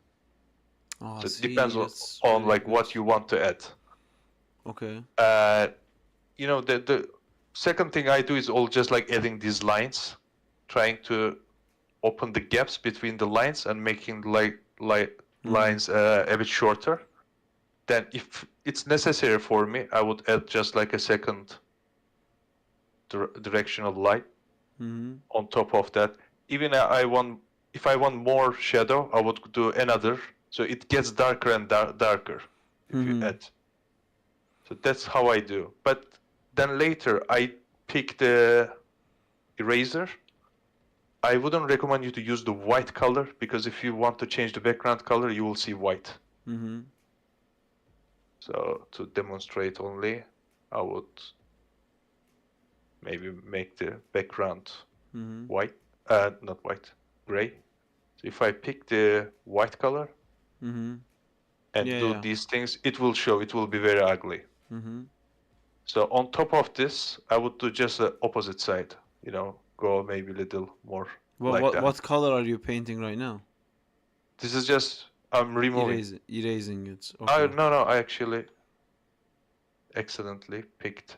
Oh, so it depends on like what you want to add. Okay. You know, the second thing I do is all just like adding these lines, trying to open the gaps between the lines and making lines a bit shorter. Then if it's necessary for me, I would add just like a second directional light on top of that. Even if I want more shadow, I would do another, so it gets darker and darker if you add. So that's how I do. But then later I pick the eraser. I wouldn't recommend you to use the white color, because if you want to change the background color, you will see white. So to demonstrate only, I would maybe make the background white, not white, gray. So if I pick the white color and do these things, it will show, it will be very ugly. So on top of this, I would do just the opposite side, you know, go maybe a little more like that. What color are you painting right now? This is just, I'm removing. Erasing it. Okay. No, I actually accidentally picked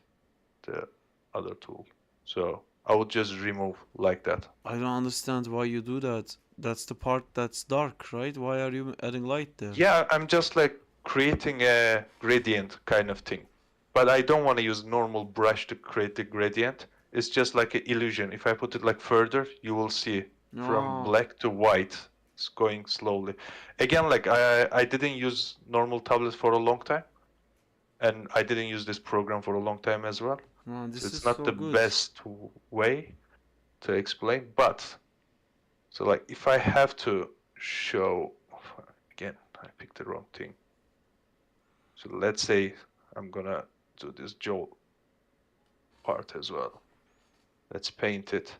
the other tool. So I would just remove like that. I don't understand why you do that. That's the part that's dark, right? Why are you adding light there? Yeah, I'm just like creating a gradient kind of thing. But I don't want to use normal brush to create the gradient. It's just like an illusion. If I put it like further, you will see from black to white. It's going slowly. Again, like I didn't use normal tablets for a long time. And I didn't use this program for a long time as well. Oh, this so it's is not so the good. best way to explain. But, so like if I have to show, again, I picked the wrong thing. So let's say I'm gonna do this jaw part as well. Let's paint it.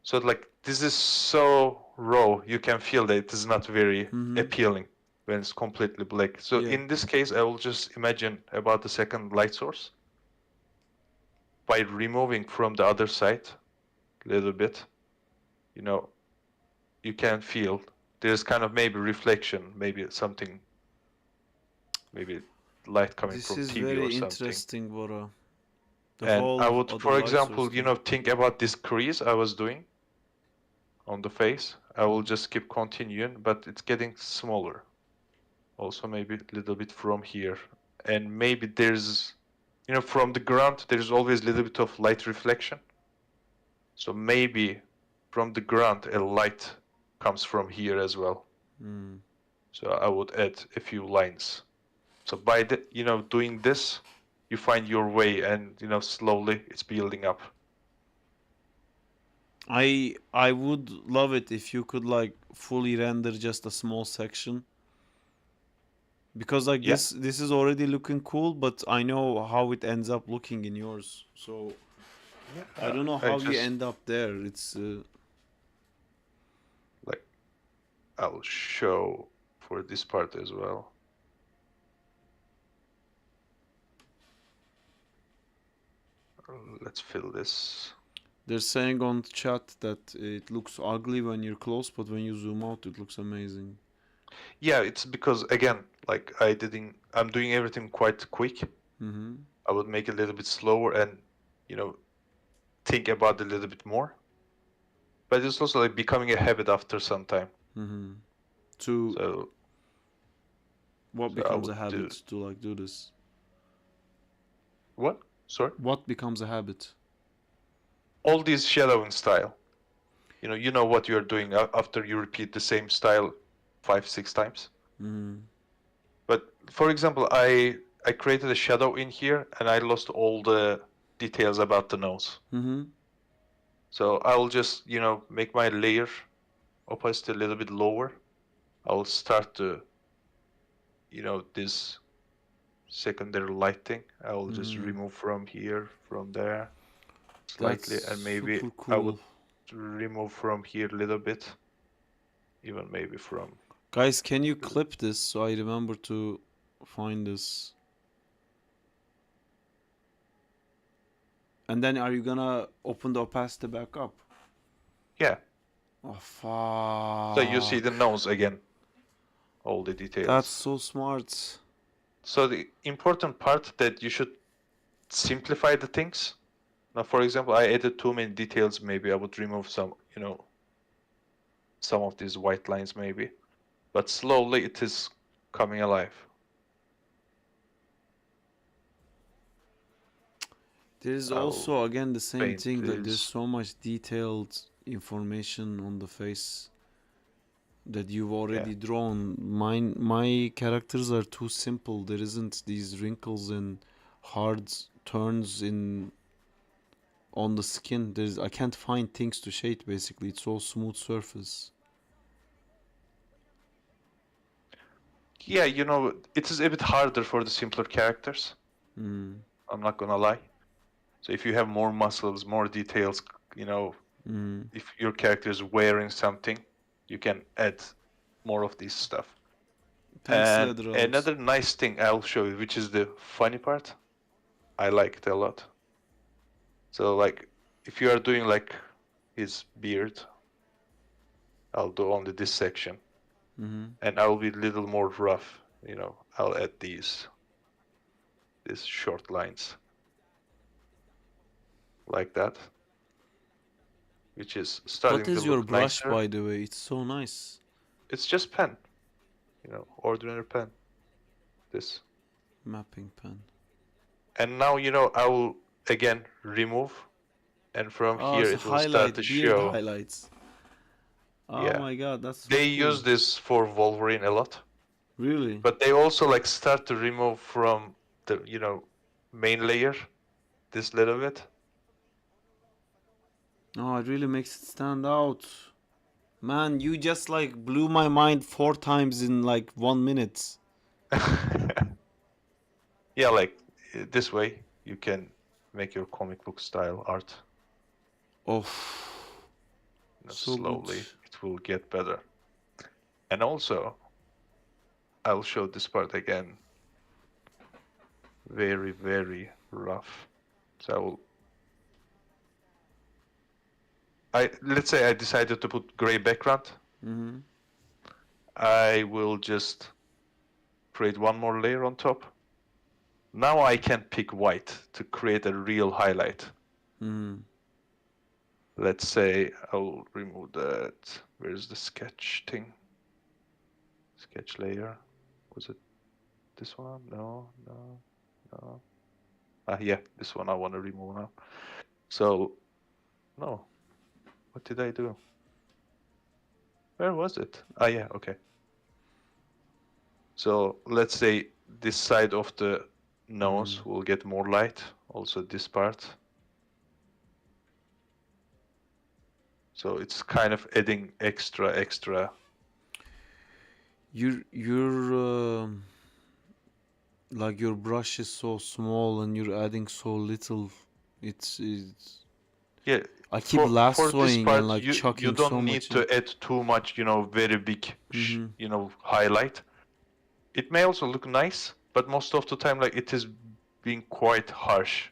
So like this is so raw, you can feel that it is not very appealing when it's completely black. So in this case, I will just imagine about the second light source by removing from the other side a little bit. You know, you can feel there's kind of maybe reflection, maybe something, maybe light coming This from is TV very or something. interesting, Bora. And I would, for example, you know, think about this crease I was doing on the face. I will just keep continuing, but it's getting smaller. Also maybe a little bit from here. And maybe there's, you know, from the ground, there's always a little bit of light reflection. So maybe from the ground, a light comes from here as well. So I would add a few lines. So by the, you know, doing this, you find your way, and you know, slowly it's building up. I would love it if you could like fully render just a small section. Because like this is already looking cool, but I know how it ends up looking in yours. So I don't know how you end up there. It's like I'll show for this part as well. Let's fill this. They're saying on chat that it looks ugly when you're close, but when you zoom out, it looks amazing. Yeah, it's because again, like I'm doing everything quite quick. I would make it a little bit slower, and you know, think about it a little bit more. But it's also like becoming a habit after some time. Mm-hmm. So what I becomes a would habit do- to like do this? What? Sorry? What becomes a habit? All these shadowing style. You know what you're doing after you repeat the same style 5-6 times. Mm. But for example, I created a shadow in here and I lost all the details about the nose. Mm-hmm. So I'll just, make my layer opacity a little bit lower. I'll start to, this secondary lighting. I'll just remove from here, from there, slightly, That's and maybe super I would cool. remove from here a little bit, even maybe from. Guys, can you clip this so I remember to find this? And then are you gonna open the opacity back up? Yeah. Oh, fuck. So you see the nose again, all the details. That's so smart. So the important part that you should simplify the things. Now, for example, I added too many details. Maybe I would remove some, some of these white lines maybe. But slowly it is coming alive. There's I'll also again the same paint thing, like there's this. so much detailed information on the face that you've already drawn. My characters are too simple. There isn't these wrinkles and hard turns on the skin. I can't find things to shade basically. It's all smooth surface. Yeah, it is a bit harder for the simpler characters. Mm. I'm not gonna lie. So if you have more muscles, more details, if your character is wearing something, you can add more of this stuff. Thanks, And Leather Alex. another nice thing I'll show you, which is the funny part. I like it a lot. So like, if you are doing like his beard, I'll do only this section. And I'll be a little more rough, I'll add these short lines. Like that. Which is starting What to is your look brush, nicer. by the way? It's so nice. It's just pen. Ordinary pen. This. Mapping pen. And now, I will again remove. And from here it's it will start to beard show. highlights. Oh Yeah. my god, that's so They cool. use this for Wolverine a lot. Really? But they also like start to remove from the, main layer this little bit. Oh, it really makes it stand out. Man, you just like blew my mind 4 times in like 1 minute. Yeah, like this way you can make your comic book style art. Oh. So slowly good. it will get better. And also, I'll show this part again. Very, very rough. So let's say I decided to put gray background. I will just create one more layer on top. Now I can pick white to create a real highlight. Let's say I'll remove that. Where's the sketch thing? Sketch layer. Was it this one? No. Yeah, this one I want to remove now. So, no. What did I do? Where was it? Yeah, okay. So let's say this side of the nose will get more light. Also this part. So it's kind of adding extra. Your like your brush is so small and you're adding so little. It's Yeah. I keep for this lassoing part, and like you chucking don't so need much to add too much, very big, highlight. It may also look nice, but most of the time, like it is being quite harsh.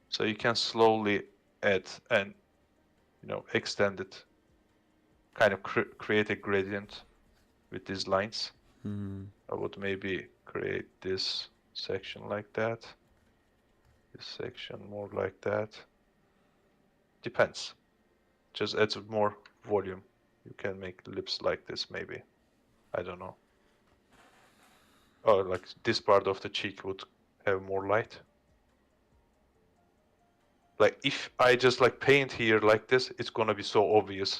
So you can slowly add and, extend it. Kind of create a gradient with these lines. I would maybe create this section like that. This section more like that. depends. Just adds more volume. You can make lips like this maybe. I don't know. Or like this part of the cheek would have more light. Like if I just like paint here like this, it's gonna be so obvious.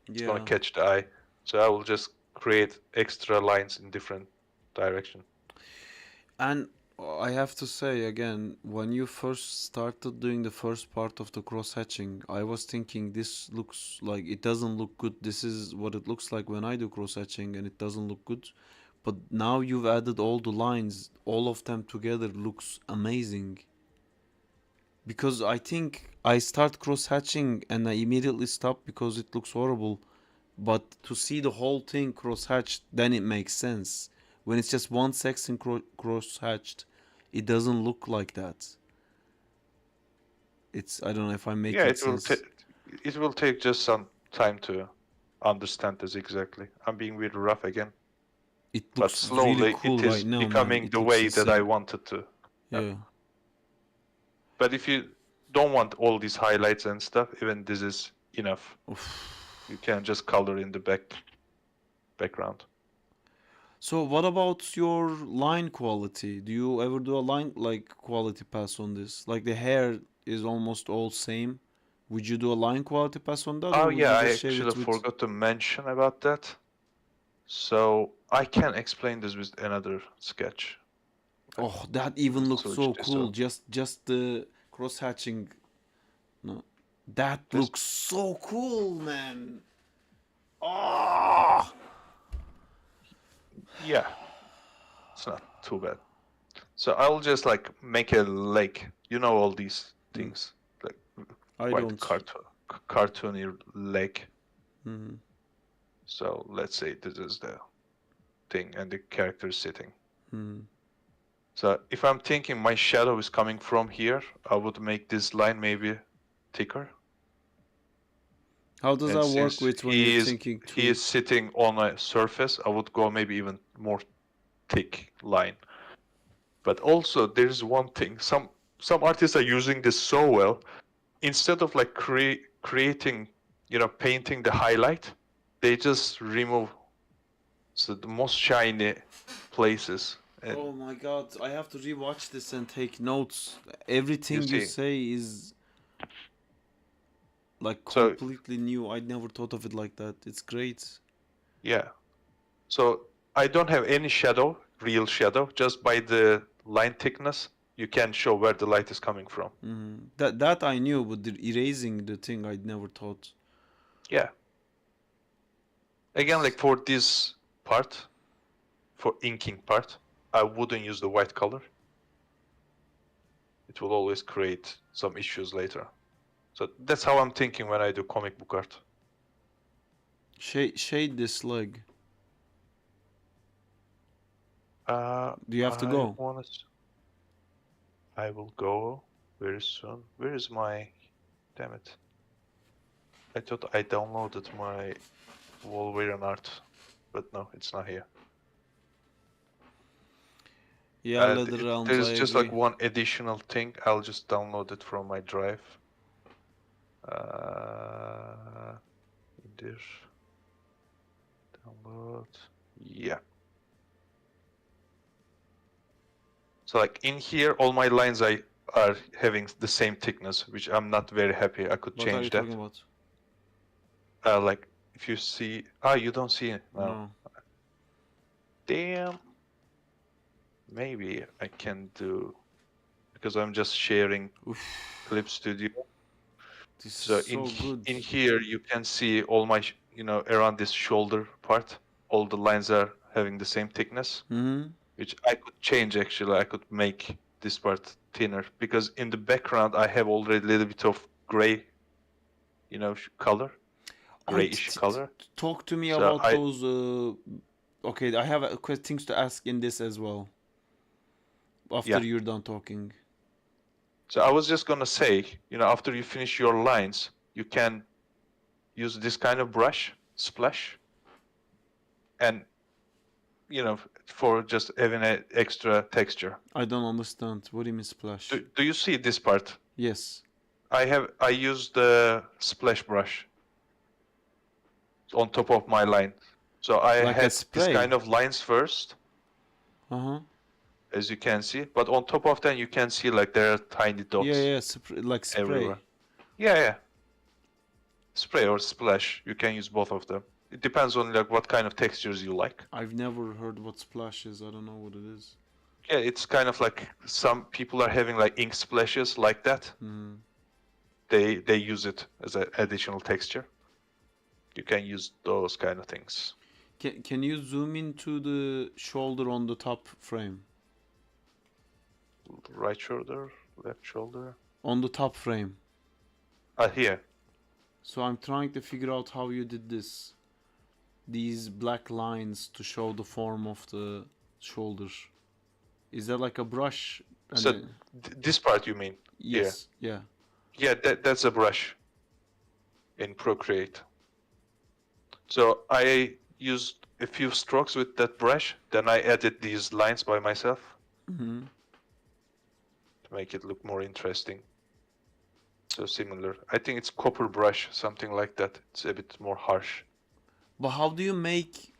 It's gonna Yeah. catch the eye. So I will just create extra lines in different direction. And I have to say again, when you first started doing the first part of the cross hatching, I was thinking this looks like it doesn't look good. This is what it looks like when I do cross hatching, and it doesn't look good. But now you've added all the lines, all of them together looks amazing. Because I think I start cross hatching and I immediately stop because it looks horrible. But to see the whole thing cross hatched, then it makes sense. When it's just one section cross hatched, it doesn't look like that. It's, I don't know if I'm making Yeah, sense. it will take just some time to understand this exactly. I'm being really rough again. It But looks slowly really cool it is right now, man. becoming It the looks way that I insane. wanted to. Yeah. But if you don't want all these highlights and stuff, even this is enough. You can just color in the background. So what about your line quality? Do you ever do a line like quality pass on this? Like the hair is almost all same. Would you do a line quality pass on that, Oh or would yeah, you I just shave actually it with? forgot to mention about that. So I can explain this with another sketch. Oh, that even looks Switch so this cool. up. Just the cross hatching. No, that This? looks so cool, man. Oh. Yeah, it's not too bad. So I'll just like make a leg. You know all these things, like I quite don't. cartoony leg. Mhm. So let's say this is the thing, and the character is sitting. Hmm. So if I'm thinking my shadow is coming from here, I would make this line maybe thicker. How does And that work since with when you're thinking he is sitting on a surface, I would go maybe even more thick line. But also there's one thing, some artists are using this so well. Instead of like creating, painting the highlight, they just remove the most shiny places. And Oh my god, I have to rewatch this and take notes. you Everything you see, say is like so completely new. I'd never thought of it like that. It's great. yeah. So I don't have any shadow, real shadow, just by the line thickness, you can show where the light is coming from. That I knew, but the erasing the thing I'd never thought. Yeah. Again, like for this part, for inking part, I wouldn't use the white color. It will always create some issues later. So that's how I'm thinking when I do comic book art. Shade this leg. Do you have to go? I will go very soon. Where is my... Damn it. I thought I downloaded my Wolverine art, but no, it's not here. Yeah, Leather Realms, there's I just agree. like one additional thing. I'll just download it from my drive. There. Download. Yeah. So like in here, all my lines are having the same thickness, which I'm not very happy. I could What are change you that. talking about? Like if you see, you don't see it now. No. Damn. Maybe I can do, because I'm just sharing Clipstudio. This So is so good. in here you can see all my, around this shoulder part, all the lines are having the same thickness, which I could change actually. I could make this part thinner because in the background I have already a little bit of gray, color, grayish color. Talk to me So about those. Okay, I have things to ask in this as well. After Yeah. you're done talking. So I was just gonna say, after you finish your lines, you can use this kind of brush, splash, and for just having an extra texture. I don't understand. What do you mean splash? Do you see this part? Yes. I use the splash brush on top of my line. So I Like a had this spray? kind of lines first, Uh-huh. as you can see. But on top of that, you can see like there are tiny dots Yeah, like spray. everywhere. Yeah. Spray or splash, you can use both of them. It depends on like what kind of textures you like. I've never heard what splash is. I don't know what it is. Yeah, it's kind of like some people are having like ink splashes like that. Mhm. They use it as an additional texture. You can use those kind of things. Can you zoom into the shoulder on the top frame? Right shoulder, left shoulder. On the top frame. Here. So I'm trying to figure out how you did this. These black lines to show the form of the shoulder. Is that like a brush? And So this part you mean? yes, yeah. Yeah, that's a brush in Procreate. So I used a few strokes with that brush, then I added these lines by myself Mm-hmm. to make it look more interesting. So similar. I think it's copper brush, something like that. It's a bit more harsh. But how do you make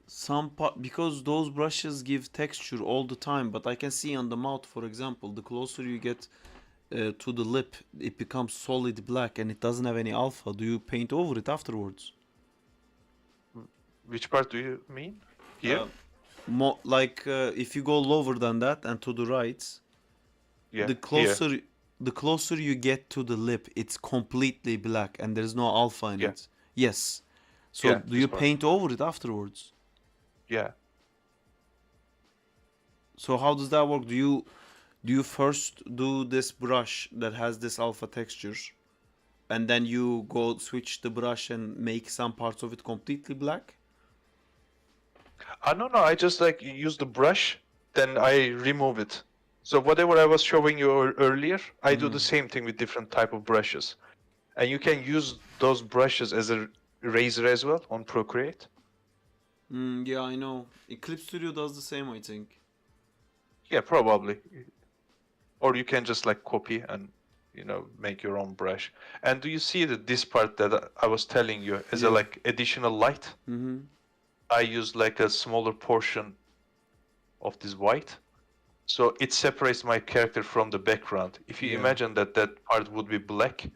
some part, because those brushes give texture all the time, but I can see on the mouth, for example, the closer you get to the lip, it becomes solid black and it doesn't have any alpha. Do you paint over it afterwards? Which part do you mean? Here? If you go lower than that and to the right, Yeah, the closer you get to the lip, it's completely black and there's no alpha in it. Yes. So Yeah, do you this part. paint over it afterwards? Yeah. So how does that work? Do you first do this brush that has this alpha texture, and then you go switch the brush and make some parts of it completely black? No, I just like use the brush, then I remove it. So whatever I was showing you earlier, I do the same thing with different type of brushes. And you can use those brushes as a eraser as well on Procreate. Yeah, I know. Clipstudio does the same, I think. Yeah, probably. Or you can just like copy and, make your own brush. And do you see that this part that I was telling you as a like additional light? Mm-hmm. I used like a smaller portion of this white. So it separates my character from the background. If you imagine that part would be black,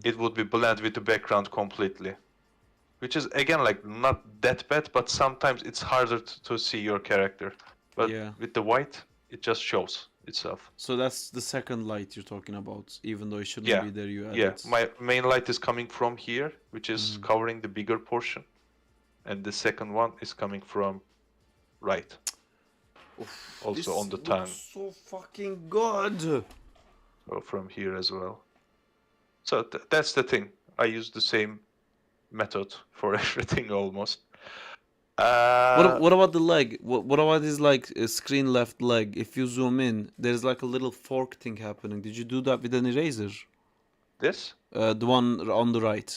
it would be blend with the background completely. Which is again like not that bad, but sometimes it's harder to see your character. But with the white, it just shows itself. So that's the second light you're talking about, even though it shouldn't be there. You add it. My main light is coming from here, which is covering the bigger portion, and the second one is coming from right. Also on the tongue. So fucking good. So from here as well. So that's the thing. I use the same method for everything almost. What about the leg? What about his like screen left leg? If you zoom in, there's like a little fork thing happening. Did you do that with an eraser? This? The one on the right.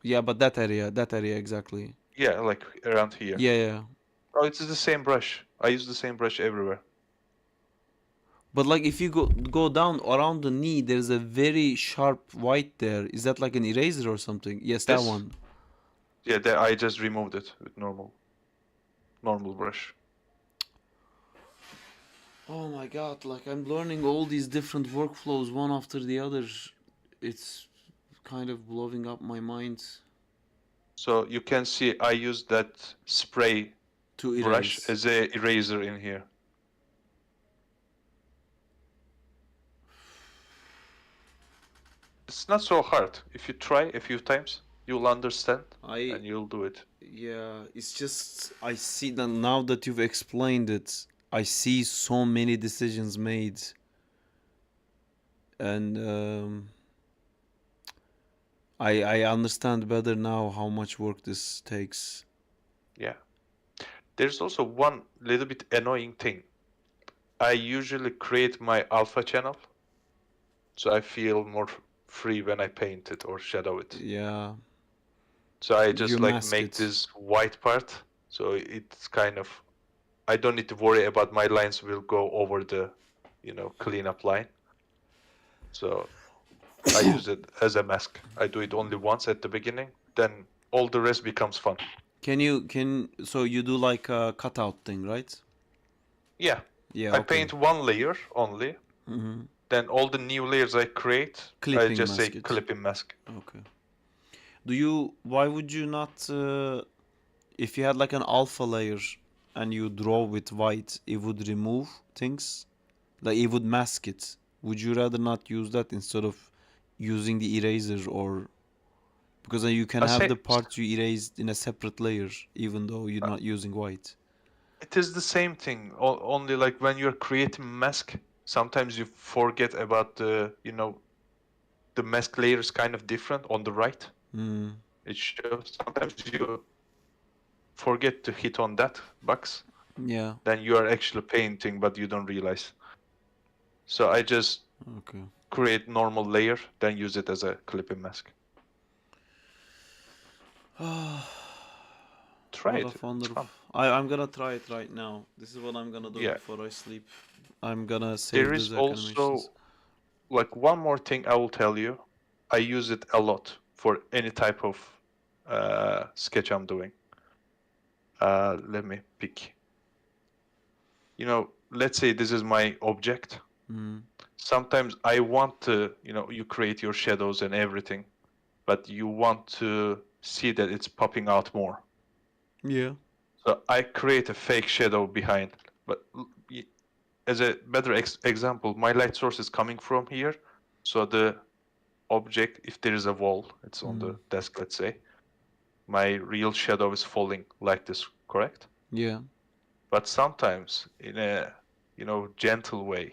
Yeah, but that area exactly. Yeah, like around here. Yeah. Oh, it's the same brush. I use the same brush everywhere. But like if you go down around the knee, there's a very sharp white there. Is that like an eraser or something? Yes, that one. Yeah, I just removed it with normal brush. Oh my god, like I'm learning all these different workflows one after the other. It's kind of blowing up my mind. So you can see I use that spray brush as a eraser in here. It's not so hard. If you try a few times, you'll understand and you'll do it. Yeah, it's just I see that now that you've explained it, I see so many decisions made. And I understand better now how much work this takes. Yeah. There's also one little bit annoying thing. I usually create my alpha channel, so I feel more free when I paint it or shadow it. Yeah. So I just make this white part, so it's kind of, I don't need to worry about my lines will go over the, cleanup line. So I use it as a mask. I do it only once at the beginning, then all the rest becomes fun. So you do like a cutout thing, right? Yeah. Yeah, I okay. paint one layer only. Mm-hmm. Then all the new layers I create, I Clipping just say mask it. clipping mask. Okay. Why would you not, if you had like an alpha layer and you draw with white, it would remove things? Like it would mask it. Would you rather not use that instead of using the eraser, or because then you can I have say the parts you erased in a separate layer even though you're not using white? it is the same thing. Only like when you're creating mask, sometimes you forget about the mask layer is kind of different on the right. Mm. It shows. Sometimes you forget to hit on that box. Yeah. Then you are actually painting, but you don't realize. So I just create normal layer, then use it as a clipping mask. Try What it. a It's wonderful. fun. I'm gonna try it right now. This is what I'm gonna do Yeah. before I sleep. I'm gonna save There the is Zack also animations. like one more thing I will tell you. I use it a lot for any type of sketch I'm doing. Let me pick. Let's say this is my object. Mm. Sometimes I want to, you create your shadows and everything, but you want to see that it's popping out more. Yeah. So I create a fake shadow behind. But as a better example, my light source is coming from here. So the object, if there is a wall, it's on the desk, let's say, my real shadow is falling like this, correct? Yeah. But sometimes in a, gentle way,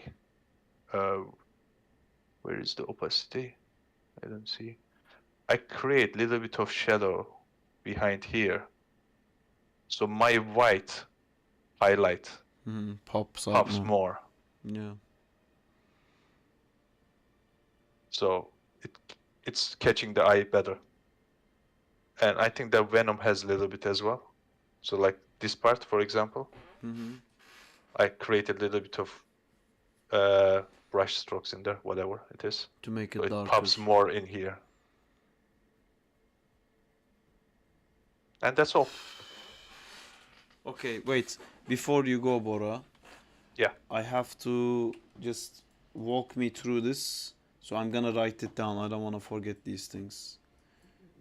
where is the opacity? I don't see. I create a little bit of shadow behind here. So my white highlight Pops out pops more. more. Yeah. So it's catching the eye better. And I think that Venom has a little bit as well. So like this part, for example, I created a little bit of brush strokes in there, whatever it is. To make So it it darker. pops more in here. And that's all. Okay, wait. Before you go, Bora. Yeah. I have to just walk me through this. So I'm gonna write it down. I don't want to forget these things.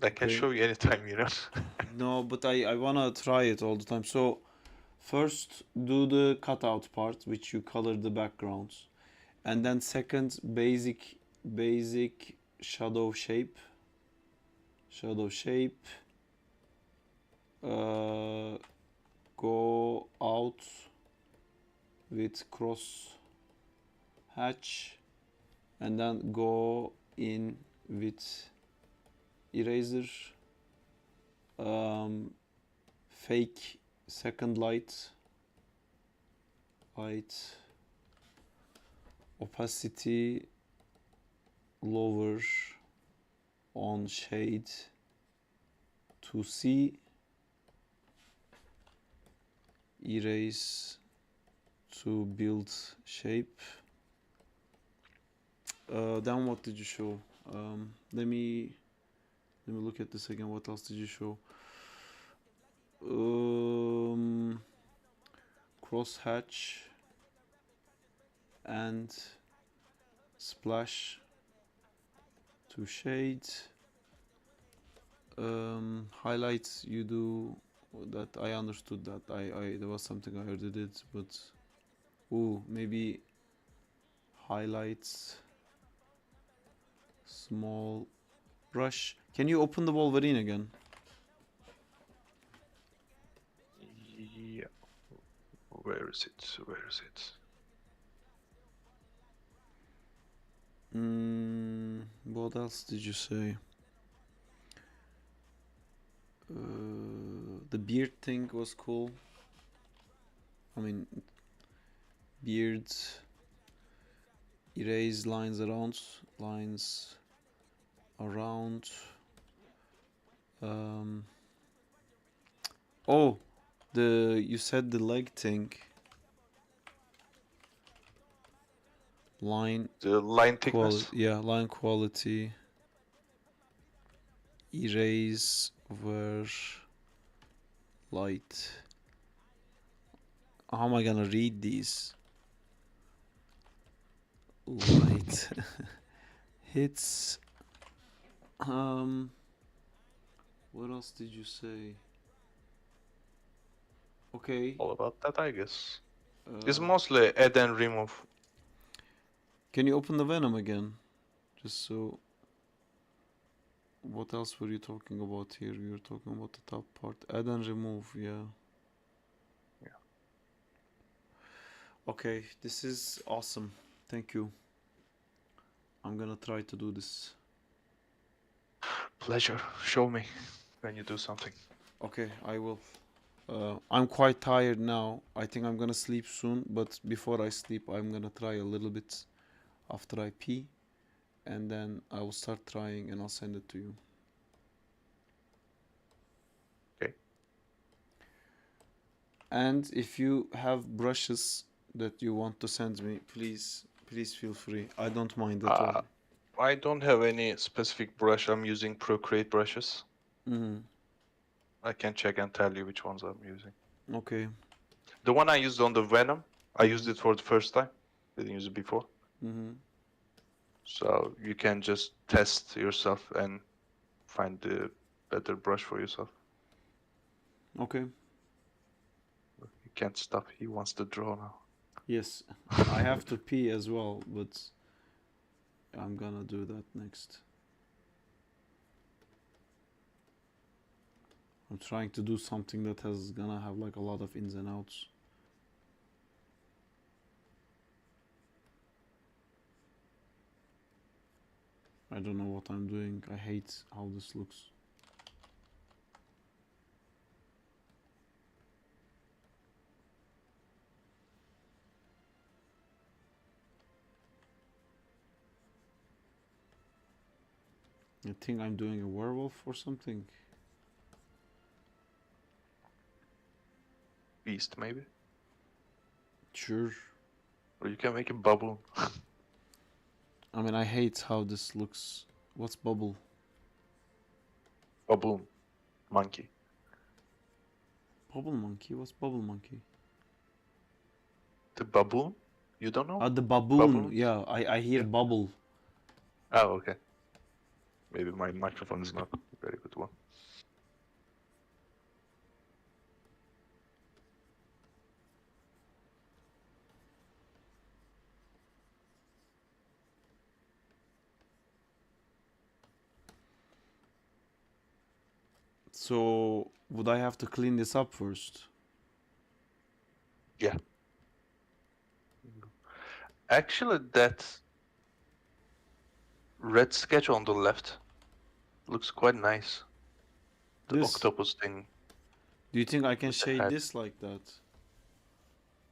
I can Okay. show you anytime, No, but I wanna try it all the time. So first do the cutout part, which you color the backgrounds, and then second basic shadow shape. Go out with cross hatch, and then go in with eraser. Fake second light, opacity lower on shade to see, erase to build shape. Then what did you show? Let me look at this again. What else did you show? Crosshatch and splash to shade. Highlights you do that. I understood that. I there was something I already did, but maybe highlights, small brush. Can you open the Wolverine again? Yeah. Where is it? What else did you say? The beard thing was cool. I mean, beards, erase lines around. Oh, you said the leg thing. line The line thickness. yeah, line quality. Erase where light. How am I gonna read these? Light hits. What else did you say? Okay. All about that, I guess. It's mostly add and remove. Can you open the Venom again? Just so. What else were you talking about here? You were talking about the top part. Add and remove, yeah. Yeah. Okay, this is awesome. Thank you. I'm gonna try to do this. Pleasure. Show me when you do something. Okay, I will. I'm quite tired now. I think I'm gonna sleep soon, but before I sleep, I'm gonna try a little bit after I pee, and then I will start trying and I'll send it to you. Okay. And if you have brushes that you want to send me, please feel free. I don't mind at all. I don't have any specific brush. I'm using Procreate brushes. Mm-hmm. I can check and tell you which ones I'm using. Okay. The one I used on the Venom, I used it for the first time. Didn't use it before. Mm-hmm. So you can just test yourself and find the better brush for yourself. Okay. He can't stop. He wants to draw now. Yes, I have to pee as well, but I'm gonna do that next. I'm trying to do something that has gonna have like a lot of ins and outs. I don't know what I'm doing. I hate how this looks. I think I'm doing a werewolf or something. Beast, maybe? Sure. Or you can make a bubble. I mean, I hate how this looks. What's bubble? Baboon. Monkey. Bubble monkey? What's bubble monkey? The baboon? You don't know? The baboon. Baboons? Yeah, I hear bubble. Oh, okay. Maybe my microphone is not a very good one. So, would I have to clean this up first? Yeah. Actually, that red sketch on the left looks quite nice. The This? octopus thing. Do you think I can with the shade head. this like that?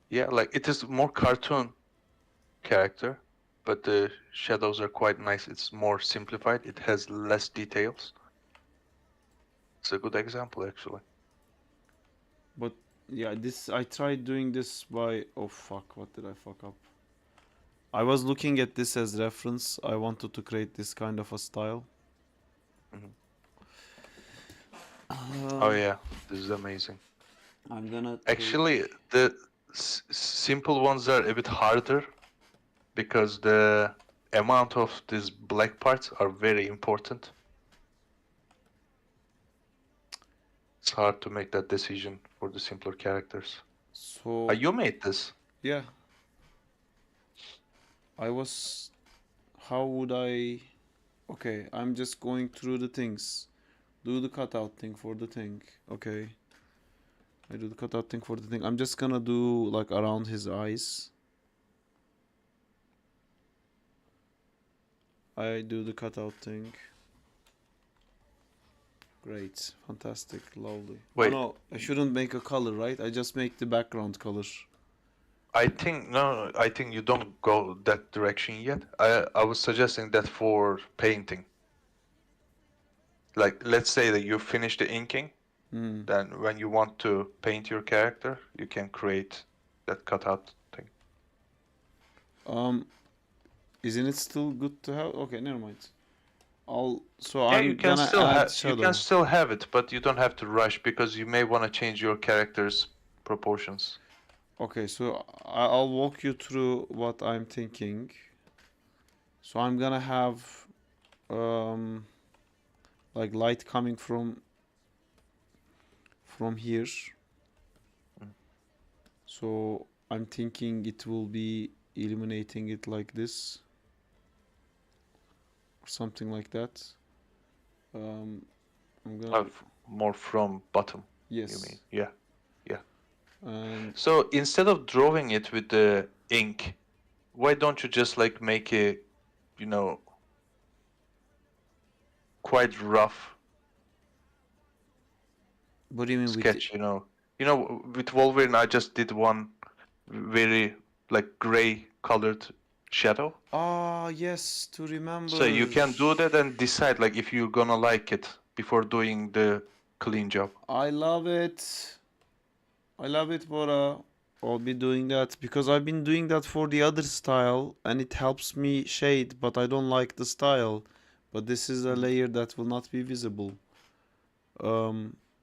Yeah, like it is more cartoon character, but the shadows are quite nice. It's more simplified. It has less details. It's a good example, actually. But yeah, this I tried doing this by oh fuck, what did I fuck up? I was looking at this as reference. I wanted to create this kind of a style. Oh yeah, this is amazing. I'm gonna Actually, the simple ones are a bit harder because the amount of these black parts are very important. It's hard to make that decision for the simpler characters. So you made this? yeah. I was. How would I? Okay, I'm just going through the things. Do the cutout thing for the thing. Okay. I do the cutout thing for the thing. I'm just gonna do like around his eyes. I do the cutout thing. Great, fantastic, lovely. Wait. Oh, no, I shouldn't make a color, right? I just make the background color. I think no, I think you don't go that direction yet. I was suggesting that for painting. Like, let's say that you finish the inking, then when you want to paint your character, you can create that cutout thing. Isn't it still good to have? Okay, never mind. So Yeah, I'm gonna add you can shadow. still have it, but you don't have to rush because you may want to change your character's proportions. Okay, so I'll walk you through what I'm thinking. So I'm gonna have like light coming from here. So I'm thinking it will be illuminating it like this or something like that. I'm gonna More from bottom. Yes. You mean? Yeah, yeah. And So instead of drawing it with the ink, why don't you just like make a, you know, quite rough what do you mean sketch? You know, with Wolverine, I just did one very like gray colored shadow. Ah, yes, to remember. So you can do that and decide like if you're gonna like it before doing the clean job. I love it. I love it, Bora. I'll be doing that because I've been doing that for the other style and it helps me shade, but I don't like the style. But this is a layer that will not be visible.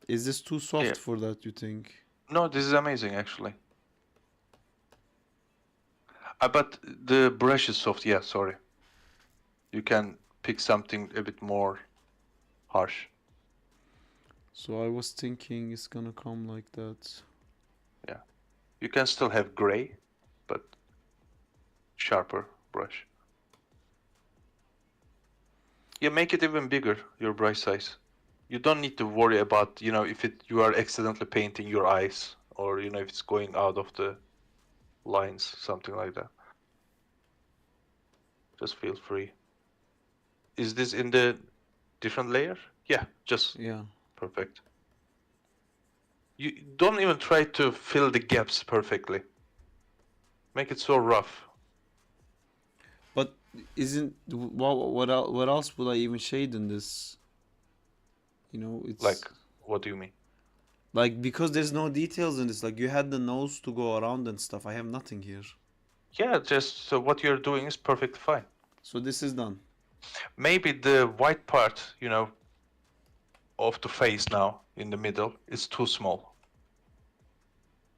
Is this too soft for that, you think? No, this is amazing actually. But the brush is soft, yeah, sorry. You can pick something a bit more harsh. So I was thinking it's gonna come like that. Yeah. You can still have gray, but sharper brush. Yeah, make it even bigger, your brush size. You don't need to worry about, if you are accidentally painting your eyes or, if it's going out of the lines, something like that. Just feel free. Is this in the different layer? Yeah, yeah. Perfect. You don't even try to fill the gaps perfectly. Make it so rough. But isn't what else would I even shade in this? It's like, what do you mean? Like, because there's no details in this. Like, you had the nose to go around and stuff. I have nothing here. Yeah, so what you're doing is perfectly fine. So this is done. Maybe the white part, of the face now in the middle is too small.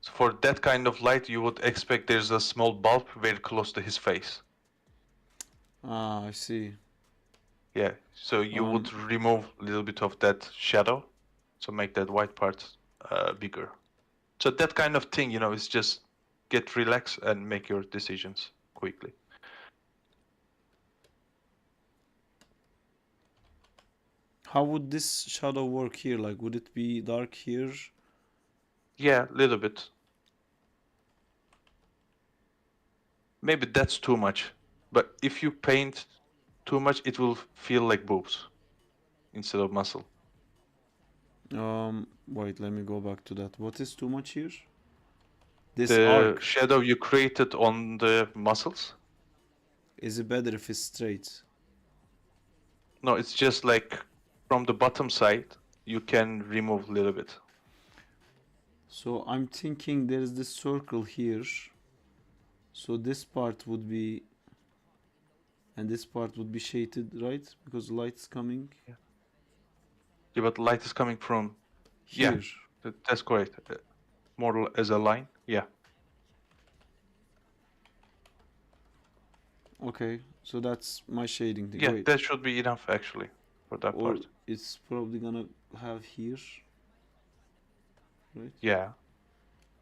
So for that kind of light, you would expect there's a small bulb very close to his face. Ah, I see. Yeah, so you would remove a little bit of that shadow, so make that white part bigger. So that kind of thing, is just get relaxed and make your decisions quickly. How would this shadow work here? Like, would it be dark here? Yeah, a little bit. Maybe that's too much. But if you paint too much, it will feel like boobs instead of muscle. Wait, let me go back to that. What is too much here? This the arc. shadow you created on the muscles? Is it better if it's straight? No, it's just like from the bottom side, you can remove a little bit. So I'm thinking there's this circle here. So this part would be, and this part would be shaded, right? Because light's coming. Yeah, but light is coming from here. Yeah, that's correct. More as a line. Yeah. Okay, so that's my shading thing. Yeah, Wait. that should be enough actually for that Or part. it's probably gonna have here, right? Yeah.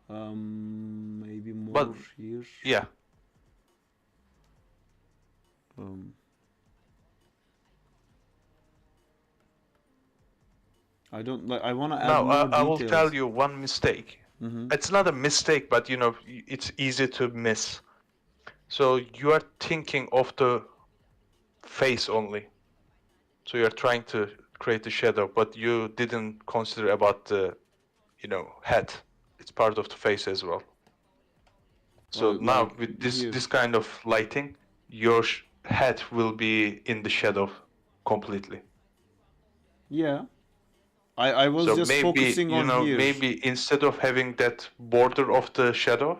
Maybe more But, here. Yeah. I don't like. I want to add Now, more details. I will tell you one mistake. Mhm. It's not a mistake, but it's easy to miss. So you are thinking of the face only. So you're trying to create the shadow, but you didn't consider about the, head. It's part of the face as well. So now like with here. this kind of lighting, your head will be in the shadow completely. Yeah. I was So just maybe, focusing on here. maybe instead of having that border of the shadow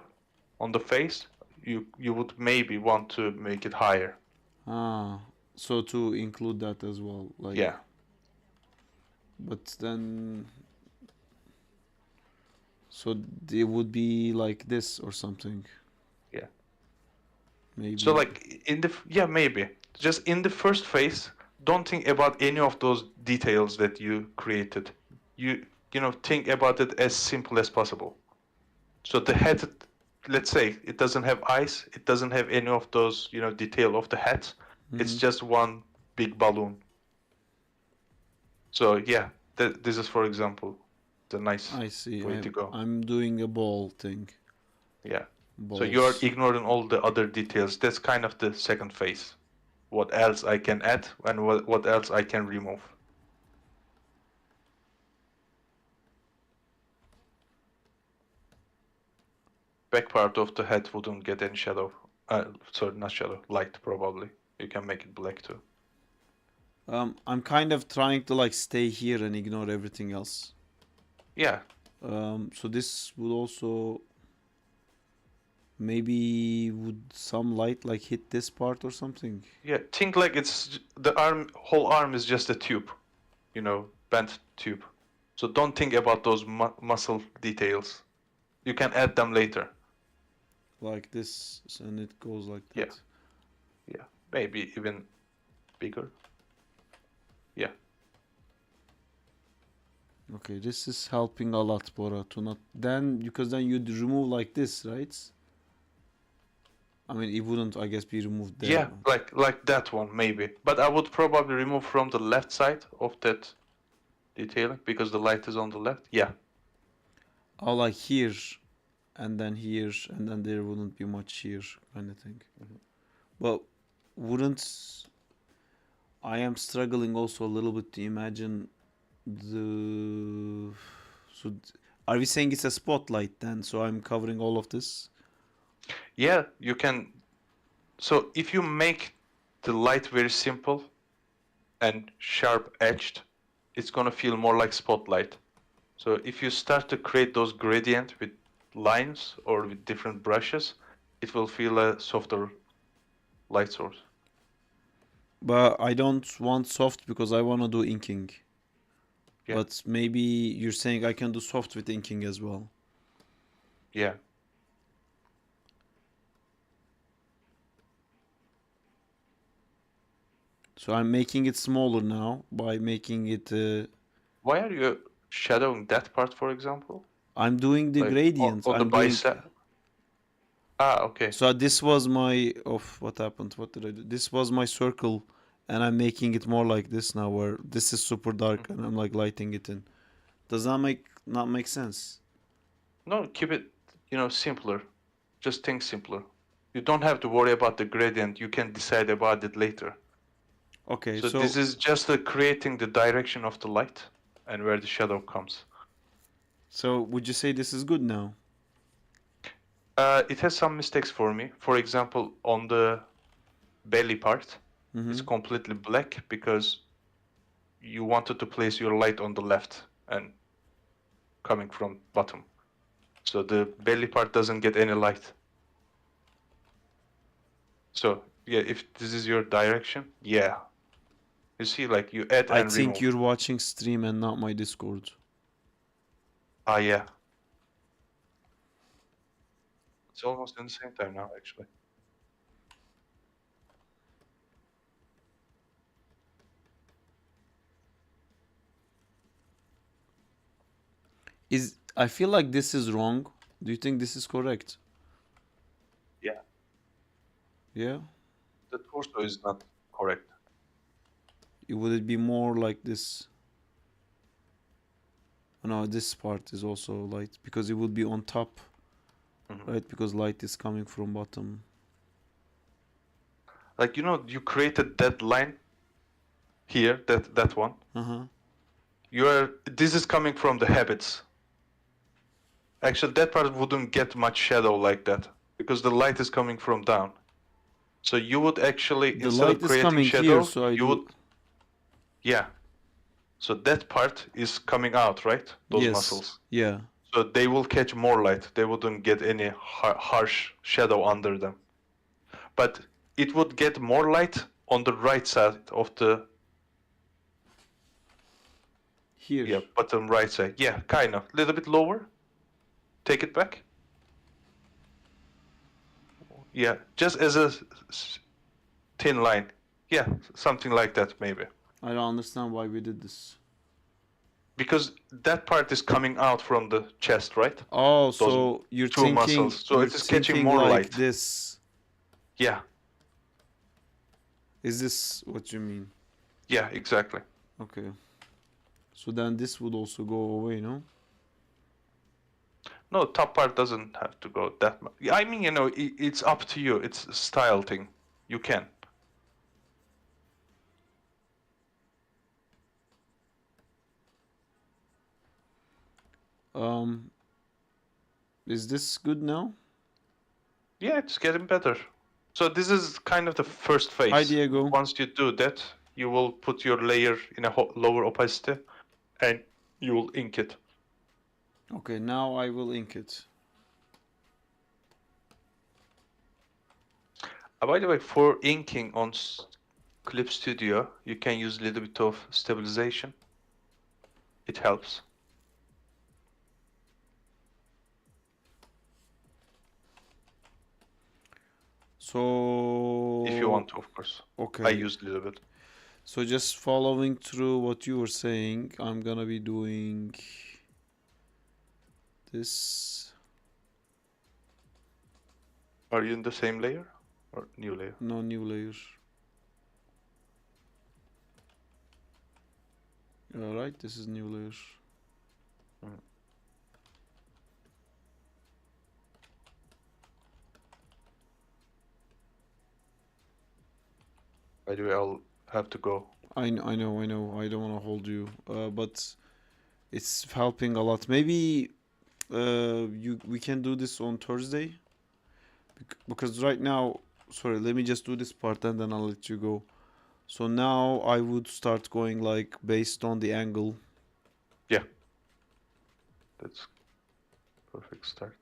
on the face, you would maybe want to make it higher. Ah, so to include that as well, like. Yeah. But then, so it would be like this or something. Yeah. Maybe. So like maybe just in the first phase, don't think about any of those details that you created. You know, think about it as simple as possible. So the head, let's say it doesn't have eyes, it doesn't have any of those, you know, detail of the head. It's Mhm. just one big balloon. So yeah, this is, for example, the nice I see. way to go. I'm doing a ball thing. Yeah. Balls. So you are ignoring all the other details. That's kind of the second phase. What else I can add and what else I can remove. Back part of the head wouldn't get any shadow. Sorry, not shadow, light probably. You can make it black too. I'm kind of trying to like stay here and ignore everything else. Yeah. So this would also maybe would some light like hit this part or something. Yeah, think like it's the whole arm is just a tube, you know, bent tube. So don't think about those muscle details. You can add them later. Like this, and it goes like that. Yeah, maybe even bigger. Yeah. Okay, this is helping a lot, Bora, to not then because then you'd remove like this, right? I mean, it wouldn't, I guess, be removed there. Yeah, like that one maybe. But I would probably remove from the left side of that detailing because the light is on the left. Yeah. Oh, like here, and then here, and then there wouldn't be much here, kind of thing. But wouldn't I am struggling also a little bit to imagine the. So, are we saying it's a spotlight then? So I'm covering all of this. Yeah, you can. So if you make the light very simple and sharp edged, it's gonna feel more like spotlight. So if you start to create those gradient with lines or with different brushes, it will feel a softer light source. But I don't want soft because I want to do inking. Yeah. But maybe you're saying I can do soft with inking as well. Yeah. So I'm making it smaller now by making it. Why are you shadowing that part, for example? I'm doing the Like, gradient. on the I'm doing. bicep. Ah, okay. So this was my. Oh, what happened? What did I do? This was my circle, and I'm making it more like this now, where this is super dark, and I'm like lighting it in. Does that not make sense? No, keep it, you know, simpler. Just think simpler. You don't have to worry about the gradient. You can decide about it later. Okay, So so this is just creating the direction of the light and where the shadow comes. So would you say this is good now? It has some mistakes for me. For example, on the belly part, it's completely black because you wanted to place your light on the left and coming from bottom. So the belly part doesn't get any light. So yeah, if this is your direction, yeah. You see, like you add I and think remove. you're watching stream and not my Discord. Ah, yeah. It's almost in the same time now, actually. I feel like this is wrong. Do you think this is correct? Yeah. Yeah? The torso is not correct. Would it be more like this? Oh, no, this part is also light because it would be on top, right? Because light is coming from bottom. Like, you know, you created that line here, that one. This is coming from the habits. Actually, that part wouldn't get much shadow like that because the light is coming from down. So you would actually, The instead light of is creating coming shadow, here, so you would. Yeah. So that part is coming out, right? Those Yes. muscles. Yeah. So they will catch more light. They wouldn't get any harsh shadow under them. But it would get more light on the right side of the Here. bottom right side. Yeah, kind of. Little bit lower. Take it back. Yeah, just as a thin line. Yeah, something like that maybe. I don't understand why we did this. Because that part is coming out from the chest, right? Oh, Those so you're two thinking muscles. So you're it is catching thinking more like light. this. Yeah. Is this what you mean? Yeah, exactly. Okay. So then this would also go away, no? No, top part doesn't have to go that much. I mean, you know, it's up to you. It's a style thing. You can. Is this good now? Yeah, it's getting better. So this is kind of the first phase. Hi, Diego. Once you do that, you will put your layer in a lower opacity, and you will ink it. Okay, now I will ink it. By the way, for inking on Clipstudio, you can use a little bit of stabilization. It helps. So If you want to, of course. Okay. I used a little bit. So just following through what you were saying, I'm gonna be doing this. Are you in the same layer or new layer? No, new layer. Alright, this is new layer. By the way, I'll have to go. I know. I don't want to hold you, but it's helping a lot. Maybe we can do this on Thursday, because right now, sorry, let me just do this part and then I'll let you go. So now I would start going like based on the angle. Yeah, that's perfect start.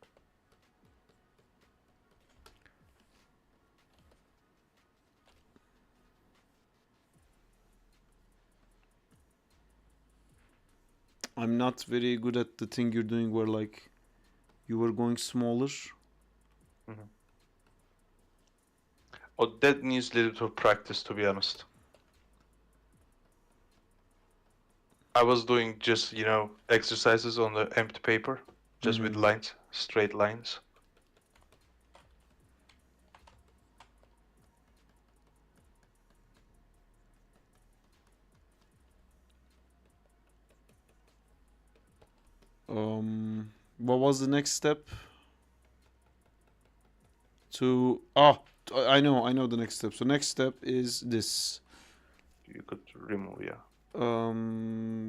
I'm not very good at the thing you're doing where like you were going smaller. Oh, that needs a little bit of practice, to be honest. I was doing just, you know, exercises on the empty paper, just with lines, straight lines. What was the next step? I know the next step. So next step is this. You could remove, yeah.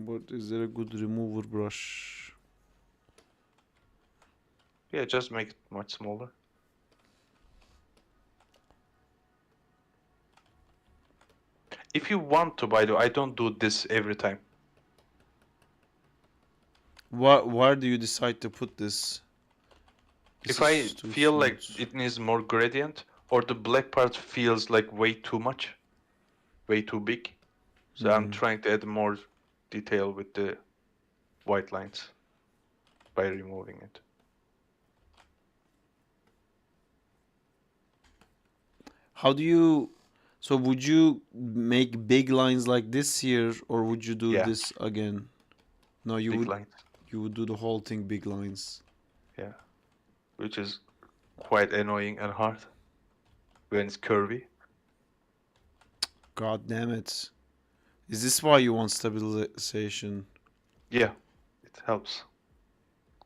What is there a good remover brush? Yeah, just make it much smaller. If you want to, by the way, I don't do this every time. Where do you decide to put this? If I feel like it needs more gradient, or the black part feels like way too much, way too big, so I'm trying to add more detail with the white lines by removing it. How do you? So would you make big lines like this here, or would you do this again? No, you Big would. lines. You would do the whole thing big lines. Yeah, which is quite annoying and hard when it's curvy. God damn it! Is this why you want stabilization? Yeah, it helps.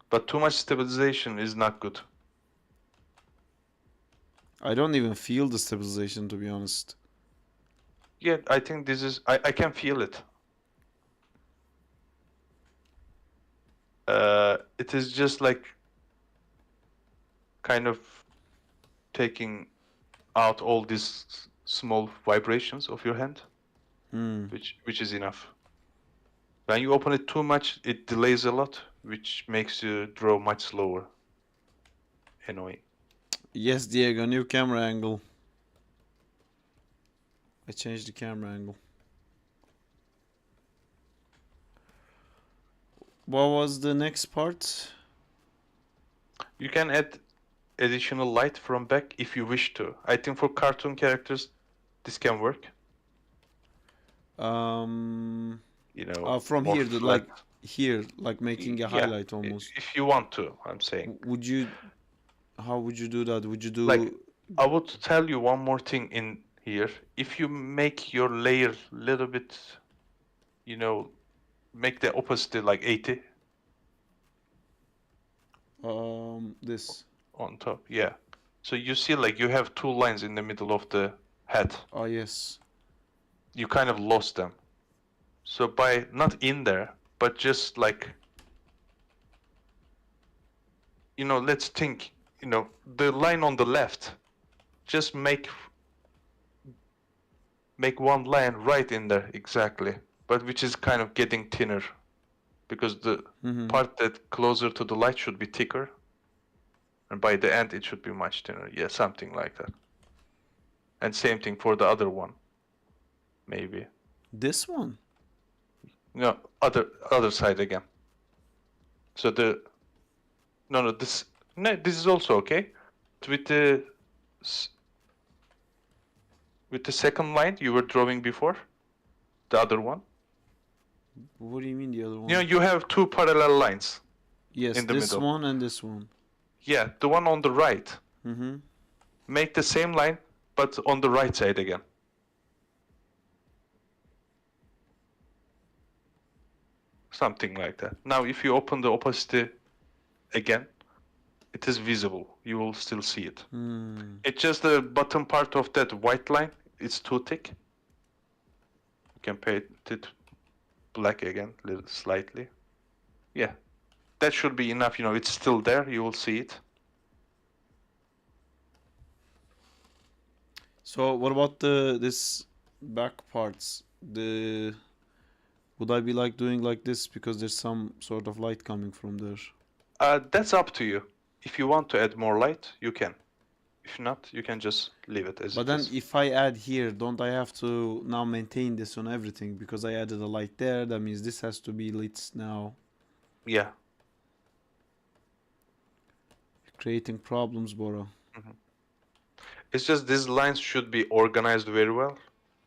But too much stabilization is not good. I don't even feel the stabilization, to be honest. Yeah, I think this is... I can feel it. It is just like kind of taking out all these small vibrations of your hand, which is enough. When you open it too much, it delays a lot, which makes you draw much slower. Annoying. Yes, Diego, new camera angle. I changed the camera angle. What was the next part? You can add additional light from back if you wish to. I think for cartoon characters, this can work. You know, From more here, flat. like making a Yeah, highlight almost. If you want to, I'm saying. Would you? How would you do that? Would you do Like, I would tell you one more thing in here. If you make your layer little bit, you know, make the opacity like 80 this on top. Yeah. So you see, like, you have two lines in the middle of the head. Oh yes. You kind of lost them. So by not in there, but just like, you know, let's think, you know, the line on the left, just make one line right in there exactly, but which is kind of getting thinner, because the part that closer to the light should be thicker, and by the end it should be much thinner. Yeah, something like that. And same thing for the other one, maybe. This one? No, other side again. So this is also okay. With the second line you were drawing before, the other one. What do you mean the other one? You know, you have two parallel lines. Yes, in the this middle. one and this one. Yeah, the one on the right. Mm-hmm. Make the same line, but on the right side again. Something like that. Now, if you open the opacity again, it is visible. You will still see it. It's just the bottom part of that white line. It's too thick. You can paint it black again, little slightly. Yeah, that should be enough. You know, it's still there. You will see it. So what about this back parts? Would I be like doing like this because there's some sort of light coming from there? That's up to you. If you want to add more light, you can. If not, you can just leave it as But it then is. if I add here, don't I have to now maintain this on everything? Because I added a light there, that means this has to be lit now. Yeah. Creating problems, Bora. It's just these lines should be organized very well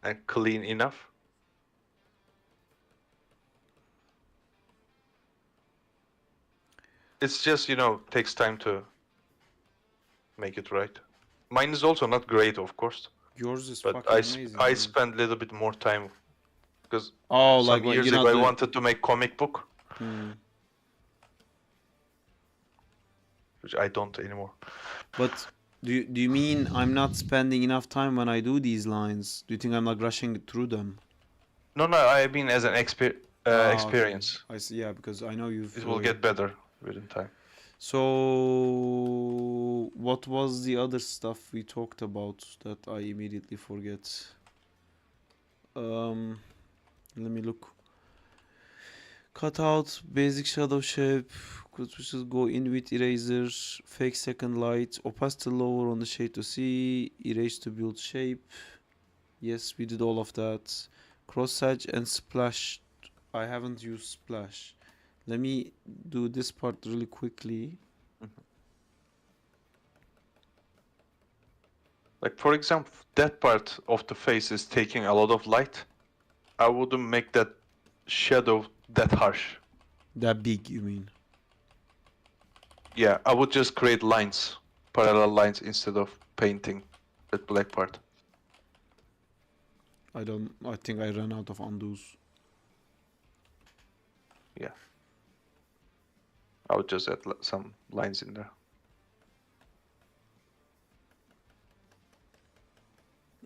and clean enough. It's just, you know, takes time to make it right. Mine is also not great, of course. Yours is but fucking amazing. I man. spent a little bit more time because like some what, years you're ago not I wanted to make comic book, which I don't anymore. But do you mean I'm not spending enough time when I do these lines? Do you think I'm like rushing through them? No, I mean as an experience. Okay. I see. Yeah, because I know you've. It will get better within time. So, what was the other stuff we talked about that I immediately forget? Let me look. Cutout, basic shadow shape, could we just go in with eraser, fake second light, opacity lower on the shade to see, erase to build shape. Yes, we did all of that. Cross hatch and splash. I haven't used splash. Let me do this part really quickly. Like for example, that part of the face is taking a lot of light. I wouldn't make that shadow that harsh. That big, you mean? Yeah, I would just create lines, parallel lines, instead of painting that black part. I think I ran out of undos. Yeah. I would just add some lines in there.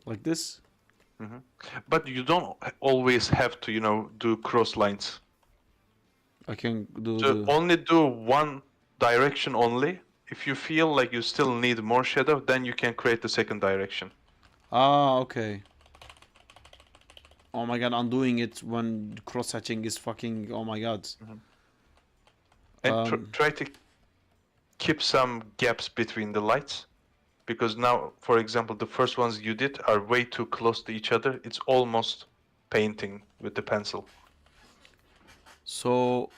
Like this? But you don't always have to, you know, do cross lines. I can do So only do one direction only. If you feel like you still need more shadow, then you can create the second direction. Ah, okay. Oh my god, undoing it when cross-hatching is fucking... Oh my god. And try to keep some gaps between the lights, because now, for example, the first ones you did are way too close to each other. It's almost painting with the pencil. So,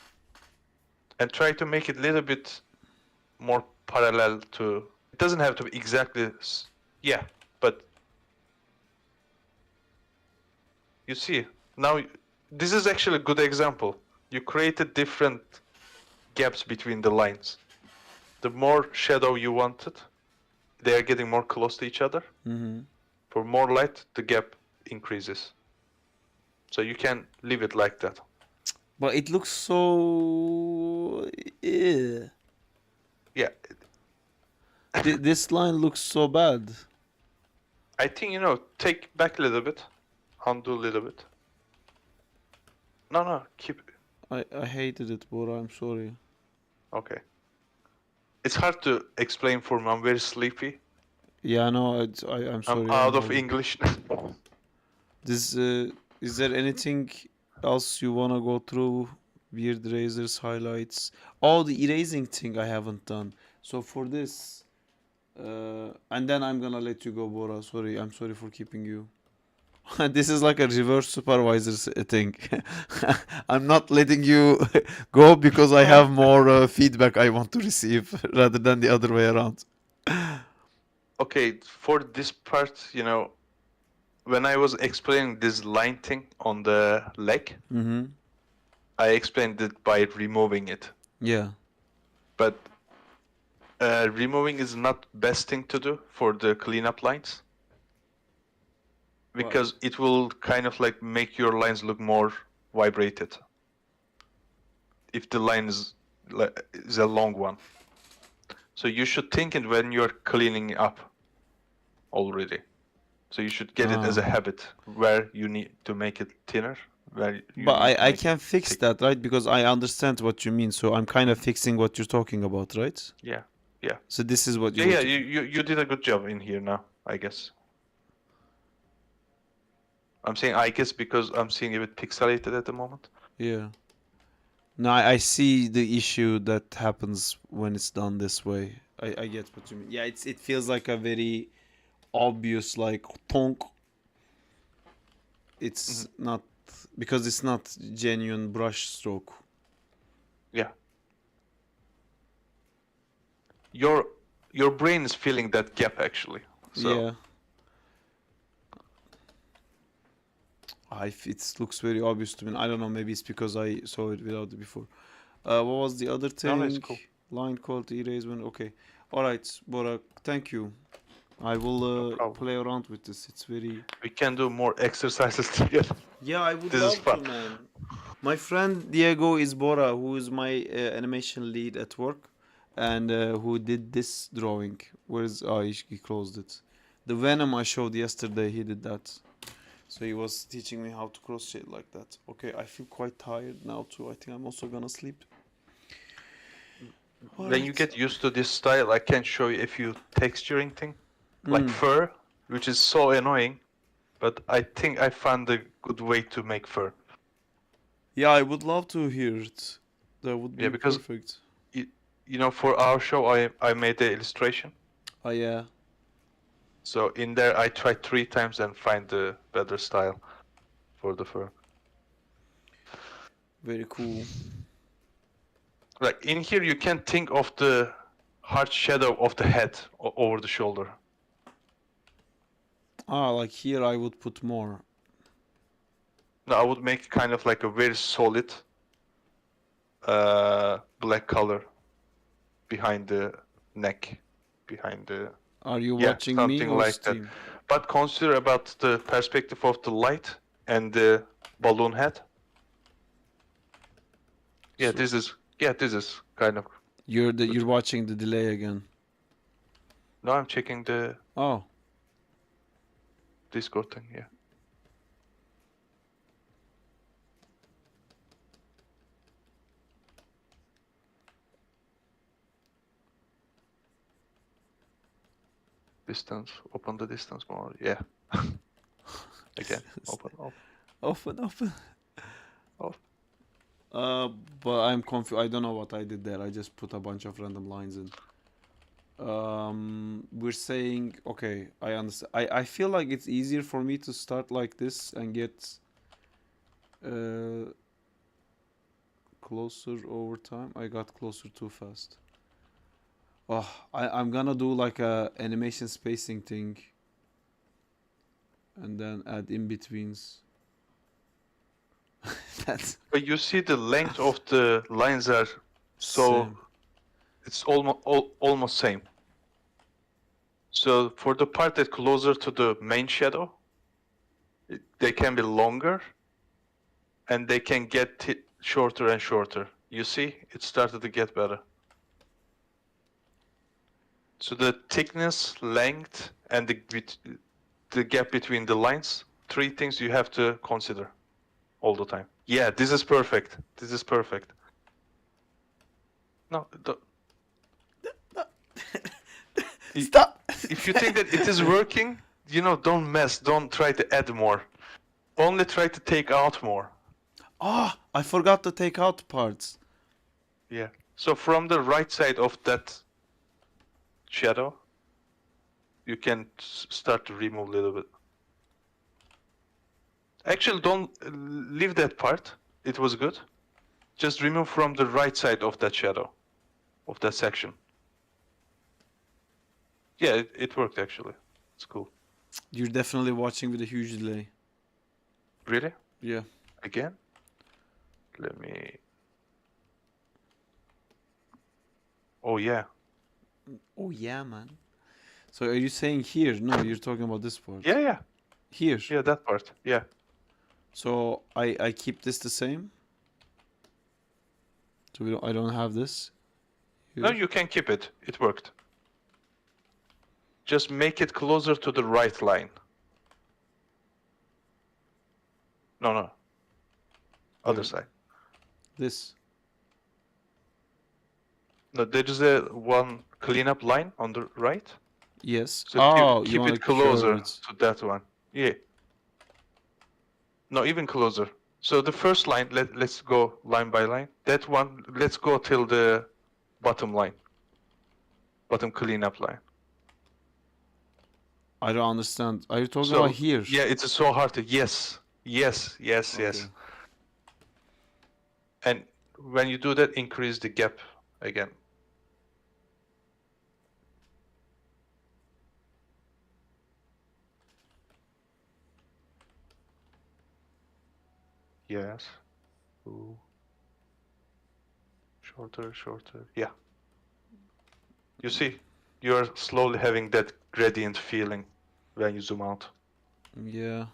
and try to make it a little bit more parallel to. It doesn't have to be exactly. Yeah, but you see now. This is actually a good example. You created different gaps between the lines. The more shadow you wanted, they are getting more close to each other. mhm. For more light, the gap increases. So you can leave it like that. But it looks so. Yeah. Yeah. This line looks so bad. I think, take back a little bit. Undo a little bit. No, keep it. I hated it, Bora. I'm sorry. Okay. It's hard to explain for me. I'm very sleepy. Yeah, no, I'm sorry. I'm out of holding. English. This is there anything else you wanna go through? Weird erasers, highlights. Oh, the erasing thing I haven't done. So for this, and then I'm gonna let you go, Bora. Sorry, I'm sorry for keeping you. This is like a reverse supervisor thing. I'm not letting you go because I have more feedback I want to receive rather than the other way around. Okay, for this part, when I was explaining this line thing on the leg, Mm-hmm. I explained it by removing it. Yeah. But removing is not best thing to do for the cleanup lines. Because it will kind of like make your lines look more vibrated. If the line is a long one. So you should think it when you're cleaning up already. So you should get it as a habit where you need to make it thinner. But I can fix that, right? Because I understand what you mean. So I'm kind of fixing what you're talking about, right? Yeah. So this is what you. Yeah, you did a good job in here now, I guess. I'm saying I guess because I'm seeing a bit pixelated at the moment. Yeah. No, I see the issue that happens when it's done this way. I get what you mean. Yeah, it feels like a very obvious like tonk. It's not because it's not genuine brush stroke. Yeah. Your brain is feeling that gap actually. So. Yeah. It looks very obvious to me. I don't know. Maybe it's because I saw it without it before. What was the other thing? No, it's cool. Line quality erasement. Okay. All right, Bora. Thank you. I will play around with this. It's very. We can do more exercises together. Yeah, I would this love is fun. to, man. My friend Diego is Bora, who is my animation lead at work, and who did this drawing. Where's he closed it? The Venom I showed yesterday. He did that. So he was teaching me how to cross shade like that. Okay, I feel quite tired now too. I think I'm also gonna sleep. When you get used to this style, I can show you a few texturing thing, like fur, which is so annoying, but I think I found a good way to make fur. Yeah, I would love to hear it. That would be perfect. For our show, I made the illustration. Oh yeah. So in there, I tried 3 times and find the better style for the fur. Very cool. Like in here, you can think of the hard shadow of the head over the shoulder. Like here I would put more. No, I would make kind of like a very solid black color behind the neck, behind the. Are you watching me or like Steam? that? But consider about the perspective of the light and the balloon head. Yeah, this is kind of. You're watching the delay again. No, I'm checking the. Oh. Discord thing, yeah. Distance, open the distance more, yeah. Again, open. Off. But I'm confused. I don't know what I did there. I just put a bunch of random lines in. we're saying, okay, I understand. I feel like it's easier for me to start like this and get closer over time. I got closer too fast. Oh, I'm gonna do like a animation spacing thing and then add in-betweens. That's But you see the length of the lines are so Same. it's almost same. So for the part that closer to the main shadow, they can be longer, and they can get shorter and shorter. You see, it started to get better. So the thickness, length, and the gap between the lines, three things you have to consider all the time. Yeah, this is perfect. This is perfect. No, Stop. If you think that it is working, don't mess. Don't try to add more. Only try to take out more. Ah, I forgot to take out parts. Yeah. So from the right side of that shadow, you can start to remove a little bit. Actually, don't leave that part. It was good. Just remove from the right side of that shadow, of that section. Yeah, it worked actually. It's cool. You're definitely watching with a huge delay. Really? Yeah. Again? Let me... Oh, yeah. Oh yeah, man. So are you saying here? No, you're talking about this part. Yeah, yeah. Here. Yeah, that part. Yeah. So I keep this the same. So I don't have this. No, you can keep it. It worked. Just make it closer to the right line. No. Other side. This. No, there is a one cleanup line on the right. Yes. So Oh, keep you want it to closer curve it. to that one. Yeah. No, even closer. So the first line, let's go line by line. That one, let's go till the bottom line. Bottom cleanup line. I don't understand. Are you talking about here? Yeah, it's so hard to... Yes. Yes. And when you do that, increase the gap again. Yes. Ooh. Shorter. Yeah. You see, you're slowly having that gradient feeling when you zoom out. Yeah.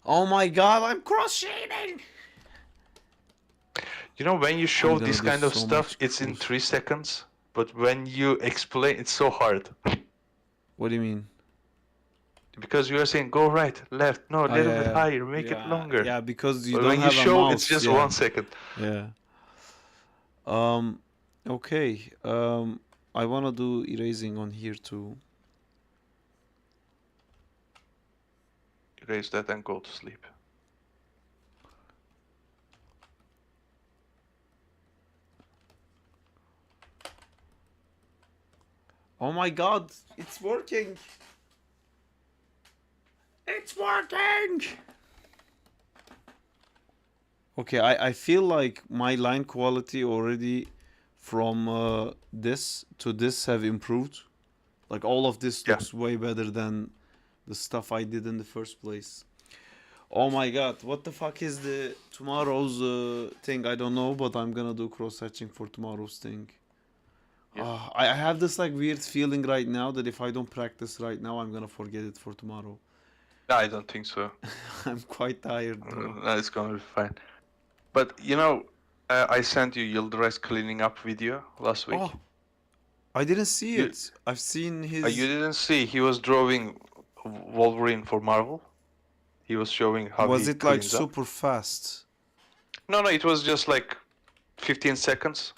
Oh my god, I'm cross shading. When you show this kind of so stuff, it's in 3 seconds. But when you explain, it's so hard. What do you mean? Because you are saying go right, left, no, a little bit yeah. higher, make it longer. Yeah, because you but don't when have you a show, mouse. it's just yeah. 1 second. Yeah. Okay. I wanna do erasing on here too. Erase that and go to sleep. Oh my god, it's working! It's working! Okay, I feel like my line quality already from this to this have improved. Like all of this looks way better than the stuff I did in the first place. Oh my god, what the fuck is the tomorrow's thing? I don't know, but I'm gonna do cross-hatching for tomorrow's thing. Yeah. I have this like weird feeling right now that if I don't practice right now, I'm gonna forget it for tomorrow. No, I don't think so. I'm quite tired, bro. No, it's gonna be fine. But I sent you Yildiz cleaning up video last week. Oh, I didn't see it. I've seen his... You didn't see? He was drawing Wolverine for Marvel. He was showing how Was he it like cleans up. super fast? No, it was just like 15 seconds.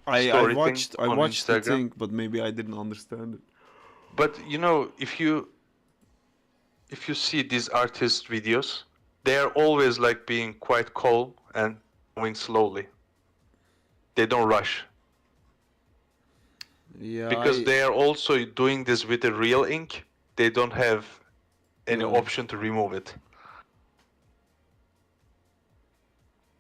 I watched the Instagram. thing, but maybe I didn't understand it. But if you see these artist videos, they are always like being quite calm and moving slowly. They don't rush. Yeah, Because they are also doing this with the real ink. They don't have any Yeah. option to remove it.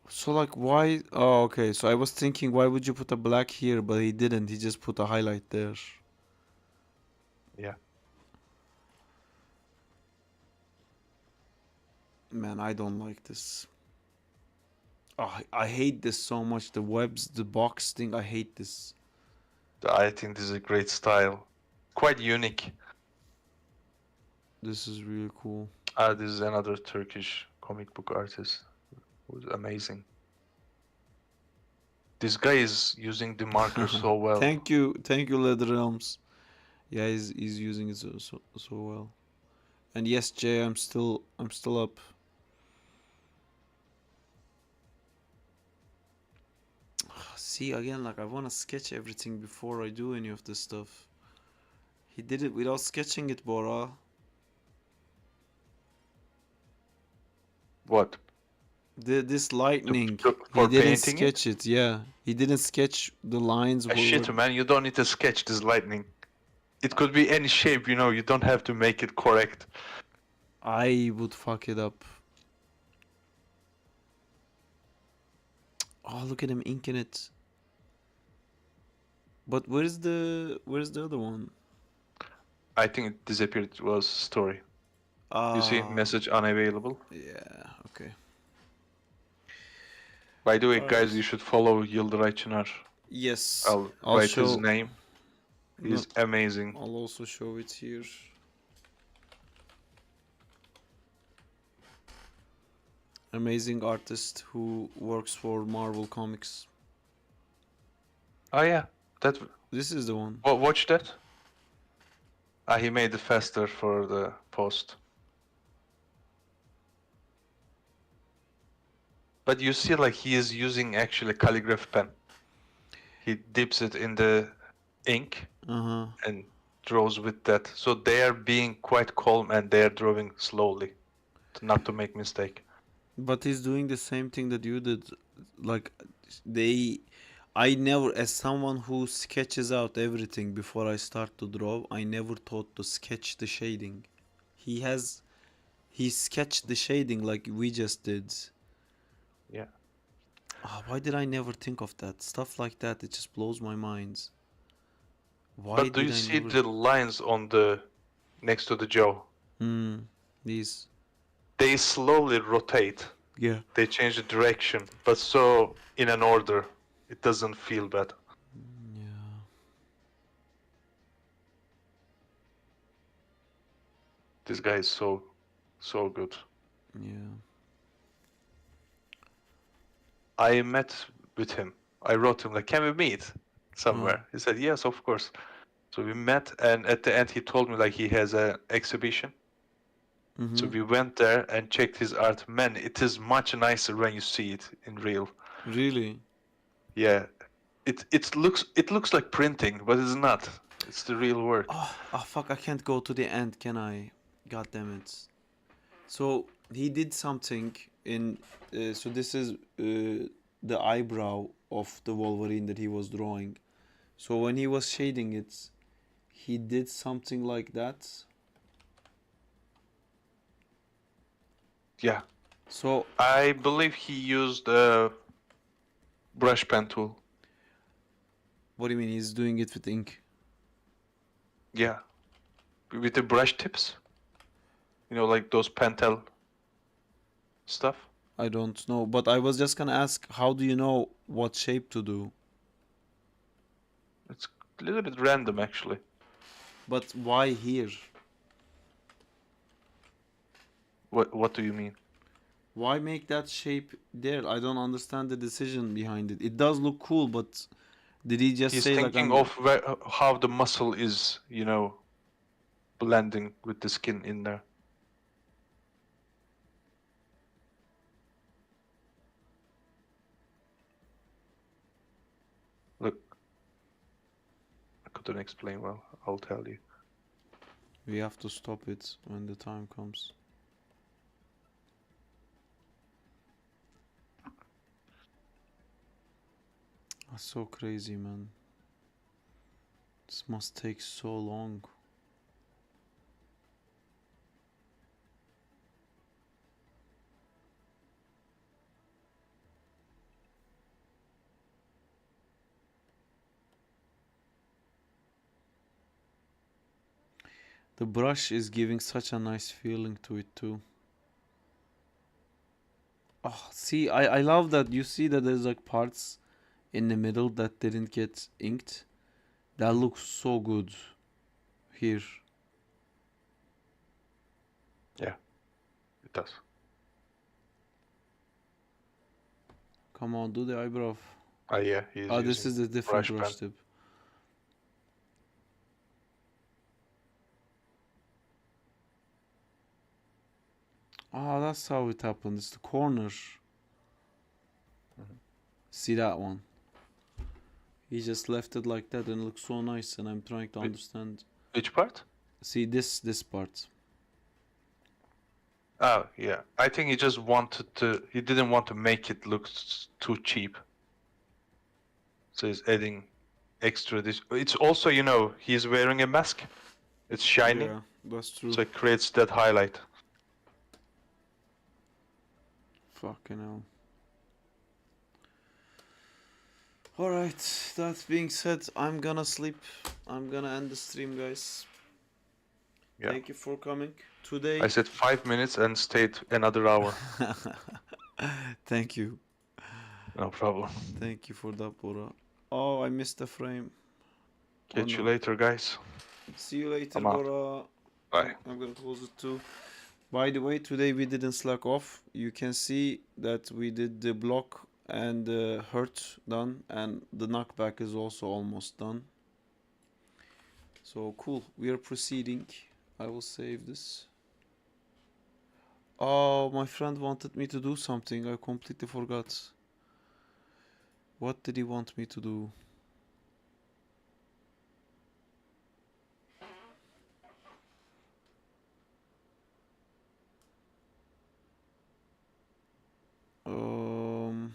So like why? Oh, okay. So I was thinking, why would you put a black here, but he didn't. He just put a highlight there. Yeah. Man, I don't like this. Oh, I hate this so much. The webs, the box thing. I hate this. I think this is a great style. Quite unique. This is really cool. This is another Turkish comic book artist who's amazing. This guy is using the marker so well. Thank you, Leather Realms. Yeah, he's using it so well. And yes, Jay, I'm still up. See again, like I wanna sketch everything before I do any of this stuff. He did it without sketching it, Bora. What? This lightning. For He didn't painting it? sketch it. Yeah, he didn't sketch the lines. Shit, man, you don't need to sketch this lightning. It could be any shape, you know, you don't have to make it correct. I would fuck it up. Oh, look at him inking it. But where's the other one? I think it disappeared. It was story. You see, message unavailable. Yeah, okay. By the way, Alright. guys, you should follow Yıldıray Çınar. Yes, I'll write his name. He's amazing. I'll also show it here. Amazing artist who works for Marvel Comics. Oh yeah, This is the one. Watch that. He made it faster for the post. But you see, like, he is using actually calligraph pen. He dips it in the ink and draws with that. So they are being quite calm and they are drawing slowly, not to make mistake. But he's doing the same thing that you did. Like, I never, as someone who sketches out everything before I start to draw, I never thought to sketch the shading. He sketched the shading like we just did. Yeah. Why did I never think of that? Stuff like that, it just blows my mind. Why But do did you I see never... the lines on the next to the jaw? These. They slowly rotate. Yeah. They change the direction, but so in an order. It doesn't feel bad. Yeah. This guy is so good. Yeah. I met with him. I wrote him like, can we meet somewhere? He said, yes, of course. So we met, and at the end he told me like he has an exhibition. So we went there and checked his art. Man, it is much nicer when you see it in real. Really? Yeah. It looks like printing, but it's not. It's the real work. Oh fuck, I can't go to the end, can I? God damn it. So he did something in so this is the eyebrow of the Wolverine that he was drawing. So when he was shading it, he did something like that. Yeah. So I believe he used a brush pen tool. What do you mean he's doing it with ink? Yeah. With the brush tips. You know, like those Pentel stuff. I don't know, but I was just gonna ask, how do you know what shape to do? It's a little bit random, actually. But why here? What do you mean? Why make that shape there? I don't understand the decision behind it. It does look cool, but did he just He's say like thinking of how the muscle is, you know, blending with the skin in there. Look, I couldn't explain well. I'll tell you. We have to stop it when the time comes. That's so crazy, man. This must take so long. The brush is giving such a nice feeling to it too. Oh, see, I love that. You see that there's like parts in the middle that didn't get inked. That looks so good here. Yeah, it does. Come on, do the eyebrow. Oh yeah, he's Ah, this using is a different brush brush pen. tip. Ah, that's how it happened. It's the corner. See that one? He just left it like that and it looks so nice, and I'm trying to understand. Which part? See this part. Oh yeah, I think he just wanted to. He didn't want to make it look too cheap. So he's adding extra. This. It's also, you know, he's wearing a mask. It's shiny. Yeah, that's true. So it creates that highlight. Fucking hell. Alright, that being said, I'm gonna sleep. I'm gonna end the stream, guys. Yeah. Thank you for coming. Today I said 5 minutes and stayed another hour. Thank you. No problem. Thank you for that, Bora. Oh, I missed the frame. Catch you no. later, guys. See you later, I'm out. Bora. Bye. I'm gonna close it too. By the way, today we didn't slack off. You can see that we did the block and the hurt done, and the knockback is also almost done. So cool. We are proceeding. I will save this. Oh, my friend wanted me to do something. I completely forgot. What did he want me to do? Um.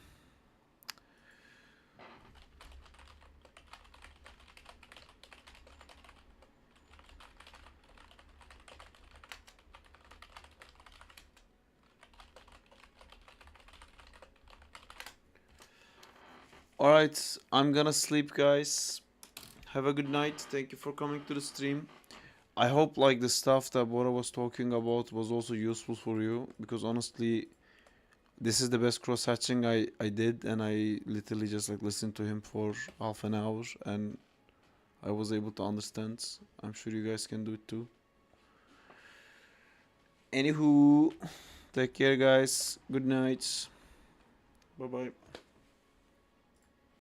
Alright, I'm gonna sleep, guys. Have a good night. Thank you for coming to the stream. I hope like the stuff that Bora was talking about was also useful for you, because honestly, this is the best cross hatching I did, and I literally just like listened to him for half an hour and I was able to understand. I'm sure you guys can do it too. Anywho, take care, guys. Good night. Bye bye.